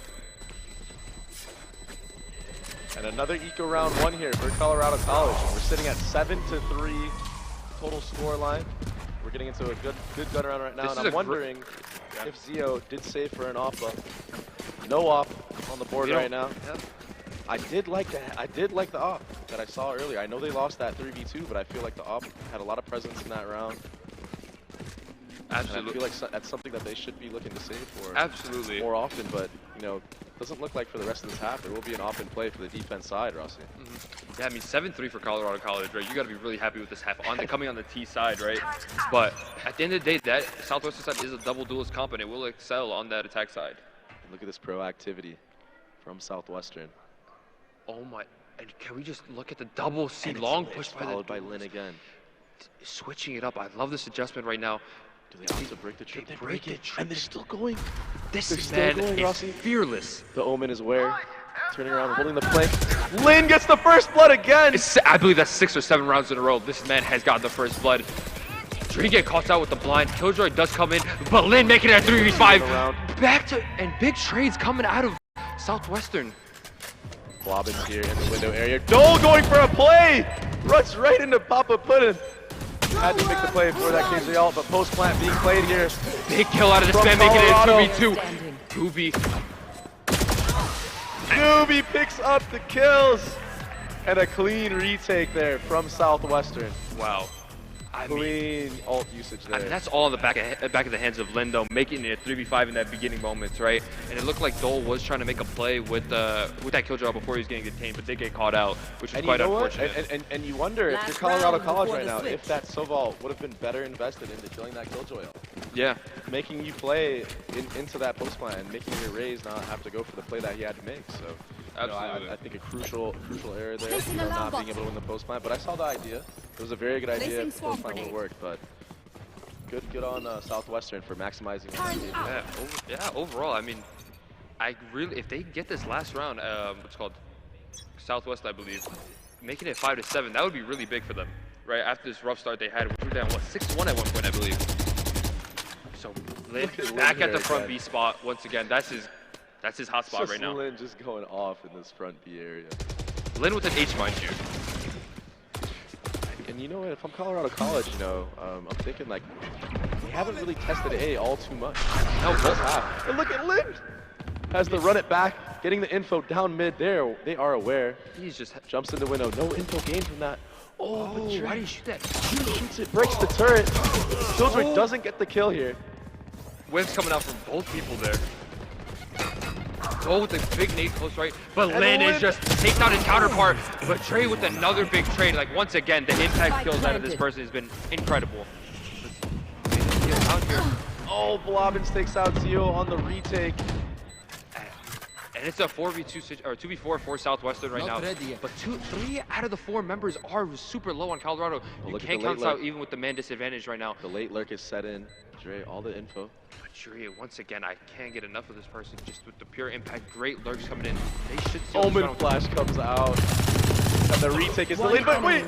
And another eco round 1 here for Colorado College. We're sitting at 7-3 total score line. We're getting into a good gun round right now, and I'm wondering if Zio did save for an op. No op on the board right now. Yeah. I did like the op that I saw earlier. I know they lost that 3v2, but I feel like the op had a lot of presence in that round. Absolutely. And I feel like that's something that they should be looking to save for. Absolutely. More often, but you know, doesn't look like for the rest of this half there will be an op in play for the defense side, Rossi. Yeah, I mean 7-3 for Colorado College, right? You got to be really happy with this half coming on the T side, right? But at the end of the day, that Southwestern side is a double duelist comp, and it will excel on that attack side. Look at this proactivity from Southwestern. Oh my! And can we just look at the double C long push followed by Lin again? Switching it up. I love this adjustment right now. Do they also break the trip? They break it, trip. And they're still going. This man is fearless. The Omen is where? Turning around, holding the plank. Lin gets the first blood again! I believe that's 6 or 7 rounds in a row. This man has got the first blood. Dre get caught out with the blind. Killjoy does come in, but Lin making it at 3v5. Back to, and big trades coming out of Southwestern. Blobbins here in the window area. Dole going for a play! Runs right into Papa Puddin'. Had to make the play for that KJ ult, but post plant being played here. Big kill out of this man, making it a 2v2. Gooby picks up the kills. And a clean retake there from Southwestern. Wow. Clean ult usage there. I mean, that's all in the back of the hands of Lindo, making it a 3v5 in that beginning moments, right? And it looked like Dole was trying to make a play with that killjoy before he was getting detained, but did get caught out, which was quite unfortunate. And you wonder if you're Colorado College right now, if that Soval would have been better invested into killing that killjoy ult. Yeah. Making you play into that post plan and making your Rays not have to go for the play that he had to make. So, I think a crucial error there, not being able to win the post plan. But I saw the idea. It was a very good idea. Post plan would work, but good on Southwestern for maximizing. Yeah, overall, I mean, if they get this last round, what's called Southwest, I believe, making it 5-7, that would be really big for them, right? After this rough start they had, we were down 6-1 at one point, I believe. So Lin back at the front B spot once again. That's his hot spot right now. Lin just going off in this front B area. Lin with an H, mind you. And you know what, if I'm Colorado College, you know, I'm thinking like, we haven't really tested A all too much. No, both half. And look at Lin! Has to run it back, getting the info down mid there. They are aware. He's just jumps in the window. No info gained from that. Oh, but Dre why did you shoot that? shoots it, breaks the turret. Killjoy doesn't get the kill here. Whiffs coming out from both people there. Oh, with the big nade close right. But Lin is just takes out his counterpart. But Trey with another big trade. Like, once again, the impact kills out of this person has been incredible. Out here. Oh, Blobbins takes out Zio on the retake. And it's a 4v2 or 2v4 for Southwestern right now. But 3 out of the 4 members are super low on Colorado. Well, you can't count out even with the man disadvantage right now. The late lurk is set in. Dre, all the info. But Dre, once again, I can't get enough of this person. Just with the pure impact, great lurks coming in. They should see Omen Flash comes out. And the retake is delayed, but wait!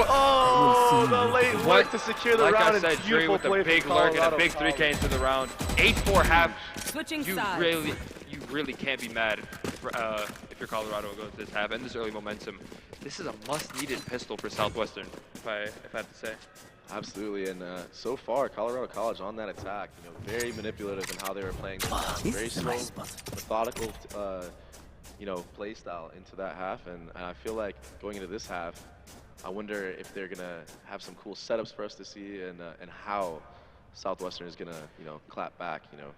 Oh, the late lurk to secure the round. Like I said, Dre with a big lurk and a big 3K into the round. 8-4 half. Switching you sides. You really can't be mad if you're Colorado goes this half and this early momentum. This is a must-needed pistol for Southwestern, if I had to say. Absolutely, and so far, Colorado College on that attack, you know, very manipulative in how they were playing. Very slow, methodical, you know, play style into that half, and I feel like going into this half, I wonder if they're gonna have some cool setups for us to see, and how Southwestern is gonna, you know, clap back, you know,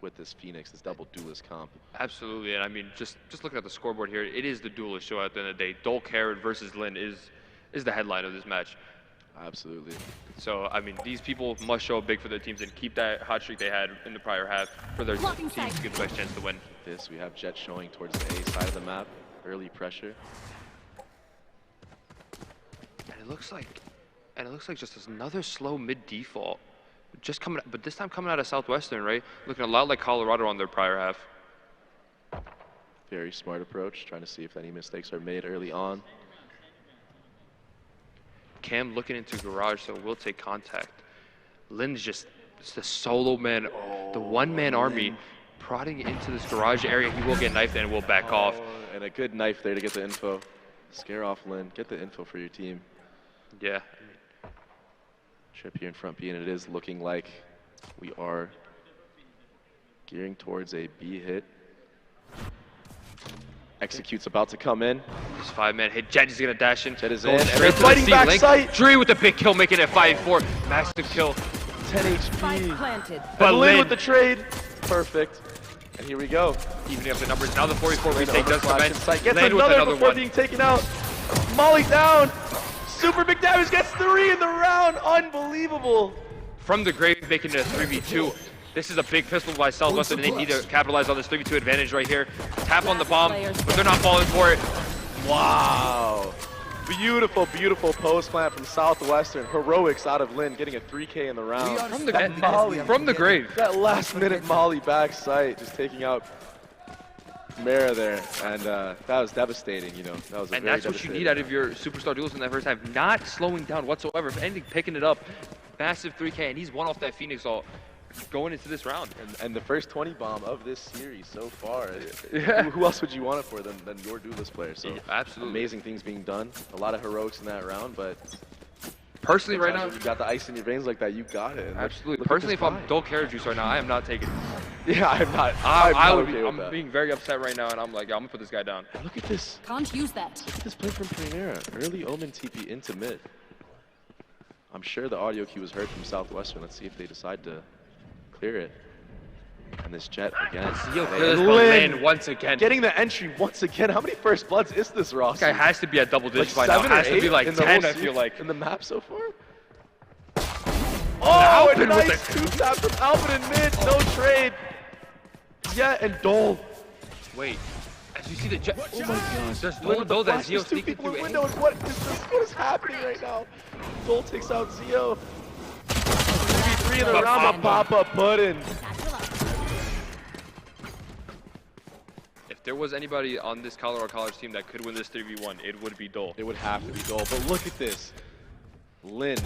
with this Phoenix, this double duelist comp. Absolutely, and I mean, just looking at the scoreboard here, it is the duelist show at the end of the day. Dole Carrot versus Lin is the headline of this match. Absolutely. So, I mean, these people must show up big for their teams and keep that hot streak they had in the prior half for their teams to get the best chance to win. This, we have Jet showing towards the A side of the map, early pressure. And it looks like just another slow mid default. Just coming, but this time coming out of Southwestern, right? Looking a lot like Colorado on their prior half. Very smart approach, trying to see if any mistakes are made early on. Cam looking into garage, so we'll take contact. Lin's just the solo man, the one-man army, prodding into this garage area. He will get knifed and will back off. And a good knife there to get the info. Scare off Lin, get the info for your team. Yeah. Trip here in front B, and it is looking like we are gearing towards a B hit. Execute's about to come in. This 5-man hit. Jet is gonna dash in. Jet is in. Straight fighting back sight. Dre with the big kill, making it 5-4. Massive kill. 10 HP. Planted. But Lin with the trade. Perfect. And here we go. Evening up the numbers. Now the 44 retake does come in. Gets another before being taken out. Molly down. Super big damage, gets 3 in the round. Unbelievable. From the grave, making it a 3v2. This is a big pistol by Southwestern, and they need to capitalize on this 3v2 advantage right here. Tap on the bomb, but they're not falling for it. Wow. Beautiful, beautiful post plant from Southwestern. Heroics out of Lin, getting a 3K in the round. From the grave. That last minute Molly back sight, just taking out Mara there, and that was devastating, you know. That was and that's what you need out of your superstar duels in that first half. Not slowing down whatsoever. If anything, picking it up. Massive 3K, and he's one off that Phoenix ult going into this round. And the first 20 bomb of this series so far. Yeah. Who else would you want it for than your duelist player? So yeah, absolutely. Amazing things being done. A lot of heroics in that round, but personally right now, you got the ice in your veins like that, you got it. Absolutely. Personally, if I'm Dole Carrot Juice right now, I am not taking it. Yeah, I'm not. I'm being very upset right now, and I'm like, I'm gonna put this guy down. And look at this. Can't use that. Look at this play from Primera. Early Omen TP into mid. I'm sure the audio cue was heard from Southwestern. Let's see if they decide to clear it. And this Jet again. Lin once again. Getting the entry once again. How many first bloods is this roster? This guy has to be at double digits like by now. Has to be like in 10, I feel like. In the map so far? Oh, a nice 2-tap from Alvin in mid. No trade. Jet and Dole. Wait. As you see the Jet. Oh my gosh. There's Dole that Zio sneaking through windows. What is happening right now? Dole takes out Zio. 3v3 in the round, a pop-up button. If there was anybody on this Colorado College team that could win this 3v1, it would be Dole. It would have to be Dole, but look at this. Lin.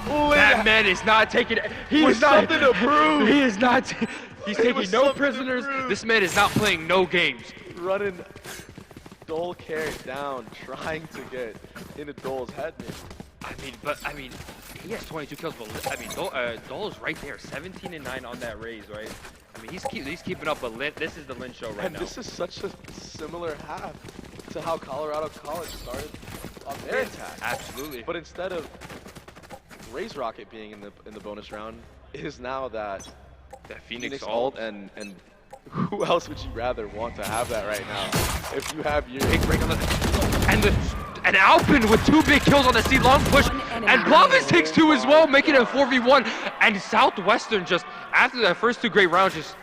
That man is not taking it. He is not something to prove. He is not. He's taking no prisoners. This man is not playing no games. Running Dole Carrot down, trying to get into Dole's head. I mean, he has 22 kills, but I mean, Dole is right there, 17 and 9 on that raise, right? I mean, he's keeping up, but this is the Lin show right now. And this is such a similar half to how Colorado College started their attack. Absolutely. But instead of Ray's rocket being in the bonus round, it is now that Phoenix ult and who else would you rather want to have that right now? If you have your big break on and Alpin with 2 big kills on the C long push, and Blavis takes 2 as well, making it a 4v1. And Southwestern just after that first 2 great rounds just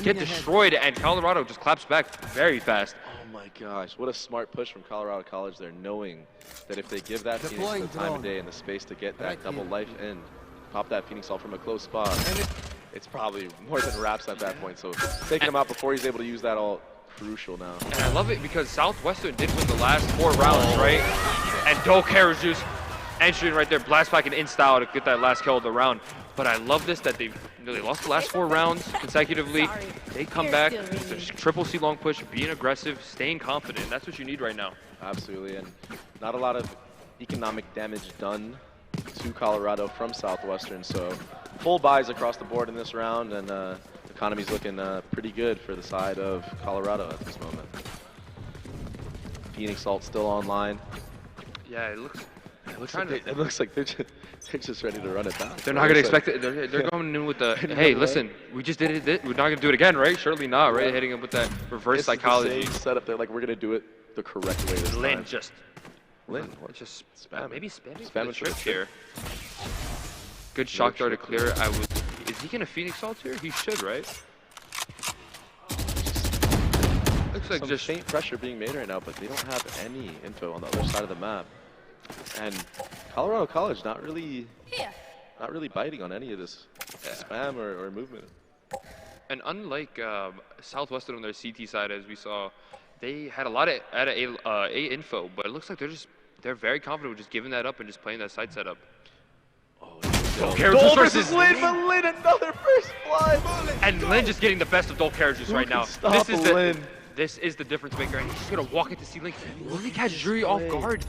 get destroyed, and Colorado just claps back very fast. Oh my gosh, what a smart push from Colorado College there, knowing that if they give that Phoenix the time of day and the space to get that double life in, pop that Phoenix ult from a close spot, it's probably more than wraps at that point. So taking him out before he's able to use that ult, crucial now. And I love it because Southwestern did win the last 4 rounds, right? And Dolcare just entering right there, blast back and in style to get that last kill of the round. But I love this that they lost the last 4 rounds consecutively. They come back, there's triple C long push, being aggressive, staying confident. That's what you need right now. Absolutely, and not a lot of economic damage done to Colorado from Southwestern. So full buys across the board in this round, and the economy's looking pretty good for the side of Colorado at this moment. Phoenix ult still online. Yeah, it looks like they're just ready to run it back. They're not going to expect it. They're going in with the, hey, listen, we just did it. We're not going to do it again, right? Surely not, right? Hitting him with that reverse psychology. The same setup. They're like, we're going to do it the correct way this Lin time. just spam. Maybe spamming Spam the it trip for the here. Good shock dart to clear. Is he going to Phoenix ult here? He should, right? Looks like Some just faint pressure being made right now, but they don't have any info on the other side of the map. And Colorado College not really biting on any of this spam or movement. And unlike Southwestern on their CT side, as we saw, they had a lot of A info, but it looks like they're very confident with just giving that up and just playing that side setup. Dole versus Lin, but Lin another first blood. And Lin just getting the best of Dole Carriages right now. Stop Lin. This is the difference maker, and he's just gonna walk into C-Link. Lin catch Jury off guard,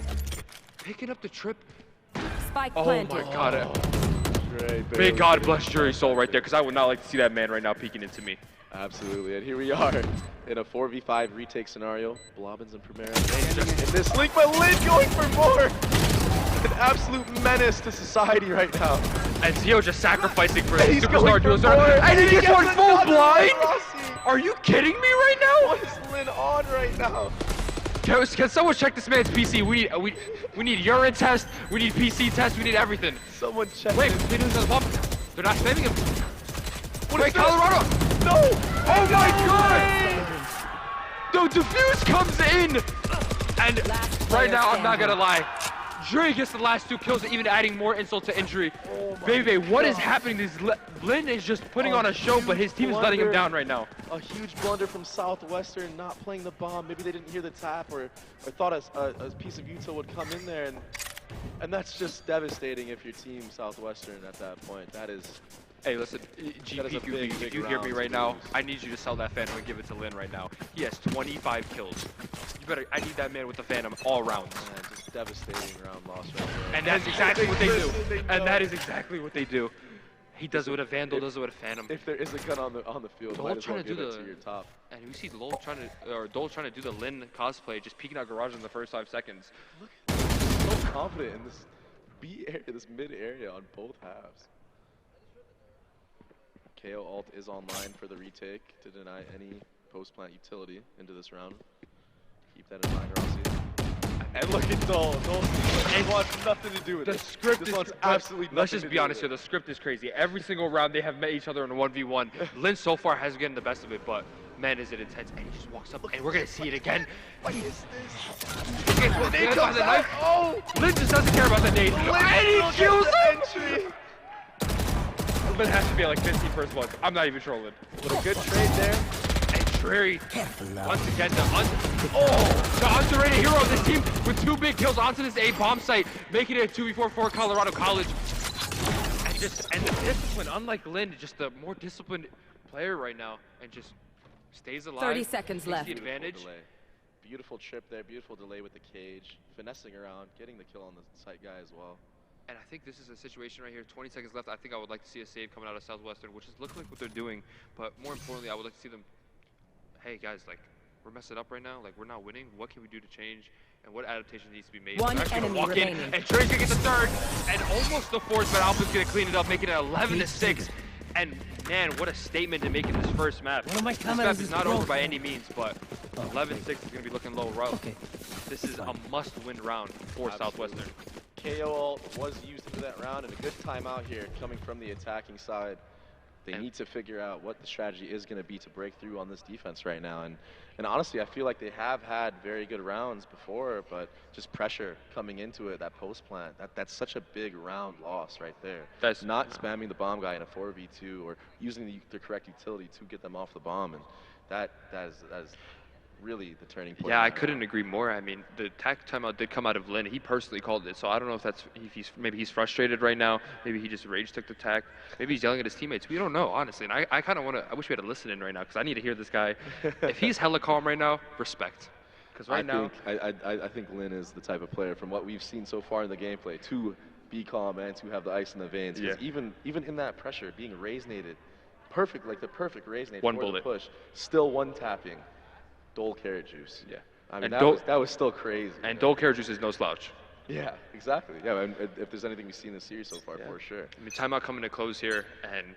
picking up the trip. Spike planted. Oh my god. May God bless Jury's soul right there, because I would not like to see that man right now peeking into me. Absolutely, and here we are in a 4v5 retake scenario. Blobbins and Primera in this link, but Lin going for more. An absolute menace to society right now. And Zio just sacrificing for his superstar duo. And he gets one full blind? Are you kidding me right now? What is Lin on right now? Can someone check this man's PC? We need urine test, we need PC test, we need everything. Someone check. Wait, they're not spamming him. Wait, Colorado! No! Oh my god! The defuse comes in! And right now, I'm not gonna lie. Jury gets the last 2 kills, even adding more insult to injury. Baby, what is happening? Lin is just putting on a show, but his team is letting him down right now. A huge blunder from Southwestern, not playing the bomb. Maybe they didn't hear the tap or thought a piece of util would come in there. And that's just devastating if your team Southwestern at that point. That is... Hey, listen, GP, if you hear me right now, I need you to sell that Phantom and give it to Lin right now. He has 25 kills. I need that man with the Phantom all rounds. Man, just devastating round loss right there. And that's exactly what they do. And that is exactly what they do. He does it with a Vandal, does it with a Phantom. If there is a gun on the field, Dole might as well trying to give do it to your top. And we see Dole trying to do the Lin cosplay, just peeking out garage in the first 5 seconds. Look, so confident in this B area, this mid area on both halves. KO ult is online for the retake to deny any post-plant utility into this round. Keep that in mind, Rossi. And look at Dole. Dole wants nothing to do with the script. This one's absolutely Let's just be honest here. The script is crazy. Every single round they have met each other in a 1v1. Lin so far has gotten the best of it, but man, is it intense. And he just walks up, and we're going to see it again. What is this? The nade comes out. Oh! Lin just doesn't care about the nade. And he kills him! Lin has to be at like 15 first blood. I'm not even trolling. What a good trade there. And Dreary, once again, the underrated hero of this team with 2 big kills onto this A bomb site, making it a 2v4 for Colorado College. And the discipline, unlike Lin, just the more disciplined player right now, and just stays alive. 30 seconds left. The advantage. Beautiful trip there, beautiful delay with the cage, finessing around, getting the kill on the site guy as well. And I think this is a situation right here, 20 seconds left. I think I would like to see a save coming out of Southwestern, which is looking like what they're doing. But more importantly, I would like to see them, hey guys, like, we're messing up right now. Like, we're not winning. What can we do to change? and what adaptation needs to be made. One They're actually gonna enemy walk in, remaining. and Dre's gonna get the third, and almost the fourth, but Alpha's gonna clean it up, making it 11-6. And man, what a statement to make in this first map. One of my This map cameras is is not over broken. by any means, but 11-6 is gonna be looking low route. Okay. This is a must-win round for Southwestern. KO was used into that round, and a good timeout here coming from the attacking side. They need to figure out what the strategy is going to be to break through on this defense right now. And honestly, I feel like they have had very good rounds before, but just pressure coming into it, that post plant, that's such a big round loss right there. That's not spamming the bomb guy in a 4v2 or using the correct utility to get them off the bomb, and that is really the turning point. Yeah, I couldn't agree more. I mean, the attack timeout did come out of Lin. He personally called it, so I don't know if maybe he's frustrated right now. Maybe he just rage took the attack. Maybe he's yelling at his teammates. We don't know, honestly. And I kind of I wish we had a listen in right now because I need to hear this guy. If he's hella calm right now, respect. Because I think Lin is the type of player, from what we've seen so far in the gameplay, to be calm and to have the ice in the veins. Yeah. Even in that pressure, being raise-nated, perfect, like the perfect raise-nade One for bullet. the push, still one tapping. Dole carrot juice. Yeah. I mean, And that was still crazy. And Dole carrot juice is no slouch. Yeah, exactly. Yeah, and if there's anything we've seen this series so far, for sure. I mean, timeout coming to close here, and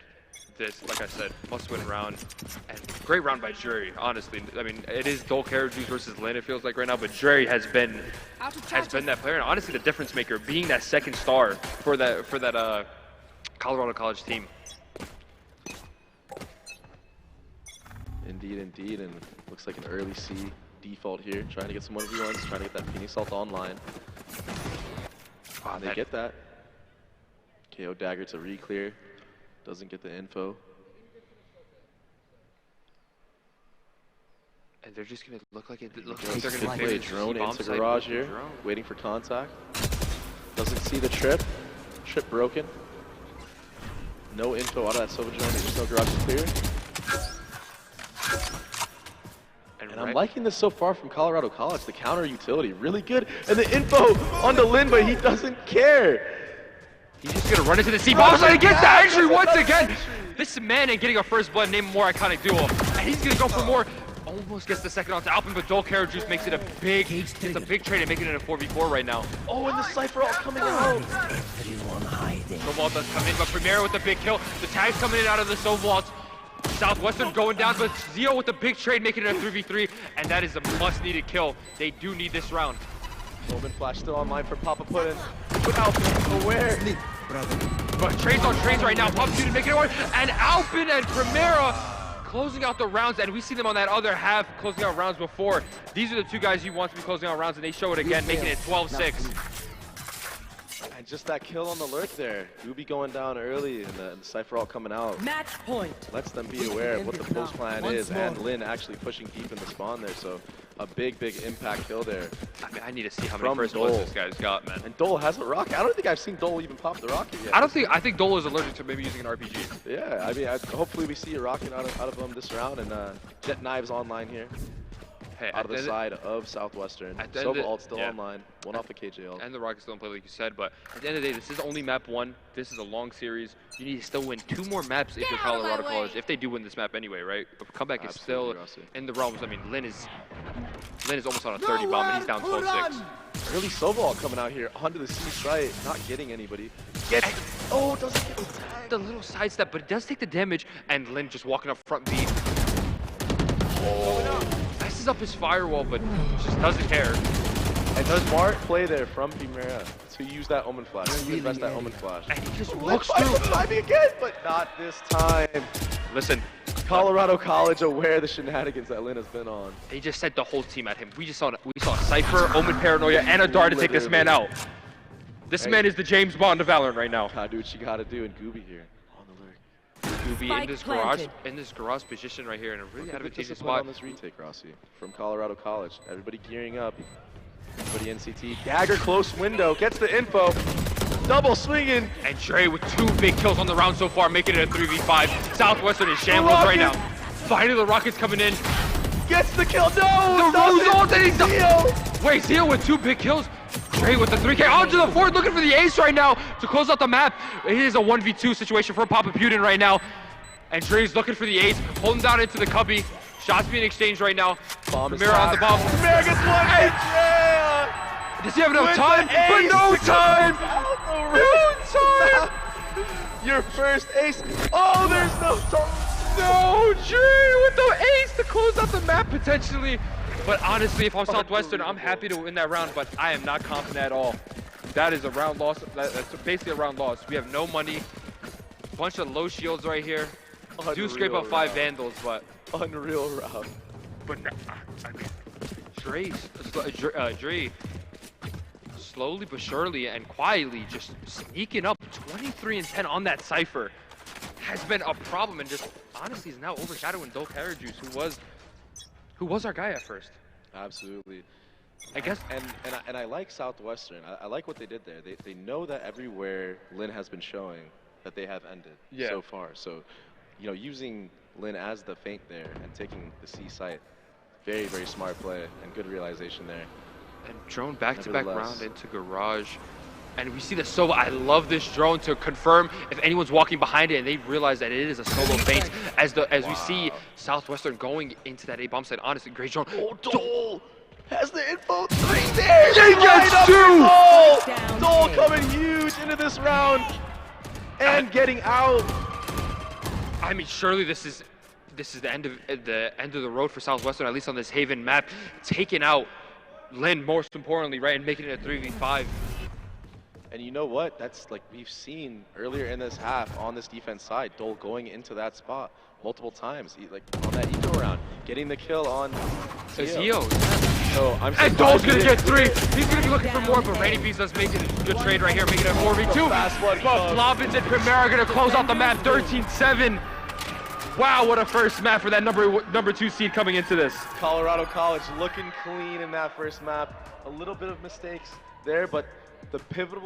this, like I said, must-win round. And great round by Jury, honestly. I mean, it is Dole carrot juice versus Lin, it feels like right now, but Jury has been that player, and honestly, the difference maker, being that second star for that Colorado College team. Indeed, and looks like an early C default here, trying to get some 1v1s, trying to get that Phoenix Salt online. And they get that. KO dagger to re-clear, doesn't get the info. And they're just gonna look like they're gonna play a drone into garage here, waiting for contact. Doesn't see the trip. Trip broken. No info out of that Sova drone. There's no garage to clear. And I'm liking this so far from Colorado College. The counter utility, really good. And the info on the Lin, but he doesn't care. He's just gonna run into the C-bombs and he gets the entry once again. This man ain't getting a first blood, name a more iconic duo. And he's gonna go for more. Almost gets the second onto Alpin, but Dole carrot juice makes it a big trade and making it a 4v4 right now. Oh, and the Cypher all coming out. Everyone hiding. Sobalt does come in, but Primero with the big kill. The tag's coming in out of the Sobalt. Southwestern going down, but Zio with the big trade, making it a 3v3, and that is a must-needed kill. They do need this round. Moment flash still online for Papa Puddin. But Alpin aware. But trades on trades right now. Papa Puddin making it work, and Alpin and Primera closing out the rounds, and we see them on that other half closing out rounds before. These are the two guys you want to be closing out rounds, and they show it again, making it 12-6. And just that kill on the lurk there. Gooby going down early, and the Cypher all coming out. Match point. Lets them be aware of what the post plan is, and Lin actually pushing deep in the spawn there, so a big impact kill there. I mean, I need to see how many first bloods this guy's got, man. And Dole has a rocket. I don't think I've seen Dole even pop the rocket yet. I think Dole is allergic to maybe using an RPG. Yeah, I mean, hopefully we see a rocket out of him this round, and Jet Knives online here. Hey, out of the side of Southwestern. Sova ult still online, one off the KJL. And the Rockets still in play, like you said, but at the end of the day, this is only map 1. This is a long series. You need to still win 2 more maps if you're Colorado College, if they do win this map anyway, right? But comeback is still in the realms. I mean, Lin is almost on a 30 bomb, and he's down 12-6. Early Sova ult coming out here onto the C site, not getting anybody. Doesn't get the little sidestep, but it does take the damage, and Lin just walking up front B. Messes up his firewall, but just doesn't care. And does smart play there from Primera to use that Omen Flash, to invest that Omen Flash. And he just walks through. Timing again, but not this time. Listen. Colorado College aware of the shenanigans that Lin has been on. They just sent the whole team at him. We saw Cypher, Omen Paranoia, and a dart to take this man out. This man is the James Bond of Valorant right now. Gotta do what you gotta do, and Gooby here on the lurk. Gooby in this garage position right here in a really advantageous spot. On this retake, Rossi, from Colorado College. Everybody gearing up. Everybody NCT. Dagger close window, gets the info. Double swinging. And Dre with 2 big kills on the round so far, making it a 3v5. Southwestern is shambles right now. Finally, the Rockets coming in. Gets the kill. No! The Rose ult, and he's Zio! Wait, Zio with 2 big kills. Dre with the 3K onto the 4th, looking for the ace right now to close out the map. It is a 1v2 situation for Papa Putin right now. And Dre's looking for the ace, holding down into the cubby. Shots being exchanged right now. Bomb Mirror on the bomb. Mirror gets one. Does he have enough time? But no time! No time! Your first ace. Oh, there's no time. No, Dre with the ace to close out the map potentially. But honestly, if I'm Southwestern, I'm happy to win that round, but I am not confident at all. That is a round loss. That's basically a round loss. We have no money. Bunch of low shields right here. Do scrape up 5 Vandals, but unreal round. But I mean, Dre, slowly but surely and quietly just sneaking up 23 and 10 on that Cypher has been a problem, and just honestly is now overshadowing Dole Juice, who was our guy at first. Absolutely. I guess, and I like Southwestern. I like what they did there. They know that everywhere Lin has been showing that they have ended so far. So, you know, using Lin as the feint there and taking the C site, very, very smart play and good realization there. And drone back-to-back round into garage. And we see the solo. I love this drone to confirm if anyone's walking behind it and they realize that it is a solo feint as we see Southwestern going into that A-bomb site. Honestly, great drone. Oh, Dole has the info 3 there. He gets 2! Dole coming huge into this round and getting out. I mean, surely this is the end of the road for Southwestern, at least on this Haven map, taking out Lin most importantly, right, and making it a 3v5. And you know what? That's like we've seen earlier in this half on this defense side, Dole going into that spot multiple times. Like on that eco round, getting the kill on Zio. So and Dole's gonna get 3. He's gonna be looking for more, but Rainy Beast does make it a good trade right here, making it a 4v2. But Flobbins and Primera are gonna close out the map 13-7. Wow, what a first map for that number 2 seed coming into this. Colorado College looking clean in that first map. A little bit of mistakes there, but the pivot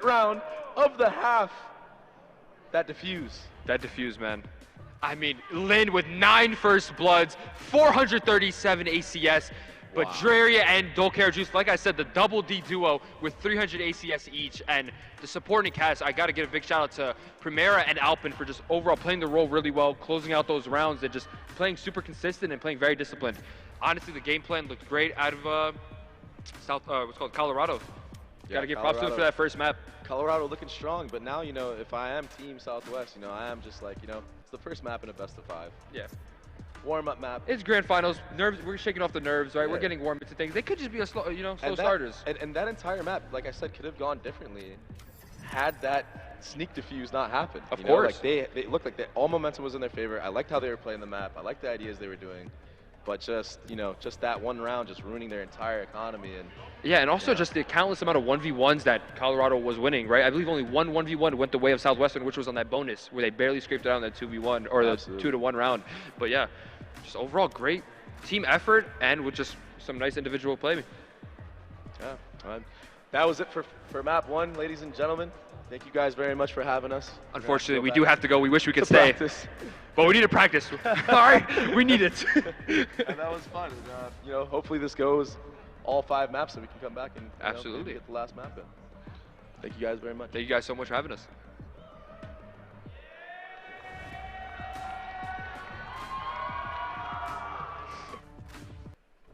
round of the half, that diffuse. That diffuse, man. I mean, Lin with 9 first bloods, 437 ACS, but Draria and Dolcare Juice, like I said, the double D duo with 300 ACS each, and the supporting cast, I gotta give a big shout out to Primera and Alpin for just overall playing the role really well, closing out those rounds, and just playing super consistent and playing very disciplined. Honestly, the game plan looked great out of Colorado. Gotta give props to them for that first map. Colorado looking strong, but now, you know, if I am Team Southwest, you know, I am just like, you know, it's the first map in a best of 5. Yeah. Warm-up map. It's grand finals. Nerves. We're shaking off the nerves, right? Yeah. We're getting warm into things. They could just be a slow, slow starters. And that entire map, like I said, could have gone differently had that sneak diffuse not happened. Of course. Like they looked like all momentum was in their favor. I liked how they were playing the map. I liked the ideas they were doing. But just, you know, just that one round just ruining their entire economy. And yeah, and also just the countless amount of 1v1s that Colorado was winning, right? I believe only one 1v1 went the way of Southwestern, which was on that bonus where they barely scraped it out on that 2v1 or the 2-to-1 round. But yeah, just overall great team effort and with just some nice individual play. Yeah, that was it for map 1, ladies and gentlemen. Thank you guys very much for having us. Unfortunately, we do have to go. We wish we could stay. But we need to practice. All right, we need it. And that was fun. And, you know, hopefully this goes all 5 maps so we can come back and absolutely get the last map in. Thank you guys very much. Thank you guys so much for having us.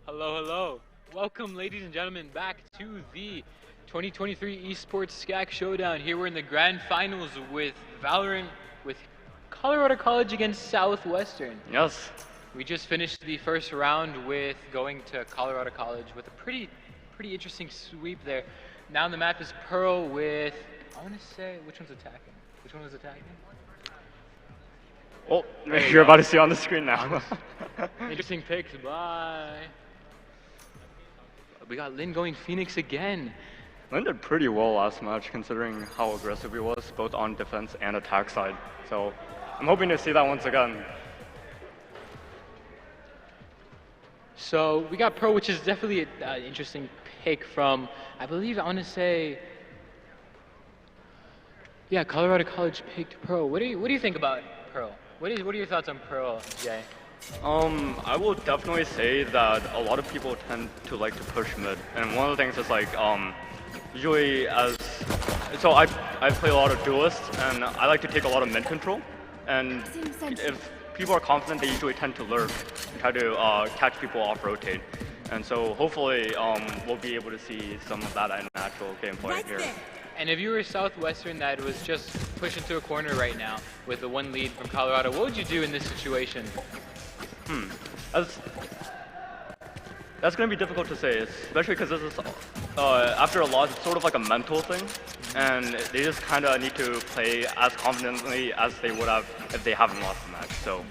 Hello, hello. Welcome, ladies and gentlemen, back to the 2023 Esports SCAC Showdown. Here we're in the grand finals with Valorant, with Colorado College against Southwestern. Yes. We just finished the first round with going to Colorado College with a pretty interesting sweep there. Now the map is Pearl with, I want to say, which one's attacking? Which one was attacking? Oh, you're about to see on the screen now. Interesting picks, bye. We got Lin going Phoenix again. Lin did pretty well last match considering how aggressive he was, both on defense and attack side. So I'm hoping to see that once again. So we got Pearl, which is definitely an interesting pick from, I believe, I want to say, yeah, Colorado College picked Pearl. What do you think about Pearl? What are your thoughts on Pearl, Jay? I will definitely say that a lot of people tend to like to push mid, and one of the things is like, usually so I play a lot of duelists, and I like to take a lot of mid control, and if people are confident, they usually tend to lurk and try to catch people off rotate. And so hopefully we'll be able to see some of that in actual gameplay here. And if you were Southwestern that was just pushed into a corner right now with the 1 lead from Colorado, what would you do in this situation? That's going to be difficult to say, especially because this is, after a loss, it's sort of like a mental thing. And they just kind of need to play as confidently as they would have if they haven't lost the match. So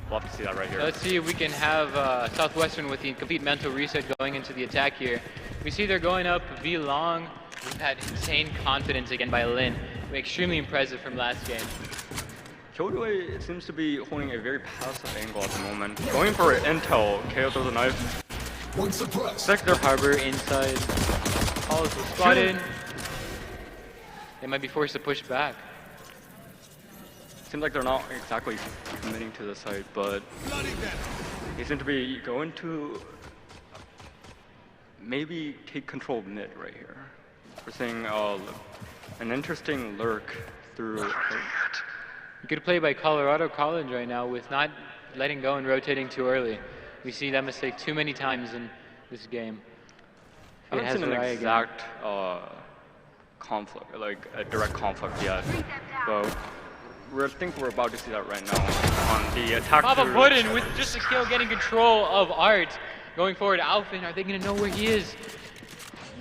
we'll have to see that right here. Let's see if we can have Southwestern with the complete mental reset going into the attack here. We see they're going up V long. We've had insane confidence again by Lin. Extremely impressive from last game. Killjoy seems to be holding a very passive angle at the moment. Going for intel, KO throws a knife. Sector Harbor inside. Hollis was spotted. They might be forced to push back. Seems like they're not exactly committing to the site, but they seem to be going to maybe take control of mid right here. We're seeing an interesting lurk through. Good play by Colorado College right now with not letting go and rotating too early. We see that mistake too many times in this game. I haven't seen an exact conflict, like a direct conflict yet, but I think we're about to see that right now on the attack. Papa Puddin with just a kill, getting control of Art. Going forward, Alphin, are they going to know where he is?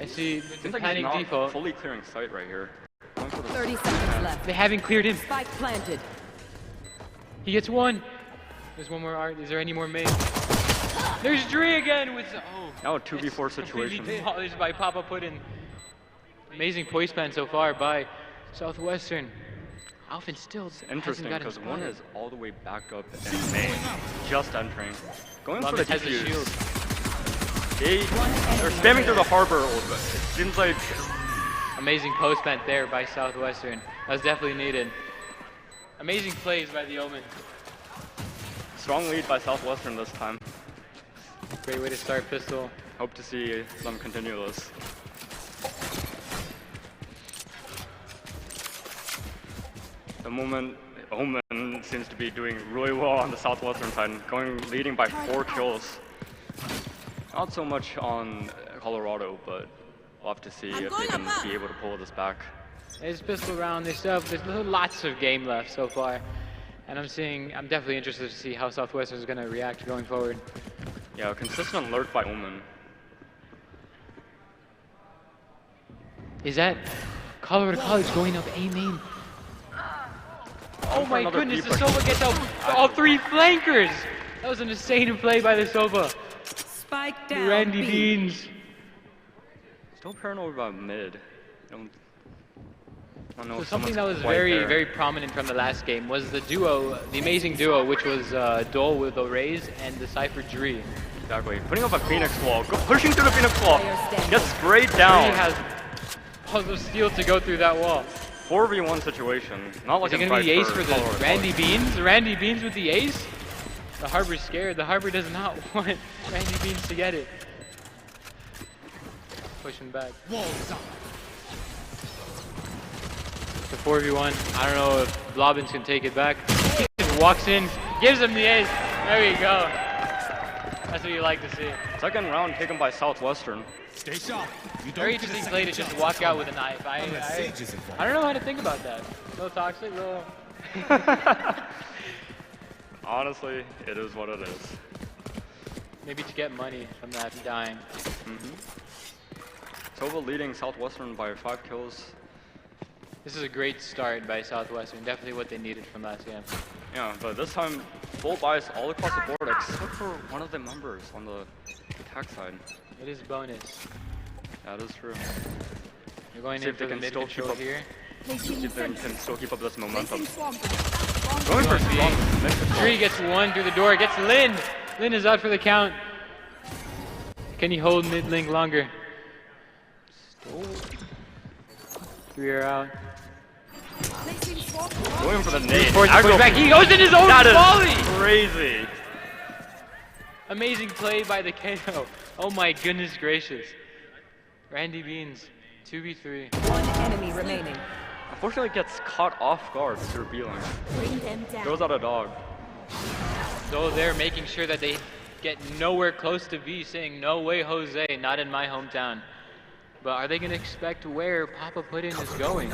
I see the panic default. Fully clearing sight right here. 30 seconds left. They haven't cleared him. Spike planted. He gets one. There's one more Art. Is there any more main? There's Dree again with now a 2v4 situation. Demolished by Papa Puddin. Amazing point span so far by Southwestern. Alphin still interesting because one is all the way back up in main, just entering. Going for the defuse. They're spamming through the harbor a little bit. It seems like amazing post plant there by Southwestern. That was definitely needed. Amazing plays by the Omen. Strong lead by Southwestern this time. Great way to start pistol. Hope to see them continue this. The moment Omen seems to be doing really well on the Southwestern side, leading by 4 kills. Not so much on Colorado, but we'll have to see if they can be able to pull this back. There's pistol round. There's lots of game left so far, and I'm definitely interested to see how Southwestern is going to react going forward. Yeah, consistent lurk by Omen. Is that Colorado College going up A main? Oh my goodness, the Sova gets out all 3 flankers! That was an insane play by the Sova. Spike down. Randy Beans. Still paranoid about mid. So something that was very prominent from the last game was the duo, the amazing duo, which was Dole with the Rays and the Cypher Dree. Exactly. Putting up a Phoenix wall, pushing through the Phoenix wall, gets sprayed down. Dree has puzzle steel to go through that wall. 4v1 situation. Not like is it going to be the ace for the Randy Beans? Randy Beans with the ace? The Harbor's scared. The Harbor does not want Randy Beans to get it. Pushing back. Walls up. The 4v1. I don't know if Blobbins can take it back. He just walks in, gives him the ace. There you go. That's what you like to see. Second round taken by Southwestern. Stay sharp. Very interesting play to just walk out with a knife. I don't know how to think about that. No toxic, no. Honestly, it is what it is. Maybe to get money from that dying. Tova leading Southwestern by 5 kills. This is a great start by Southwestern. Definitely what they needed from last game. Yeah, but this time full bias all across the board except for one of the members on the attack side. It is bonus. That is true. You're going in for the mid control here. See if they can still keep up this momentum. Going for strong. Dree gets one through the door. Gets Lin. Lin is out for the count. Can he hold mid link longer? Stole. 3 are out. Going for the nade. Back. He goes in his own volley. That is crazy. Amazing play by the KO. Oh my goodness gracious. Randy Beans, 2v3. 1 enemy remaining. Unfortunately gets caught off guard through B-line. Bring them down. Goes out a dog. So they're making sure that they get nowhere close to V, saying, no way, Jose, not in my hometown. But are they going to expect where Papa Pudding is going?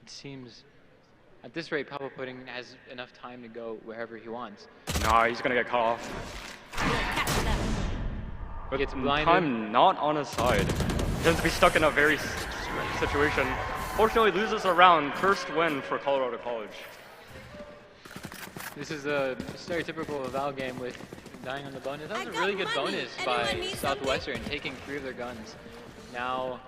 It seems at this rate, Papa Pudding has enough time to go wherever he wants. Nah, he's gonna get cut off. He gets blinded. Time not on his side. He tends to be stuck in a very situation. Fortunately, loses a round. First win for Colorado College. This is a stereotypical Val game with dying on the bonus. That was a really good bonus by Southwestern, taking 3 of their guns. Now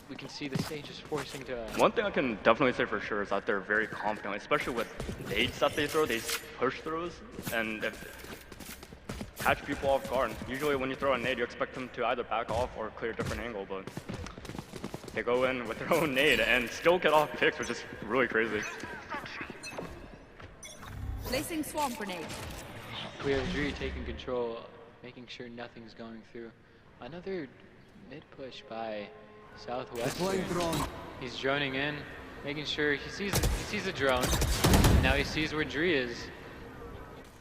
we can see the stage is forcing to... One thing I can definitely say for sure is that they're very confident, especially with nades that they throw, they push throws, and if catch people off guard. Usually when you throw a nade, you expect them to either back off or clear a different angle, but they go in with their own nade and still get off picks, which is really crazy. Placing swamp grenade. We have Dre taking control, making sure nothing's going through. Another mid push by Southwestern. He's droning in, making sure he sees a drone. And now he sees where Dre is.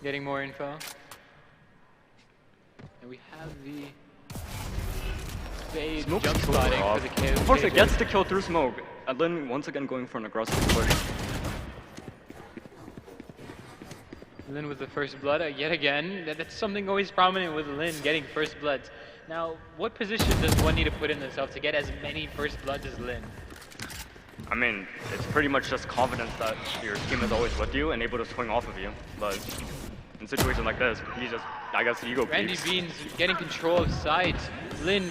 Getting more info. And we have the fade jump spotting for the KO. Unfortunately, gets the kill through smoke. And then once again going for an aggressive push. Lin with the first blood yet again. That's something always prominent with Lin, getting first bloods. Now, what position does one need to put in themselves to get as many first bloods as Lin? I mean, it's pretty much just confidence that your team is always with you and able to swing off of you. But in situations like this, he just, I guess, ego Randy peaks. Beans getting control of sides. Lin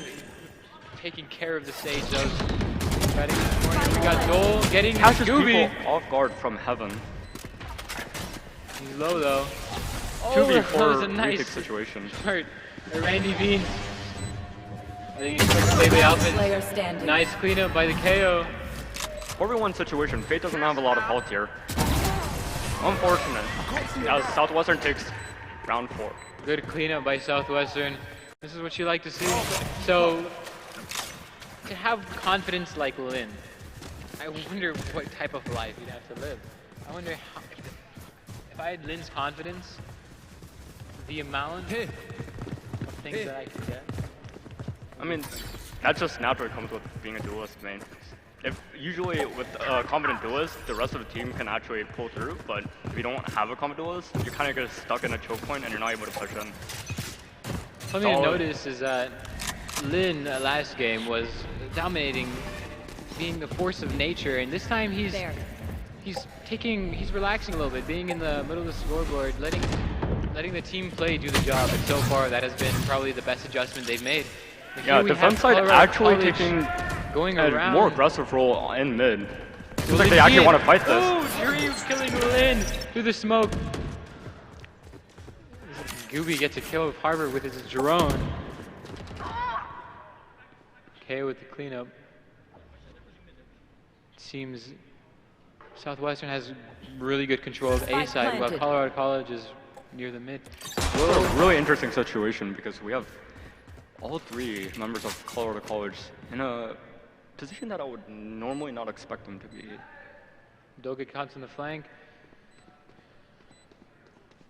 taking care of the stage though. We got Dole getting Catches Scooby. people off guard from heaven. He's low though. 2v4 that was a nice retake situation. Start. Randy Beans. I think he's going to play the Player outfit. standing. Nice cleanup by the KO. 4v1 situation. Fate doesn't have a lot of health here. Unfortunate. As Southwestern takes round 4. Good cleanup by Southwestern. This is what you like to see. So, to have confidence like Lin, I wonder what type of life you'd have to live. I wonder how, if I had Lin's confidence, the amount of things that I could get. I mean, that just naturally comes with being a duelist, man. If usually with a competent duelist, the rest of the team can actually pull through, but if you don't have a competent duelist, you kind of get stuck in a choke point and you're not able to push in. Something to notice is that Lin last game was dominating, being the force of nature, and this time he's relaxing a little bit, being in the middle of the scoreboard, letting the team play do the job, and so far that has been probably the best adjustment they've made. But yeah, defense side actually taking going a around. more aggressive role in mid. Seems like they actually want to fight this. Oh, Dream's killing Lin through the smoke. Gooby gets a kill of Harbor with his drone. Okay, with the cleanup. Seems Southwestern has really good control of A side, while Colorado College is near the mid. Well, a really interesting situation because we have all 3 members of Colorado College in a position that I would normally not expect them to be. Doga comes in the flank.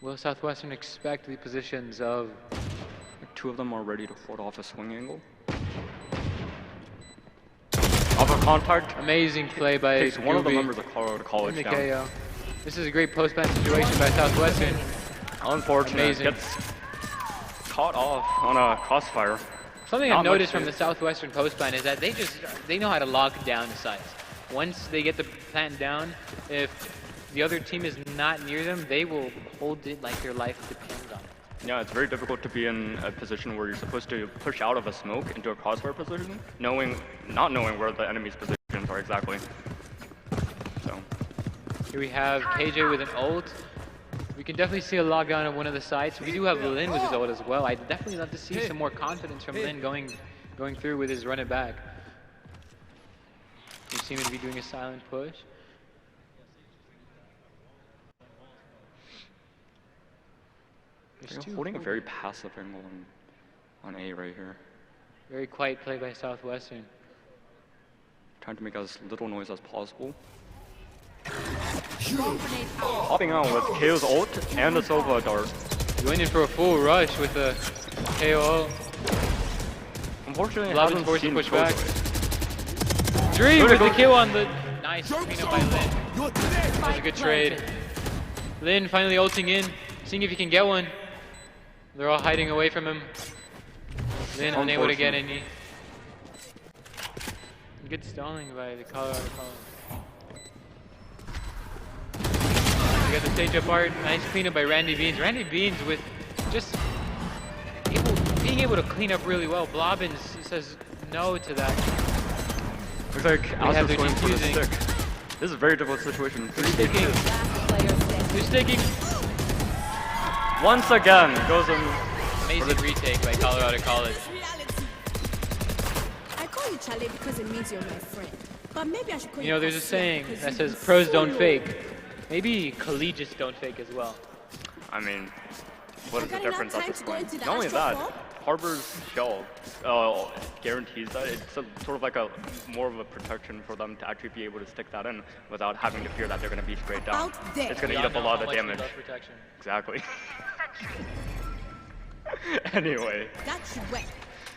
Will Southwestern expect the positions of... 2 of them are ready to hold off a swing angle. Off a contact. Amazing play by takes one of the Gooby members of Colorado College in the down. KO. This is a great post-ban situation by Southwestern. Unfortunate. Amazing. Gets caught off on a crossfire. Something I've noticed from the Southwestern post-ban is that they know how to lock down the sites. Once they get the plant down, if the other team is not near them, they will hold it like their life depends on it. Yeah, it's very difficult to be in a position where you're supposed to push out of a smoke into a crossfire position, not knowing where the enemy's positions are exactly. So here we have KJ with an ult. We can definitely see a lockdown of one of the sites. We do have Lin with his ult as well. I'd definitely love to see some more confidence from Lin going through with his run it back. We seem to be doing a silent push. they're holding a very passive angle on A right here. Very quiet play by Southwestern. Trying to make as little noise as possible. Hopping on with KO's ult and the Sova dart. He went in for a full rush with the KO. Unfortunately, Blobbins forced to push back. Dream with the kill on the nice cleanup by Lin. That was a good trade. Lin finally ulting in, seeing if he can get one. They're all hiding away from him. Lin unable to get any. Good stalling by the Colorado College. We got the stage up art. Nice cleanup by Randy Beans. Randy Beans with just being able to clean up really well. Blobbins says no to that. Looks like Alistair's going for the stick. This is a very difficult situation. Who's taking? Once again, goes in. Amazing retake by Colorado College. I call you Charlie because it means you're my friend. But maybe I should call you. You know, there's a saying that says pros don't fake. Maybe collegiates don't fake as well. I mean, what is the difference at this point? Not only that, Harbor's shell guarantees that it's sort of like a more of a protection for them to actually be able to stick that in without having to fear that they're going to be straight down. It's going to eat up a lot of the damage. Exactly. Anyway. That's wet.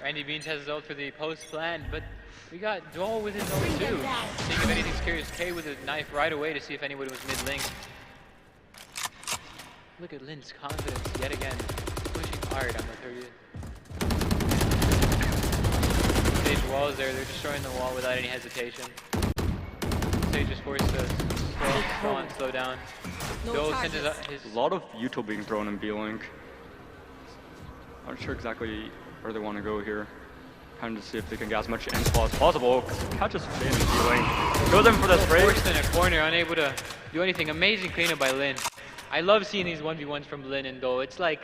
Randy Beans has his ult for the post plan, but we got Dole with his ult too. Seeing if anything's curious. K with a knife right away to see if anybody was mid-link. Look at Lin's confidence yet again. Pushing hard on the 30th. Stage wall is there. They're destroying the wall without any hesitation. Stage is forced to slow down. Dole sends his... A lot of util being thrown in B-Link. Not sure exactly where they want to go here. Kind of see if they can get as much info as possible. Catches Finn in B-Link. Goes in for the spray. Forced in a corner, unable to do anything. Amazing cleanup by Lin. I love seeing these 1v1s from Lin and Dole. It's like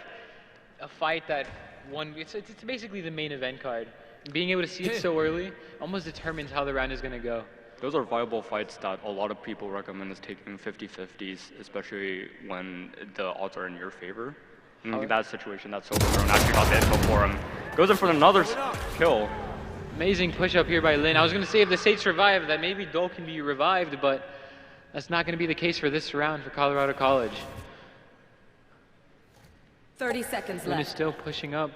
a fight that it's basically the main event card. Being able to see it so early almost determines how the round is going to go. Those are viable fights that a lot of people recommend is taking 50-50s, especially when the odds are in your favor. In that situation, that's overthrown. Actually got the info for him. Goes in for another kill. Amazing push up here by Lin. I was going to say if the Sage survive, that maybe Dole can be revived, but that's not going to be the case for this round for Colorado College. 30 seconds left. Lin is still pushing up.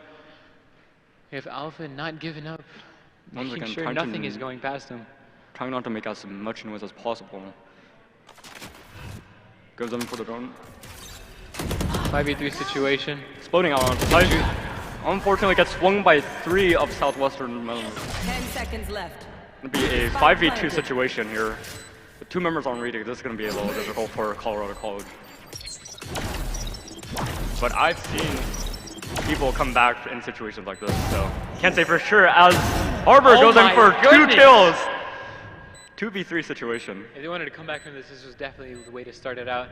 We have Alpha not giving up. Making sure nothing is going past him. Trying not to make as much noise as possible. Goes in for the drone. 5v3 situation. Exploding out on side. Unfortunately gets swung by 3 of Southwestern members. 10 seconds left. It'll be a 5v2 situation here. With 2 members on retake, this is going to be a little difficult for Colorado College. But I've seen people come back in situations like this, so can't say for sure as Harbor goes in for 2 kills. 2v3 situation. If they wanted to come back from this, this was definitely the way to start it out.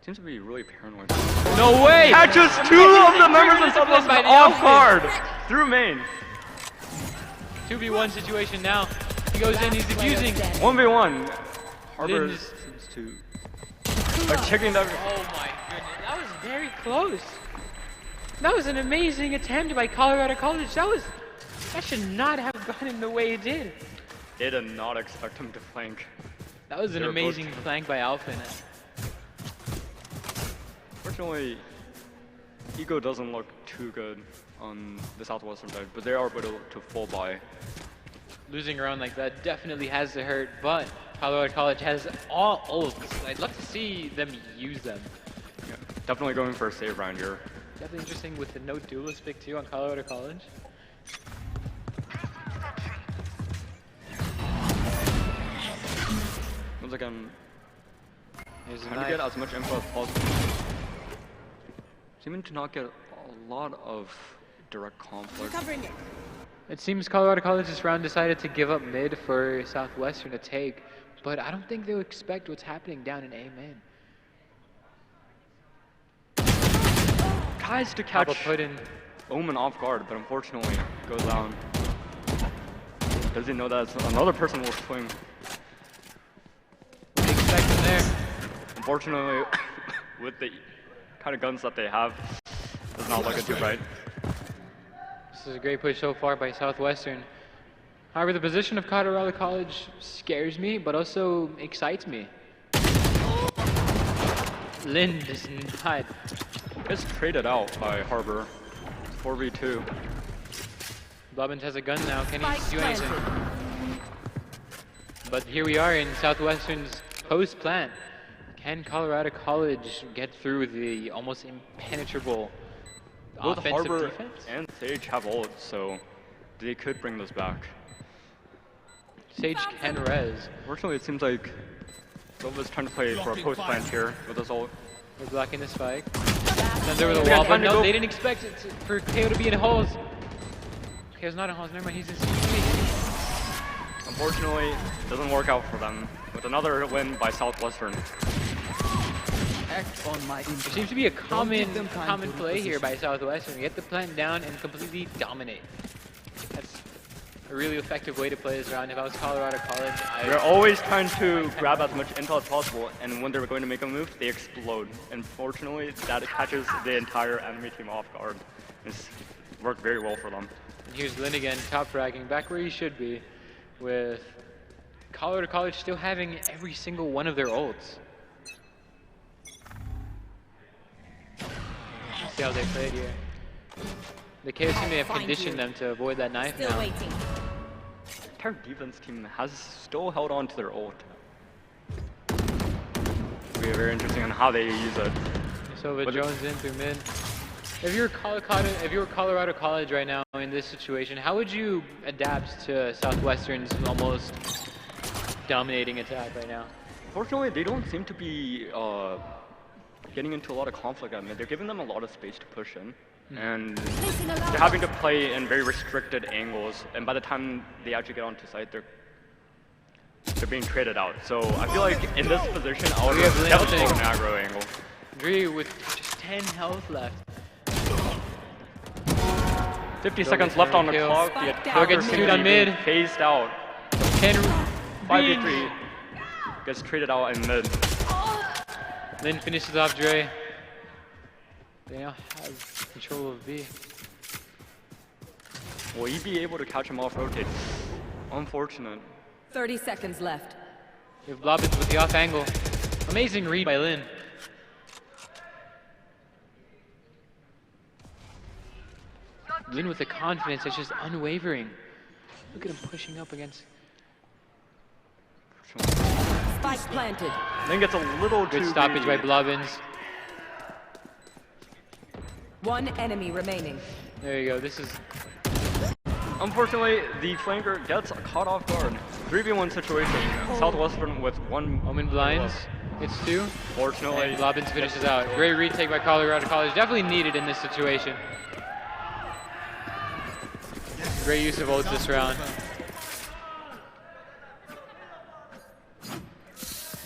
Seems to be really paranoid. No way! Catches 2 of the members of Southwestern off guard through main. 2v1 situation now. He goes in, he's defusing. 1v1. Harbor seems to like checking that. Oh my goodness, that was very close. That was an amazing attempt by Colorado College. That should not have gone in the way it did. They did not expect him to flank. That was an amazing flank by Alpha. Fortunately, Ego doesn't look too good on the Southwestern side, but they are able to full buy. Losing around like that definitely has to hurt, but Colorado College has all ults. I'd love to see them use them. Yeah, definitely going for a save round here. Definitely interesting with the no duelist pick too on Colorado College. Once again, trying to get as much info as possible. Seeming to not get a lot of direct conflict. It seems Colorado College this round decided to give up mid for Southwestern to take, but I don't think they'll expect what's happening down in A main. Tries to catch Omen off guard, but unfortunately goes down. Does he know that another person will swing? What do you expect from there? Unfortunately, with the kind of guns that they have, does not look too bright. This is a great push so far by Southwestern. However, the position of Colorado College scares me, but also excites me. Lin does not. It's traded out by Harbor. 4v2. Blobbins has a gun now. Can he do anything? But here we are in Southwestern's post plant. Can Colorado College get through the almost impenetrable Both offensive Harbor defense? and Sage have ults, so they could bring this back. Sage can res. Fortunately, it seems like Silva's trying to play for a post plant here with his ult. We're blocking the spike. Thunder with a wall, but no, they didn't expect it for KO to be in holes. KO's not in holes, never mind, he's in CT. Unfortunately, it doesn't work out for them with another win by Southwestern. There seems to be a common play here by Southwestern. Get the plant down and completely dominate. That's a really effective way to play this round. If I was Colorado College, They're always trying to grab as much intel as possible, and when they're going to make a move, they explode. And fortunately, that catches the entire enemy team off guard. It's worked very well for them. And here's Lin again, top fragging, back where he should be, with Colorado College still having every single one of their ults. Let's see how they played here. The KO seem to have conditioned them to avoid that knife now. The entire defense team has still held on to their ult. It'll be very interesting on how they use it. So Jones in through mid. If you're Colorado College right now in this situation, how would you adapt to Southwestern's almost dominating attack right now? Fortunately, they don't seem to be getting into a lot of conflict at mid. They're giving them a lot of space to push in. And they're having to play in very restricted angles, and by the time they actually get onto site, they're being traded out. So I feel like in this position, I would definitely take an aggro angle. Dre with just 10 health left. 50 seconds left on the clock. The attacker seems to be phased out. 5v3 gets traded out in mid. Lin finishes off Dre. They now have control of B. Will he be able to catch him off rotate? Unfortunate. 30 seconds left. We have Blobbins with the off angle. Amazing read by Lin. Lin with the confidence that's just unwavering. Look at him pushing up against. Spike planted. Lin gets a little good too stoppage by Blobbins. One enemy remaining. There you go. This is. Unfortunately, the flanker gets caught off guard. 3v1 situation. Southwestern with one. Omen blinds. It's two. Fortunately, Blobbins finishes out. Great retake by Colorado College. Definitely needed in this situation. Great use of ults this round.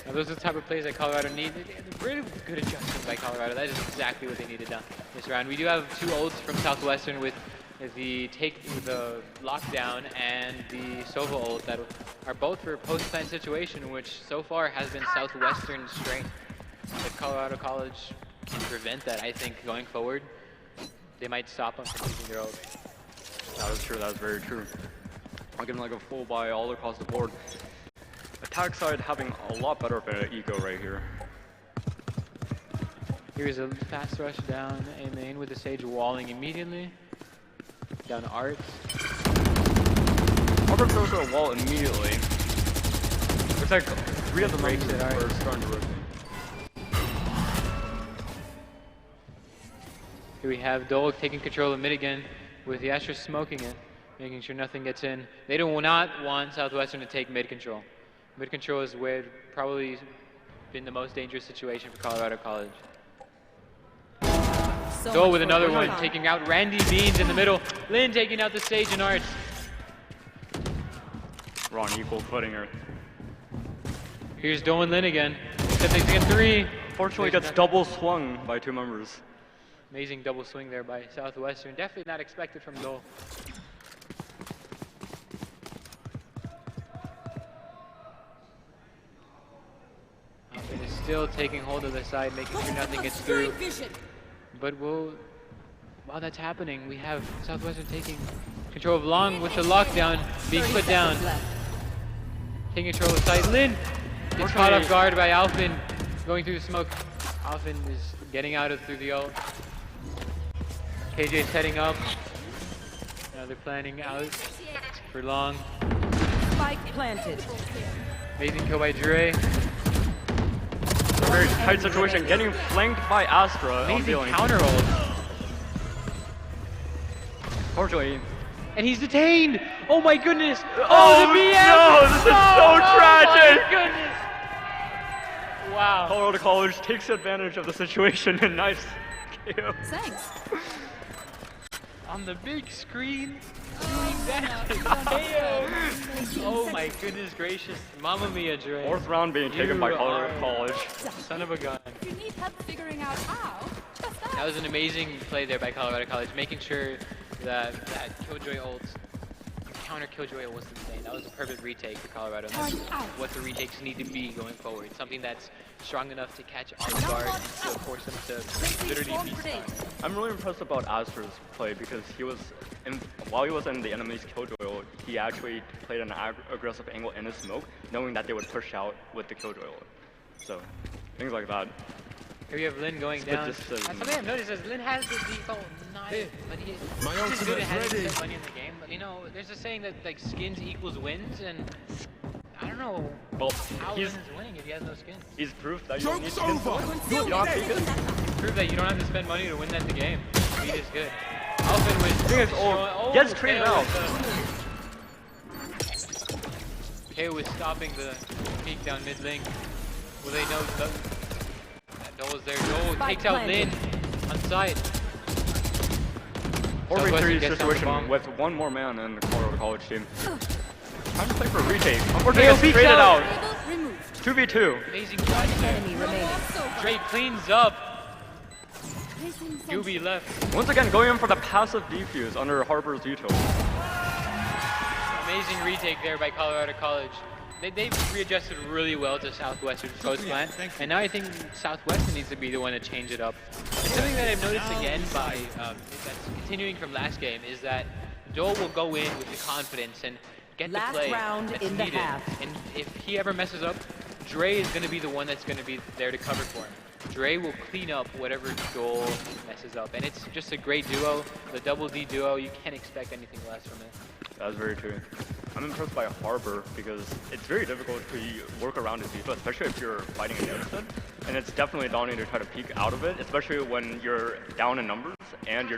Now those are the type of plays that Colorado needed. Really good adjustment by Colorado. That is exactly what they needed done this round. We do have two ults from Southwestern with the lockdown and the Sova ult that are both for post-plant situation, which so far has been Southwestern's strength. If Colorado College can prevent that, I think going forward, they might stop them from using their ult. That is true. That is very true. I'll give them like a full buy all across the board. Attack side having a lot better of an eco right here. Here's a fast rush down A main with the Sage walling immediately. Down Arts. Harvard throws her a wall immediately. Looks like 3 of the breaks are starting to rotate. Here we have Dole taking control of mid again with the Astra smoking it, making sure nothing gets in. They do not want Southwestern to take mid control. Mid control is where probably been the most dangerous situation for Colorado College. Dole with another one, taking out Randy Beans in the middle. Lin taking out the Sage and Arts. We're on equal footing here. Here's Dole and Lin again. Except they get 3. Fortunately, gets double swung by 2 members. Amazing double swing there by Southwestern. Definitely not expected from Dole. Alvin is still taking hold of the side, making sure nothing gets through. But while that's happening, we have Southwestern taking Control of long with the lockdown being put down. Taking control of site. Lin gets caught off guard by Alphin going through the smoke. Alphin is getting out of through the ult. KJ setting up. Now they're planning out for long. Spike planted. Amazing kill by Dre. Very tight situation, getting flanked by Astra. Amazing counter ult. Unfortunately. And he's detained! Oh my goodness! Oh, the BM! no, this is so tragic! Oh my goodness! Wow. Colorado College takes advantage of the situation and nice KO. Thanks. On the big screen, doing that KO! Oh my goodness gracious. Mamma mia, Dre. Fourth round being taken by Colorado College. Son of a gun. If you need help figuring out how, just ask. That was an amazing play there by Colorado College, making sure that Killjoy ult, counter Killjoy ult was insane. That was a perfect retake for Colorado. And that's what the retakes need to be going forward. Something that's strong enough to catch off guard and to force them to literally beat stun. I'm really impressed about Astra's play because while he was in the enemy's Killjoy ult, he actually played an aggressive angle in his smoke, knowing that they would push out with the Killjoy ult. So, things like that. Here we have Lin going down. Something I've noticed is Lin has the default knife, but he's just good at having spent money in the game. But you know, there's a saying that like skins equals wins, and I don't know how Lin is winning if he has no skins. He's proof that you don't need skins. You don't have to He's proof that you don't have to spend money to win that the game. Beat is good. Alphin wins. Gets traded out. KO is stopping the peek down mid lane. Will they know that Dole is there? Dole takes out Lin on site. 4v3 situation with one more man in the Colorado College team. Time to play for a retake. Unfortunately, gets traded out. 2v2. Amazing enemy remaining. Dre cleans up. UB left. Once again, going in for the passive defuse under Harper's veto. Amazing retake there by Colorado College. They've readjusted really well to Southwestern's post plan, and now I think Southwestern needs to be the one to change it up. And something that I've noticed again that's continuing from last game is that Dole will go in with the confidence and get the play that's needed. And if he ever messes up, Dre is going to be the one that's going to be there to cover for him. Dre will clean up whatever Dole messes up, and it's just a great duo. The double D duo, you can't expect anything less from it. That's very true. I'm impressed by Harbor because it's very difficult to work around his defense, especially if you're fighting against it. And it's definitely daunting to try to peek out of it, especially when you're down in numbers and you're